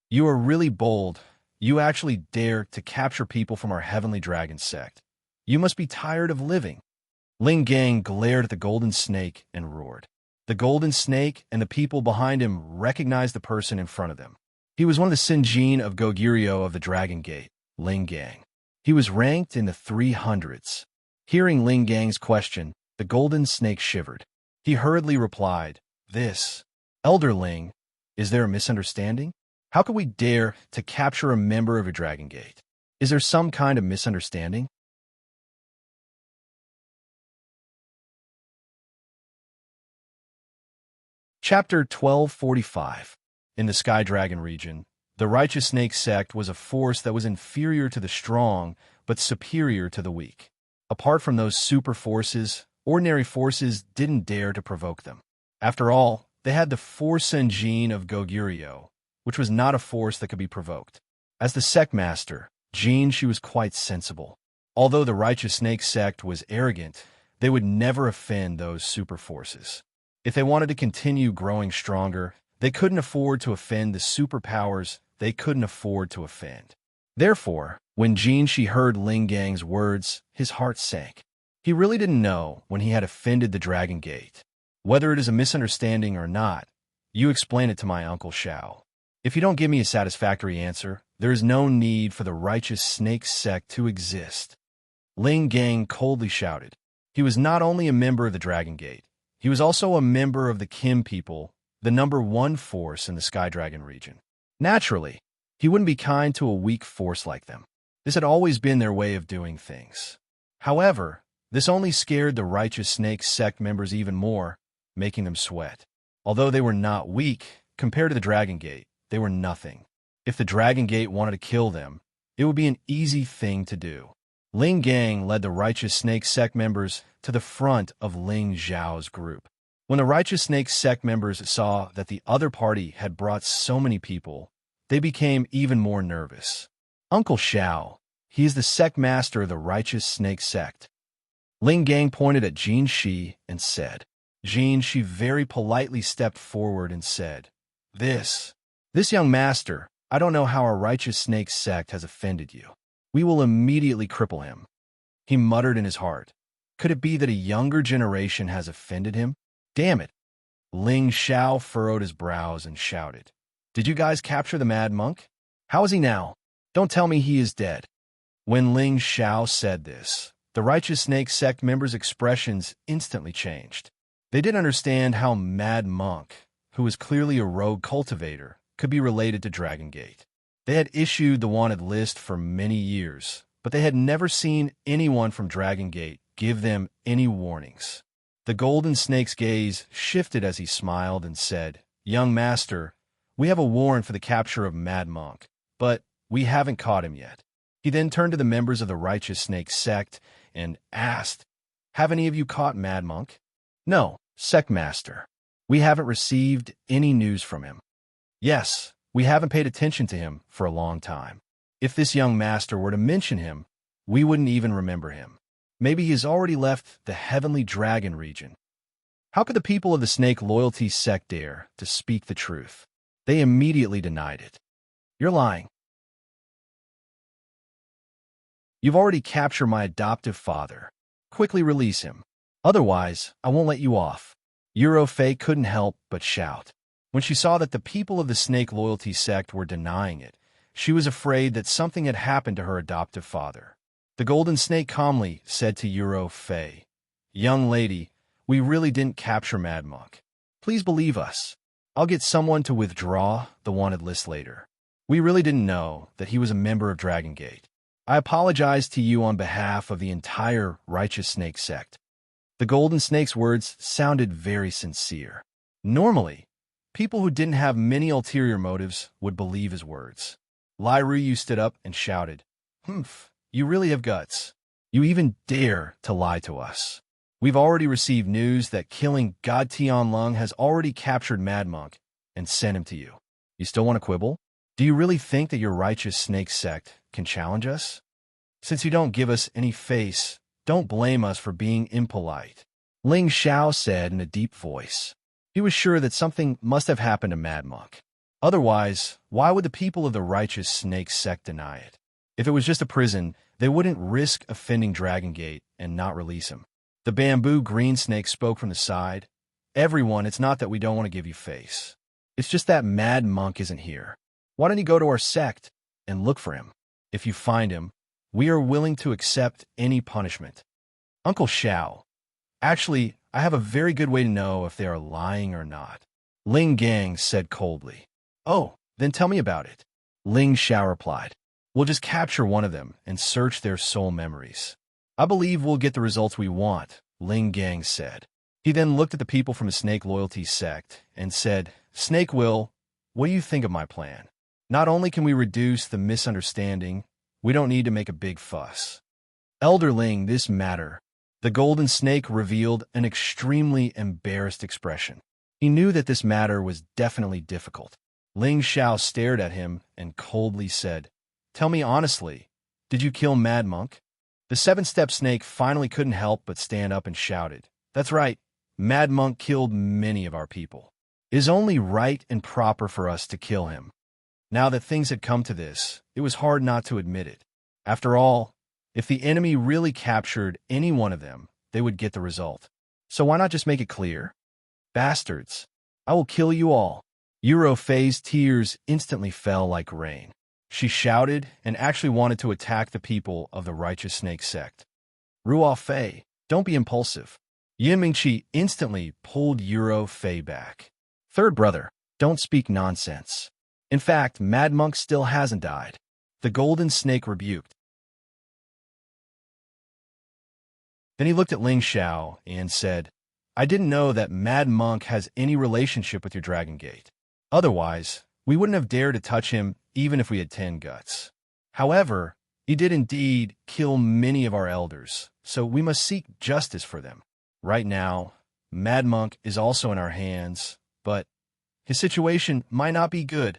"You are really bold. You actually dare to capture people from our Heavenly Dragon sect. You must be tired of living." Ling Gang glared at the Golden Snake and roared. The Golden Snake and the people behind him recognized the person in front of them. He was one of the Sinjin of Goguryeo of the Dragon Gate, Ling Gang. He was ranked in the 300s. Hearing Ling Gang's question, the Golden Snake shivered. He hurriedly replied, "This, Elder Ling, is there a misunderstanding? How could we dare to capture a member of a Dragon Gate? Is there some kind of misunderstanding?" Chapter 1245. In the Sky Dragon region, the Righteous Snake sect was a force that was inferior to the strong, but superior to the weak. Apart from those super forces, ordinary forces didn't dare to provoke them. After all, they had the 4 Sinjin of Goguryeo, which was not a force that could be provoked. As the sect master, Jean, she was quite sensible. Although the Righteous Snake sect was arrogant, they would never offend those super forces. If they wanted to continue growing stronger, they couldn't afford to offend the superpowers they couldn't afford to offend. Therefore, when Jean she heard Ling Gang's words, his heart sank. He really didn't know when he had offended the Dragon Gate. "Whether it is a misunderstanding or not, you explain it to my Uncle Shao. If you don't give me a satisfactory answer, there is no need for the righteous snake sect to exist. Ling Gang coldly shouted. He was not only a member of the Dragon Gate, he was also a member of the Kim people, the #1 force in the Sky Dragon region. Naturally, he wouldn't be kind to a weak force like them. This had always been their way of doing things. However, this only scared the righteous snake sect members even more, making them sweat. Although they were not weak, compared to the Dragon Gate, they were nothing. If the Dragon Gate wanted to kill them, it would be an easy thing to do. Ling Gang led the righteous snake sect members to the front of Ling Zhao's group. When the righteous snake sect members saw that the other party had brought so many people, they became even more nervous. Uncle Xiao, he is the sect master of the righteous snake sect. Ling Gang pointed at Jin Shi and said. Jin Shi very politely stepped forward and said, This young master, I don't know how our righteous snake sect has offended you. We will immediately cripple him. He muttered in his heart. Could it be that a younger generation has offended him? Damn it. Ling Xiao furrowed his brows and shouted. Did you guys capture the mad monk? How is he now? Don't tell me he is dead. When Ling Xiao said this, the righteous snake sect members' expressions instantly changed. They didn't understand how Mad Monk, who was clearly a rogue cultivator, could be related to Dragon Gate. They had issued the wanted list for many years, but they had never seen anyone from Dragon Gate give them any warnings. The golden snake's gaze shifted as he smiled and said, Young master, we have a warrant for the capture of Mad Monk, but we haven't caught him yet. He then turned to the members of the righteous snake sect and asked, Have any of you caught Mad Monk? No, sect master. We haven't received any news from him. Yes, we haven't paid attention to him for a long time. If this young master were to mention him, we wouldn't even remember him. Maybe he has already left the heavenly dragon region. How could the people of the snake loyalty sect dare to speak the truth? They immediately denied it. You're lying. You've already captured my adoptive father. Quickly release him. Otherwise, I won't let you off. Eurofei couldn't help but shout. When she saw that the people of the snake loyalty sect were denying it, she was afraid that something had happened to her adoptive father. The golden snake calmly said to Eurofei, Young lady, we really didn't capture Mad Monk. Please believe us. I'll get someone to withdraw the wanted list later. We really didn't know that he was a member of Dragon Gate. I apologize to you on behalf of the entire righteous snake sect. The golden snake's words sounded very sincere. Normally, people who didn't have many ulterior motives would believe his words. Lai Ruyu stood up and shouted, Humph, you really have guts. You even dare to lie to us. We've already received news that killing God Tianlong has already captured Mad Monk and sent him to you. You still want to quibble? Do you really think that your righteous snake sect can challenge us? Since you don't give us any face, don't blame us for being impolite. Ling Xiao said in a deep voice. He was sure that something must have happened to Mad Monk. Otherwise, why would the people of the righteous snake sect deny it? If it was just a prison, they wouldn't risk offending Dragon Gate and not release him. The bamboo green snake spoke from the side. Everyone, it's not that we don't want to give you face. It's just that Mad Monk isn't here. Why don't you go to our sect and look for him? If you find him, we are willing to accept any punishment. Uncle Xiao, actually, I have a very good way to know if they are lying or not. Ling Gang said coldly. Oh, then tell me about it. Ling Xiao replied. We'll just capture one of them and search their soul memories. I believe we'll get the results we want, Ling Gang said. He then looked at the people from the Snake Loyalty sect and said, Snake Will, what do you think of my plan? Not only can we reduce the misunderstanding, we don't need to make a big fuss. Elder Ling, this matter. The golden snake revealed an extremely embarrassed expression. He knew that this matter was definitely difficult. Ling Xiao stared at him and coldly said, Tell me honestly, did you kill Mad Monk? The seven-step snake finally couldn't help but stand up and shouted, That's right, Mad Monk killed many of our people. It is only right and proper for us to kill him. Now that things had come to this, it was hard not to admit it. After all, if the enemy really captured any one of them, they would get the result. So why not just make it clear? Bastards, I will kill you all. Fei's tears instantly fell like rain. She shouted and actually wanted to attack the people of the righteous snake sect. Fei, don't be impulsive. Yin Mingqi instantly pulled Fei back. Third brother, don't speak nonsense. In fact, Mad Monk still hasn't died. The golden snake rebuked. Then he looked at Ling Xiao and said, I didn't know that Mad Monk has any relationship with your Dragon Gate. Otherwise, we wouldn't have dared to touch him even if we had 10 guts. However, he did indeed kill many of our elders, so we must seek justice for them. Right now, Mad Monk is also in our hands, but his situation might not be good.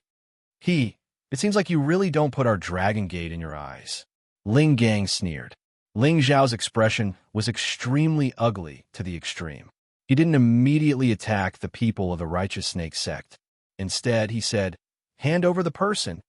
It seems like you really don't put our Dragon Gate in your eyes. Ling Gang sneered. Ling Zhao's expression was extremely ugly to the extreme. He didn't immediately attack the people of the righteous snake sect. Instead, he said, hand over the person.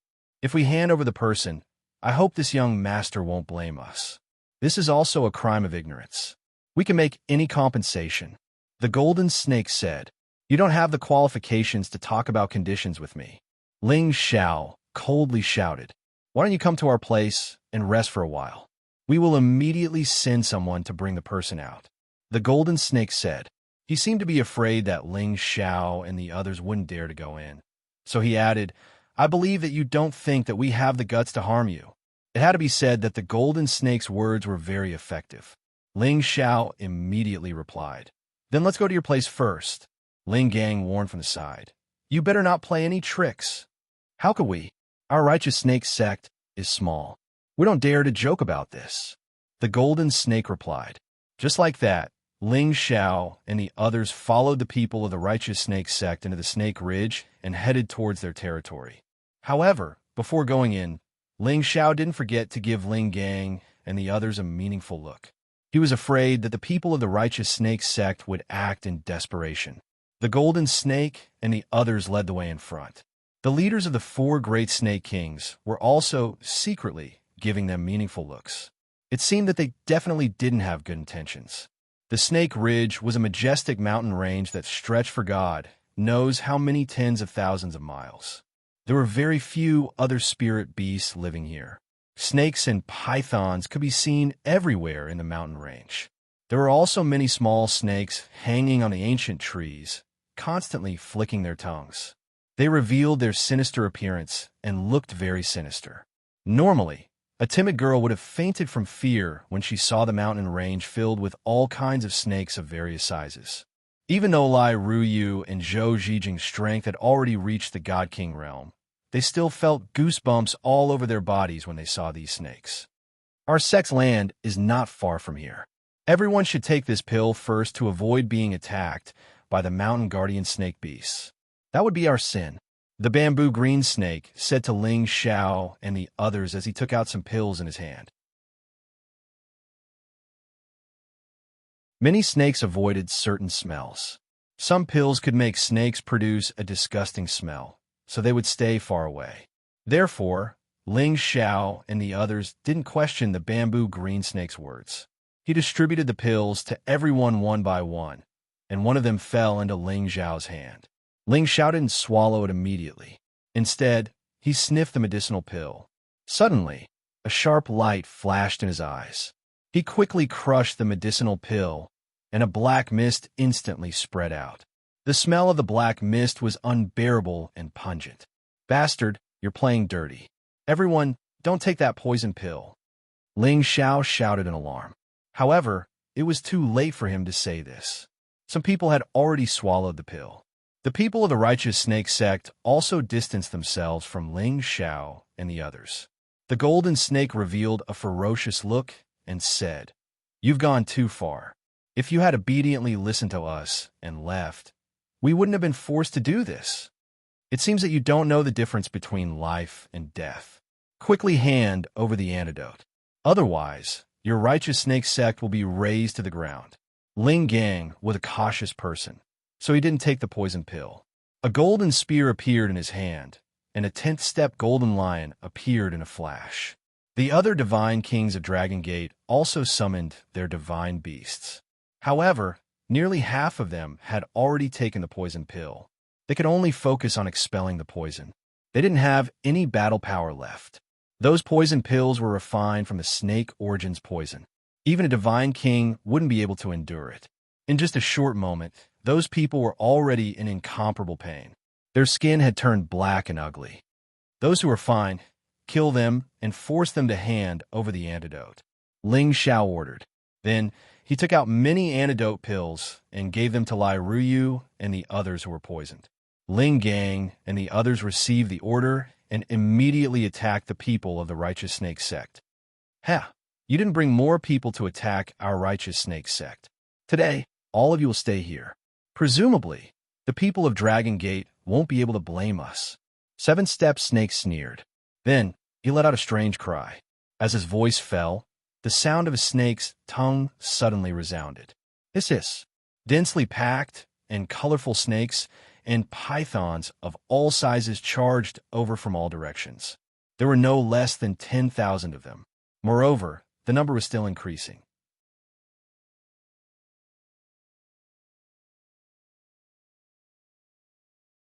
If we hand over the person, I hope this young master won't blame us. This is also a crime of ignorance. We can make any compensation. The golden snake said, you don't have the qualifications to talk about conditions with me. Ling Xiao coldly shouted, why don't you come to our place and rest for a while? We will immediately send someone to bring the person out. The golden snake said. He seemed to be afraid that Ling Xiao and the others wouldn't dare to go in. So he added, I believe that you don't think that we have the guts to harm you. It had to be said that the golden snake's words were very effective. Ling Xiao immediately replied, then let's go to your place first. Ling Gang warned from the side, you better not play any tricks. How could we? Our righteous snake sect is small. We don't dare to joke about this. The golden snake replied. Just like that, Ling Xiao and the others followed the people of the righteous snake sect into the Snake Ridge and headed towards their territory. However, before going in, Ling Xiao didn't forget to give Ling Gang and the others a meaningful look. He was afraid that the people of the righteous snake sect would act in desperation. The golden snake and the others led the way in front. The leaders of the 4 great snake kings were also secretly giving them meaningful looks. It seemed that they definitely didn't have good intentions. The Snake Ridge was a majestic mountain range that stretched for God knows how many tens of thousands of miles. There were very few other spirit beasts living here. Snakes and pythons could be seen everywhere in the mountain range. There were also many small snakes hanging on the ancient trees, constantly flicking their tongues. They revealed their sinister appearance and looked very sinister. Normally, a timid girl would have fainted from fear when she saw the mountain range filled with all kinds of snakes of various sizes. Even though Lai Ruyu and Zhou Zhijing's strength had already reached the God King realm, they still felt goosebumps all over their bodies when they saw these snakes. Our sect's land is not far from here. Everyone should take this pill first to avoid being attacked by the mountain guardian snake beasts. That would be our sin. The bamboo green snake said to Ling Xiao and the others as he took out some pills in his hand. Many snakes avoided certain smells. Some pills could make snakes produce a disgusting smell, so they would stay far away. Therefore, Ling Xiao and the others didn't question the bamboo green snake's words. He distributed the pills to everyone one by one, and one of them fell into Ling Xiao's hand. Ling Xiao didn't swallow it immediately. Instead, he sniffed the medicinal pill. Suddenly, a sharp light flashed in his eyes. He quickly crushed the medicinal pill, and a black mist instantly spread out. The smell of the black mist was unbearable and pungent. Bastard, you're playing dirty. Everyone, don't take that poison pill. Ling Xiao shouted in alarm. However, it was too late for him to say this. Some people had already swallowed the pill. The people of the righteous snake sect also distanced themselves from Ling Xiao and the others. The golden snake revealed a ferocious look and said, "You've gone too far. If you had obediently listened to us and left, we wouldn't have been forced to do this. It seems that you don't know the difference between life and death. Quickly hand over the antidote. Otherwise, your righteous snake sect will be razed to the ground." Ling Gang was a cautious person, so he didn't take the poison pill. A golden spear appeared in his hand, and a 10th-step golden lion appeared in a flash. The other divine kings of Dragon Gate also summoned their divine beasts. However, nearly half of them had already taken the poison pill. They could only focus on expelling the poison. They didn't have any battle power left. Those poison pills were refined from the snake origins poison. Even a divine king wouldn't be able to endure it. In just a short moment, those people were already in incomparable pain. Their skin had turned black and ugly. Those who were fine, kill them and force them to hand over the antidote. Ling Xiao ordered. Then he took out many antidote pills and gave them to Lai Ruyu and the others who were poisoned. Ling Gang and the others received the order and immediately attacked the people of the Righteous Snake Sect. Ha! You didn't bring more people to attack our Righteous Snake Sect. Today, all of you will stay here. Presumably, the people of Dragon Gate won't be able to blame us. Seven-Step Snake sneered. Then, he let out a strange cry. As his voice fell, the sound of a snake's tongue suddenly resounded. Hiss. Densely packed and colorful snakes and pythons of all sizes charged over from all directions. There were no less than 10,000 of them. Moreover, the number was still increasing.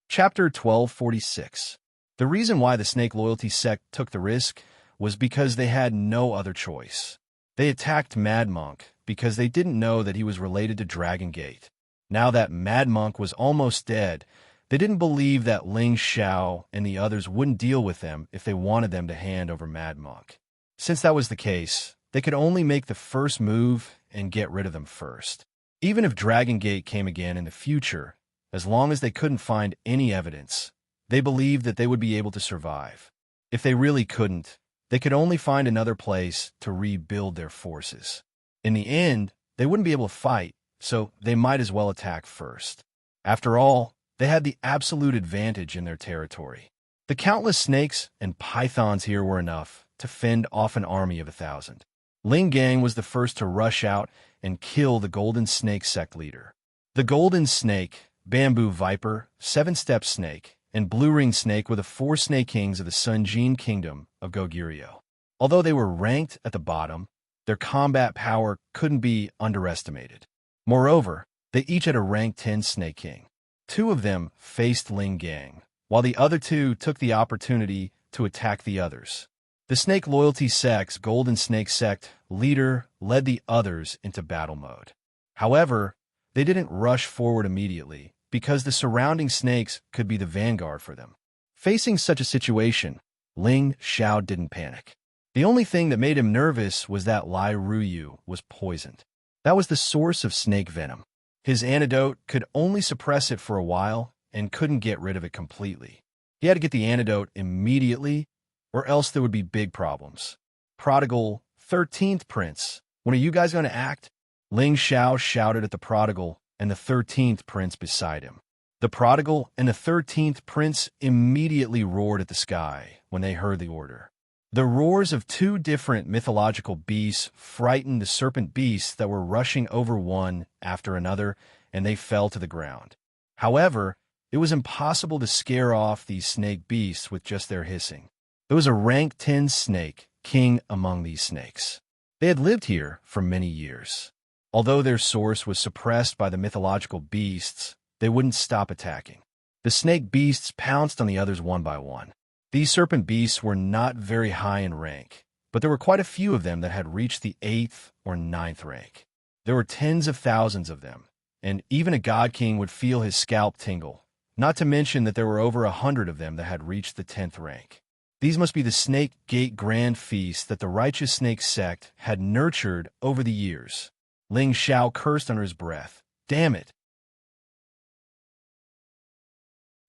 Chapter 1246. The reason why the Snake Loyalty Sect took the risk was because they had no other choice. They attacked Mad Monk because they didn't know that he was related to Dragon Gate. Now that Mad Monk was almost dead, they didn't believe that Ling Xiao and the others wouldn't deal with them if they wanted them to hand over Mad Monk. Since that was the case, they could only make the first move and get rid of them first. Even if Dragon Gate came again in the future, as long as they couldn't find any evidence, they believed that they would be able to survive. If they really couldn't, they could only find another place to rebuild their forces. In the end, they wouldn't be able to fight, so they might as well attack first. After all, they had the absolute advantage in their territory. The countless snakes and pythons here were enough to fend off an army of 1,000. Ling Gang was the first to rush out and kill the Golden Snake Sect leader. The Golden Snake, Bamboo Viper, Seven-Step Snake, and Blue-Ring Snake were the 4 Snake Kings of the Sun Jin Kingdom of Goguryeo. Although they were ranked at the bottom, their combat power couldn't be underestimated. Moreover, they each had a rank 10 Snake King. 2 of them faced Ling Gang, while the other 2 took the opportunity to attack the others. The Snake Loyalty Sect's Golden Snake Sect leader led the others into battle mode. However, they didn't rush forward immediately because the surrounding snakes could be the vanguard for them. Facing such a situation, Ling Xiao didn't panic. The only thing that made him nervous was that Lai Ruyu was poisoned. That was the source of snake venom. His antidote could only suppress it for a while and couldn't get rid of it completely. He had to get the antidote immediately, or else there would be big problems. Prodigal, 13th Prince, when are you guys going to act? Ling Xiao shouted at the Prodigal and the 13th Prince beside him. The Prodigal and the 13th Prince immediately roared at the sky when they heard the order. The roars of 2 different mythological beasts frightened the serpent beasts that were rushing over one after another, and they fell to the ground. However, it was impossible to scare off these snake beasts with just their hissing. There was a rank 10 snake king among these snakes. They had lived here for many years. Although their source was suppressed by the mythological beasts, they wouldn't stop attacking. The snake beasts pounced on the others one by one. These serpent beasts were not very high in rank, but there were quite a few of them that had reached the 8th or 9th rank. There were tens of thousands of them, and even a god king would feel his scalp tingle, not to mention that there were over 100 of them that had reached the 10th rank. These must be the Snake Gate Grand Feast that the Righteous Snake Sect had nurtured over the years. Ling Xiao cursed under his breath. Damn it!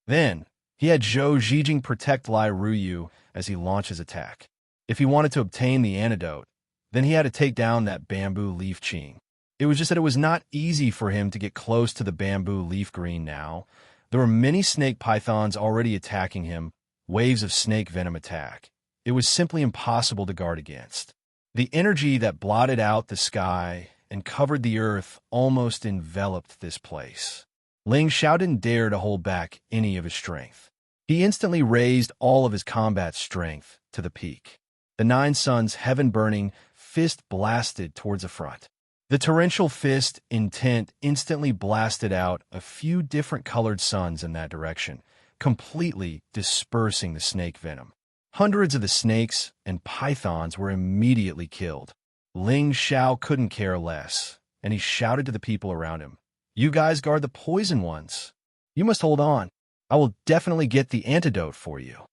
Then, he had Zhou Zhijing protect Lai Ruyu as he launched his attack. If he wanted to obtain the antidote, then he had to take down that bamboo leaf Qing. It was just that it was not easy for him to get close to the bamboo leaf green now. There were many snake pythons already attacking him, waves of snake venom attack. It was simply impossible to guard against. The energy that blotted out the sky and covered the earth almost enveloped this place. Ling Xiao didn't dare to hold back any of his strength. He instantly raised all of his combat strength to the peak. The 9 suns heaven-burning fist blasted towards the front. The torrential fist intent instantly blasted out a few different colored suns in that direction, completely dispersing the snake venom. Hundreds of the snakes and pythons were immediately killed. Ling Xiao couldn't care less, and he shouted to the people around him, "You guys guard the poison ones. You must hold on. I will definitely get the antidote for you."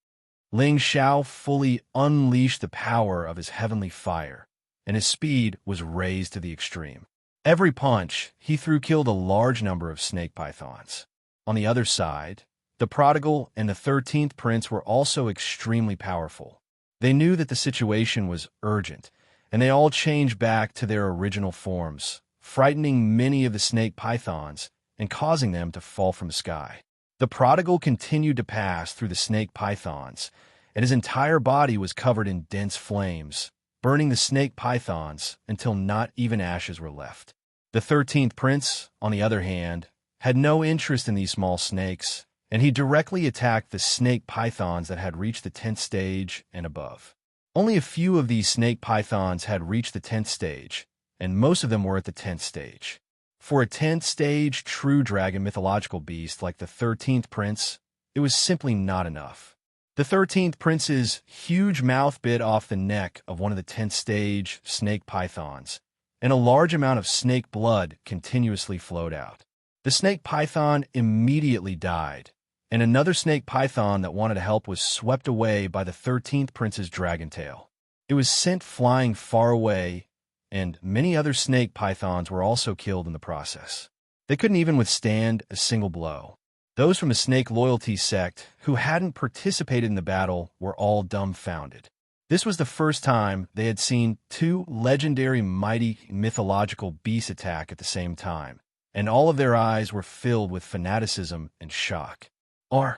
Ling Xiao fully unleashed the power of his heavenly fire, and his speed was raised to the extreme. Every punch he threw killed a large number of snake pythons. On the other side, the prodigal and the 13th prince were also extremely powerful. They knew that the situation was urgent, and they all changed back to their original forms, frightening many of the snake pythons and causing them to fall from the sky. The prodigal continued to pass through the snake pythons, and his entire body was covered in dense flames, burning the snake pythons until not even ashes were left. The 13th prince, on the other hand, had no interest in these small snakes, and he directly attacked the snake pythons that had reached the 10th stage and above. Only a few of these snake pythons had reached the 10th stage, and most of them were at the 10th stage. For a 10th stage true dragon mythological beast like the 13th prince, it was simply not enough. The 13th prince's huge mouth bit off the neck of one of the 10th stage snake pythons, and a large amount of snake blood continuously flowed out. The snake python immediately died, and another snake python that wanted to help was swept away by the 13th prince's dragon tail. It was sent flying far away, and many other snake pythons were also killed in the process. They couldn't even withstand a single blow. Those from the snake loyalty sect who hadn't participated in the battle were all dumbfounded. This was the first time they had seen two legendary mighty mythological beasts attack at the same time, and all of their eyes were filled with fanaticism and shock. Are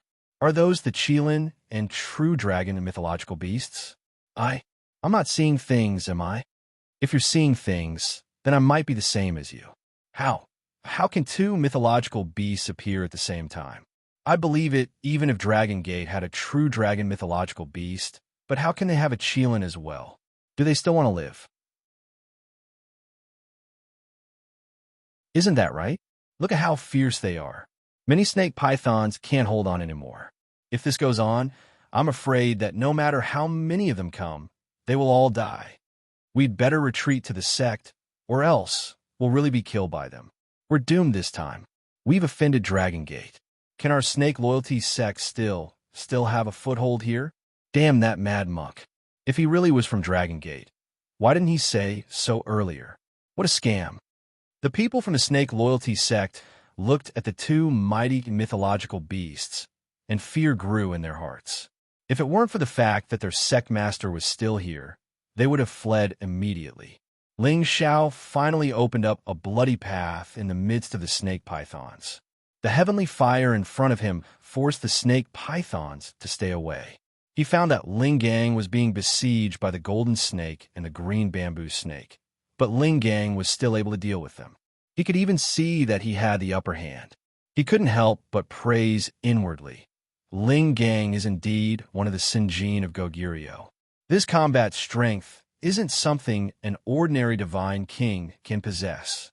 those the Qilin and true dragon and mythological beasts? I'm not seeing things, am I? If you're seeing things, then I might be the same as you. How can two mythological beasts appear at the same time? I believe it even if Dragon Gate had a true dragon mythological beast, but how can they have a Qilin as well? Do they still want to live? Isn't that right? Look at how fierce they are. Many snake pythons can't hold on anymore. If this goes on, I'm afraid that no matter how many of them come, they will all die. We'd better retreat to the sect, or else we'll really be killed by them. We're doomed this time. We've offended Dragon Gate. Can our snake loyalty sect still have a foothold here? Damn that mad monk. If he really was from Dragon Gate, why didn't he say so earlier? What a scam. The people from the snake loyalty sect looked at the two mighty mythological beasts, and fear grew in their hearts. If it weren't for the fact that their sect master was still here, they would have fled immediately. Ling Xiao finally opened up a bloody path in the midst of the snake pythons. The heavenly fire in front of him forced the snake pythons to stay away. He found that Ling Gang was being besieged by the golden snake and the green bamboo snake, but Ling Gang was still able to deal with them. He could even see that he had the upper hand. He couldn't help but praise inwardly. Ling Gang is indeed one of the Sinjin of Goguryeo. This combat strength isn't something an ordinary divine king can possess.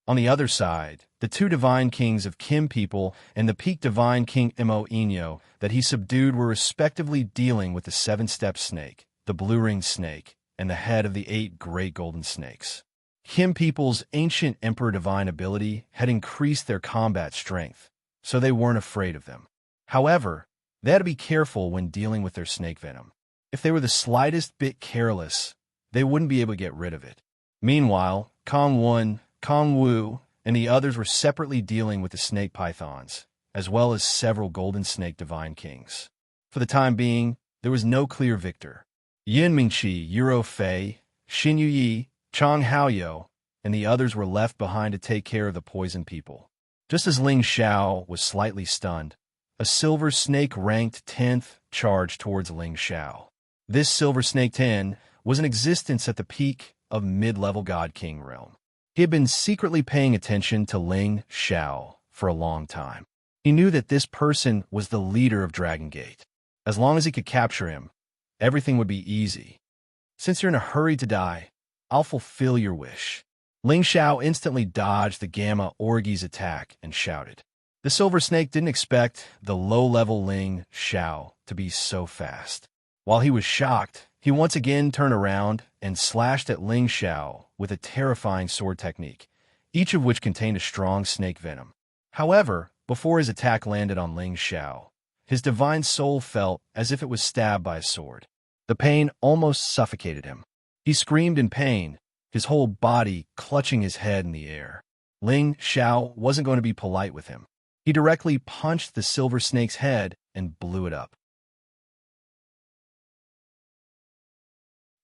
On the other side, the two divine kings of Kim people and the peak divine king Mo Inyo that he subdued were respectively dealing with the seven-step snake, the blue-ringed snake, and the head of the 8 great golden snakes. Kim people's ancient emperor divine ability had increased their combat strength, so they weren't afraid of them. However, they had to be careful when dealing with their snake venom. If they were the slightest bit careless, they wouldn't be able to get rid of it. Meanwhile, Kong Wun, Kong Wu, and the others were separately dealing with the snake pythons, as well as several golden snake divine kings. For the time being, there was no clear victor. Yin Mingqi, Euro Fei, Xin Yuyi, Chang Haoyou, and the others were left behind to take care of the poison people. Just as Ling Xiao was slightly stunned, a silver snake ranked 10th charged towards Ling Xiao. This silver snake 10 was in existence at the peak of mid-level God King realm. He had been secretly paying attention to Ling Xiao for a long time. He knew that this person was the leader of Dragon Gate. As long as he could capture him, everything would be easy. Since you're in a hurry to die, I'll fulfill your wish. Ling Xiao instantly dodged the Gamma Orgy's attack and shouted. The silver snake didn't expect the low-level Ling Xiao to be so fast. While he was shocked, he once again turned around and slashed at Ling Xiao with a terrifying sword technique, each of which contained a strong snake venom. However, before his attack landed on Ling Xiao, his divine soul felt as if it was stabbed by a sword. The pain almost suffocated him. He screamed in pain, his whole body clutching his head in the air. Ling Xiao wasn't going to be polite with him. He directly punched the silver snake's head and blew it up.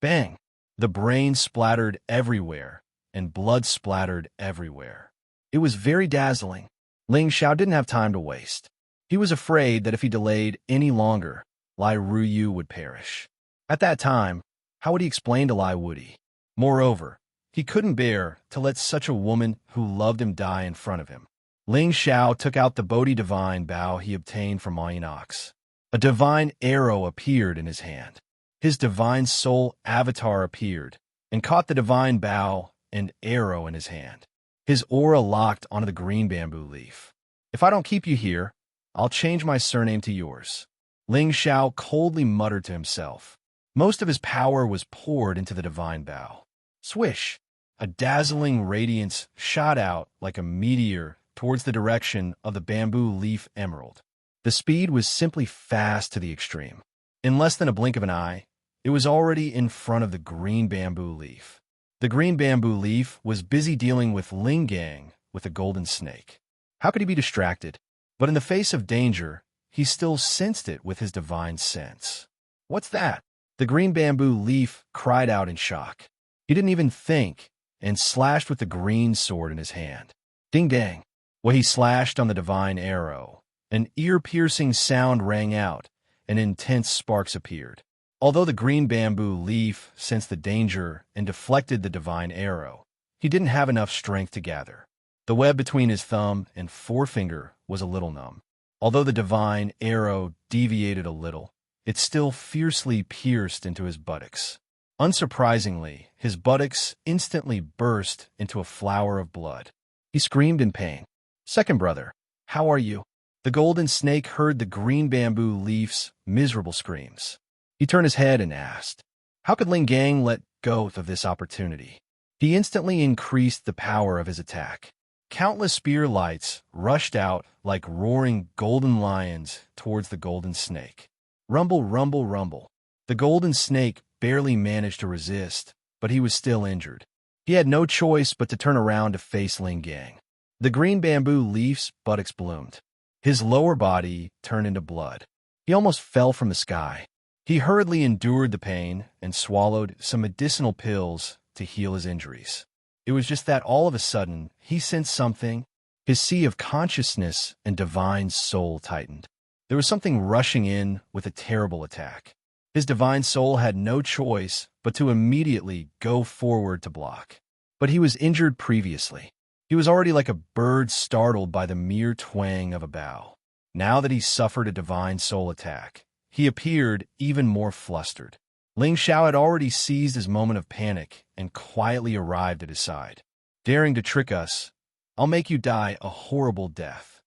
Bang! The brain splattered everywhere, and blood splattered everywhere. It was very dazzling. Ling Xiao didn't have time to waste. He was afraid that if he delayed any longer, Lai Ruyu would perish. At that time, how would he explain to Lai Wudi? Moreover, he couldn't bear to let such a woman who loved him die in front of him. Ling Xiao took out the Bodhi divine bow he obtained from Ox. A divine arrow appeared in his hand. His divine soul avatar appeared and caught the divine bow and arrow in his hand. His aura locked onto the green bamboo leaf. If I don't keep you here, I'll change my surname to yours. Ling Xiao coldly muttered to himself. Most of his power was poured into the divine bow. Swish! A dazzling radiance shot out like a meteor towards the direction of the bamboo leaf emerald. The speed was simply fast to the extreme. In less than a blink of an eye, it was already in front of the green bamboo leaf. The green bamboo leaf was busy dealing with Ling Gang with a golden snake. How could he be distracted? But in the face of danger, he still sensed it with his divine sense. What's that? The green bamboo leaf cried out in shock. He didn't even think and slashed with the green sword in his hand. Ding dang! While he slashed on the divine arrow, an ear-piercing sound rang out, and intense sparks appeared. Although the green bamboo leaf sensed the danger and deflected the divine arrow, he didn't have enough strength to gather. The web between his thumb and forefinger was a little numb. Although the divine arrow deviated a little, it still fiercely pierced into his buttocks. Unsurprisingly, his buttocks instantly burst into a flower of blood. He screamed in pain. "Second brother, how are you?" The golden snake heard the green bamboo leaf's miserable screams. He turned his head and asked, how could Ling Gang let go of this opportunity? He instantly increased the power of his attack. Countless spear lights rushed out like roaring golden lions towards the golden snake. Rumble, rumble, rumble. The golden snake barely managed to resist, but he was still injured. He had no choice but to turn around to face Ling Gang. The green bamboo leaf's buttocks bloomed. His lower body turned into blood. He almost fell from the sky. He hurriedly endured the pain and swallowed some medicinal pills to heal his injuries. It was just that all of a sudden, he sensed something. His sea of consciousness and divine soul tightened. There was something rushing in with a terrible attack. His divine soul had no choice but to immediately go forward to block. But he was injured previously. He was already like a bird startled by the mere twang of a bough. Now that he suffered a divine soul attack, he appeared even more flustered. Ling Xiao had already seized his moment of panic and quietly arrived at his side. Daring to trick us, I'll make you die a horrible death.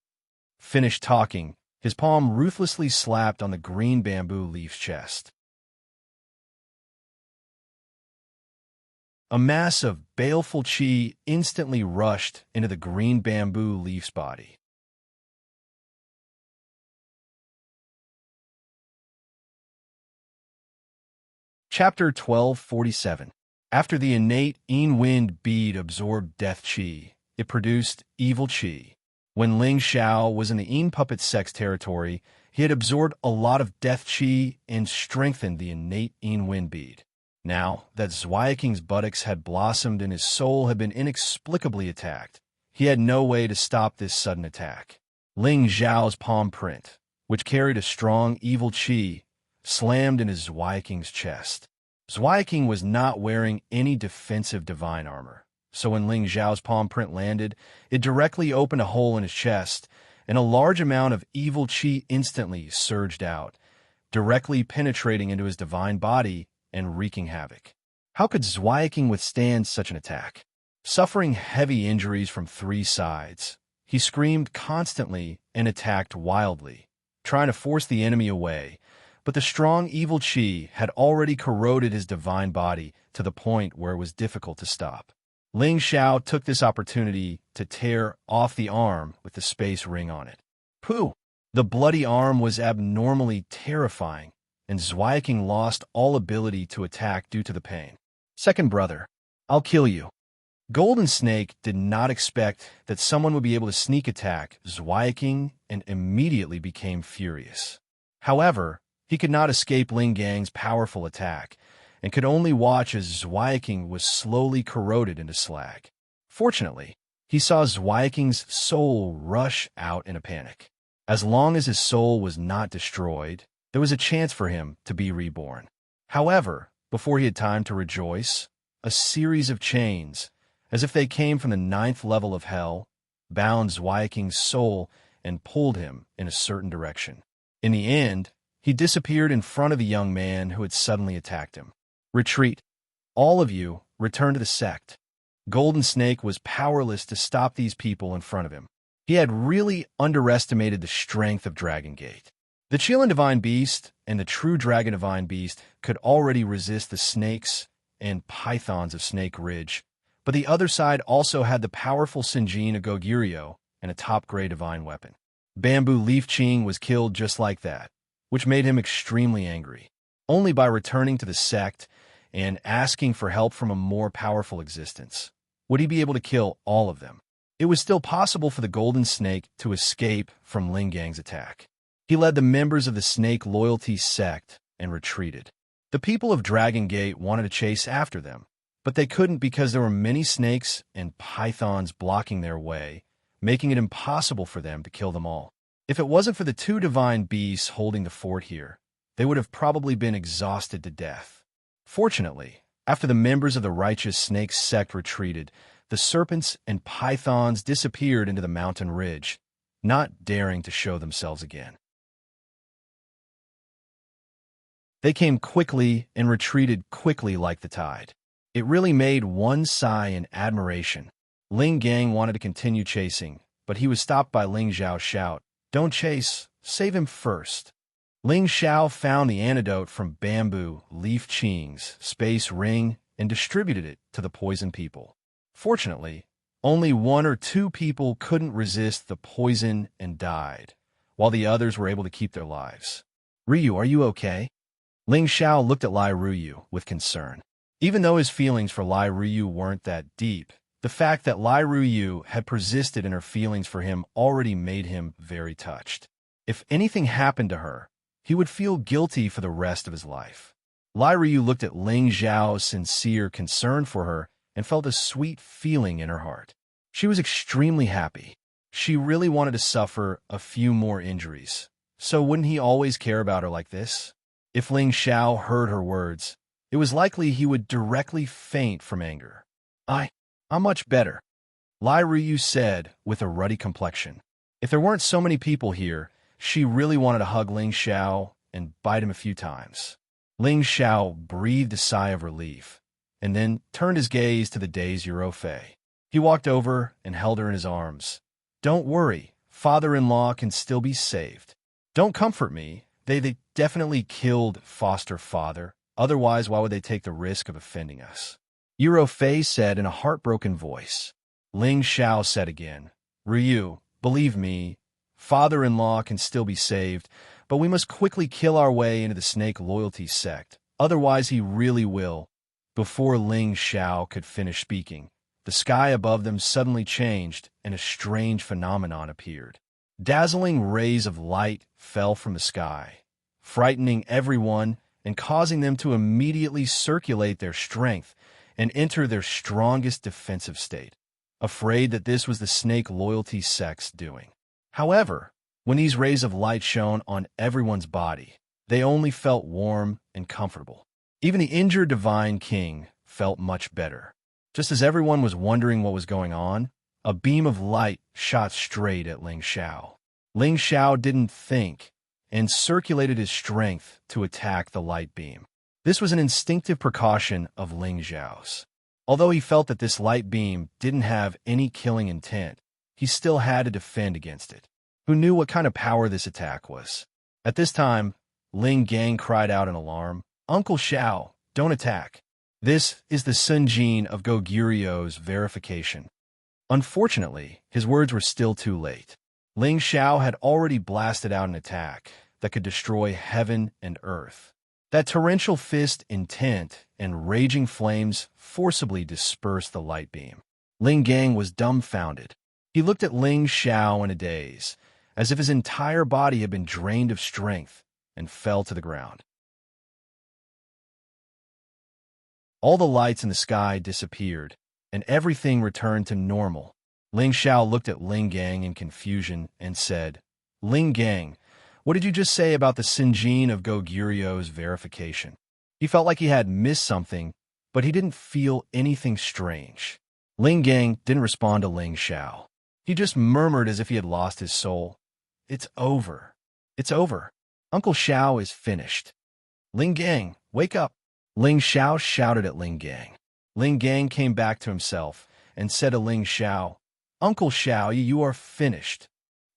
Finished talking, his palm ruthlessly slapped on the green bamboo leaf's chest. A mass of baleful qi instantly rushed into the green bamboo leaf's body. Chapter 1247. After the innate Yin Wind bead absorbed death qi, it produced evil qi. When Ling Xiao was in the Yin puppet sex territory, he had absorbed a lot of death qi and strengthened the innate Yin Wind bead. Now that Zweiaking's buttocks had blossomed and his soul had been inexplicably attacked, he had no way to stop this sudden attack. Ling Xiao's palm print, which carried a strong evil qi, slammed in his Zwiaking's chest. Zweiaking was not wearing any defensive divine armor, so when Ling Xiao's palm print landed, it directly opened a hole in his chest, and a large amount of evil qi instantly surged out, directly penetrating into his divine body and wreaking havoc. How could Zweiaking withstand such an attack? Suffering heavy injuries from 3 sides, he screamed constantly and attacked wildly, trying to force the enemy away, but the strong evil chi had already corroded his divine body to the point where it was difficult to stop. Ling Xiao took this opportunity to tear off the arm with the space ring on it. Pooh! The bloody arm was abnormally terrifying, and Zweiking lost all ability to attack due to the pain. Second brother, I'll kill you. Golden Snake did not expect that someone would be able to sneak attack Zweiking and immediately became furious. However, he could not escape Ling Gang's powerful attack and could only watch as Zweiking was slowly corroded into slag. Fortunately, he saw Zweiking's soul rush out in a panic. As long as his soul was not destroyed, there was a chance for him to be reborn. However, before he had time to rejoice, a series of chains, as if they came from the 9th level of hell, bound Zweiking's soul and pulled him in a certain direction. In the end, he disappeared in front of the young man who had suddenly attacked him. Retreat. All of you, return to the sect. Golden Snake was powerless to stop these people in front of him. He had really underestimated the strength of Dragon Gate. The Qilin Divine Beast and the True Dragon Divine Beast could already resist the snakes and pythons of Snake Ridge, but the other side also had the powerful Sinjin Agoguryeo and a top-grade divine weapon. Bamboo Leaf Ching was killed just like that, which made him extremely angry. Only by returning to the sect and asking for help from a more powerful existence would he be able to kill all of them. It was still possible for the Golden Snake to escape from Ling Gang's attack. He led the members of the Snake Loyalty sect and retreated. The people of Dragon Gate wanted to chase after them, but they couldn't because there were many snakes and pythons blocking their way, making it impossible for them to kill them all. If it wasn't for the 2 divine beasts holding the fort here, they would have probably been exhausted to death. Fortunately, after the members of the righteous snake sect retreated, the serpents and pythons disappeared into the mountain ridge, not daring to show themselves again. They came quickly and retreated quickly like the tide. It really made one sigh in admiration. Ling Gang wanted to continue chasing, but he was stopped by Ling Xiao's shout, "Don't chase, save him first." Ling Xiao found the antidote from Bamboo Leaf Ching's space ring and distributed it to the poison people. Fortunately, only 1 or 2 people couldn't resist the poison and died, while the others were able to keep their lives. "Ryu, are you okay?" Ling Xiao looked at Lai Ruyu with concern. Even though his feelings for Lai Ruyu weren't that deep, the fact that Lai Ruyu had persisted in her feelings for him already made him very touched. If anything happened to her, he would feel guilty for the rest of his life. Lai Ruyu looked at Ling Xiao's sincere concern for her and felt a sweet feeling in her heart. She was extremely happy. She really wanted to suffer a few more injuries. So wouldn't he always care about her like this? If Ling Xiao heard her words, it was likely he would directly faint from anger. I'm much better," Lai Ruyu said with a ruddy complexion. If there weren't so many people here, she really wanted to hug Ling Xiao and bite him a few times. Ling Xiao breathed a sigh of relief, and then turned his gaze to the dazed Eurofei. He walked over and held her in his arms. "Don't worry, father-in-law can still be saved. Don't comfort me. They definitely killed foster father. Otherwise, why would they take the risk of offending us?" Eurofei said in a heartbroken voice. Ling Xiao said again, "Ryu, believe me, father-in-law can still be saved, but we must quickly kill our way into the Snake Loyalty sect. Otherwise, he really will." Before Ling Xiao could finish speaking, the sky above them suddenly changed and a strange phenomenon appeared. Dazzling rays of light fell from the sky, frightening everyone and causing them to immediately circulate their strength and enter their strongest defensive state, afraid that this was the Snake Loyalty sect's doing. However, when these rays of light shone on everyone's body, they only felt warm and comfortable. Even the injured Divine King felt much better. Just as everyone was wondering what was going on, a beam of light shot straight at Ling Xiao. Ling Xiao didn't think and circulated his strength to attack the light beam. This was an instinctive precaution of Ling Xiao's. Although he felt that this light beam didn't have any killing intent, he still had to defend against it. Who knew what kind of power this attack was? At this time, Ling Gang cried out in alarm, "Uncle Xiao, don't attack. This is the Sun Jin of Goguryu's verification." Unfortunately, his words were still too late. Ling Xiao had already blasted out an attack that could destroy heaven and earth. That torrential fist intent and raging flames forcibly dispersed the light beam. Ling Gang was dumbfounded. He looked at Ling Xiao in a daze, as if his entire body had been drained of strength, and fell to the ground. All the lights in the sky disappeared, and everything returned to normal. Ling Xiao looked at Ling Gang in confusion and said, "Ling Gang, what did you just say about the Sinjin of Goguryu's verification?" He felt like he had missed something, but he didn't feel anything strange. Ling Gang didn't respond to Ling Xiao. He just murmured as if he had lost his soul, "It's over. It's over. Uncle Xiao is finished. Ling Gang, wake up." Ling Xiao shouted at Ling Gang. Ling Gang came back to himself and said to Ling Xiao, "Uncle Xiao, you are finished.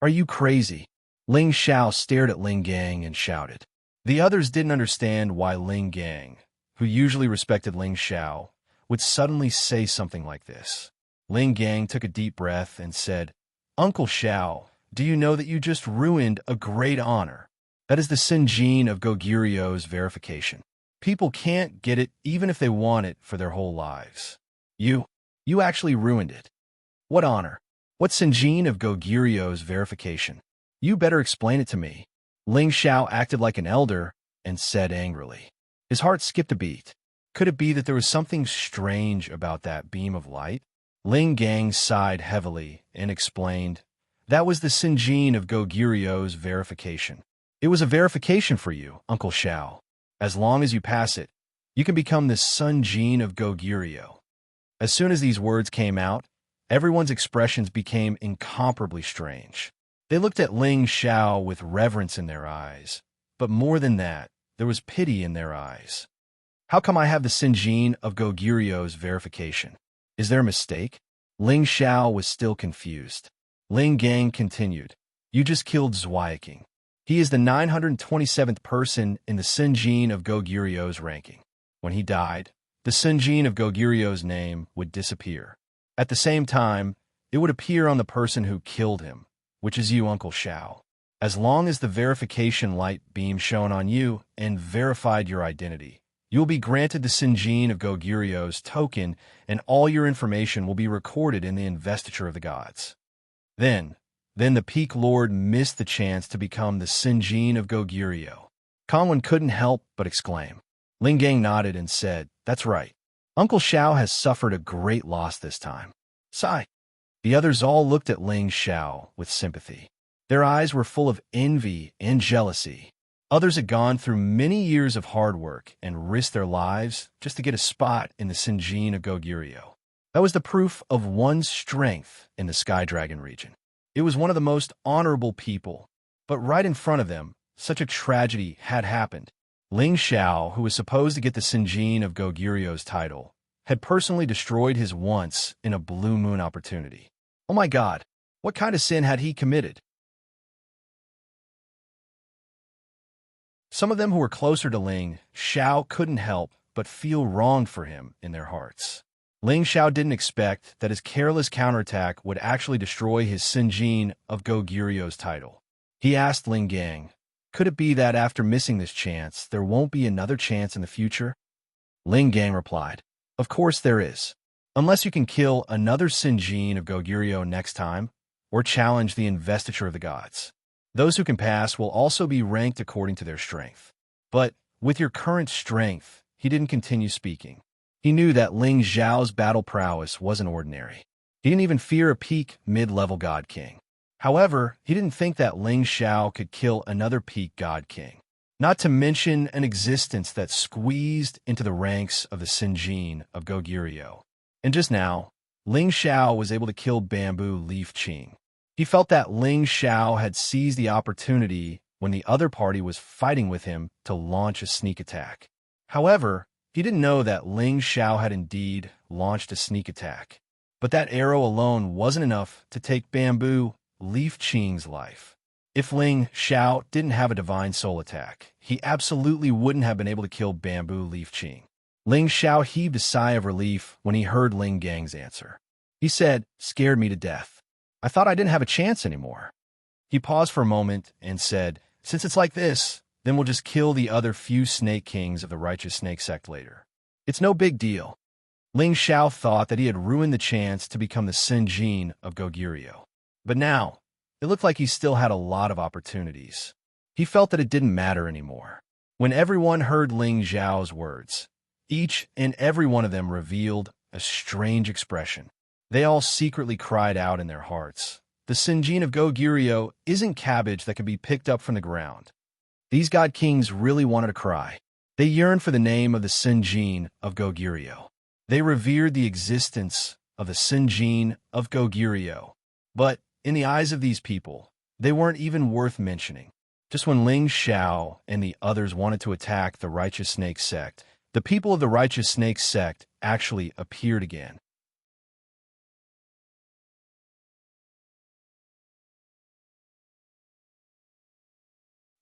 Are you crazy?" Ling Xiao stared at Ling Gang and shouted. The others didn't understand why Ling Gang, who usually respected Ling Xiao, would suddenly say something like this. Ling Gang took a deep breath and said, "Uncle Xiao, do you know that you just ruined a great honor? That is the Sinjin of Goguryu's verification. People can't get it even if they want it for their whole lives. You actually ruined it. What honor? What Sinjin of Goguryu's verification? You better explain it to me." Ling Xiao acted like an elder and said angrily. His heart skipped a beat. Could it be that there was something strange about that beam of light? Ling Gang sighed heavily and explained, "That was the Sinjin of Goguryu's verification. It was a verification for you, Uncle Xiao. As long as you pass it, you can become the Sun Jin of Goguryu." As soon as these words came out, everyone's expressions became incomparably strange. They looked at Ling Xiao with reverence in their eyes, but more than that, there was pity in their eyes. "How come I have the Sinjin of Goguryu's verification? Is there a mistake?" Ling Xiao was still confused. Ling Gang continued, "You just killed Zhuaiking. He is the 927th person in the Sinjin of Goguryu's ranking. When he died, the Sinjin of Goguryu's name would disappear. At the same time, it would appear on the person who killed him, which is you, Uncle Xiao. As long as the verification light beam shone on you and verified your identity, you will be granted the Sinjin of Goguryu's token, and all your information will be recorded in the investiture of the gods. Then the Peak Lord missed the chance to become the Sinjin of Goguryu." Kangwen couldn't help but exclaim. Ling Gang nodded and said, "That's right. Uncle Xiao has suffered a great loss this time." Sigh. The others all looked at Ling Xiao with sympathy. Their eyes were full of envy and jealousy. Others had gone through many years of hard work and risked their lives just to get a spot in the Sinjin of Goguryu. That was the proof of one's strength in the Sky Dragon region. It was one of the most honorable people, but right in front of them, such a tragedy had happened. Ling Xiao, who was supposed to get the Sinjin of Goguryu's title, had personally destroyed his once in a blue moon opportunity. Oh my God, what kind of sin had he committed? Some of them who were closer to Ling Xiao couldn't help but feel wronged for him in their hearts. Ling Xiao didn't expect that his careless counterattack would actually destroy his Sinjin of Goguryu's title. He asked Ling Gang, "Could it be that after missing this chance, there won't be another chance in the future?" Ling Gang replied, "Of course there is. Unless you can kill another Sinjin of Goguryu next time, or challenge the investiture of the gods. Those who can pass will also be ranked according to their strength. But with your current strength," he didn't continue speaking. He knew that Ling Xiao's battle prowess wasn't ordinary. He didn't even fear a peak mid-level God King. However, he didn't think that Ling Xiao could kill another peak God King, not to mention an existence that squeezed into the ranks of the Sinjin of Goguryu. And just now, Ling Xiao was able to kill Bamboo Leaf Qing. He felt that Ling Xiao had seized the opportunity when the other party was fighting with him to launch a sneak attack. However, He didn't know that Ling Xiao had indeed launched a sneak attack. But that arrow alone wasn't enough to take Bamboo Leaf Qing's life. If Ling Xiao didn't have a divine soul attack, he absolutely wouldn't have been able to kill Bamboo Leaf Qing. Ling Xiao heaved a sigh of relief when he heard Ling Gang's answer. He said, "Scared me to death. I thought I didn't have a chance anymore." He paused for a moment and said, "Since it's like this, then we'll just kill the other few snake kings of the righteous snake sect later. It's no big deal." Ling Xiao thought that he had ruined the chance to become the Sinjin of Goguryeo. But now, it looked like he still had a lot of opportunities. He felt that it didn't matter anymore. When everyone heard Ling Xiao's words, each and every one of them revealed a strange expression. They all secretly cried out in their hearts, "The Sinjin of Goguryeo isn't cabbage that can be picked up from the ground." These god kings really wanted to cry. They yearned for the name of the Sinjin of Goguryeo. They revered the existence of the Sinjin of Goguryeo. But in the eyes of these people, they weren't even worth mentioning. Just when Ling Xiao and the others wanted to attack the Righteous Snake Sect, the people of the Righteous Snake Sect actually appeared again.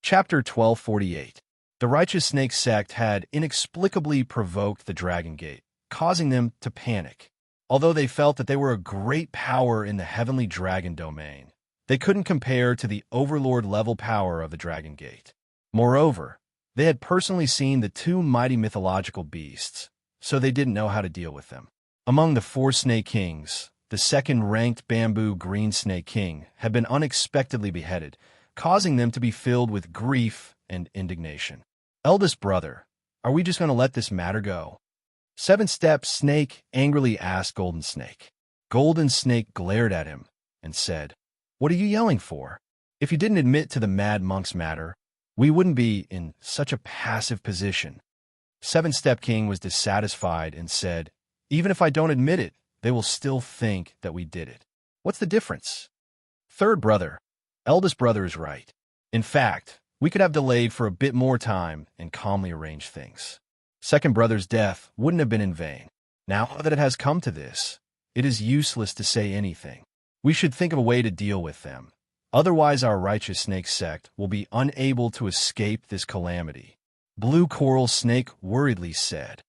Chapter 1248. The Righteous Snake Sect had inexplicably provoked the Dragon Gate, causing them to panic. Although they felt that they were a great power in the Heavenly Dragon domain, they couldn't compare to the Overlord-level power of the Dragon Gate. Moreover, they had personally seen the two mighty mythological beasts, so they didn't know how to deal with them. Among the four Snake Kings, the second-ranked Bamboo Green Snake King had been unexpectedly beheaded, causing them to be filled with grief and indignation. "Eldest brother, are we just going to let this matter go?" Seven-Step Snake angrily asked Golden Snake. Golden Snake glared at him and said, "What are you yelling for? If you didn't admit to the Mad Monk's matter, we wouldn't be in such a passive position." Seven-Step King was dissatisfied and said, "Even if I don't admit it, they will still think that we did it. What's the difference?" "Third brother, eldest brother is right. In fact, we could have delayed for a bit more time and calmly arranged things. Second brother's death wouldn't have been in vain. Now that it has come to this, it is useless to say anything. We should think of a way to deal with them. Otherwise our Righteous Snake Sect will be unable to escape this calamity." Blue Coral Snake worriedly said.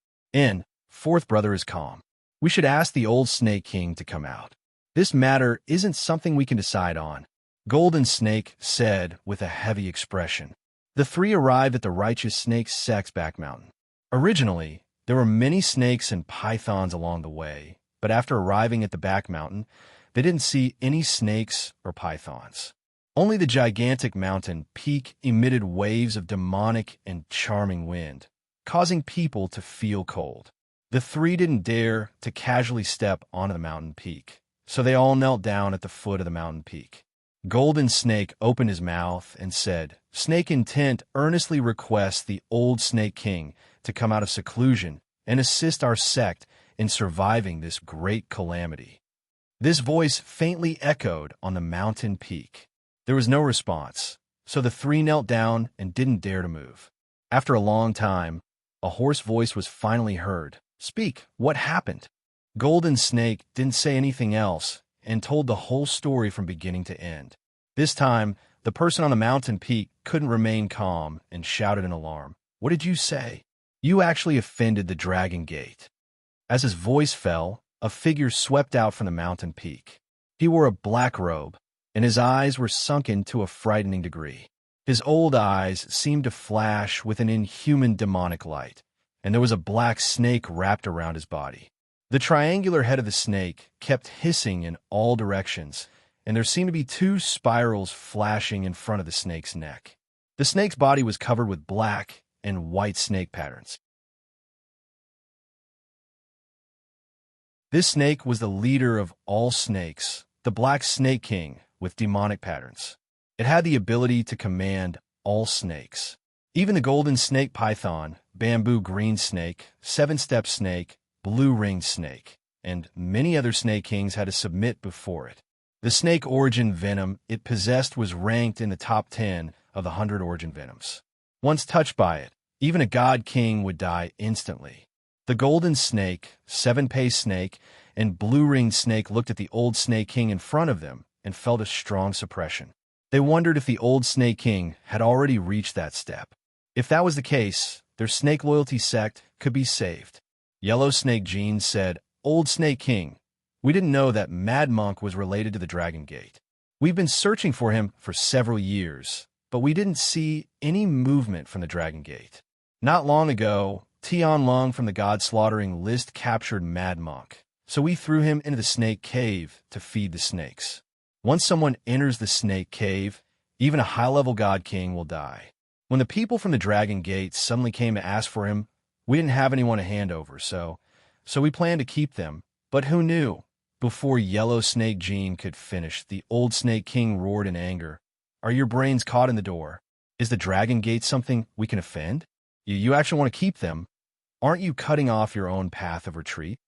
Fourth brother is calm. "We should ask the old Snake King to come out. This matter isn't something we can decide on," Golden Snake said with a heavy expression. The three arrived at the Righteous Snake Sect's back mountain. Originally, there were many snakes and pythons along the way, but after arriving at the back mountain, they didn't see any snakes or pythons. Only the gigantic mountain peak emitted waves of demonic and charming wind, causing people to feel cold. The three didn't dare to casually step onto the mountain peak, so they all knelt down at the foot of the mountain peak. Golden Snake opened his mouth and said, "Snake Intent earnestly requests the old Snake King to come out of seclusion and assist our sect in surviving this great calamity." This voice faintly echoed on the mountain peak. There was no response, so the three knelt down and didn't dare to move. After a long time, a hoarse voice was finally heard. "Speak, what happened?" Golden Snake didn't say anything else and told the whole story from beginning to end. This time, the person on the mountain peak couldn't remain calm and shouted in alarm. "What did you say? You actually offended the Dragon Gate." As his voice fell, a figure swept out from the mountain peak. He wore a black robe, and his eyes were sunken to a frightening degree. His old eyes seemed to flash with an inhuman demonic light, and there was a black snake wrapped around his body. The triangular head of the snake kept hissing in all directions, and there seemed to be two spirals flashing in front of the snake's neck. The snake's body was covered with black and white snake patterns. This snake was the leader of all snakes, the Black Snake King with demonic patterns. It had the ability to command all snakes. Even the Golden Snake Python, Bamboo Green Snake, Seven-Step Snake, Blue Ringed Snake, and many other Snake Kings had to submit before it. The snake origin venom it possessed was ranked in the top 10 of the 100 origin venoms. Once touched by it, even a God King would die instantly. The golden snake, seven-paced snake, and blue-ringed snake looked at the old Snake King in front of them and felt a strong suppression. They wondered if the old Snake King had already reached that step. If that was the case, their snake loyalty sect could be saved. Yellow Snake Jean said, "Old Snake King, we didn't know that Mad Monk was related to the Dragon Gate. We've been searching for him for several years, but we didn't see any movement from the Dragon Gate. Not long ago, Tian Lung from the God-slaughtering list captured Mad Monk, so we threw him into the snake cave to feed the snakes. Once someone enters the snake cave, even a high-level God King will die. When the people from the Dragon Gate suddenly came to ask for him, we didn't have anyone to hand over, so we planned to keep them. But who knew?" Before Yellow Snake Jean could finish, the old Snake King roared in anger. "Are your brains caught in the door? Is the Dragon Gate something we can offend? You actually want to keep them? Aren't you cutting off your own path of retreat?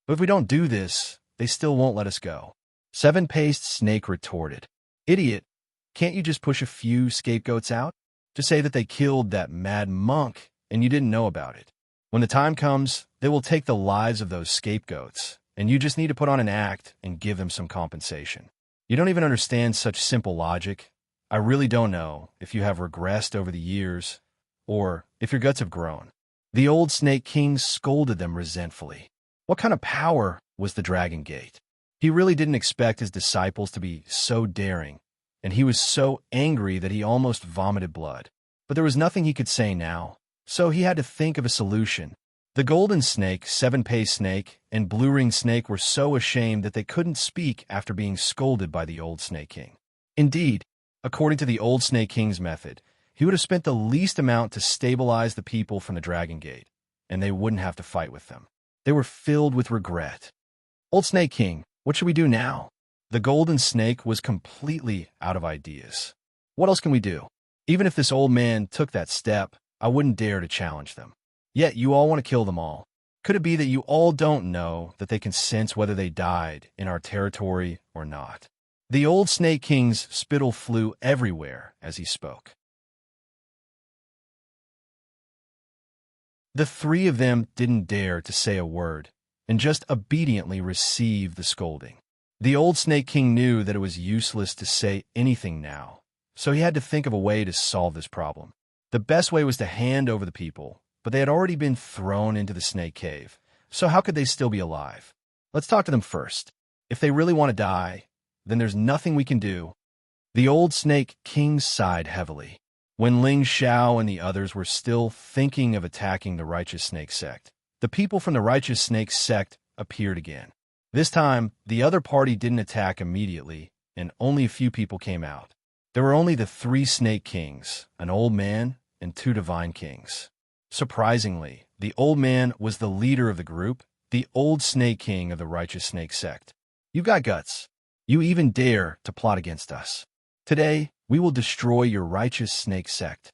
But if we don't do this, they still won't let us go." Seven-Paced Snake retorted, "Idiot, can't you just push a few scapegoats out? Just say that they killed that Mad Monk and you didn't know about it. When the time comes, they will take the lives of those scapegoats, and you just need to put on an act and give them some compensation. You don't even understand such simple logic. I really don't know if you have regressed over the years or if your guts have grown." The old Snake King scolded them resentfully. What kind of power was the Dragon Gate? He really didn't expect his disciples to be so daring, and he was so angry that he almost vomited blood. But there was nothing he could say now, so he had to think of a solution. The golden snake, seven-paced snake, and blue-ringed snake were so ashamed that they couldn't speak after being scolded by the old Snake King. Indeed, according to the old Snake King's method, he would have spent the least amount to stabilize the people from the Dragon Gate, and they wouldn't have to fight with them. They were filled with regret. "Old Snake King, what should we do now?" The golden snake was completely out of ideas. "What else can we do? Even if this old man took that step, I wouldn't dare to challenge them. Yet you all want to kill them all. Could it be that you all don't know that they can sense whether they died in our territory or not?" The old Snake King's spittle flew everywhere as he spoke. The three of them didn't dare to say a word and just obediently received the scolding. The old Snake King knew that it was useless to say anything now, so he had to think of a way to solve this problem. The best way was to hand over the people, but they had already been thrown into the snake cave, so how could they still be alive? "Let's talk to them first. If they really want to die, then there's nothing we can do." The old Snake King sighed heavily. When Ling Xiao and the others were still thinking of attacking the Righteous Snake Sect, the people from the Righteous Snake Sect appeared again. This time, the other party didn't attack immediately, and only a few people came out. There were only the three Snake Kings, an old man, and two Divine Kings. Surprisingly, the old man was the leader of the group, the old Snake King of the Righteous Snake Sect. "You've got guts. You even dare to plot against us. Today, we will destroy your Righteous Snake Sect."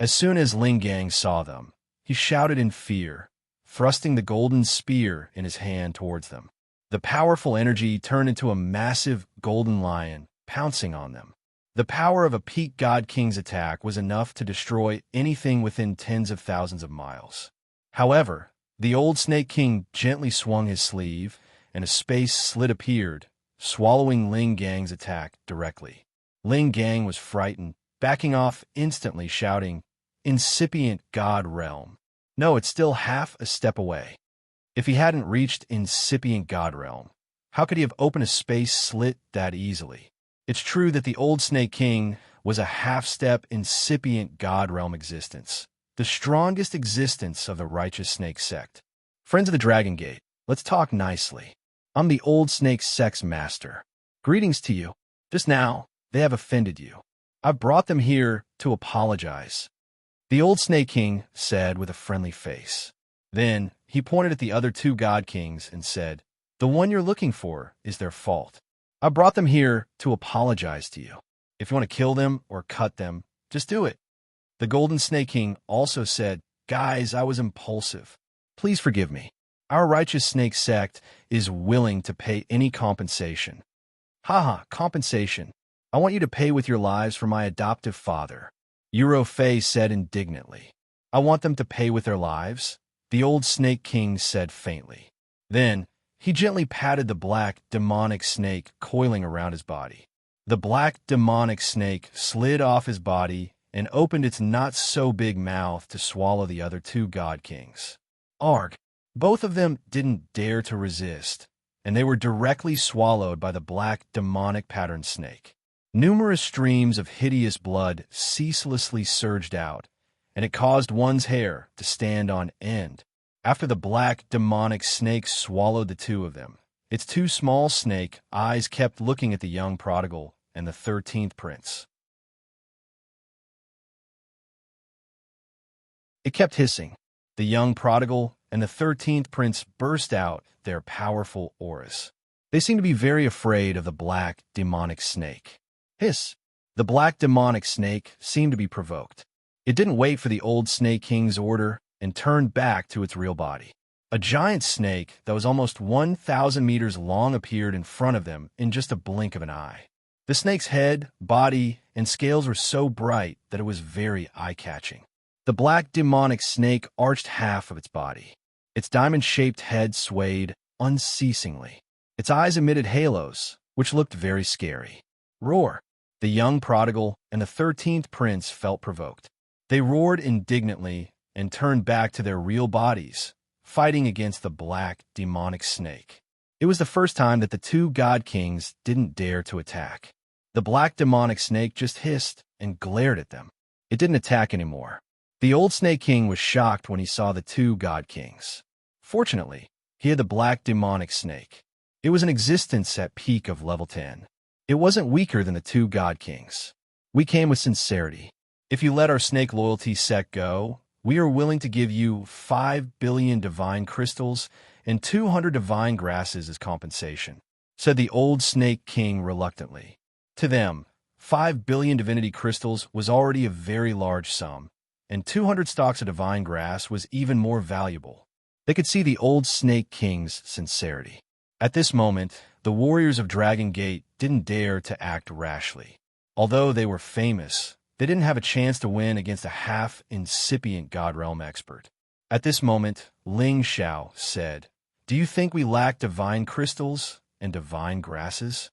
As soon as Ling Gang saw them, he shouted in fear, thrusting the golden spear in his hand towards them. The powerful energy turned into a massive golden lion, pouncing on them. The power of a peak God King's attack was enough to destroy anything within tens of thousands of miles. However, the old Snake King gently swung his sleeve, and a space slit appeared, swallowing Ling Gang's attack directly. Ling Gang was frightened, backing off instantly, shouting, "Incipient God Realm." No, it's still half a step away. If he hadn't reached Incipient God Realm, how could he have opened a space slit that easily? It's true that the old Snake King was a half-step Incipient God Realm existence, the strongest existence of the Righteous Snake Sect. "Friends of the Dragon Gate, let's talk nicely. I'm the old Snake Sect's master. Greetings to you. Just now, they have offended you. I've brought them here to apologize," the old Snake King said with a friendly face. Then he pointed at the other two God Kings and said, "The one you're looking for is their fault. I brought them here to apologize to you. If you want to kill them or cut them, just do it." The Golden Snake King also said, "Guys, I was impulsive. Please forgive me. Our Righteous Snake Sect is willing to pay any compensation." "Haha, compensation. I want you to pay with your lives for my adoptive father," Euro Fei said indignantly. "I want them to pay with their lives? the old Snake King said faintly. Then, he gently patted the black, demonic snake coiling around his body. The black, demonic snake slid off his body and opened its not-so-big mouth to swallow the other two god kings. Arg! Both of them didn't dare to resist, and they were directly swallowed by the black, demonic patterned snake. Numerous streams of hideous blood ceaselessly surged out, and it caused one's hair to stand on end. After the black, demonic snake swallowed the two of them, its two small snake eyes kept looking at the young prodigal and the 13th prince. It kept hissing. The young prodigal and the 13th prince burst out their powerful auras. They seemed to be very afraid of the black, demonic snake. Hiss! The black, demonic snake seemed to be provoked. It didn't wait for the old Snake King's order and turned back to its real body. A giant snake that was almost 1,000 meters long appeared in front of them in just a blink of an eye. The snake's head, body, and scales were so bright that it was very eye-catching. The black, demonic snake arched half of its body. Its diamond-shaped head swayed unceasingly. Its eyes emitted halos, which looked very scary. Roar! The young prodigal and the 13th prince felt provoked. They roared indignantly and turned back to their real bodies, fighting against the black, demonic snake. It was the first time that the two god kings didn't dare to attack. The black, demonic snake just hissed and glared at them. It didn't attack anymore. The old Snake King was shocked when he saw the two god kings. Fortunately, he had the black, demonic snake. It was in existence at peak of level 10. It wasn't weaker than the two god kings. We came with sincerity. If you let our snake loyalty sect go, we are willing to give you 5 billion divine crystals and 200 divine grasses as compensation, said the old Snake King reluctantly. To them, 5 billion divinity crystals was already a very large sum, and 200 stalks of divine grass was even more valuable. They could see the old Snake King's sincerity. At this moment, the warriors of Dragon Gate didn't dare to act rashly. Although they were famous, they didn't have a chance to win against a half-incipient God Realm expert. At this moment, Ling Xiao said, "Do you think we lack divine crystals and divine grasses?"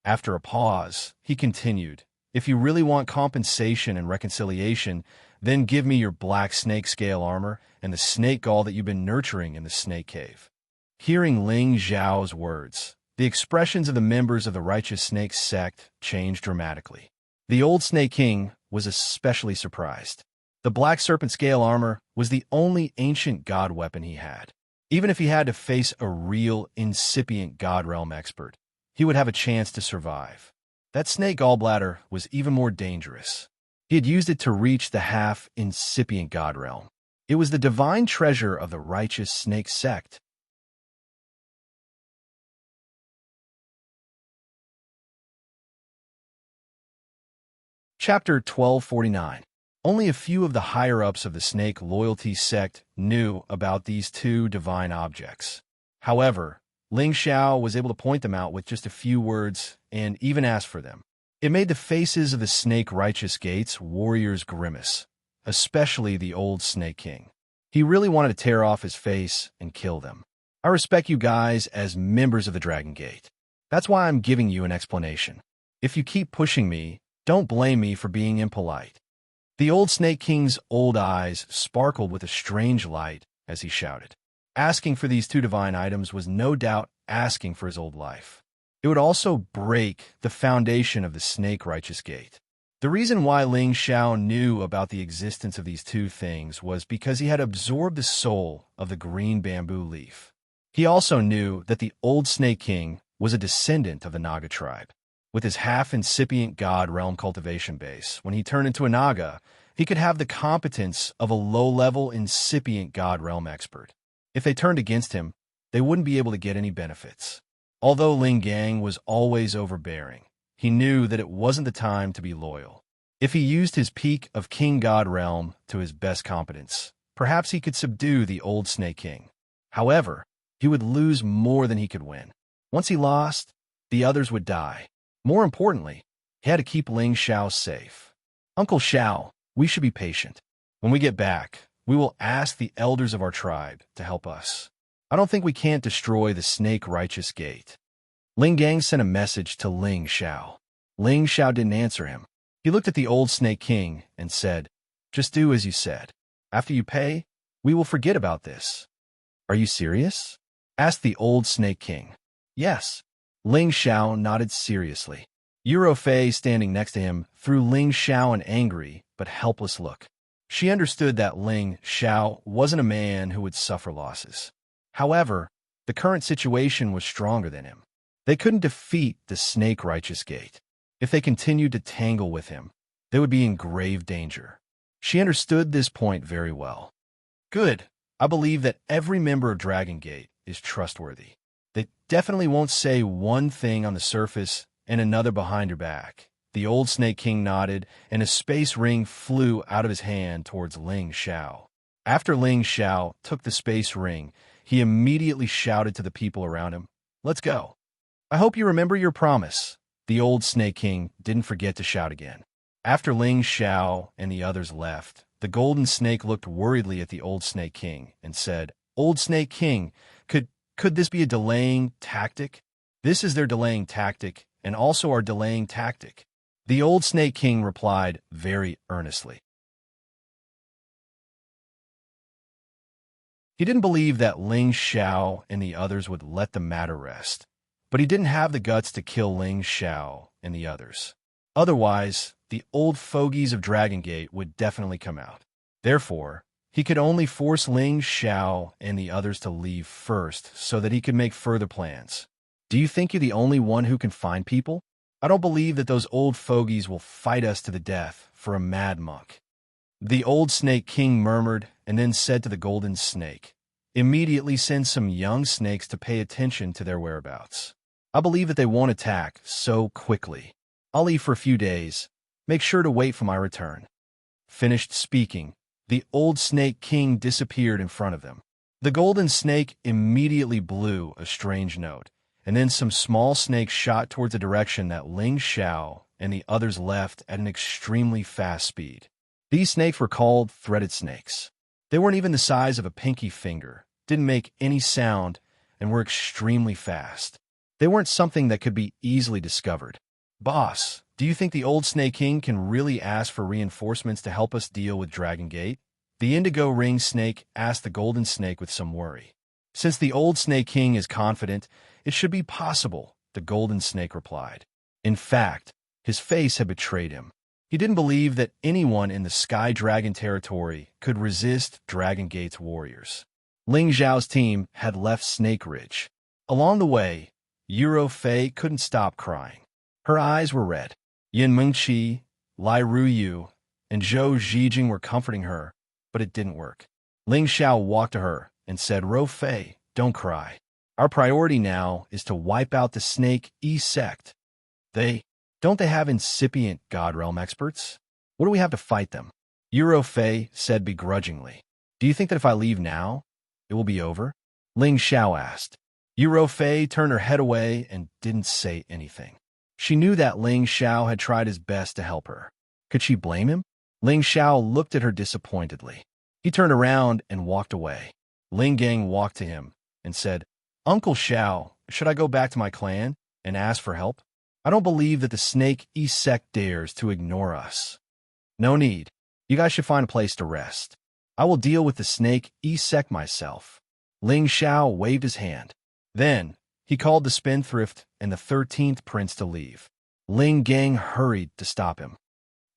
After a pause, he continued, "If you really want compensation and reconciliation, then give me your black snake scale armor and the snake gall that you've been nurturing in the snake cave." Hearing Ling Xiao's words, the expressions of the members of the Righteous Snake sect changed dramatically. The old Snake King was especially surprised. The black serpent scale armor was the only ancient god weapon he had. Even if he had to face a real, incipient god realm expert, he would have a chance to survive. That snake gallbladder was even more dangerous. He had used it to reach the half-incipient god realm. It was the divine treasure of the Righteous Snake sect. Chapter 1249. Only a few of the higher-ups of the Snake Loyalty sect knew about these two divine objects. However, Ling Xiao was able to point them out with just a few words and even ask for them. It made the faces of the Snake Righteous Gate's warriors grimace, especially the old Snake King. He really wanted to tear off his face and kill them. I respect you guys as members of the Dragon Gate. That's why I'm giving you an explanation. If you keep pushing me, don't blame me for being impolite. The old Snake King's old eyes sparkled with a strange light as he shouted. Asking for these two divine items was no doubt asking for his old life. It would also break the foundation of the Snake Righteous Gate. The reason why Ling Xiao knew about the existence of these two things was because he had absorbed the soul of the green bamboo leaf. He also knew that the old Snake King was a descendant of the Naga tribe. With his half-incipient god realm cultivation base, when he turned into a Naga, he could have the competence of a low-level incipient god realm expert. If they turned against him, they wouldn't be able to get any benefits. Although Ling Gang was always overbearing, he knew that it wasn't the time to be loyal. If he used his peak of King God Realm to his best competence, perhaps he could subdue the old Snake King. However, he would lose more than he could win. Once he lost, the others would die. More importantly, he had to keep Ling Xiao safe. "Uncle Xiao, we should be patient. When we get back, we will ask the elders of our tribe to help us. I don't think we can't destroy the snake-righteous gate. Ling Gang sent a message to Ling Xiao. Ling Xiao didn't answer him. He looked at the old Snake King and said, "Just do as you said. After you pay, we will forget about this." "Are you serious?" asked the old Snake King. "Yes." Ling Xiao nodded seriously. Euro Fei, standing next to him, threw Ling Xiao an angry but helpless look. She understood that Ling Xiao wasn't a man who would suffer losses. However, the current situation was stronger than him. They couldn't defeat the snake-righteous gate. If they continued to tangle with him, they would be in grave danger. She understood this point very well. "Good. I believe that every member of Dragon Gate is trustworthy. They definitely won't say one thing on the surface and another behind your back." The old Snake King nodded, and a space ring flew out of his hand towards Ling Xiao. After Ling Xiao took the space ring, he immediately shouted to the people around him, "Let's go. I hope you remember your promise." The old Snake King didn't forget to shout again. After Ling Xiao and the others left, the golden snake looked worriedly at the old Snake King and said, "Old Snake King, could this be a delaying tactic?" "This is their delaying tactic, and also our delaying tactic," the old Snake King replied very earnestly. He didn't believe that Ling Xiao and the others would let the matter rest, but he didn't have the guts to kill Ling Xiao and the others. Otherwise, the old fogies of Dragon Gate would definitely come out. Therefore, he could only force Ling Xiao and the others to leave first so that he could make further plans. "Do you think you're the only one who can find people? I don't believe that those old fogies will fight us to the death for a mad monk." The old Snake King murmured and then said to the golden snake, "Immediately send some young snakes to pay attention to their whereabouts. I believe that they won't attack so quickly. I'll leave for a few days. Make sure to wait for my return." Finished speaking, the old Snake King disappeared in front of them. The golden snake immediately blew a strange note, and then some small snakes shot towards the direction that Ling Xiao and the others left at an extremely fast speed. These snakes were called threaded snakes. They weren't even the size of a pinky finger, didn't make any sound, and were extremely fast. They weren't something that could be easily discovered. "Boss, do you think the old Snake King can really ask for reinforcements to help us deal with Dragon Gate?" The indigo ring snake asked the golden snake with some worry. "Since the old Snake King is confident, it should be possible," the golden snake replied. In fact, his face had betrayed him. He didn't believe that anyone in the Sky Dragon territory could resist Dragon Gate's warriors. Ling Zhao's team had left Snake Ridge. Along the way, Euro Fei couldn't stop crying. Her eyes were red. Yin Mengqi, Lai Ruyu, and Zhou Zhijing were comforting her, but it didn't work. Ling Xiao walked to her and said, "Ro Fei, don't cry. Our priority now is to wipe out the Snake sect. Don't they have incipient God Realm experts? What do we have to fight them?" Euro Fei said begrudgingly, "Do you think that if I leave now, it will be over?" Ling Xiao asked. Euro Fei turned her head away and didn't say anything. She knew that Ling Xiao had tried his best to help her. Could she blame him? Ling Xiao looked at her disappointedly. He turned around and walked away. Ling Gang walked to him and said, "Uncle Xiao, should I go back to my clan and ask for help? I don't believe that the Snake sect dares to ignore us." "No need. You guys should find a place to rest. I will deal with the Snake sect myself." Ling Xiao waved his hand. Then, he called the spendthrift and the 13th prince to leave. Ling Gang hurried to stop him.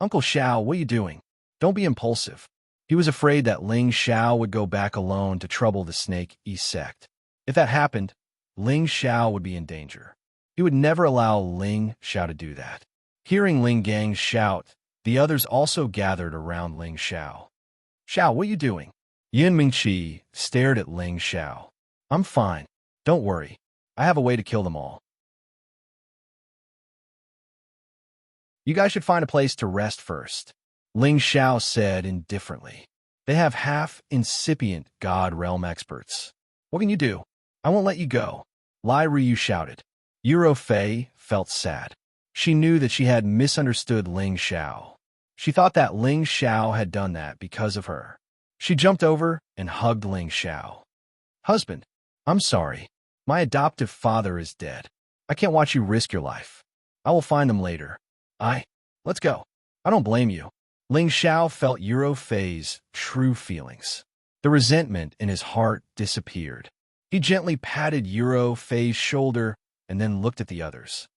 "Uncle Xiao, what are you doing? Don't be impulsive." He was afraid that Ling Xiao would go back alone to trouble the Snake sect. If that happened, Ling Xiao would be in danger. He would never allow Ling Xiao to do that. Hearing Ling Gang shout, the others also gathered around Ling Xiao. "Xiao, what are you doing?" Yin Mingqi stared at Ling Xiao. "I'm fine. Don't worry. I have a way to kill them all." "You guys should find a place to rest first," Ling Xiao said indifferently. "They have half incipient God Realm experts. What can you do? I won't let you go." Lai Ryu shouted. Euro Fei felt sad. She knew that she had misunderstood Ling Xiao. She thought that Ling Xiao had done that because of her. She jumped over and hugged Ling Xiao. Husband, I'm sorry. My adoptive father is dead. I can't watch you risk your life. I will find them later. Let's go. I don't blame you. Ling Xiao felt Eurofei's true feelings. The resentment in his heart disappeared. He gently patted Eurofei's shoulder and then looked at the others.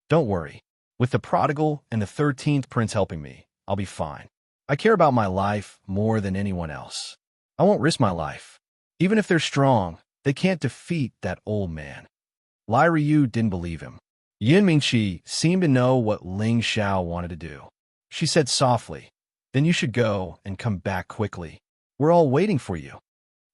Don't worry. With the prodigal and the 13th prince helping me, I'll be fine. I care about my life more than anyone else. I won't risk my life. Even if they're strong, they can't defeat that old man. Lai Ryu didn't believe him. Yin Mingqi seemed to know what Ling Xiao wanted to do. She said softly, then you should go and come back quickly. We're all waiting for you.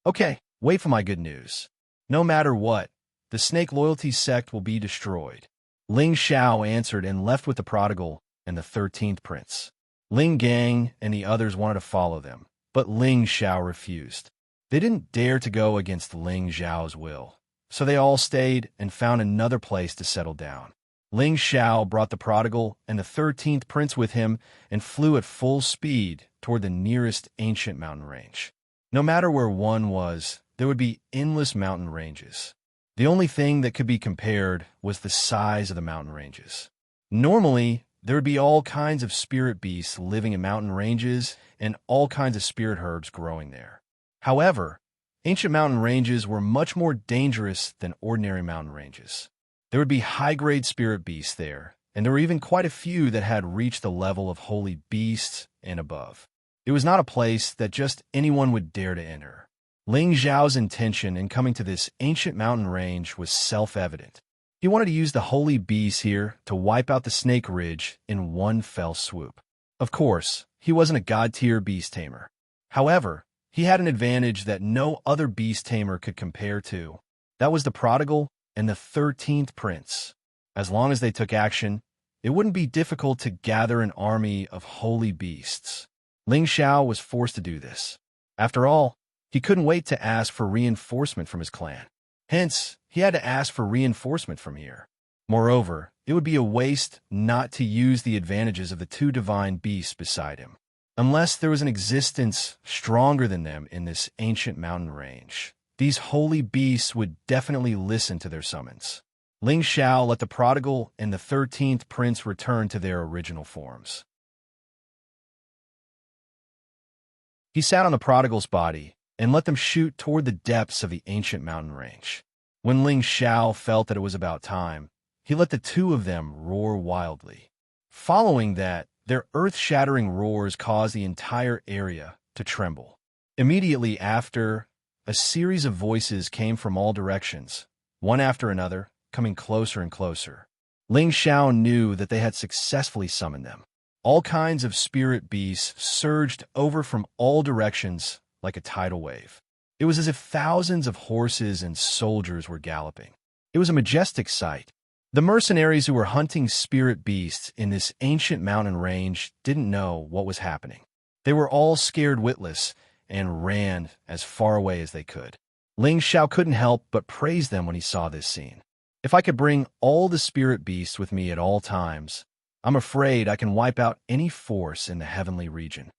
Okay, wait for my good news. No matter what, the snake loyalty sect will be destroyed. Ling Xiao answered and left with the prodigal and the 13th prince. Ling Gang and the others wanted to follow them, but Ling Xiao refused. They didn't dare to go against Ling Xiao's will, so they all stayed and found another place to settle down. Ling Xiao brought the prodigal and the 13th prince with him and flew at full speed toward the nearest ancient mountain range. No matter where one was, there would be endless mountain ranges. The only thing that could be compared was the size of the mountain ranges. Normally, there would be all kinds of spirit beasts living in mountain ranges and all kinds of spirit herbs growing there. However, ancient mountain ranges were much more dangerous than ordinary mountain ranges. There would be high-grade spirit beasts there, and there were even quite a few that had reached the level of holy beasts and above. It was not a place that just anyone would dare to enter. Ling Xiao's intention in coming to this ancient mountain range was self-evident. He wanted to use the holy beasts here to wipe out the Snake Ridge in one fell swoop. Of course, he wasn't a god-tier beast tamer. However, he had an advantage that no other beast tamer could compare to. That was the prodigal and the 13th prince. As long as they took action, it wouldn't be difficult to gather an army of holy beasts. Ling Xiao was forced to do this. After all, he couldn't wait to ask for reinforcement from his clan. Hence, he had to ask for reinforcement from here. Moreover, it would be a waste not to use the advantages of the two divine beasts beside him. Unless there was an existence stronger than them in this ancient mountain range, these holy beasts would definitely listen to their summons. Ling Xiao let the prodigal and the 13th prince return to their original forms. He sat on the prodigal's body and let them shoot toward the depths of the ancient mountain range. When Ling Xiao felt that it was about time, he let the two of them roar wildly. Following that, their earth-shattering roars caused the entire area to tremble. Immediately after, a series of voices came from all directions, one after another, coming closer and closer. Ling Xiao knew that they had successfully summoned them. All kinds of spirit beasts surged over from all directions like a tidal wave. It was as if thousands of horses and soldiers were galloping. It was a majestic sight. The mercenaries who were hunting spirit beasts in this ancient mountain range didn't know what was happening. They were all scared witless and ran as far away as they could. Ling Xiao couldn't help but praise them when he saw this scene. If I could bring all the spirit beasts with me at all times, I'm afraid I can wipe out any force in the heavenly region.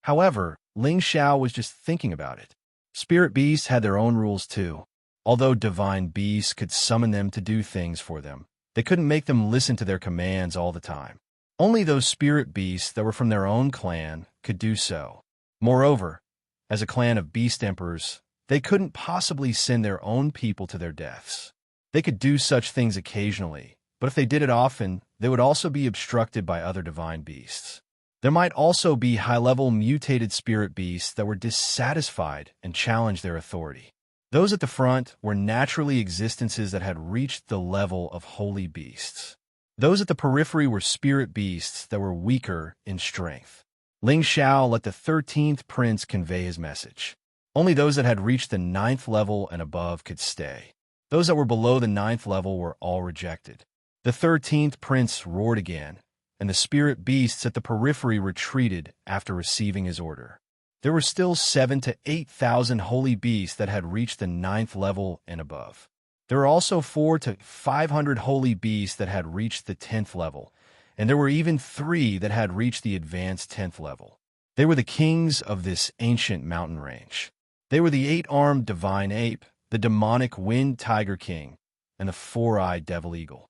However, Ling Xiao was just thinking about it. Spirit beasts had their own rules too. Although divine beasts could summon them to do things for them, they couldn't make them listen to their commands all the time. Only those spirit beasts that were from their own clan could do so. Moreover, as a clan of beast emperors, they couldn't possibly send their own people to their deaths. They could do such things occasionally, but if they did it often, they would also be obstructed by other divine beasts. There might also be high-level mutated spirit beasts that were dissatisfied and challenged their authority. Those at the front were naturally existences that had reached the level of holy beasts. Those at the periphery were spirit beasts that were weaker in strength. Ling Xiao let the 13th prince convey his message. Only those that had reached the 9th level and above could stay. Those that were below the 9th level were all rejected. The 13th prince roared again, and the spirit beasts at the periphery retreated after receiving his order. There were still 7,000 to 8,000 holy beasts that had reached the 9th level and above. There were also 400 to 500 holy beasts that had reached the 10th level, and there were even 3 that had reached the advanced 10th level. They were the kings of this ancient mountain range. They were the eight-armed divine ape, the demonic wind tiger king, and the four-eyed devil eagle.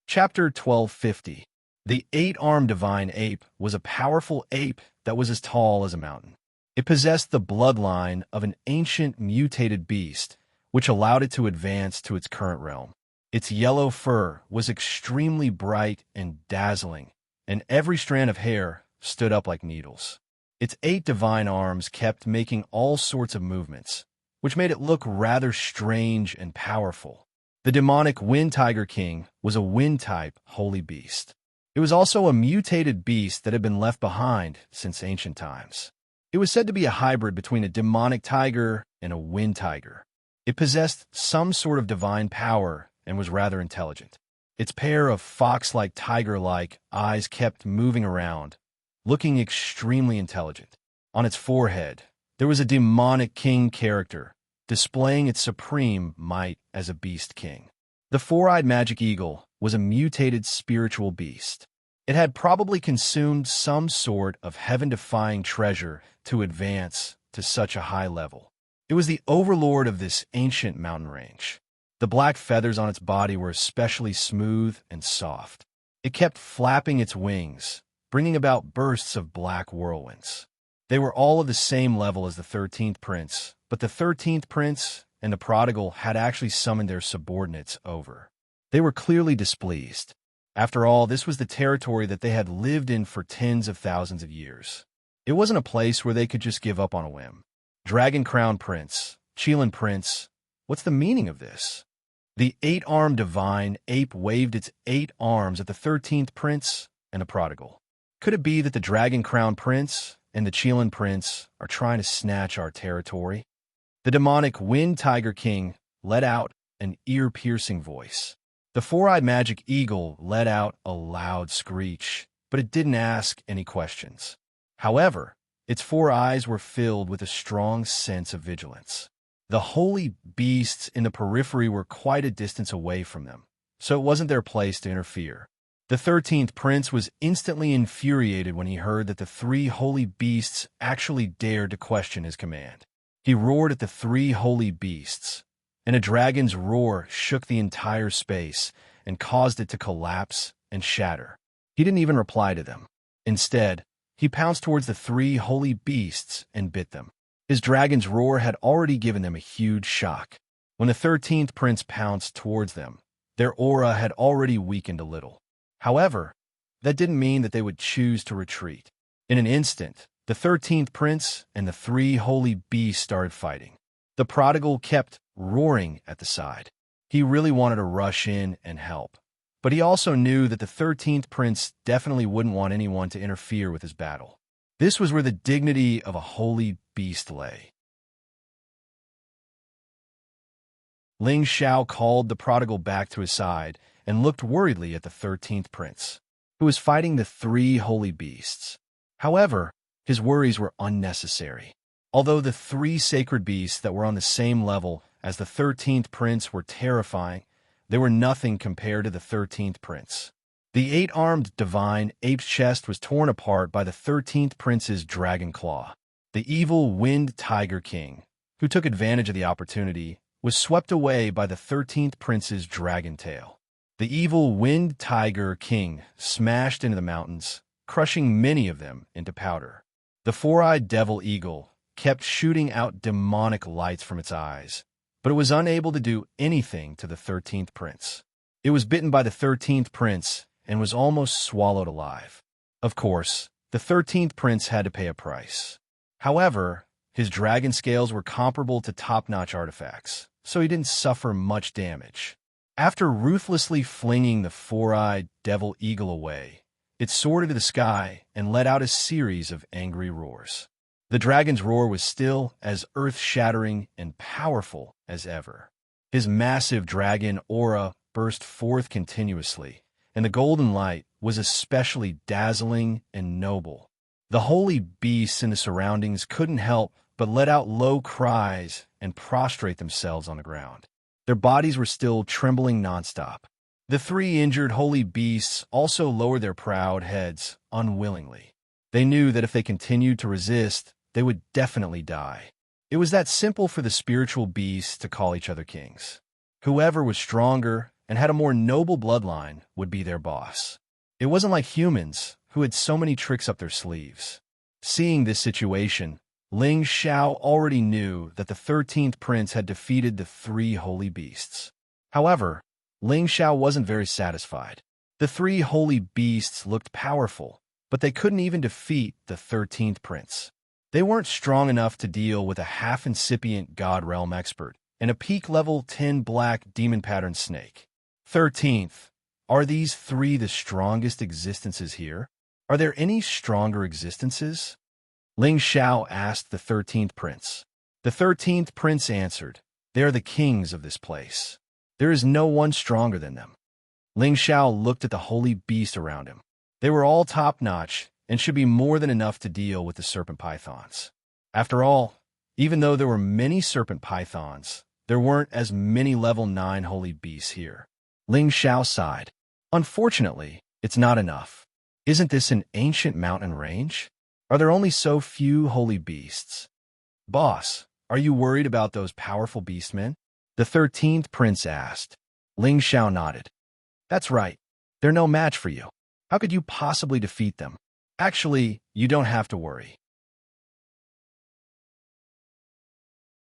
Chapter 1250. The eight-armed divine ape was a powerful ape that was as tall as a mountain. It possessed the bloodline of an ancient mutated beast, which allowed it to advance to its current realm. Its yellow fur was extremely bright and dazzling, and every strand of hair stood up like needles. Its 8 divine arms kept making all sorts of movements, which made it look rather strange and powerful. The demonic Wind Tiger King was a wind-type holy beast. It was also a mutated beast that had been left behind since ancient times. It was said to be a hybrid between a demonic tiger and a wind tiger. It possessed some sort of divine power and was rather intelligent. Its pair of fox-like, tiger-like eyes kept moving around, looking extremely intelligent. On its forehead, there was a demonic king character, displaying its supreme might as a beast king. The four-eyed magic eagle was a mutated spiritual beast. It had probably consumed some sort of heaven-defying treasure to advance to such a high level. It was the overlord of this ancient mountain range. The black feathers on its body were especially smooth and soft. It kept flapping its wings, bringing about bursts of black whirlwinds. They were all of the same level as the 13th prince, but the 13th prince and the prodigal had actually summoned their subordinates over. They were clearly displeased. After all, this was the territory that they had lived in for tens of thousands of years. It wasn't a place where they could just give up on a whim. Dragon Crown Prince, Chelan Prince, what's the meaning of this? The 8-armed divine ape waved its 8 arms at the 13th prince and the prodigal. Could it be that the Dragon Crown Prince and the Chelan Prince are trying to snatch our territory? The demonic Wind Tiger King let out an ear-piercing voice. The four-eyed magic eagle let out a loud screech, but it didn't ask any questions. However, its 4 eyes were filled with a strong sense of vigilance. The holy beasts in the periphery were quite a distance away from them, so it wasn't their place to interfere. The 13th prince was instantly infuriated when he heard that the 3 holy beasts actually dared to question his command. He roared at the 3 holy beasts, and a dragon's roar shook the entire space and caused it to collapse and shatter. He didn't even reply to them. Instead, he pounced towards the 3 holy beasts and bit them. His dragon's roar had already given them a huge shock. When the 13th prince pounced towards them, their aura had already weakened a little. However, that didn't mean that they would choose to retreat. In an instant, the 13th prince and the 3 holy beasts started fighting. The prodigal kept roaring at the side. He really wanted to rush in and help, but he also knew that the 13th prince definitely wouldn't want anyone to interfere with his battle. This was where the dignity of a holy beast lay. Ling Xiao called the prodigal back to his side and looked worriedly at the 13th prince, who was fighting the 3 holy beasts. However, his worries were unnecessary. Although the 3 sacred beasts that were on the same level as the 13th prince were terrifying, they were nothing compared to the 13th prince. The 8-armed divine ape's chest was torn apart by the 13th prince's dragon claw. The evil Wind Tiger King, who took advantage of the opportunity, was swept away by the 13th prince's dragon tail. The evil Wind Tiger King smashed into the mountains, crushing many of them into powder. The four-eyed devil eagle kept shooting out demonic lights from its eyes, but it was unable to do anything to the 13th prince. It was bitten by the 13th prince and was almost swallowed alive. Of course, the 13th prince had to pay a price. However, his dragon scales were comparable to top-notch artifacts, so he didn't suffer much damage. After ruthlessly flinging the four-eyed devil eagle away, it soared into the sky and let out a series of angry roars. The dragon's roar was still as earth-shattering and powerful as ever. His massive dragon aura burst forth continuously, and the golden light was especially dazzling and noble. The holy beasts in the surroundings couldn't help but let out low cries and prostrate themselves on the ground. Their bodies were still trembling nonstop. The three injured holy beasts also lowered their proud heads unwillingly. They knew that if they continued to resist, they would definitely die. It was that simple for the spiritual beasts to call each other kings. Whoever was stronger and had a more noble bloodline would be their boss. It wasn't like humans, who had so many tricks up their sleeves. Seeing this situation, Ling Xiao already knew that the 13th prince had defeated the three holy beasts. However, Ling Xiao wasn't very satisfied. The three holy beasts looked powerful, but they couldn't even defeat the 13th prince. They weren't strong enough to deal with a half-incipient God Realm expert and a peak-level 10 black demon-patterned snake. 13th, are these three the strongest existences here? Are there any stronger existences? Ling Xiao asked the 13th prince. The 13th prince answered, they are the kings of this place. There is no one stronger than them. Ling Xiao looked at the holy beast around him. They were all top-notch and should be more than enough to deal with the serpent pythons. After all, even though there were many serpent pythons, there weren't as many level 9 holy beasts here. Ling Xiao sighed. Unfortunately, it's not enough. Isn't this an ancient mountain range? Are there only so few holy beasts? Boss, are you worried about those powerful beastmen? The 13th prince asked. Ling Xiao nodded. That's right. They're no match for you. How could you possibly defeat them? Actually, you don't have to worry.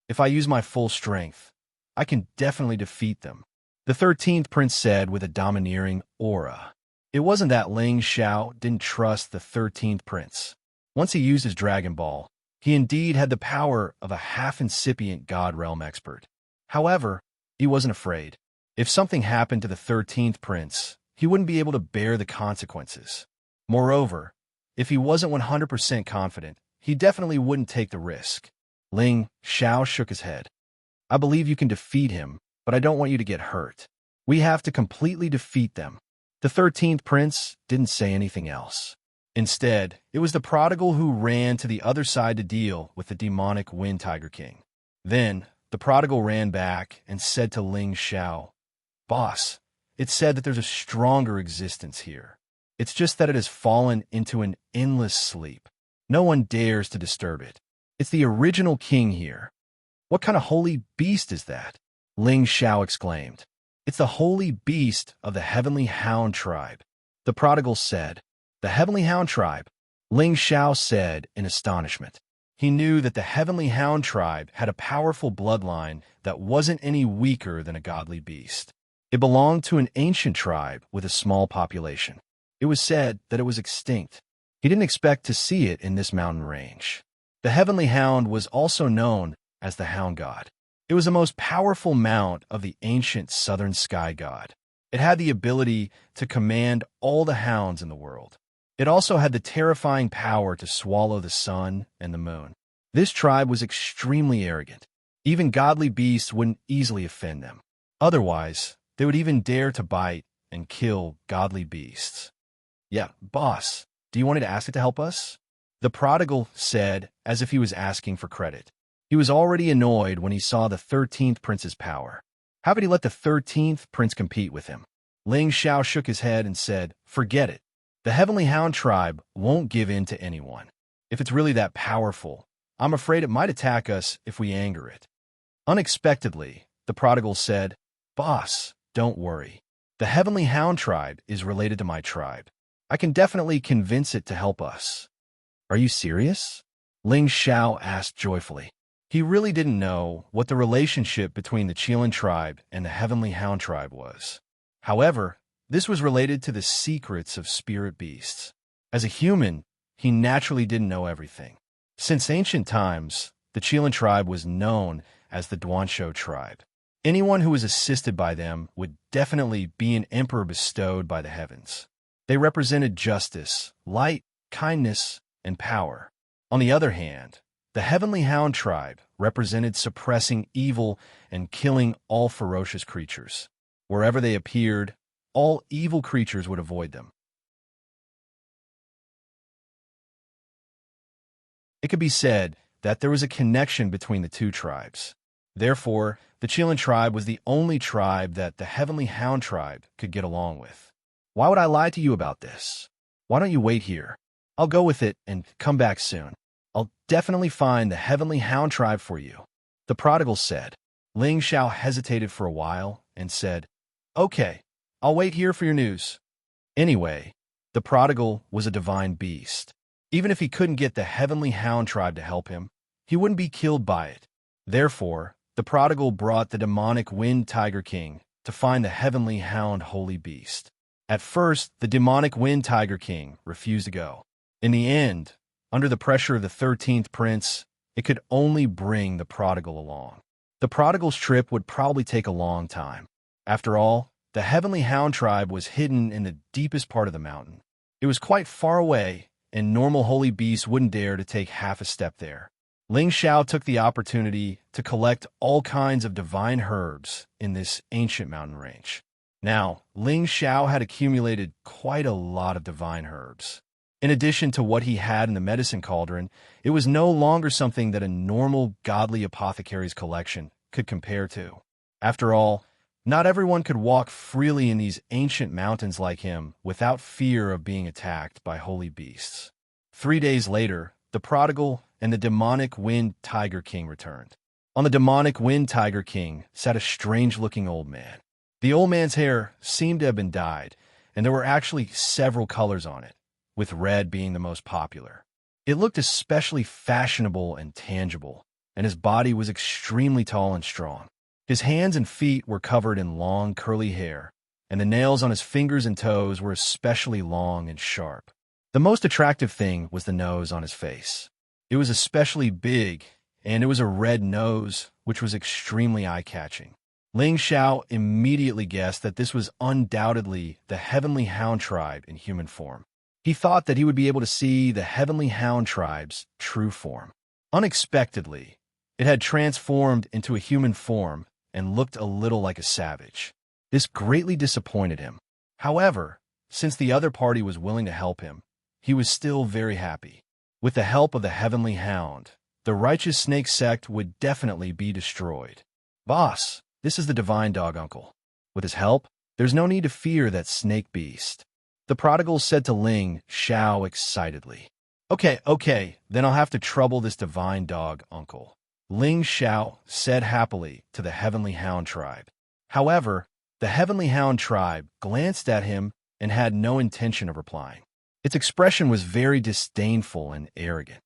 If I use my full strength, I can definitely defeat them, the 13th prince said with a domineering aura. It wasn't that Ling Xiao didn't trust the 13th prince. Once he used his Dragon Ball, he indeed had the power of a half-incipient God Realm expert. However, he wasn't afraid. If something happened to the 13th prince, he wouldn't be able to bear the consequences. Moreover, if he wasn't 100% confident, he definitely wouldn't take the risk. Ling Xiao shook his head. I believe you can defeat him, but I don't want you to get hurt. We have to completely defeat them. The 13th prince didn't say anything else. Instead, it was the prodigal who ran to the other side to deal with the demonic Wind Tiger King. Then, the prodigal ran back and said to Ling Xiao, Boss, it's said that there's a stronger existence here. It's just that it has fallen into an endless sleep. No one dares to disturb it. It's the original king here. What kind of holy beast is that? Ling Xiao exclaimed. It's the holy beast of the Heavenly Hound tribe, the prodigal said. The Heavenly Hound tribe, Ling Xiao said in astonishment. He knew that the Heavenly Hound tribe had a powerful bloodline that wasn't any weaker than a godly beast. It belonged to an ancient tribe with a small population. It was said that it was extinct. He didn't expect to see it in this mountain range. The Heavenly Hound was also known as the Hound God. It was the most powerful mount of the ancient southern sky god. It had the ability to command all the hounds in the world. It also had the terrifying power to swallow the sun and the moon. This tribe was extremely arrogant. Even godly beasts wouldn't easily offend them. Otherwise, they would even dare to bite and kill godly beasts. Yeah, boss, do you want me to ask it to help us? The prodigal said, as if he was asking for credit. He was already annoyed when he saw the 13th prince's power. How could he let the 13th prince compete with him? Ling Xiao shook his head and said, Forget it. The Heavenly Hound tribe won't give in to anyone. If it's really that powerful, I'm afraid it might attack us if we anger it. Unexpectedly, the prodigal said, Boss, don't worry. The Heavenly Hound tribe is related to my tribe. I can definitely convince it to help us. Are you serious? Ling Xiao asked joyfully. He really didn't know what the relationship between the Qilin tribe and the Heavenly Hound tribe was. However, this was related to the secrets of spirit beasts. As a human, he naturally didn't know everything. Since ancient times, the Qilin tribe was known as the Duanshou tribe. Anyone who was assisted by them would definitely be an emperor bestowed by the heavens. They represented justice, light, kindness, and power. On the other hand, the Heavenly Hound tribe represented suppressing evil and killing all ferocious creatures. Wherever they appeared, all evil creatures would avoid them. It could be said that there was a connection between the two tribes. Therefore, The Chilean tribe was the only tribe that the Heavenly Hound tribe could get along with. Why would I lie to you about this? Why don't you wait here? I'll go with it and come back soon. I'll definitely find the Heavenly Hound tribe for you, the prodigal said. Ling Xiao hesitated for a while and said, Okay, I'll wait here for your news. Anyway, the prodigal was a divine beast. Even if he couldn't get the Heavenly Hound tribe to help him, he wouldn't be killed by it. Therefore, the prodigal brought the demonic Wind Tiger King to find the Heavenly Hound holy beast. At first, the demonic Wind Tiger King refused to go. In the end, under the pressure of the 13th prince, it could only bring the prodigal along. The prodigal's trip would probably take a long time. After all, the Heavenly Hound tribe was hidden in the deepest part of the mountain. It was quite far away, and normal holy beasts wouldn't dare to take half a step there. Ling Xiao took the opportunity to collect all kinds of divine herbs in this ancient mountain range. Now, Ling Xiao had accumulated quite a lot of divine herbs. In addition to what he had in the medicine cauldron, it was no longer something that a normal godly apothecary's collection could compare to. After all, not everyone could walk freely in these ancient mountains like him without fear of being attacked by holy beasts. 3 days later, the prodigal and the demonic Wind Tiger King returned. On the demonic Wind Tiger King sat a strange-looking old man. The old man's hair seemed to have been dyed, and there were actually several colors on it, with red being the most popular. It looked especially fashionable and tangible, and his body was extremely tall and strong. His hands and feet were covered in long, curly hair, and the nails on his fingers and toes were especially long and sharp. The most attractive thing was the nose on his face. It was especially big, and it was a red nose, which was extremely eye-catching. Ling Xiao immediately guessed that this was undoubtedly the Heavenly Hound tribe in human form. He thought that he would be able to see the Heavenly Hound tribe's true form. Unexpectedly, it had transformed into a human form and looked a little like a savage. This greatly disappointed him. However, since the other party was willing to help him, he was still very happy. With the help of the Heavenly Hound, the righteous snake sect would definitely be destroyed. Boss, this is the divine dog uncle. With his help, there's no need to fear that snake beast. The prodigal said to Ling Xiao excitedly. Okay, then I'll have to trouble this divine dog uncle, Ling Xiao said happily to the Heavenly Hound tribe. However, the Heavenly Hound tribe glanced at him and had no intention of replying. Its expression was very disdainful and arrogant.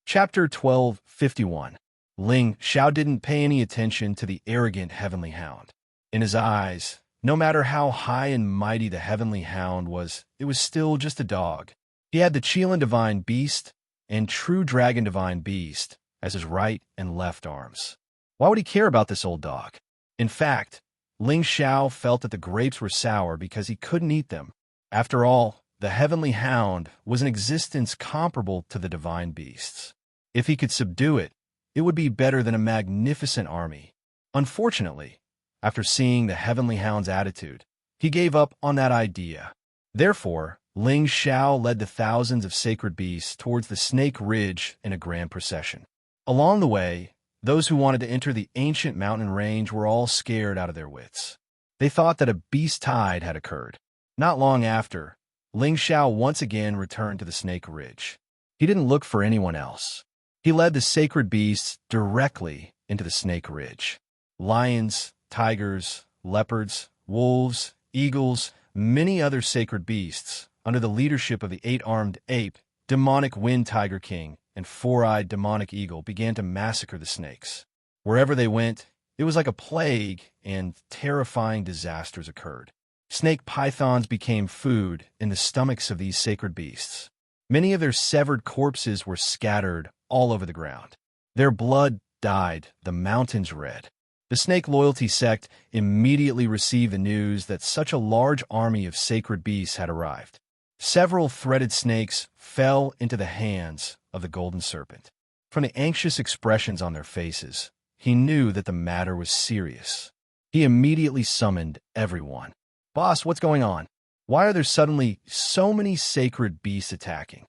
Chapter 12:51. Ling Xiao didn't pay any attention to the arrogant Heavenly Hound. In his eyes, no matter how high and mighty the Heavenly Hound was, it was still just a dog. He had the Chilean Divine Beast and True Dragon Divine Beast as his right and left arms. Why would he care about this old dog? In fact, Ling Xiao felt that the grapes were sour because he couldn't eat them. After all, the Heavenly Hound was an existence comparable to the Divine Beasts. If he could subdue it, it would be better than a magnificent army. Unfortunately, after seeing the Heavenly Hound's attitude, he gave up on that idea. Therefore, Ling Xiao led the thousands of sacred beasts towards the Snake Ridge in a grand procession. Along the way, those who wanted to enter the ancient mountain range were all scared out of their wits. They thought that a beast tide had occurred. Not long after, Ling Xiao once again returned to the Snake Ridge. He didn't look for anyone else. He led the sacred beasts directly into the Snake Ridge. Lions, tigers, leopards, wolves, eagles, many other sacred beasts, under the leadership of the 8-armed ape, demonic Wind Tiger King, and 4-eyed demonic eagle, began to massacre the snakes. Wherever they went, it was like a plague, and terrifying disasters occurred. Snake pythons became food in the stomachs of these sacred beasts. Many of their severed corpses were scattered all over the ground. Their blood dyed the mountains red. The Snake Loyalty sect immediately received the news that such a large army of sacred beasts had arrived. Several threaded snakes fell into the hands of the golden serpent. From the anxious expressions on their faces, he knew that the matter was serious. He immediately summoned everyone. Boss, what's going on? Why are there suddenly so many sacred beasts attacking?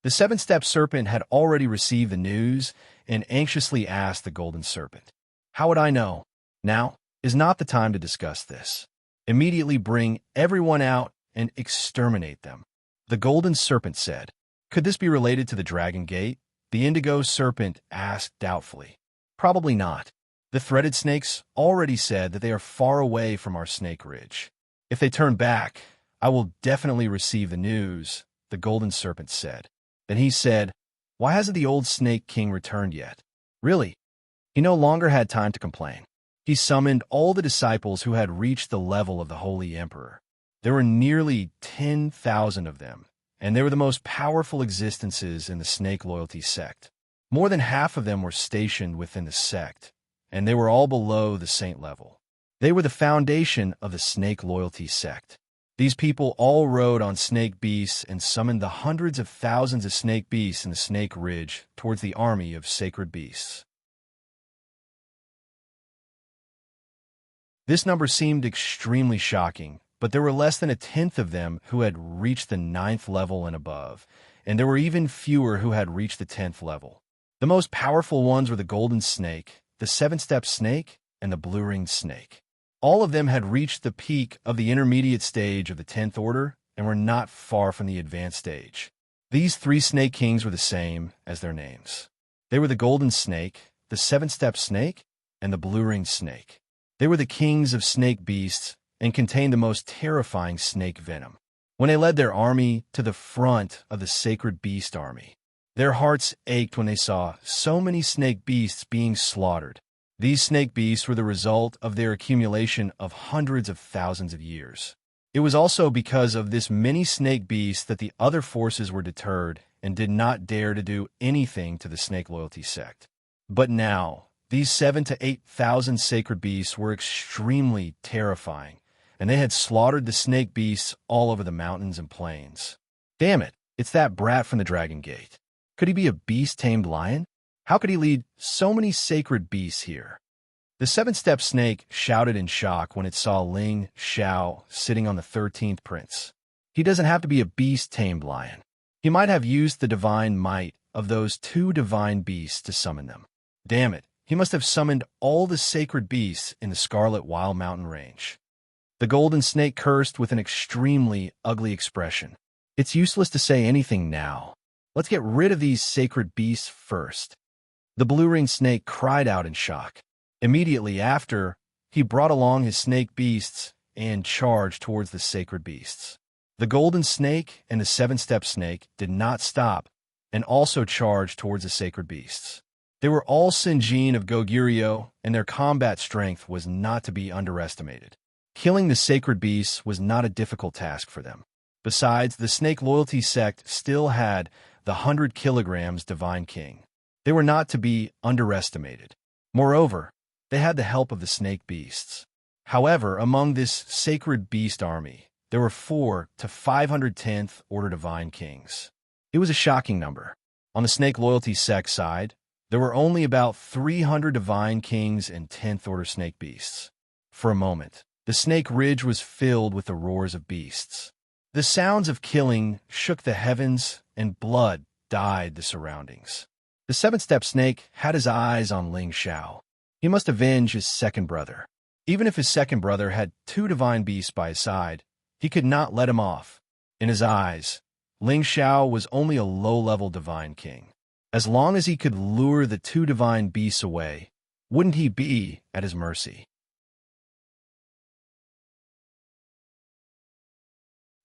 The seven-step serpent had already received the news and anxiously asked the golden serpent, "How would I know? Now is not the time to discuss this. Immediately bring everyone out and exterminate them." The golden serpent said, "Could this be related to the dragon gate?" The indigo serpent asked doubtfully. "Probably not. The threaded snakes already said that they are far away from our snake ridge. If they turn back, I will definitely receive the news," the golden serpent said. Then he said, "Why hasn't the old snake king returned yet?" Really, he no longer had time to complain. He summoned all the disciples who had reached the level of the Holy Emperor. There were nearly 10,000 of them, and they were the most powerful existences in the snake loyalty sect. More than half of them were stationed within the sect, and they were all below the saint level. They were the foundation of the snake loyalty sect. These people all rode on snake beasts and summoned the hundreds of thousands of snake beasts in the Snake Ridge towards the army of sacred beasts. This number seemed extremely shocking, but there were less than a tenth of them who had reached the 9th level and above, and there were even fewer who had reached the 10th level. The most powerful ones were the golden snake, the seven-step snake, and the blue-ringed snake. All of them had reached the peak of the intermediate stage of the 10th order and were not far from the advanced stage. These three snake kings were the same as their names. They were the golden snake, the seven-step snake, and the blue-ringed snake. They were the kings of snake beasts and contained the most terrifying snake venom. When they led their army to the front of the sacred beast army, their hearts ached when they saw so many snake beasts being slaughtered. These snake beasts were the result of their accumulation of hundreds of thousands of years. It was also because of this many snake beasts that the other forces were deterred and did not dare to do anything to the snake loyalty sect. But now, these 7,000 to 8,000 sacred beasts were extremely terrifying, and they had slaughtered the snake beasts all over the mountains and plains. Damn it, it's that brat from the Dragon Gate. Could he be a beast-tamed lion? How could he lead so many sacred beasts here? The seven-step snake shouted in shock when it saw Ling Xiao sitting on the 13th prince. He doesn't have to be a beast-tamed lion. He might have used the divine might of those two divine beasts to summon them. Damn it, he must have summoned all the sacred beasts in the Scarlet Wild Mountain Range. The golden snake cursed with an extremely ugly expression. It's useless to say anything now. Let's get rid of these sacred beasts first. The blue-ringed snake cried out in shock. Immediately after, he brought along his snake beasts and charged towards the sacred beasts. The golden snake and the seven-step snake did not stop and also charged towards the sacred beasts. They were all Sinjin of Goguryeo, and their combat strength was not to be underestimated. Killing the sacred beasts was not a difficult task for them. Besides, the snake loyalty sect still had the 100 kilograms divine king. They were not to be underestimated. Moreover, they had the help of the snake beasts. However, among this sacred beast army, there were 4 to 510th order divine kings. It was a shocking number. On the snake loyalty sect side, there were only about 300 divine kings and 10th order snake beasts. For a moment, the Snake Ridge was filled with the roars of beasts. The sounds of killing shook the heavens, and blood dyed the surroundings. The seven-step snake had his eyes on Ling Xiao. He must avenge his second brother. Even if his second brother had 2 divine beasts by his side, he could not let him off. In his eyes, Ling Xiao was only a low-level divine king. As long as he could lure the 2 divine beasts away, wouldn't he be at his mercy?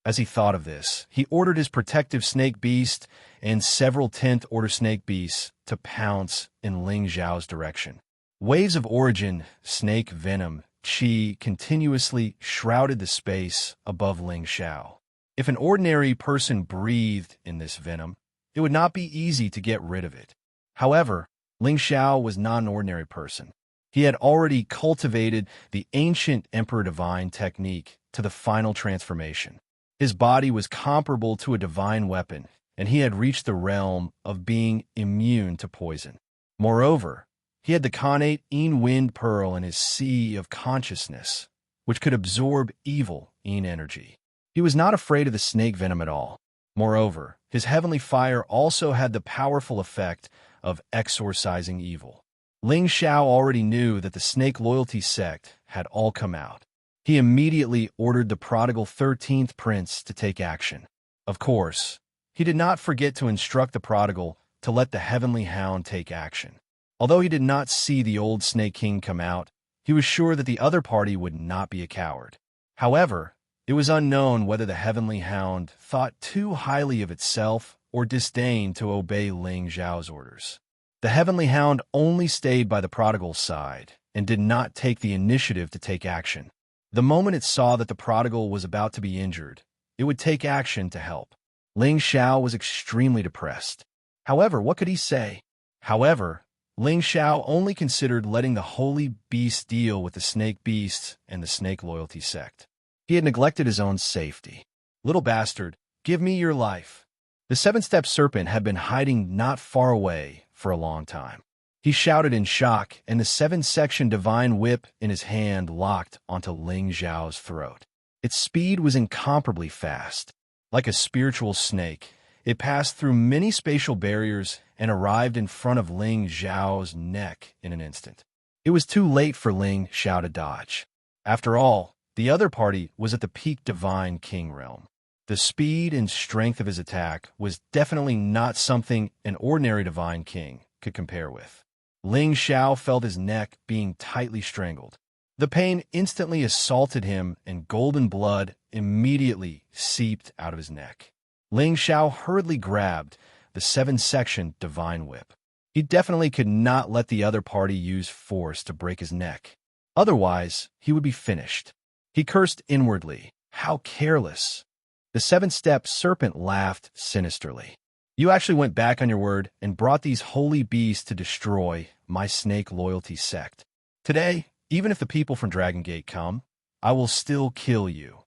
As he thought of this, he ordered his protective snake beast and several 10th order snake beasts to pounce in Ling Xiao's direction. Waves of origin, snake venom, qi continuously shrouded the space above Ling Xiao. If an ordinary person breathed in this venom, it would not be easy to get rid of it. However, Ling Xiao was not an ordinary person. He had already cultivated the ancient Emperor Divine technique to the final transformation. His body was comparable to a divine weapon, and he had reached the realm of being immune to poison. Moreover, he had the connate wind pearl in his sea of consciousness, which could absorb evil energy. He was not afraid of the snake venom at all. Moreover, His heavenly fire also had the powerful effect of exorcising evil. Ling Xiao already knew that the snake loyalty sect had all come out. He immediately ordered the prodigal 13th prince to take action. Of course, he did not forget to instruct the prodigal to let the heavenly hound take action. Although he did not see the old Snake King come out, he was sure that the other party would not be a coward. However, it was unknown whether the heavenly hound thought too highly of itself or disdained to obey Ling Xiao's orders. The heavenly hound only stayed by the prodigal's side and did not take the initiative to take action. The moment it saw that the prodigal was about to be injured, it would take action to help. Ling Xiao was extremely depressed. However, what could he say? However, Ling Xiao only considered letting the holy beast deal with the snake beasts and the snake loyalty sect. He had neglected his own safety. Little bastard, give me your life. The seven-step serpent had been hiding not far away for a long time. He shouted in shock, and the seven-section divine whip in his hand locked onto Ling Xiao's throat. Its speed was incomparably fast. Like a spiritual snake, it passed through many spatial barriers and arrived in front of Ling Xiao's neck in an instant. It was too late for Ling Xiao to dodge. After all, the other party was at the peak divine king realm. The speed and strength of his attack was definitely not something an ordinary divine king could compare with. Ling Xiao felt his neck being tightly strangled. The pain instantly assaulted him, and golden blood immediately seeped out of his neck. Ling Xiao hurriedly grabbed the seven-section divine whip. He definitely could not let the other party use force to break his neck. Otherwise, he would be finished. He cursed inwardly. How careless. The seven-step serpent laughed sinisterly. You actually went back on your word and brought these holy beasts to destroy my snake loyalty sect. Today, even if the people from Dragon Gate come, I will still kill you.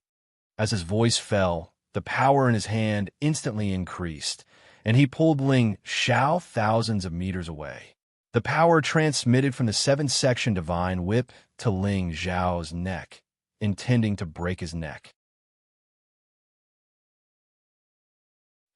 As his voice fell, the power in his hand instantly increased, and he pulled Ling Xiao thousands of meters away. The power transmitted from the seven-section divine whip to Ling Xiao's neck, intending to break his neck.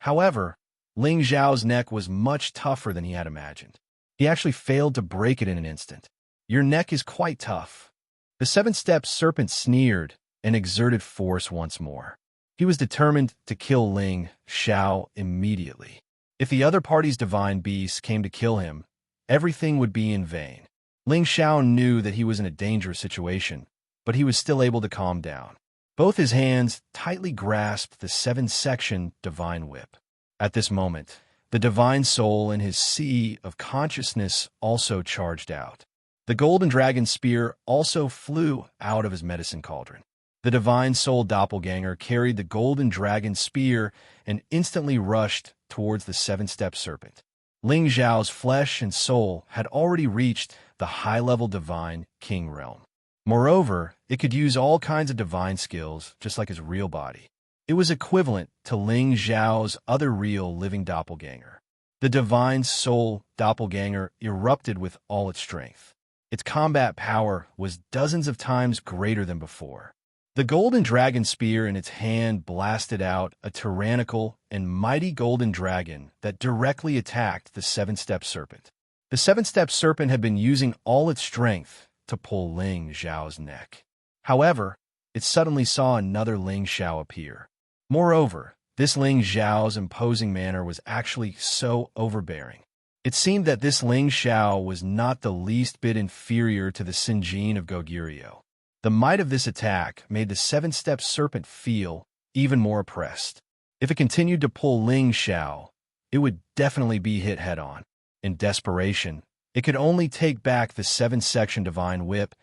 However, Ling Xiao's neck was much tougher than he had imagined. He actually failed to break it in an instant. Your neck is quite tough. The seven-step serpent sneered and exerted force once more. He was determined to kill Ling Xiao immediately. If the other party's divine beasts came to kill him, everything would be in vain. Ling Xiao knew that he was in a dangerous situation, but he was still able to calm down. Both his hands tightly grasped the seven-section divine whip. At this moment, the divine soul in his sea of consciousness also charged out. The golden dragon spear also flew out of his medicine cauldron. The divine soul doppelganger carried the golden dragon spear and instantly rushed towards the seven-step serpent. Ling Xiao's flesh and soul had already reached the high-level divine king realm. Moreover, it could use all kinds of divine skills, just like his real body. It was equivalent to Ling Xiao's other real living doppelganger. The divine soul doppelganger erupted with all its strength. Its combat power was dozens of times greater than before. The golden dragon spear in its hand blasted out a tyrannical and mighty golden dragon that directly attacked the seven-step serpent. The seven-step serpent had been using all its strength to pull Ling Xiao's neck. However, it suddenly saw another Ling Xiao appear. Moreover, this Ling Xiao's imposing manner was actually so overbearing. It seemed that this Ling Xiao was not the least bit inferior to the Sinjin of Goguryeo. The might of this attack made the seven-step serpent feel even more oppressed. If it continued to pull Ling Xiao, it would definitely be hit head-on. In desperation, it could only take back the seven-section divine whip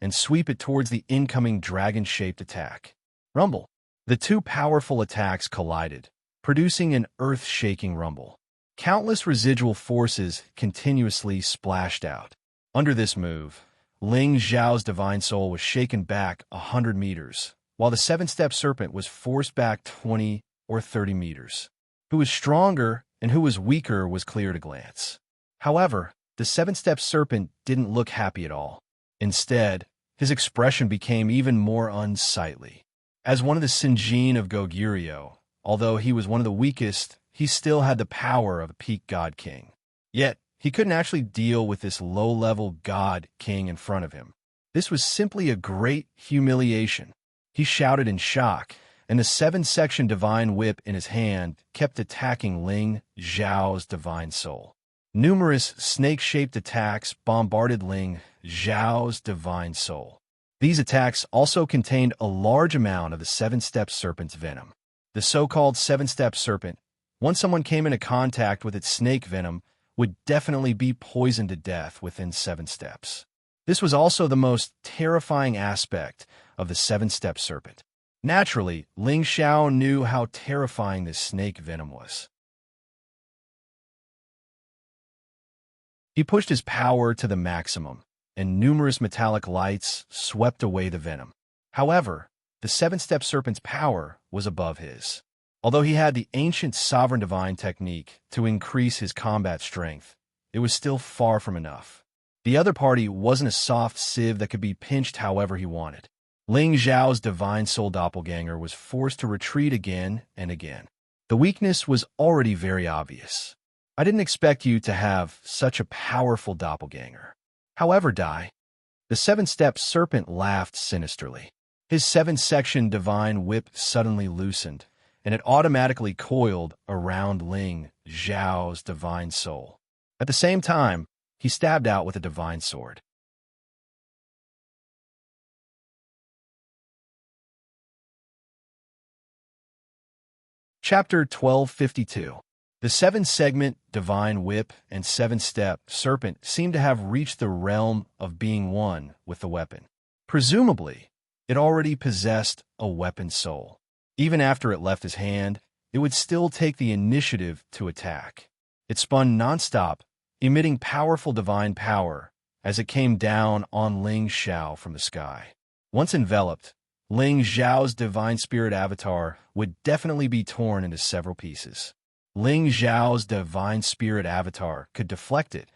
and sweep it towards the incoming dragon-shaped attack. Rumble. The two powerful attacks collided, producing an earth-shaking rumble. Countless residual forces continuously splashed out. Under this move, Ling Xiao's divine soul was shaken back 100 meters, while the seven-step serpent was forced back 20 or 30 meters. Who was stronger and who was weaker was clear at a glance. However, the seven-step serpent didn't look happy at all. Instead, his expression became even more unsightly. As one of the Sinjin of Goguryeo, although he was one of the weakest, he still had the power of a peak god king. Yet, he couldn't actually deal with this low-level god king in front of him. This was simply a great humiliation. He shouted in shock, and the 7-section divine whip in his hand kept attacking Ling Xiao's divine soul. Numerous snake-shaped attacks bombarded Ling Xiao's divine soul. These attacks also contained a large amount of the 7-step serpent's venom. The so-called 7-step serpent, once someone came into contact with its snake venom, would definitely be poisoned to death within 7 steps. This was also the most terrifying aspect of the 7-step serpent. Naturally, Ling Xiao knew how terrifying this snake venom was. He pushed his power to the maximum, and numerous metallic lights swept away the venom. However, the 7-step serpent's power was above his. Although he had the ancient sovereign divine technique to increase his combat strength, it was still far from enough. The other party wasn't a soft sieve that could be pinched however he wanted. Ling Xiao's divine soul doppelganger was forced to retreat again and again. The weakness was already very obvious. I didn't expect you to have such a powerful doppelganger. However, Dai, the 7-step serpent laughed sinisterly. His 7-section divine whip suddenly loosened, and it automatically coiled around Ling Xiao's divine soul. At the same time, he stabbed out with a divine sword. Chapter 1252. The 7-segment divine whip and 7-step serpent seemed to have reached the realm of being one with the weapon. Presumably, it already possessed a weapon soul. Even after it left his hand, it would still take the initiative to attack. It spun nonstop, emitting powerful divine power as it came down on Ling Xiao from the sky. Once enveloped, Ling Xiao's divine spirit avatar would definitely be torn into several pieces. Ling Xiao's divine spirit avatar could deflect it,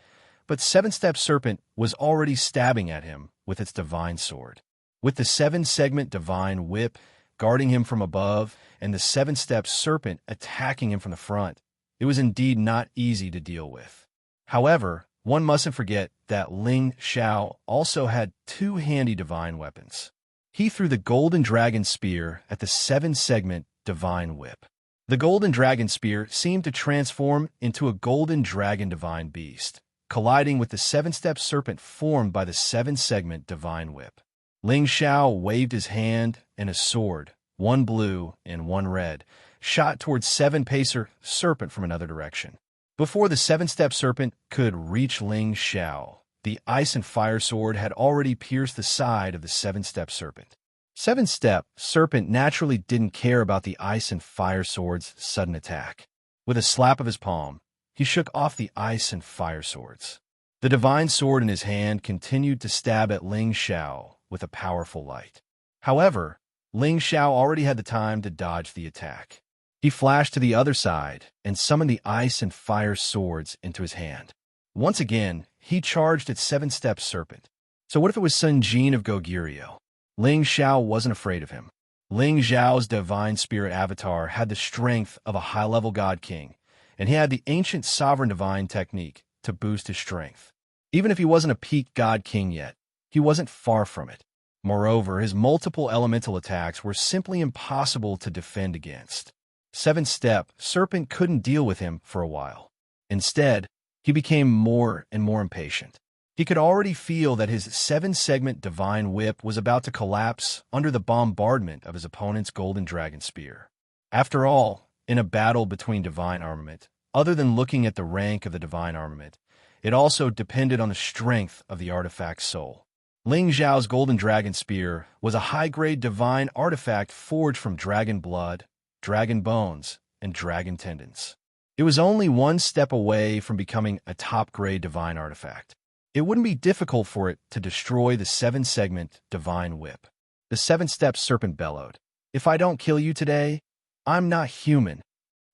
but 7-step serpent was already stabbing at him with its divine sword. With the 7-segment divine whip guarding him from above and the 7-step serpent attacking him from the front, it was indeed not easy to deal with. However, one mustn't forget that Ling Xiao also had 2 handy divine weapons. He threw the golden dragon spear at the 7-segment divine whip. The golden dragon spear seemed to transform into a golden dragon divine beast, colliding with the 7-step serpent formed by the 7-segment divine whip. Ling Xiao waved his hand, and a sword, one blue and one red, shot towards 7-pacer serpent from another direction. Before the 7-step serpent could reach Ling Xiao, the ice and fire sword had already pierced the side of the 7-step serpent. 7-step serpent naturally didn't care about the ice and fire sword's sudden attack. With a slap of his palm, he shook off the ice and fire swords. The divine sword in his hand continued to stab at Ling Xiao with a powerful light. However, Ling Xiao already had the time to dodge the attack. He flashed to the other side and summoned the ice and fire swords into his hand. Once again, he charged at 7-step serpent. So what if it was Sun Jin of Goguryeo? Ling Xiao wasn't afraid of him. Ling Xiao's divine spirit avatar had the strength of a high-level god king, and he had the ancient sovereign divine technique to boost his strength. Even if he wasn't a peak god king yet, he wasn't far from it. Moreover, his multiple elemental attacks were simply impossible to defend against. 7-step serpent couldn't deal with him for a while. Instead, he became more and more impatient. He could already feel that his 7-segment divine whip was about to collapse under the bombardment of his opponent's golden dragon spear. After all, in a battle between divine armament, other than looking at the rank of the divine armament, it also depended on the strength of the artifact's soul. Ling Xiao's golden dragon spear was a high-grade divine artifact forged from dragon blood, dragon bones, and dragon tendons. It was only one step away from becoming a top-grade divine artifact. It wouldn't be difficult for it to destroy the 7-segment divine whip. The 7-step serpent bellowed, "If I don't kill you today, I'm not human."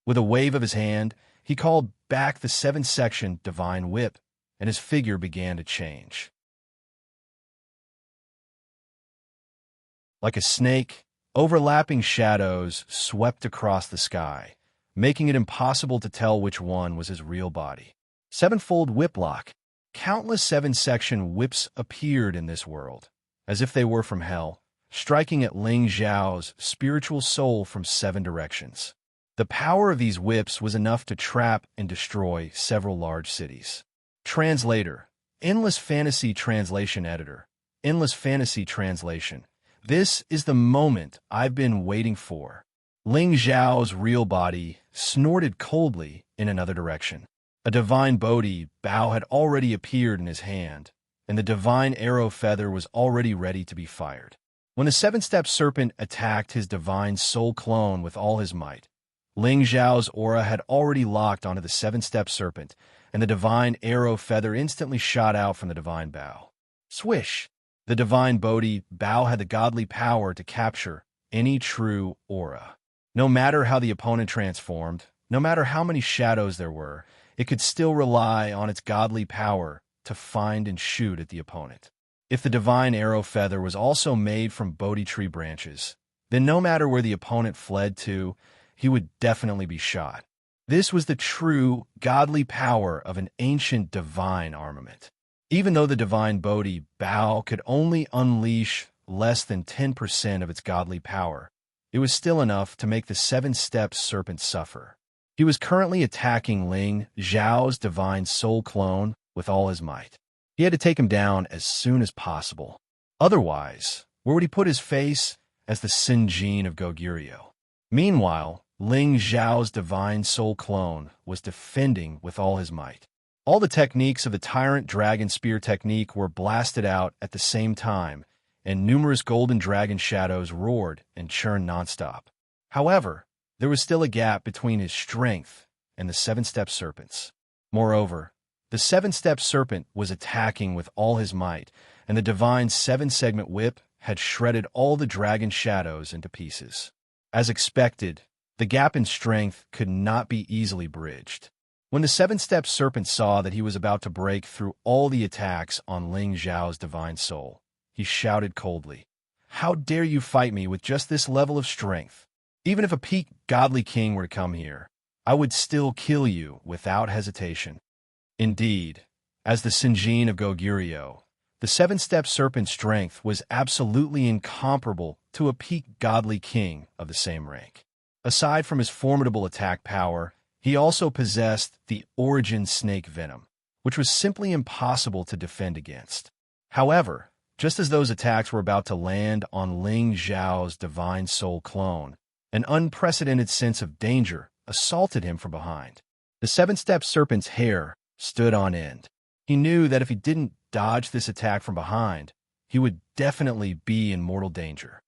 With a wave of his hand, he called back the 7-section divine whip, and his figure began to change. Like a snake, Overlapping shadows swept across the sky, making it impossible to tell which one was his real body. Sevenfold whiplock. Countless seven-section whips appeared in this world, as if they were from hell, striking at Ling Xiao's spiritual soul from 7 directions. The power of these whips was enough to trap and destroy several large cities. Translator. Endless Fantasy Translation Editor. Endless Fantasy Translation. This is the moment I've been waiting for. Ling Xiao's real body snorted coldly in another direction. A divine Bodhi bow had already appeared in his hand, and the divine arrow feather was already ready to be fired. When the 7-step serpent attacked his divine soul clone with all his might, Ling Xiao's aura had already locked onto the 7-step serpent, and the divine arrow feather instantly shot out from the divine bow. Swish! The divine Bodhi bow had the godly power to capture any true aura. No matter how the opponent transformed, no matter how many shadows there were, it could still rely on its godly power to find and shoot at the opponent. If the divine arrow feather was also made from Bodhi tree branches, then no matter where the opponent fled to, he would definitely be shot. This was the true godly power of an ancient divine armament. Even though the divine Bodhi bow could only unleash less than 10% of its godly power, it was still enough to make the 7-step serpent suffer. He was currently attacking Ling Xiao's divine soul clone with all his might. He had to take him down as soon as possible. Otherwise, where would he put his face as the Sinjin of Goguryeo? Meanwhile, Ling Xiao's divine soul clone was defending with all his might. All the techniques of the Tyrant Dragon Spear technique were blasted out at the same time, and numerous golden dragon shadows roared and churned nonstop. However, there was still a gap between his strength and the 7-step serpent's. Moreover, the 7-step serpent was attacking with all his might, and the divine 7-segment whip had shredded all the dragon shadows into pieces. As expected, the gap in strength could not be easily bridged. When the 7-step serpent saw that he was about to break through all the attacks on Ling Xiao's divine soul, he shouted coldly, "How dare you fight me with just this level of strength? Even if a peak godly king were to come here, I would still kill you without hesitation." Indeed, as the Sinjin of Goguryeo, the 7-step serpent's strength was absolutely incomparable to a peak godly king of the same rank. Aside from his formidable attack power, he also possessed the origin snake venom, which was simply impossible to defend against. However, just as those attacks were about to land on Ling Xiao's divine soul clone, an unprecedented sense of danger assaulted him from behind. The 7-step serpent's hair stood on end. He knew that if he didn't dodge this attack from behind, he would definitely be in mortal danger.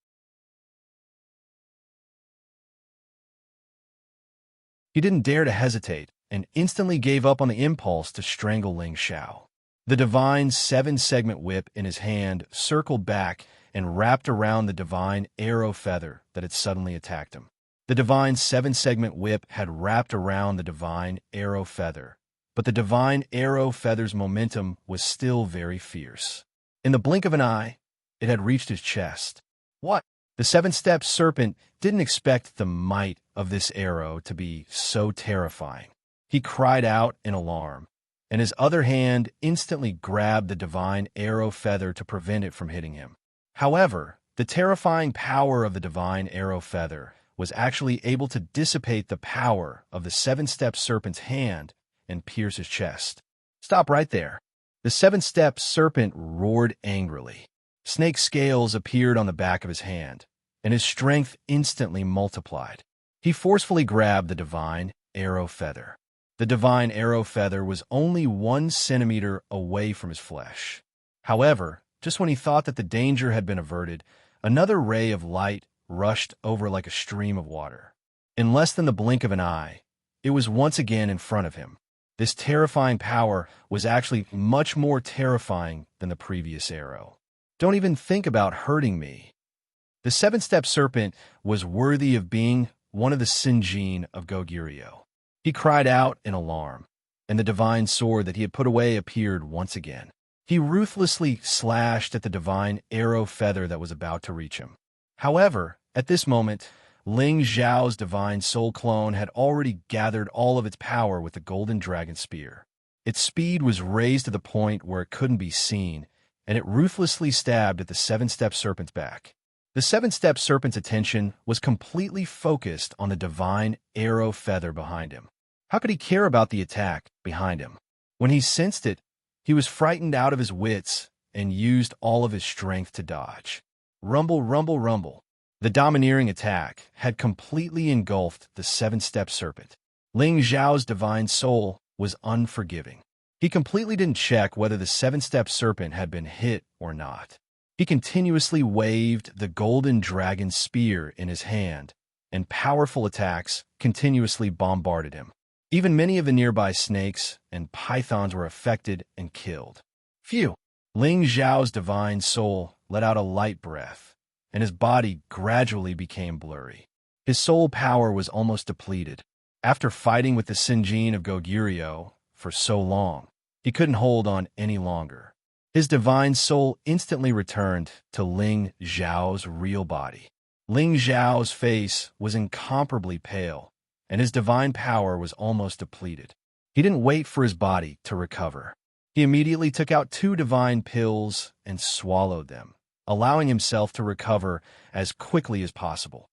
He didn't dare to hesitate and instantly gave up on the impulse to strangle Ling Xiao. The divine 7-segment whip in his hand circled back and wrapped around the divine arrow feather that had suddenly attacked him. The divine 7-segment whip had wrapped around the divine arrow feather, but the divine arrow feather's momentum was still very fierce. In the blink of an eye, it had reached his chest. What? The 7-step serpent didn't expect the might of this arrow to be so terrifying. He cried out in alarm, and his other hand instantly grabbed the divine arrow feather to prevent it from hitting him. However, the terrifying power of the divine arrow feather was actually able to dissipate the power of the 7-step serpent's hand and pierce his chest. Stop right there. The 7-step serpent roared angrily. Snake scales appeared on the back of his hand, and his strength instantly multiplied. He forcefully grabbed the divine arrow feather. The divine arrow feather was only 1 centimeter away from his flesh. However, just when he thought that the danger had been averted, another ray of light rushed over like a stream of water. In less than the blink of an eye, it was once again in front of him. This terrifying power was actually much more terrifying than the previous arrow. Don't even think about hurting me. The 7-step serpent was worthy of being one of the Sinjin of Goguryeo. He cried out in alarm, and the divine sword that he had put away appeared once again. He ruthlessly slashed at the divine arrow feather that was about to reach him. However, At this moment, Ling Xiao's divine soul clone had already gathered all of its power with the golden dragon spear. Its speed was raised to the point where it couldn't be seen, and it ruthlessly stabbed at the seven-step serpent's back. The seven-step serpent's attention was completely focused on the divine arrow feather behind him. How could he care about the attack behind him? When he sensed it, he was frightened out of his wits and used all of his strength to dodge. Rumble, rumble, rumble. The domineering attack had completely engulfed the seven-step serpent. Ling Xiao's divine soul was unforgiving. He completely didn't check whether the seven-step serpent had been hit or not. He continuously waved the golden dragon spear in his hand, and powerful attacks continuously bombarded him. Even many of the nearby snakes and pythons were affected and killed. Phew! Ling Xiao's divine soul let out a light breath, and his body gradually became blurry. His soul power was almost depleted. After fighting with the Sinjin of Goguryeo for so long, he couldn't hold on any longer. His divine soul instantly returned to Ling Xiao's real body. Ling Xiao's face was incomparably pale, and his divine power was almost depleted. He didn't wait for his body to recover. He immediately took out 2 divine pills and swallowed them, allowing himself to recover as quickly as possible.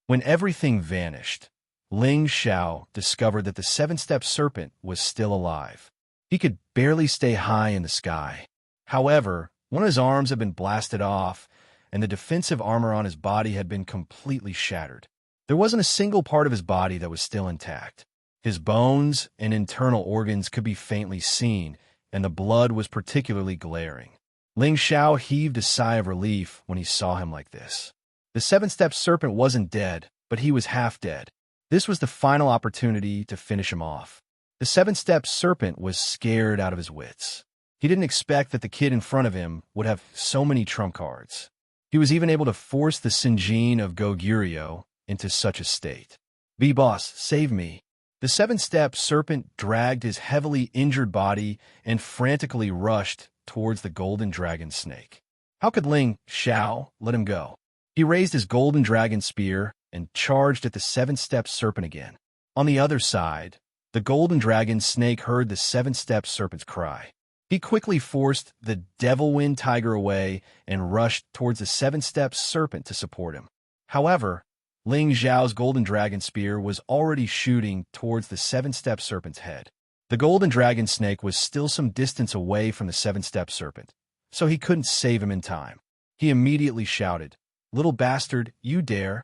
When everything vanished, Ling Xiao discovered that the seven-step serpent was still alive. He could barely stay high in the sky. However, one of his arms had been blasted off, and the defensive armor on his body had been completely shattered. There wasn't a single part of his body that was still intact. His bones and internal organs could be faintly seen, and the blood was particularly glaring. Ling Xiao heaved a sigh of relief when he saw him like this. The seven-step serpent wasn't dead, but he was half dead. This was the final opportunity to finish him off. The seven-step serpent was scared out of his wits. He didn't expect that the kid in front of him would have so many trump cards. He was even able to force the Sinjin of Goguryeo into such a state. "B-Boss, save me." The seven-step serpent dragged his heavily injured body and frantically rushed towards the golden dragon snake. How could Ling Xiao let him go? He raised his golden dragon spear and charged at the seven-step serpent again. On the other side, the golden dragon snake heard the seven-step serpent's cry. He quickly forced the devil wind tiger away and rushed towards the seven-step serpent to support him. However, Ling Xiao's golden dragon spear was already shooting towards the seven-step serpent's head. The golden dragon snake was still some distance away from the seven-step serpent, so he couldn't save him in time. He immediately shouted, "Little bastard, you dare?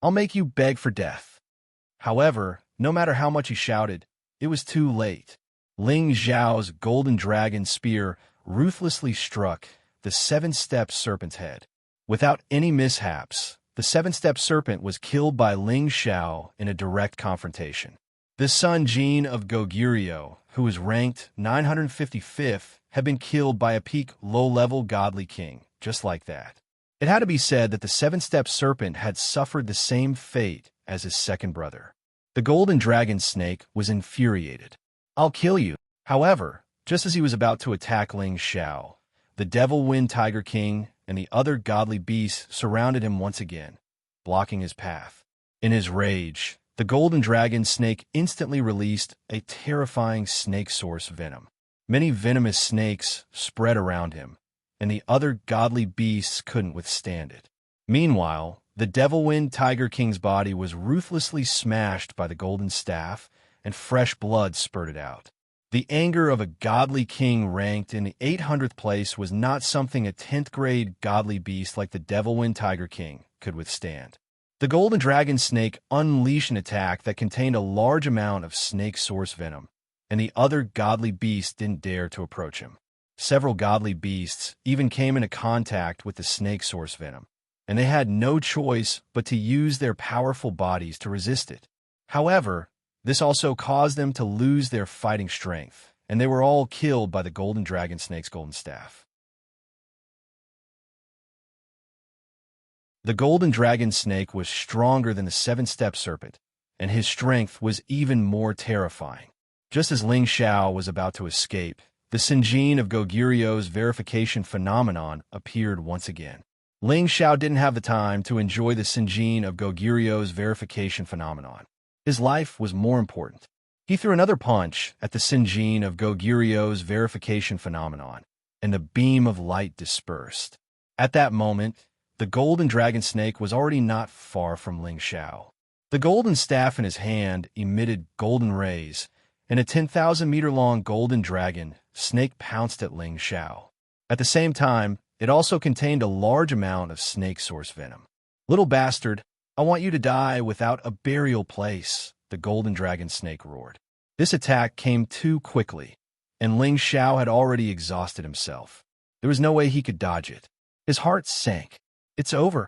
I'll make you beg for death." However, no matter how much he shouted, it was too late. Ling Xiao's golden dragon spear ruthlessly struck the seven-step serpent's head. Without any mishaps, the seven-step serpent was killed by Ling Xiao in a direct confrontation. The Sun Jin of Goguryeo, who was ranked 955th, had been killed by a peak low-level godly king, just like that. It had to be said that the seven-step serpent had suffered the same fate as his second brother. The golden dragon snake was infuriated. "I'll kill you." However, just as he was about to attack Ling Xiao, the devil wind tiger king and the other godly beasts surrounded him once again, blocking his path. In his rage, the golden dragon snake instantly released a terrifying snake source venom. Many venomous snakes spread around him, and the other godly beasts couldn't withstand it. Meanwhile, the devil wind tiger king's body was ruthlessly smashed by the golden staff, and fresh blood spurted out. The anger of a godly king ranked in the 800th place was not something a 10th grade godly beast like the devil wind tiger king could withstand. The golden dragon snake unleashed an attack that contained a large amount of snake source venom, and the other godly beasts didn't dare to approach him. Several godly beasts even came into contact with the snake source venom, and they had no choice but to use their powerful bodies to resist it. However, this also caused them to lose their fighting strength, and they were all killed by the golden dragon snake's golden staff. The golden dragon snake was stronger than the seven-step serpent, and his strength was even more terrifying. Just as Ling Xiao was about to escape, the Sinjin of Goguryo's verification phenomenon appeared once again. Ling Xiao didn't have the time to enjoy the Sinjin of Goguryo's verification phenomenon. His life was more important. He threw another punch at the Sinjin of Goguryo's verification phenomenon, and the beam of light dispersed. At that moment, the golden dragon snake was already not far from Ling Xiao. The golden staff in his hand emitted golden rays, and a 10,000-meter-long golden dragon snake pounced at Ling Xiao. At the same time, it also contained a large amount of snake source venom. "Little bastard, I want you to die without a burial place," the golden dragon snake roared. This attack came too quickly, and Ling Xiao had already exhausted himself. There was no way he could dodge it. His heart sank. It's over.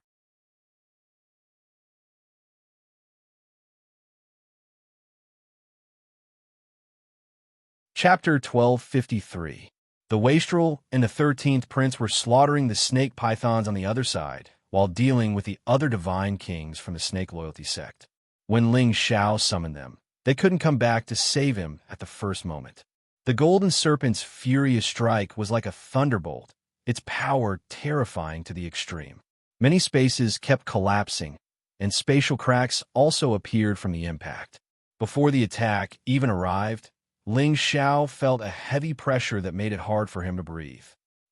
Chapter 1253. The Wastrel and the 13th Prince were slaughtering the snake pythons on the other side, while dealing with the other divine kings from the snake loyalty sect. When Ling Xiao summoned them, they couldn't come back to save him at the first moment. The golden serpent's furious strike was like a thunderbolt, its power terrifying to the extreme. Many spaces kept collapsing, and spatial cracks also appeared from the impact. Before the attack even arrived, Ling Xiao felt a heavy pressure that made it hard for him to breathe.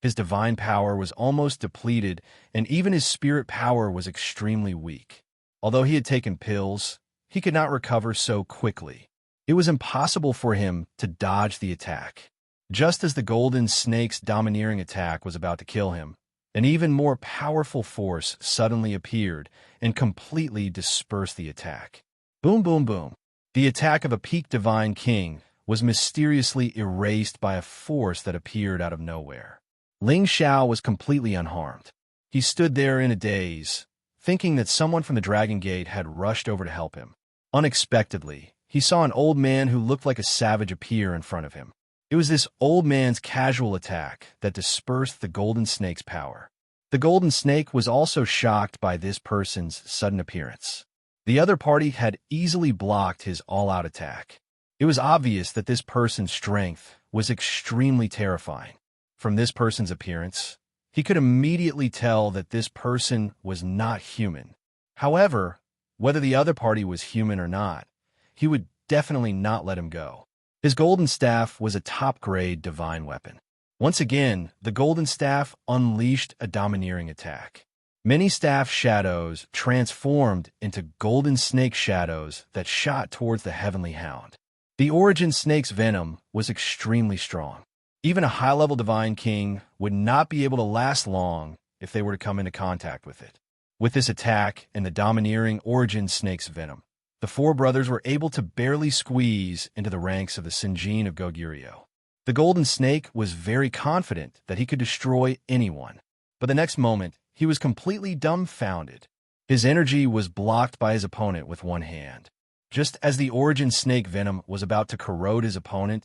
His divine power was almost depleted, and even his spirit power was extremely weak. Although he had taken pills, he could not recover so quickly. It was impossible for him to dodge the attack. Just as the golden snake's domineering attack was about to kill him, an even more powerful force suddenly appeared and completely dispersed the attack. Boom, boom, boom. The attack of a peak divine king was mysteriously erased by a force that appeared out of nowhere. Ling Xiao was completely unharmed. He stood there in a daze, thinking that someone from the Dragon Gate had rushed over to help him. Unexpectedly, he saw an old man who looked like a savage appear in front of him. It was this old man's casual attack that dispersed the golden snake's power. The golden snake was also shocked by this person's sudden appearance. The other party had easily blocked his all-out attack. It was obvious that this person's strength was extremely terrifying. From this person's appearance, he could immediately tell that this person was not human. However, whether the other party was human or not, he would definitely not let him go. His golden staff was a top-grade divine weapon. Once again, the golden staff unleashed a domineering attack. Many staff shadows transformed into golden snake shadows that shot towards the heavenly hound. The origin snake's venom was extremely strong. Even a high-level divine king would not be able to last long if they were to come into contact with it. With this attack and the domineering origin snake's venom, the four brothers were able to barely squeeze into the ranks of the Sinjin of Goguryo. The golden snake was very confident that he could destroy anyone, but the next moment, he was completely dumbfounded. His energy was blocked by his opponent with one hand. Just as the origin snake venom was about to corrode his opponent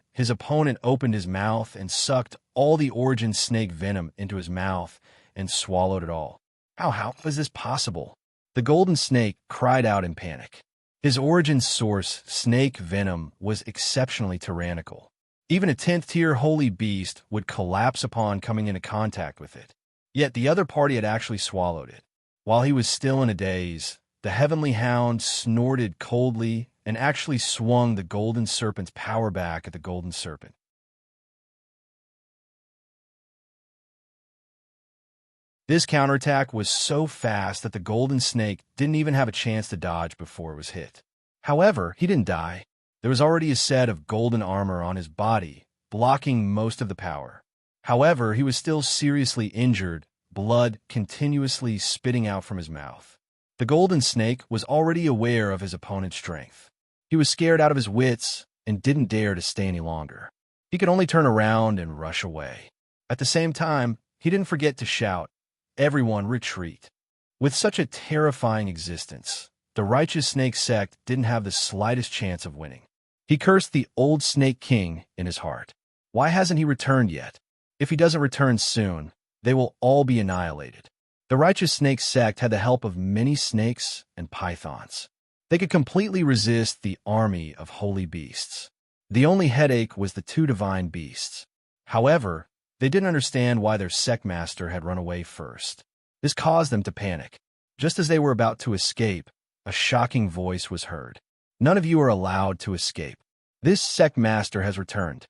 opened his mouth and sucked all the origin snake venom into his mouth and swallowed it all. How was this possible? The golden snake cried out in panic. His origin source, snake venom, was exceptionally tyrannical. Even a 10th-tier holy beast would collapse upon coming into contact with it. Yet the other party had actually swallowed it. While he was still in a daze, the heavenly hound snorted coldly and actually swung the golden serpent's power back at the golden serpent. This counterattack was so fast that the golden snake didn't even have a chance to dodge before it was hit. However, he didn't die. There was already a set of golden armor on his body, blocking most of the power. However, he was still seriously injured, blood continuously spitting out from his mouth. The golden snake was already aware of his opponent's strength. He was scared out of his wits and didn't dare to stay any longer. He could only turn around and rush away. At the same time, he didn't forget to shout, "Everyone retreat." With such a terrifying existence, the righteous snake sect didn't have the slightest chance of winning. He cursed the old snake king in his heart. Why hasn't he returned yet? If he doesn't return soon, they will all be annihilated. The righteous snake sect had the help of many snakes and pythons. They could completely resist the army of holy beasts. The only headache was the two divine beasts. However, they didn't understand why their sect master had run away first. This caused them to panic. Just as they were about to escape, a shocking voice was heard. None of you are allowed to escape. This sect master has returned.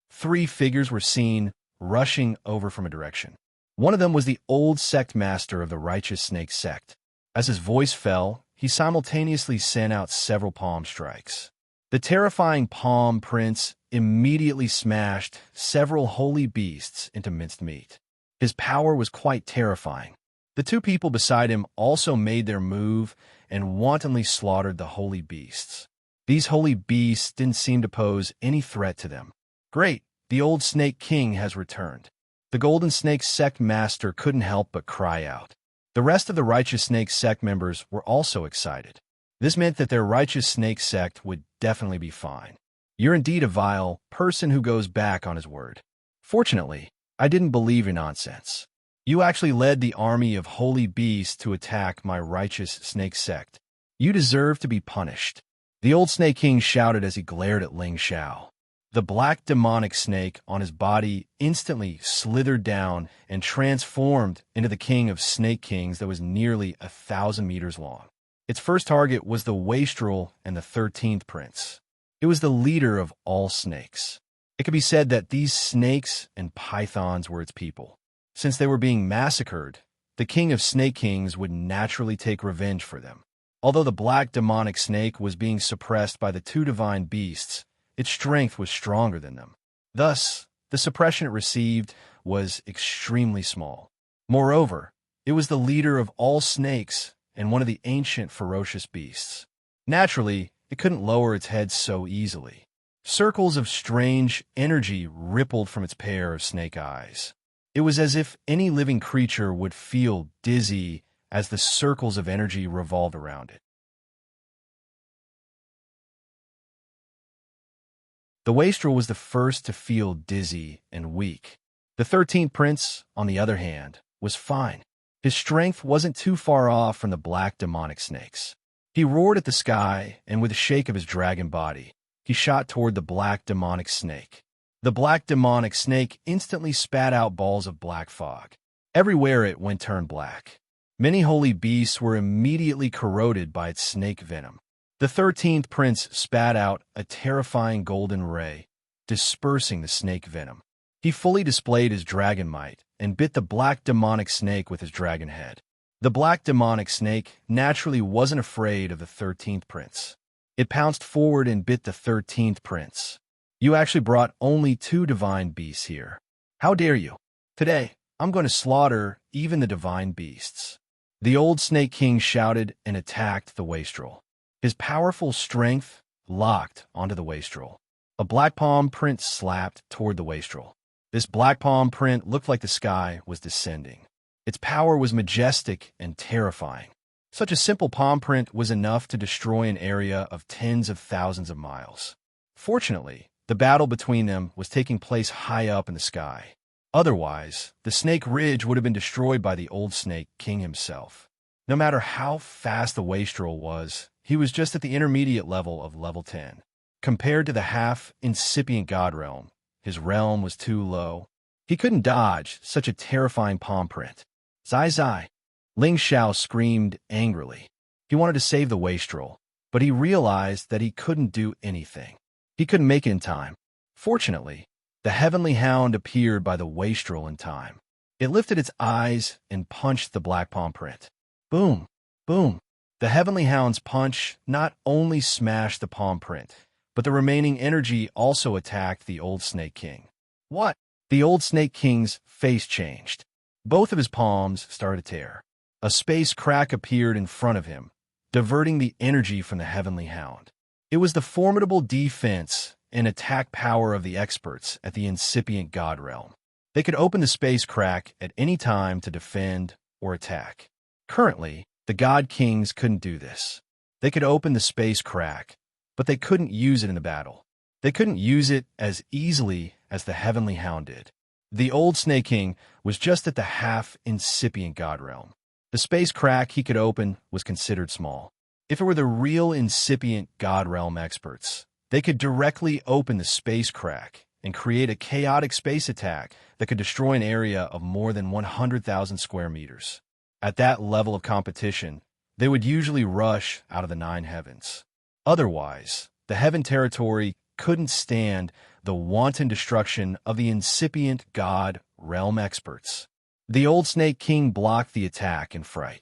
3 figures were seen rushing over from a direction. One of them was the old sect master of the righteous snake sect. As his voice fell, he simultaneously sent out several palm strikes. The terrifying palm prince immediately smashed several holy beasts into minced meat. His power was quite terrifying. The 2 people beside him also made their move and wantonly slaughtered the holy beasts. These holy beasts didn't seem to pose any threat to them. Great, the old snake king has returned. The golden snake sect master couldn't help but cry out. The rest of the righteous snake sect members were also excited. This meant that their righteous snake sect would definitely be fine. You're indeed a vile person who goes back on his word. Fortunately, I didn't believe your nonsense. You actually led the army of holy beasts to attack my righteous snake sect. You deserve to be punished. The old snake king shouted as he glared at Ling Xiao. The black demonic snake on his body instantly slithered down and transformed into the king of snake kings that was nearly 1,000 meters long. Its first target was the wastrel and the 13th prince. It was the leader of all snakes. It could be said that these snakes and pythons were its people. Since they were being massacred, the king of snake kings would naturally take revenge for them. Although the black demonic snake was being suppressed by the 2 divine beasts, its strength was stronger than them. Thus, the suppression it received was extremely small. Moreover, it was the leader of all snakes and one of the ancient ferocious beasts. Naturally, it couldn't lower its head so easily. Circles of strange energy rippled from its pair of snake eyes. It was as if any living creature would feel dizzy as the circles of energy revolved around it. The wastrel was the first to feel dizzy and weak. The 13th prince, on the other hand, was fine. His strength wasn't too far off from the black demonic snakes. He roared at the sky, and with a shake of his dragon body, he shot toward the black demonic snake. The black demonic snake instantly spat out balls of black fog. Everywhere it went turned black. Many holy beasts were immediately corroded by its snake venom. The 13th prince spat out a terrifying golden ray, dispersing the snake venom. He fully displayed his dragon might and bit the black demonic snake with his dragon head. The black demonic snake naturally wasn't afraid of the 13th prince. It pounced forward and bit the 13th prince. You actually brought only 2 divine beasts here. How dare you? Today, I'm going to slaughter even the divine beasts. The old snake king shouted and attacked the wastrel. His powerful strength locked onto the wastrel. A black palm print slapped toward the wastrel. This black palm print looked like the sky was descending. Its power was majestic and terrifying. Such a simple palm print was enough to destroy an area of tens of thousands of miles. Fortunately, the battle between them was taking place high up in the sky. Otherwise, the snake ridge would have been destroyed by the old snake king himself. No matter how fast the wastrel was, he was just at the intermediate level of level 10. Compared to the half-incipient god realm, his realm was too low. He couldn't dodge such a terrifying palm print. Zai Zai! Ling Xiao screamed angrily. He wanted to save the wastrel, but he realized that he couldn't do anything. He couldn't make it in time. Fortunately, the heavenly hound appeared by the wastrel in time. It lifted its eyes and punched the black palm print. Boom! Boom! The heavenly hound's punch not only smashed the palm print, but the remaining energy also attacked the old snake king. What? The old snake king's face changed. Both of his palms started to tear. A space crack appeared in front of him, diverting the energy from the heavenly hound. It was the formidable defense and attack power of the experts at the incipient god realm. They could open the space crack at any time to defend or attack. Currently, the god kings couldn't do this. They could open the space crack, but they couldn't use it in the battle. They couldn't use it as easily as the heavenly hound did. The old snake king was just at the half-incipient god realm. The space crack he could open was considered small. If it were the real incipient god realm experts, they could directly open the space crack and create a chaotic space attack that could destroy an area of more than 100,000 square meters. At that level of competition, they would usually rush out of the nine heavens. Otherwise, the heaven territory couldn't stand the wanton destruction of the incipient god realm experts. The old Snake King blocked the attack in fright.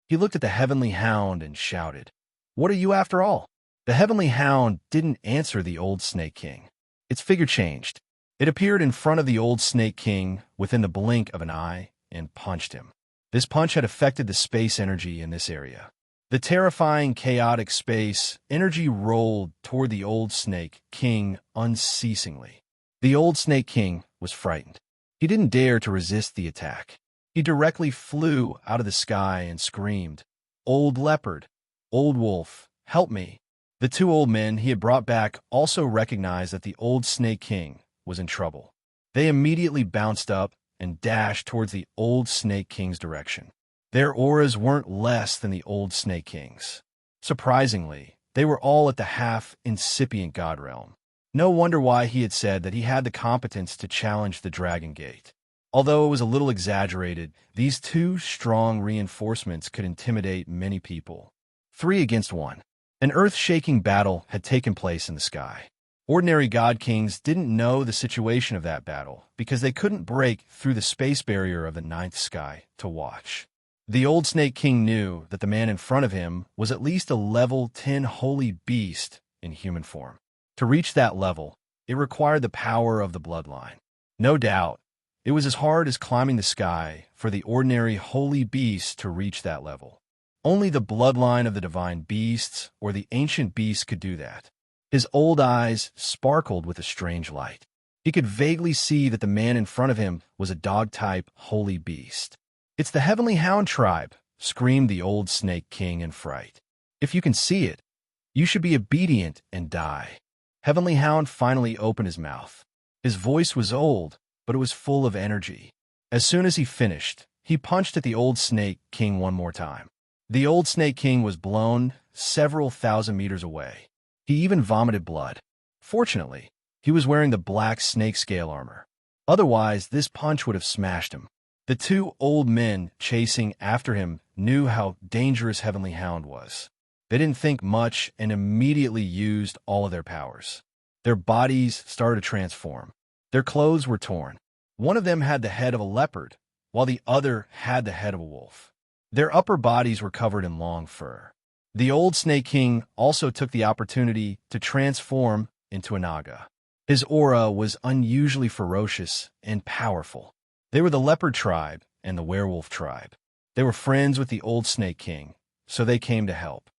He looked at the Heavenly Hound and shouted, "What are you after all?" The Heavenly Hound didn't answer the old Snake King. Its figure changed. It appeared in front of the old Snake King within the blink of an eye and punched him. This punch had affected the space energy in this area. The terrifying, chaotic space energy rolled toward the old Snake King unceasingly. The old Snake King was frightened. He didn't dare to resist the attack. He directly flew out of the sky and screamed, "Old leopard, old wolf, help me." The two old men he had brought back also recognized that the old Snake King was in trouble. They immediately bounced up and dashed towards the old Snake King's direction. Their auras weren't less than the old Snake King's. Surprisingly, they were all at the half-incipient god realm. No wonder why he had said that he had the competence to challenge the Dragon Gate. Although it was a little exaggerated, these two strong reinforcements could intimidate many people. 3 against 1. An earth-shaking battle had taken place in the sky. Ordinary god kings didn't know the situation of that battle because they couldn't break through the space barrier of the ninth sky to watch. The old Snake King knew that the man in front of him was at least a level 10 holy beast in human form. To reach that level, it required the power of the bloodline. No doubt, it was as hard as climbing the sky for the ordinary holy beast to reach that level. Only the bloodline of the divine beasts or the ancient beasts could do that. His old eyes sparkled with a strange light. He could vaguely see that the man in front of him was a dog-type holy beast. "It's the Heavenly Hound tribe," screamed the old Snake King in fright. "If you can see it, you should be obedient and die." Heavenly Hound finally opened his mouth. His voice was old, but it was full of energy. As soon as he finished, he punched at the old Snake King one more time. The old Snake King was blown several thousand meters away. He even vomited blood. Fortunately, he was wearing the black snake scale armor. Otherwise, this punch would have smashed him. The two old men chasing after him knew how dangerous Heavenly Hound was. They didn't think much and immediately used all of their powers. Their bodies started to transform. Their clothes were torn. One of them had the head of a leopard, while the other had the head of a wolf. Their upper bodies were covered in long fur. The old Snake King also took the opportunity to transform into a naga. His aura was unusually ferocious and powerful. They were the leopard tribe and the werewolf tribe. They were friends with the old Snake King, so they came to help.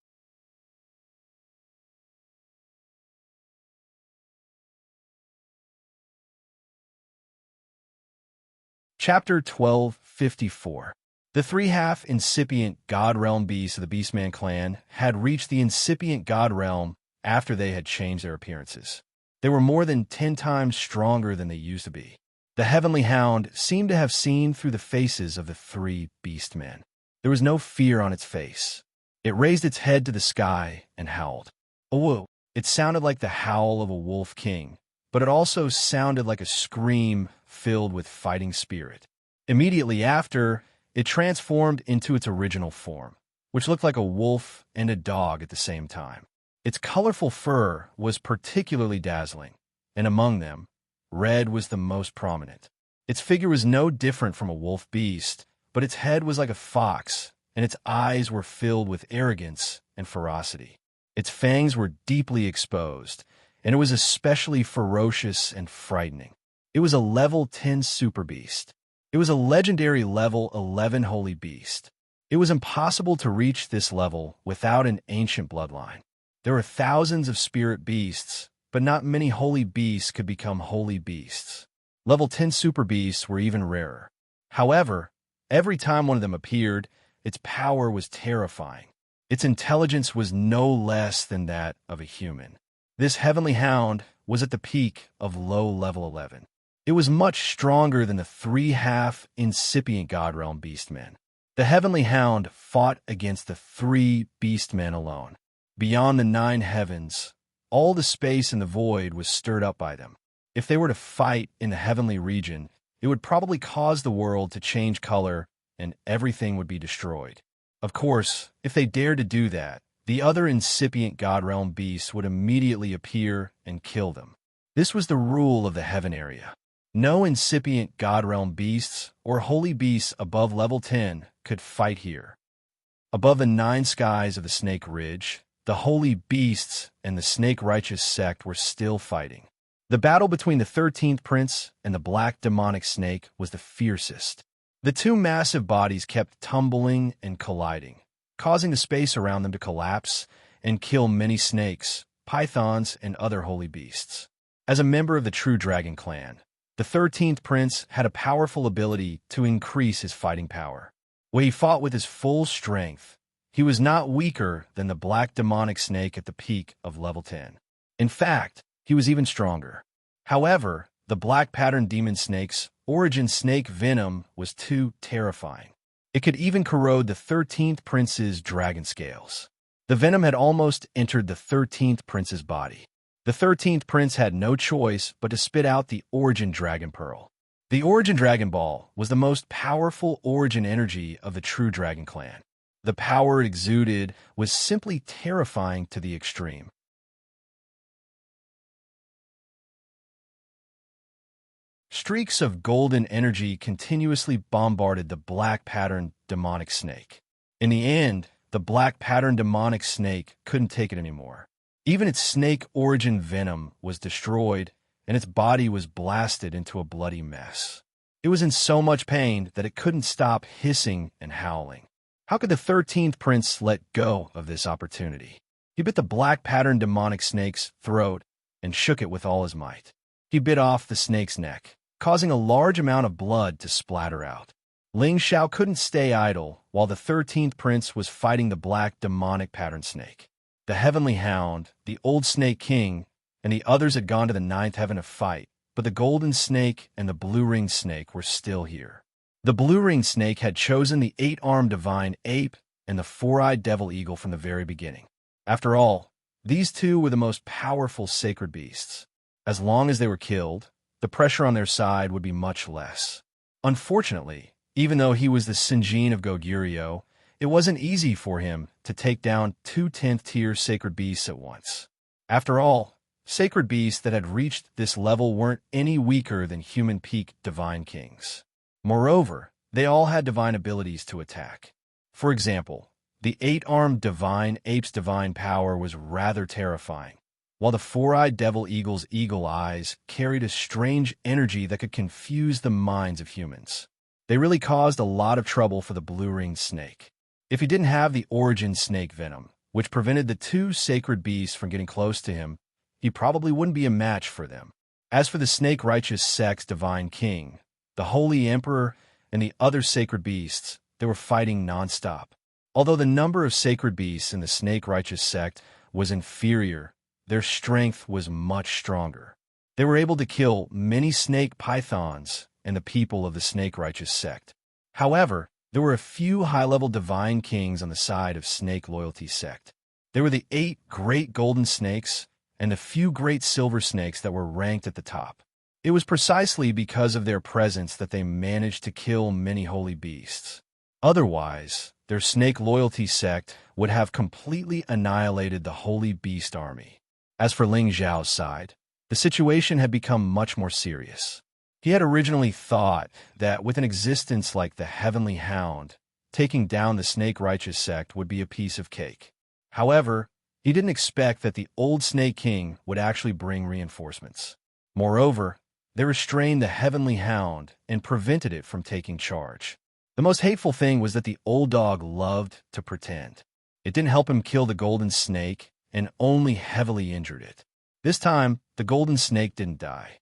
Chapter 1254. The 3 half-incipient God Realm beasts of the Beastman clan had reached the incipient God Realm after they had changed their appearances. They were more than 10 times stronger than they used to be. The Heavenly Hound seemed to have seen through the faces of the 3 Beastmen. There was no fear on its face. It raised its head to the sky and howled. Oh, it sounded like the howl of a wolf king, but it also sounded like a scream filled with fighting spirit. Immediately after, it transformed into its original form, which looked like a wolf and a dog at the same time. Its colorful fur was particularly dazzling, and among them, red was the most prominent. Its figure was no different from a wolf beast, but its head was like a fox, and its eyes were filled with arrogance and ferocity. Its fangs were deeply exposed, and it was especially ferocious and frightening. It was a level 10 super beast. It was a legendary level 11 holy beast. It was impossible to reach this level without an ancient bloodline. There were thousands of spirit beasts, but not many holy beasts could become holy beasts. Level 10 super beasts were even rarer. However, every time one of them appeared, its power was terrifying. Its intelligence was no less than that of a human. This Heavenly Hound was at the peak of low level 11. It was much stronger than the 3 half-incipient God Realm Beastmen. The Heavenly Hound fought against the 3 Beastmen alone. Beyond the 9 heavens, all the space and the void was stirred up by them. If they were to fight in the heavenly region, it would probably cause the world to change color and everything would be destroyed. Of course, if they dared to do that, the other incipient God realm beasts would immediately appear and kill them. This was the rule of the heaven area. No incipient God realm beasts or holy beasts above level 10 could fight here. Above the 9 skies of the Snake Ridge, the holy beasts and the snake-righteous sect were still fighting. The battle between the 13th prince and the black demonic snake was the fiercest. The two massive bodies kept tumbling and colliding, causing the space around them to collapse and kill many snakes, pythons, and other holy beasts. As a member of the True Dragon clan, the 13th prince had a powerful ability to increase his fighting power. When he fought with his full strength, he was not weaker than the black demonic snake at the peak of level 10. In fact, he was even stronger. However, the black pattern demon snake's origin snake venom was too terrifying. It could even corrode the 13th prince's dragon scales. The venom had almost entered the 13th prince's body. The 13th prince had no choice but to spit out the origin dragon pearl. The origin dragon ball was the most powerful origin energy of the True Dragon clan. The power it exuded was simply terrifying to the extreme. Streaks of golden energy continuously bombarded the black pattern demonic snake. In the end, the black pattern demonic snake couldn't take it anymore. Even its snake origin venom was destroyed, and its body was blasted into a bloody mess. It was in so much pain that it couldn't stop hissing and howling. How could the 13th prince let go of this opportunity? He bit the black pattern demonic snake's throat and shook it with all his might. He bit off the snake's neck, causing a large amount of blood to splatter out. Ling Xiao couldn't stay idle while the 13th prince was fighting the black demonic pattern snake. The heavenly hound, the old snake king, and the others had gone to the 9th heaven to fight, but the golden snake and the blue-ringed snake were still here. The blue-ringed snake had chosen the 8-armed divine ape and the 4-eyed devil eagle from the very beginning. After all, these two were the most powerful sacred beasts. As long as they were killed, the pressure on their side would be much less. Unfortunately, even though he was the Sinjin of Goguryeo, it wasn't easy for him to take down 2 10th-tier sacred beasts at once. After all, sacred beasts that had reached this level weren't any weaker than human peak divine kings. Moreover, they all had divine abilities to attack. For example, the 8-armed divine ape's divine power was rather terrifying, while the 4-eyed devil eagle's eagle eyes carried a strange energy that could confuse the minds of humans. They really caused a lot of trouble for the blue-ringed snake. If he didn't have the origin snake venom, which prevented the 2 sacred beasts from getting close to him, he probably wouldn't be a match for them. As for the snake-righteous sect's divine king, the holy emperor, and the other sacred beasts, they were fighting non-stop. Although the number of sacred beasts in the snake-righteous sect was inferior, their strength was much stronger. They were able to kill many snake pythons and the people of the snake-righteous sect. However, there were a few high-level divine kings on the side of snake loyalty sect. There were the 8 great golden snakes and the few great silver snakes that were ranked at the top. It was precisely because of their presence that they managed to kill many holy beasts. Otherwise, their snake loyalty sect would have completely annihilated the holy beast army. As for Ling Xiao's side, the situation had become much more serious. He had originally thought that with an existence like the Heavenly Hound, taking down the snake-righteous sect would be a piece of cake. However, he didn't expect that the old Snake King would actually bring reinforcements. Moreover, they restrained the Heavenly Hound and prevented it from taking charge. The most hateful thing was that the old dog loved to pretend. It didn't help him kill the golden snake and only heavily injured it. This time, the golden snake didn't die.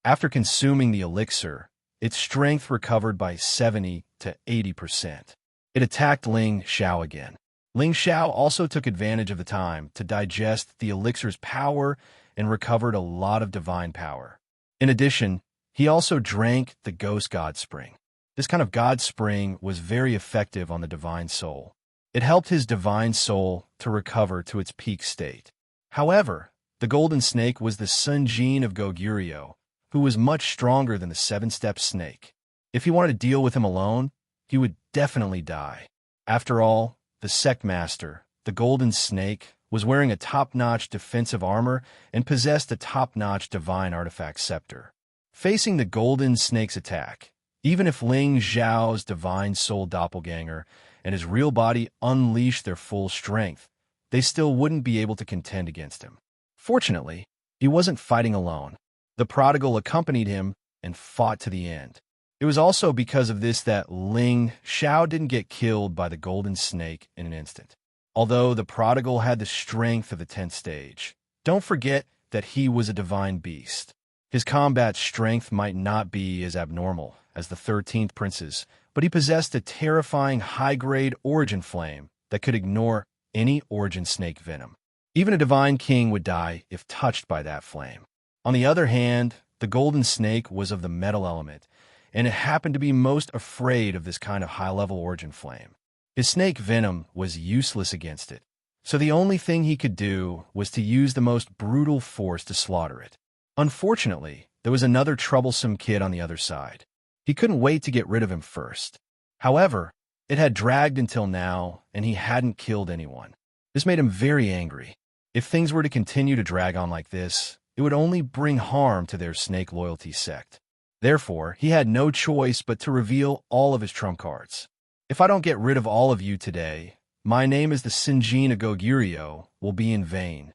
After consuming the elixir, its strength recovered by 70 to 80%. It attacked Ling Xiao again. Ling Xiao also took advantage of the time to digest the elixir's power and recovered a lot of divine power. In addition, he also drank the Ghost God Spring. This kind of God spring was very effective on the divine soul. It helped his divine soul to recover to its peak state. However, the golden snake was the Sunjin of Goguryeo, who was much stronger than the seven-step snake. If he wanted to deal with him alone, he would definitely die. After all, the sect master, the golden snake, was wearing a top-notch defensive armor and possessed a top-notch divine artifact scepter. Facing the golden snake's attack, even if Ling Xiao's divine soul doppelganger and his real body unleashed their full strength, they still wouldn't be able to contend against him. Fortunately, he wasn't fighting alone. The prodigal accompanied him and fought to the end. It was also because of this that Ling Xiao didn't get killed by the golden snake in an instant. Although the prodigal had the strength of the 10th stage, don't forget that he was a divine beast. His combat strength might not be as abnormal as the 13th prince's, but he possessed a terrifying high-grade origin flame that could ignore any origin snake venom. Even a divine king would die if touched by that flame. On the other hand, the golden snake was of the metal element, and it happened to be most afraid of this kind of high-level origin flame. His snake venom was useless against it, so the only thing he could do was to use the most brutal force to slaughter it. Unfortunately, there was another troublesome kid on the other side. He couldn't wait to get rid of him first. However, it had dragged until now, and he hadn't killed anyone. This made him very angry. If things were to continue to drag on like this, it would only bring harm to their snake loyalty sect. Therefore, he had no choice but to reveal all of his trump cards. If I don't get rid of all of you today, my name as the Sinjin of Goguryeo will be in vain.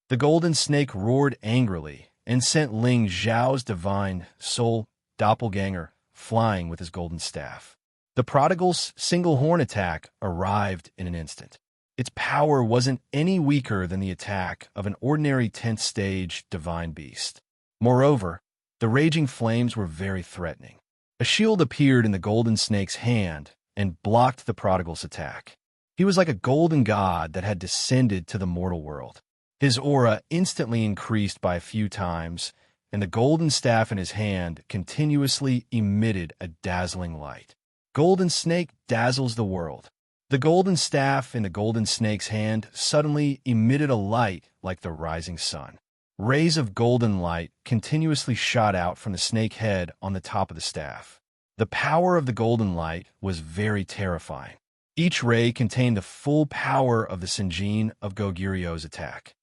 The golden snake roared angrily and sent Ling Xiao's divine soul doppelganger flying with his golden staff. The prodigal's single horn attack arrived in an instant. Its power wasn't any weaker than the attack of an ordinary 10th stage divine beast. Moreover, the raging flames were very threatening. A shield appeared in the golden snake's hand and blocked the prodigal's attack. He was like a golden god that had descended to the mortal world. His aura instantly increased by a few times, and the golden staff in his hand continuously emitted a dazzling light. Golden snake dazzles the world. The golden staff in the golden snake's hand suddenly emitted a light like the rising sun. Rays of golden light continuously shot out from the snake head on the top of the staff. The power of the golden light was very terrifying. Each ray contained the full power of the Sinjin of Goguryeo's attack.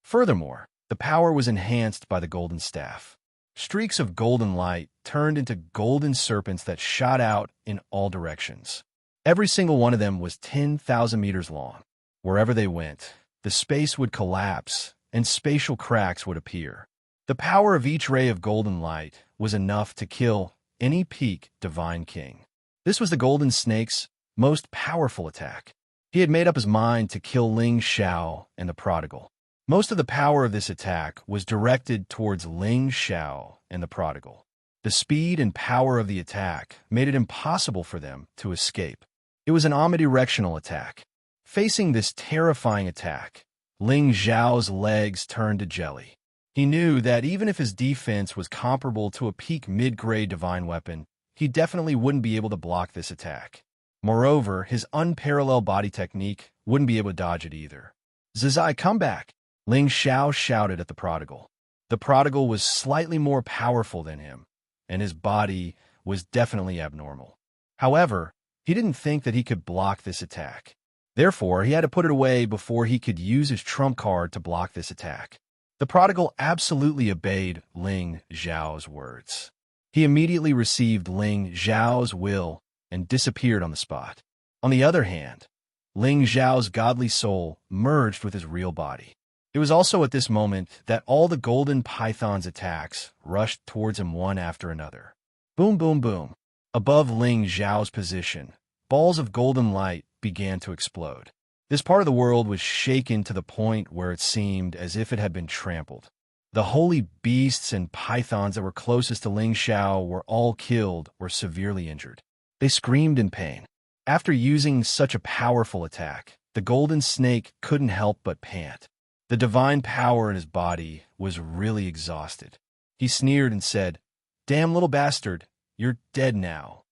Furthermore, the power was enhanced by the golden staff. Streaks of golden light turned into golden serpents that shot out in all directions. Every single one of them was 10,000 meters long. Wherever they went, the space would collapse and spatial cracks would appear. The power of each ray of golden light was enough to kill any peak divine king. This was the golden snake's most powerful attack. He had made up his mind to kill Ling Xiao and the prodigal. Most of the power of this attack was directed towards Ling Xiao and the prodigal. The speed and power of the attack made it impossible for them to escape. It was an omnidirectional attack. Facing this terrifying attack, Ling Xiao's legs turned to jelly. He knew that even if his defense was comparable to a peak mid-grade divine weapon, he definitely wouldn't be able to block this attack. Moreover, his unparalleled body technique wouldn't be able to dodge it either. "Zizai, come back!" Ling Xiao shouted at the prodigal. The prodigal was slightly more powerful than him, and his body was definitely abnormal. However, he didn't think that he could block this attack. Therefore, he had to put it away before he could use his trump card to block this attack. The prodigal absolutely obeyed Ling Xiao's words. He immediately received Ling Xiao's will and disappeared on the spot. On the other hand, Ling Xiao's godly soul merged with his real body. It was also at this moment that all the golden python's attacks rushed towards him one after another. Boom, boom, boom. Above Ling Xiao's position, balls of golden light began to explode. This part of the world was shaken to the point where it seemed as if it had been trampled. The holy beasts and pythons that were closest to Ling Xiao were all killed or severely injured. They screamed in pain. After using such a powerful attack, the golden snake couldn't help but pant. The divine power in his body was really exhausted. He sneered and said, "Damn little bastard, you're dead now."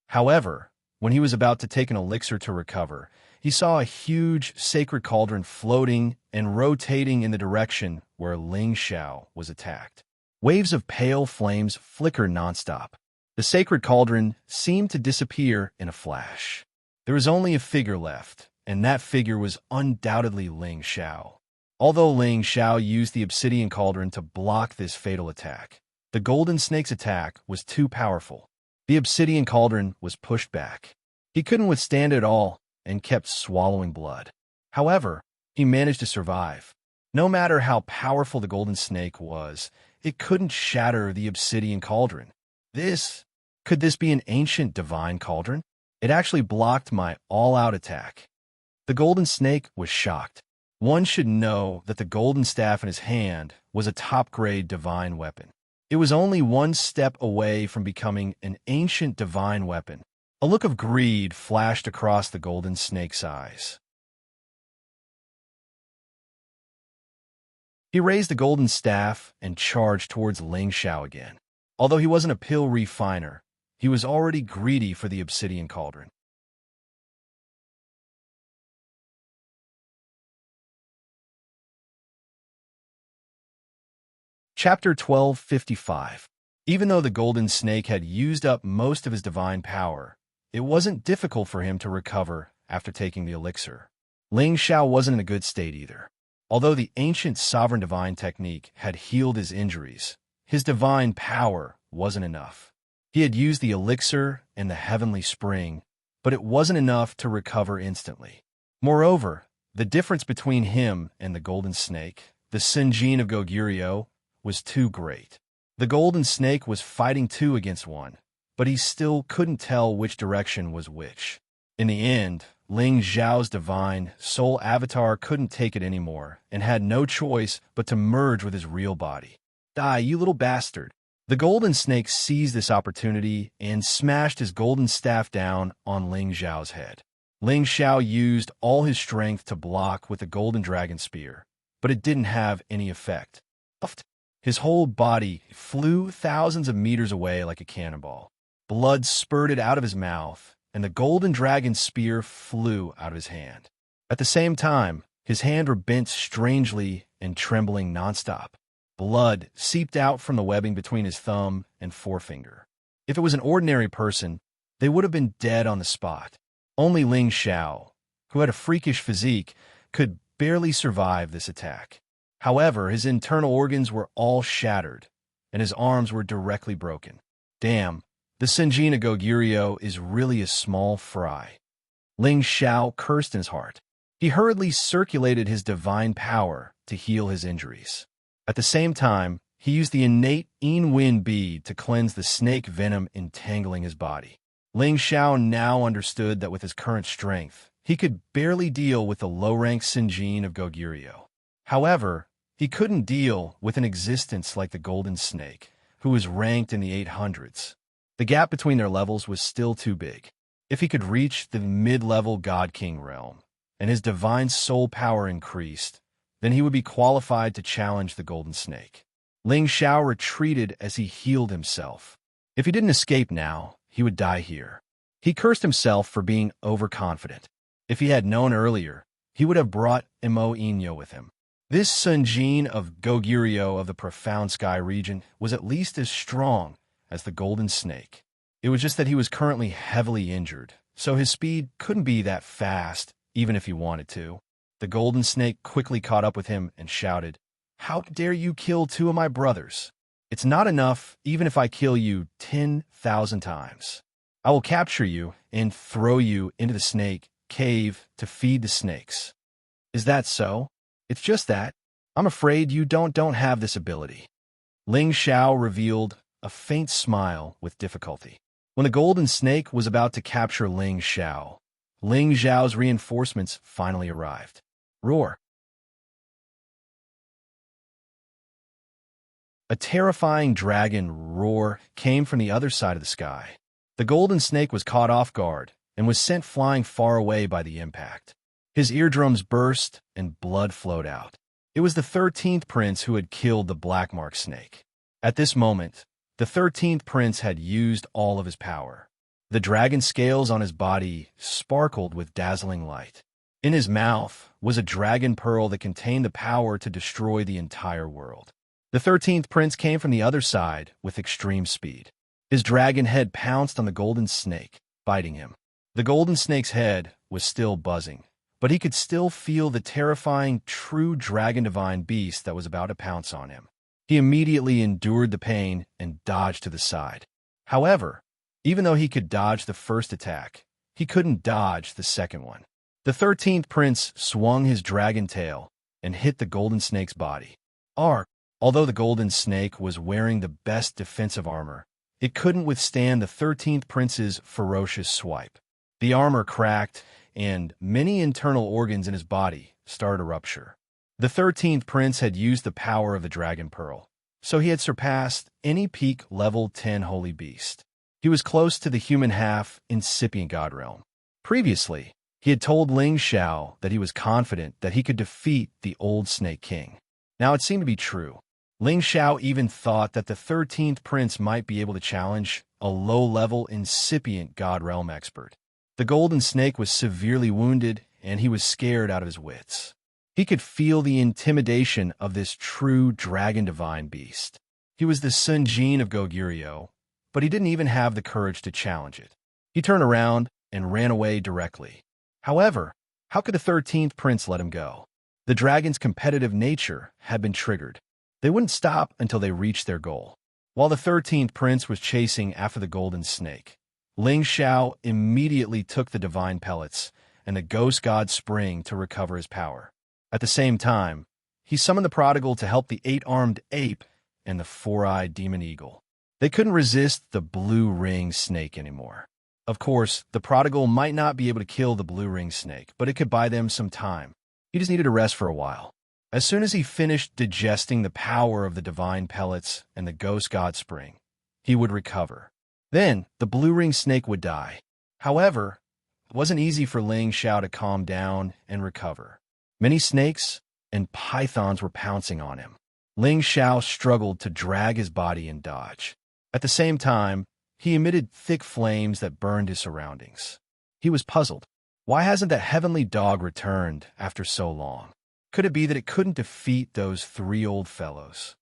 However, when he was about to take an elixir to recover, he saw a huge sacred cauldron floating and rotating in the direction where Ling Xiao was attacked. Waves of pale flames flickered nonstop. The sacred cauldron seemed to disappear in a flash. There was only a figure left, and that figure was undoubtedly Ling Xiao. Although Ling Xiao used the obsidian cauldron to block this fatal attack, the golden snake's attack was too powerful. The obsidian cauldron was pushed back. He couldn't withstand it all and kept swallowing blood. However, he managed to survive. No matter how powerful the golden snake was, it couldn't shatter the obsidian cauldron. Could this be an ancient divine cauldron? It actually blocked my all-out attack. The golden snake was shocked. One should know that the golden staff in his hand was a top-grade divine weapon. It was only one step away from becoming an ancient divine weapon. A look of greed flashed across the golden snake's eyes. He raised the golden staff and charged towards Ling Xiao again. Although he wasn't a pill refiner, he was already greedy for the obsidian cauldron. Chapter 1255. Even though the golden snake had used up most of his divine power, it wasn't difficult for him to recover after taking the elixir. Ling Xiao wasn't in a good state either. Although the ancient sovereign divine technique had healed his injuries, his divine power wasn't enough. He had used the elixir and the heavenly spring, but it wasn't enough to recover instantly. Moreover, the difference between him and the golden snake, the Sinjin of Goguryeo, was too great. The golden snake was fighting two against one, but he still couldn't tell which direction was which. In the end, Ling Xiao's divine soul avatar couldn't take it anymore and had no choice but to merge with his real body. "Die, you little bastard!" The golden snake seized this opportunity and smashed his golden staff down on Ling Xiao's head. Ling Xiao used all his strength to block with the golden dragon spear, but it didn't have any effect. His whole body flew thousands of meters away like a cannonball. Blood spurted out of his mouth, and the golden dragon spear flew out of his hand. At the same time, his hand were bent strangely and trembling nonstop. Blood seeped out from the webbing between his thumb and forefinger. If it was an ordinary person, they would have been dead on the spot. Only Ling Xiao, who had a freakish physique, could barely survive this attack. However, his internal organs were all shattered, and his arms were directly broken. Damn, the Sinjin of Goguryeo is really a small fry. Ling Xiao cursed in his heart. He hurriedly circulated his divine power to heal his injuries. At the same time, he used the innate Yin bead to cleanse the snake venom entangling his body. Ling Xiao now understood that with his current strength, he could barely deal with the low-rank Sinjin of Goguryeo. However, he couldn't deal with an existence like the golden snake, who was ranked in the 800s. The gap between their levels was still too big. If he could reach the mid-level God King realm, and his divine soul power increased, then he would be qualified to challenge the golden snake. Ling Xiao retreated as he healed himself. If he didn't escape now, he would die here. He cursed himself for being overconfident. If he had known earlier, he would have brought Imo Inyo with him. This Sinjin of Goguryeo of the Profound Sky region was at least as strong as the golden snake. It was just that he was currently heavily injured, so his speed couldn't be that fast, even if he wanted to. The golden snake quickly caught up with him and shouted, "How dare you kill two of my brothers? It's not enough even if I kill you 10,000 times. I will capture you and throw you into the snake cave to feed the snakes." "Is that so?" "It's just that. I'm afraid you don't have this ability." Ling Xiao revealed a faint smile with difficulty. When the golden snake was about to capture Ling Xiao's reinforcements finally arrived. Roar! A terrifying dragon roar came from the other side of the sky. The golden snake was caught off guard and was sent flying far away by the impact. His eardrums burst and blood flowed out. It was the 13th prince who had killed the black mark snake. At this moment, the 13th prince had used all of his power. The dragon scales on his body sparkled with dazzling light. In his mouth was a dragon pearl that contained the power to destroy the entire world. The 13th prince came from the other side with extreme speed. His dragon head pounced on the golden snake, biting him. The golden snake's head was still buzzing, but he could still feel the terrifying, true dragon divine beast that was about to pounce on him. He immediately endured the pain and dodged to the side. However, even though he could dodge the first attack, he couldn't dodge the second one. The 13th prince swung his dragon tail and hit the golden snake's body. Although the golden snake was wearing the best defensive armor, it couldn't withstand the 13th prince's ferocious swipe. The armor cracked, and many internal organs in his body started to rupture. The 13th prince had used the power of the dragon pearl, so he had surpassed any peak level 10 holy beast. He was close to the human half incipient god realm. Previously, he had told Ling Xiao that he was confident that he could defeat the old Snake King. Now it seemed to be true. Ling Xiao even thought that the 13th prince might be able to challenge a low-level incipient god realm expert. The golden snake was severely wounded, and he was scared out of his wits. He could feel the intimidation of this true dragon divine beast. He was the Sun Jin of Goguryeo, but he didn't even have the courage to challenge it. He turned around and ran away directly. However, how could the 13th prince let him go? The dragon's competitive nature had been triggered. They wouldn't stop until they reached their goal. While the 13th prince was chasing after the golden snake, Ling Xiao immediately took the divine pellets and the ghost god spring to recover his power. At the same time, he summoned the prodigal to help the 8-armed ape and the 4-eyed demon eagle. They couldn't resist the blue ring snake anymore. Of course, the prodigal might not be able to kill the blue ring snake, but it could buy them some time. He just needed to rest for a while. As soon as he finished digesting the power of the divine pellets and the ghost god spring, he would recover. Then, the blue ring snake would die. However, it wasn't easy for Ling Xiao to calm down and recover. Many snakes and pythons were pouncing on him. Ling Xiao struggled to drag his body and dodge. At the same time, he emitted thick flames that burned his surroundings. He was puzzled. Why hasn't that heavenly dog returned after so long? Could it be that it couldn't defeat those 3 old fellows?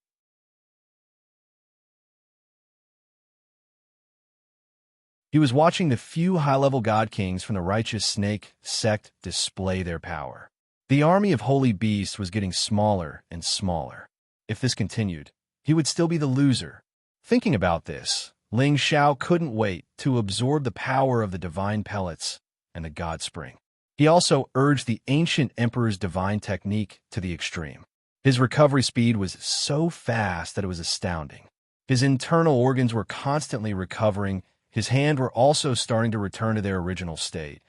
He was watching the few high-level god kings from the righteous snake sect display their power. The army of holy beasts was getting smaller and smaller. If this continued, he would still be the loser. Thinking about this, Ling Xiao couldn't wait to absorb the power of the divine pellets and the god spring. He also urged the ancient emperor's divine technique to the extreme. His recovery speed was so fast that it was astounding. His internal organs were constantly recovering, his hands were also starting to return to their original state,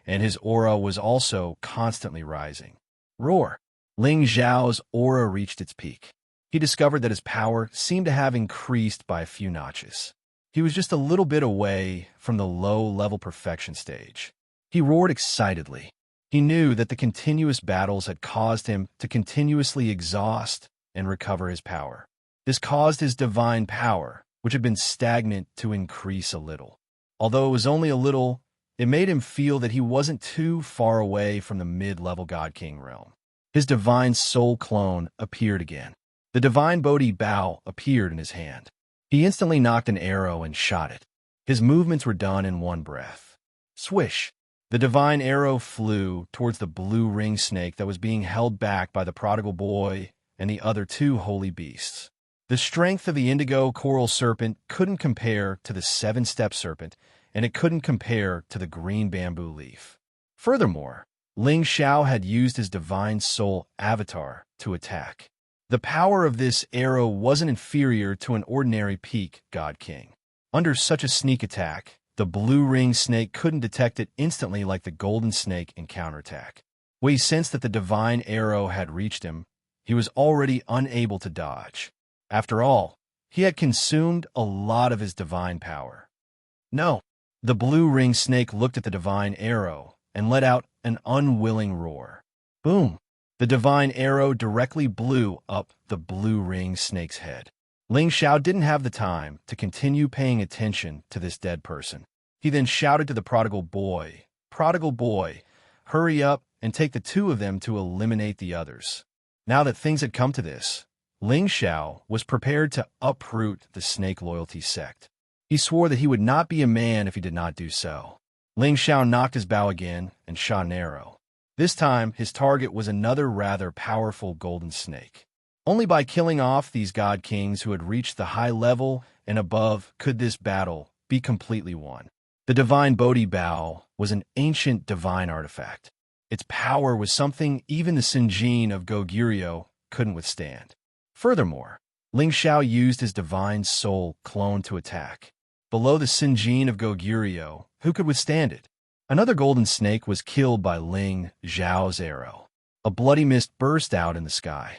and his aura was also constantly rising. Roar! Ling Xiao's aura reached its peak. He discovered that his power seemed to have increased by a few notches. He was just a little bit away from the low-level perfection stage. He roared excitedly. He knew that the continuous battles had caused him to continuously exhaust and recover his power. This caused his divine power, which had been stagnant, to increase a little. Although it was only a little, it made him feel that he wasn't too far away from the mid-level God King realm. His divine soul clone appeared again. The divine Bodhi bow appeared in his hand. He instantly knocked an arrow and shot it. His movements were done in one breath. Swish! The divine arrow flew towards the blue ring snake that was being held back by the prodigal boy and the other 2 holy beasts. The strength of the indigo coral serpent couldn't compare to the 7-step serpent, and it couldn't compare to the green bamboo leaf. Furthermore, Ling Xiao had used his divine soul avatar to attack. The power of this arrow wasn't inferior to an ordinary peak God King. Under such a sneak attack, the blue ring snake couldn't detect it instantly like the golden snake in counterattack. When he sensed that the divine arrow had reached him, he was already unable to dodge. After all, he had consumed a lot of his divine power. No, the blue ring snake looked at the divine arrow and let out an unwilling roar. Boom! The divine arrow directly blew up the blue ring snake's head. Ling Xiao didn't have the time to continue paying attention to this dead person. He then shouted to the prodigal boy, hurry up and take the two of them to eliminate the others. Now that things had come to this, Ling Xiao was prepared to uproot the snake loyalty sect. He swore that he would not be a man if he did not do so. Ling Xiao knocked his bow again and shot an arrow. This time, his target was another rather powerful golden snake. Only by killing off these god kings who had reached the high level and above could this battle be completely won. The divine Bodhi bow was an ancient divine artifact. Its power was something even the Sinjin of Goguryeo couldn't withstand. Furthermore, Ling Xiao used his divine soul clone to attack. Below the Sinjin of Goguryeo, who could withstand it? Another golden snake was killed by Ling Xiao's arrow. A bloody mist burst out in the sky.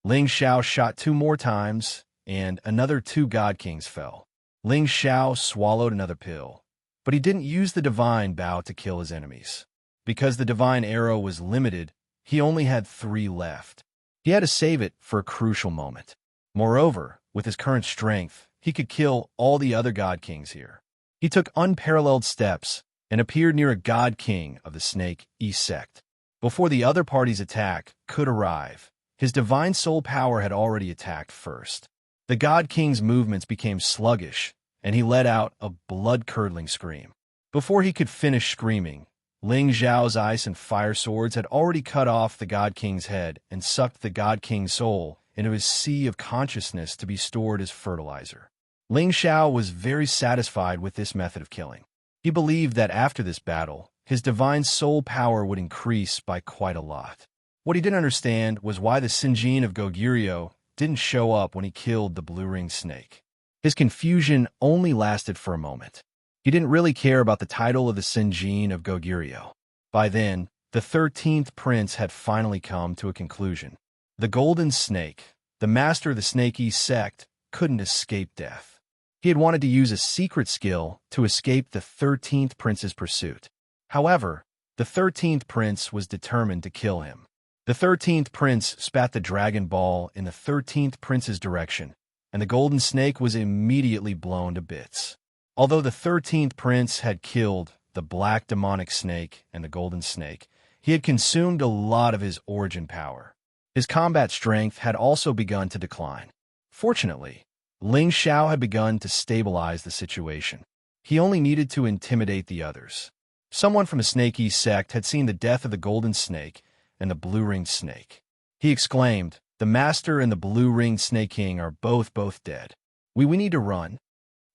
Ling Xiao shot 2 more times, and another 2 god kings fell. Ling Xiao swallowed another pill, but he didn't use the divine bow to kill his enemies. Because the divine arrow was limited, he only had 3 left. He had to save it for a crucial moment. Moreover, with his current strength, he could kill all the other god kings here. He took unparalleled steps and appeared near a god king of the Snake East sect. Before the other party's attack could arrive, his divine soul power had already attacked first. The god king's movements became sluggish, and he let out a blood-curdling scream. Before he could finish screaming, Ling Xiao's ice and fire swords had already cut off the god king's head and sucked the god king's soul into his sea of consciousness to be stored as fertilizer. Ling Xiao was very satisfied with this method of killing. He believed that after this battle, his divine soul power would increase by quite a lot. What he didn't understand was why the Sinjin of Goguryeo didn't show up when he killed the blue-ringed snake. His confusion only lasted for a moment. He didn't really care about the title of the Sinjin of Goguryeo. By then, the 13th prince had finally come to a conclusion. The golden snake, the master of the Snake East sect, couldn't escape death. He had wanted to use a secret skill to escape the 13th prince's pursuit. However, the 13th prince was determined to kill him. The 13th prince spat the dragon ball in the 13th prince's direction, and the golden snake was immediately blown to bits. Although the 13th prince had killed the black demonic snake and the golden snake, he had consumed a lot of his origin power. His combat strength had also begun to decline. Fortunately, Ling Xiao had begun to stabilize the situation. He only needed to intimidate the others. Someone from the Snake East sect had seen the death of the golden snake and the blue-ringed snake. He exclaimed, "The master and the blue-ringed snake king are both dead. We need to run."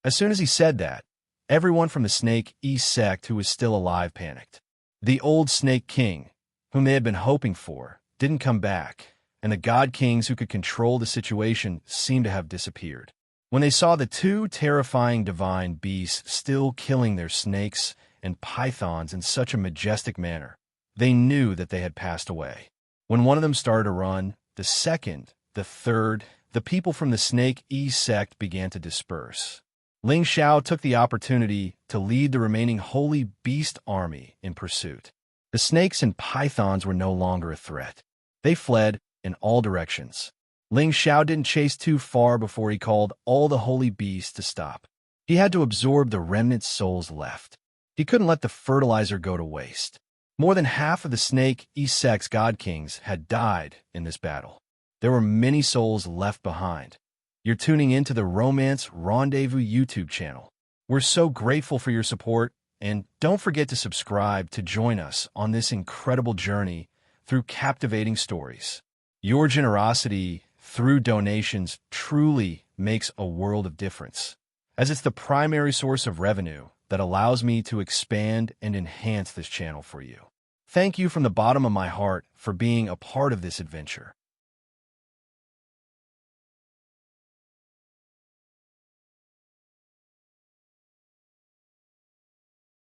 As soon as he said that, everyone from the Snake East sect who was still alive panicked. The old Snake King, whom they had been hoping for, didn't come back, and the god kings who could control the situation seemed to have disappeared. When they saw the 2 terrifying divine beasts still killing their snakes and pythons in such a majestic manner, they knew that they had passed away. When one of them started to run, the second, the third, the people from the Snake East sect began to disperse. Ling Xiao took the opportunity to lead the remaining holy beast army in pursuit. The snakes and pythons were no longer a threat. They fled in all directions. Ling Xiao didn't chase too far before he called all the holy beasts to stop. He had to absorb the remnant souls left. He couldn't let the fertilizer go to waste. More than half of the Snake East sect's god kings had died in this battle. There were many souls left behind. You're tuning into the Romance Rendezvous YouTube channel. We're so grateful for your support, and don't forget to subscribe to join us on this incredible journey through captivating stories. Your generosity through donations truly makes a world of difference, as it's the primary source of revenue that allows me to expand and enhance this channel for you. Thank you from the bottom of my heart for being a part of this adventure.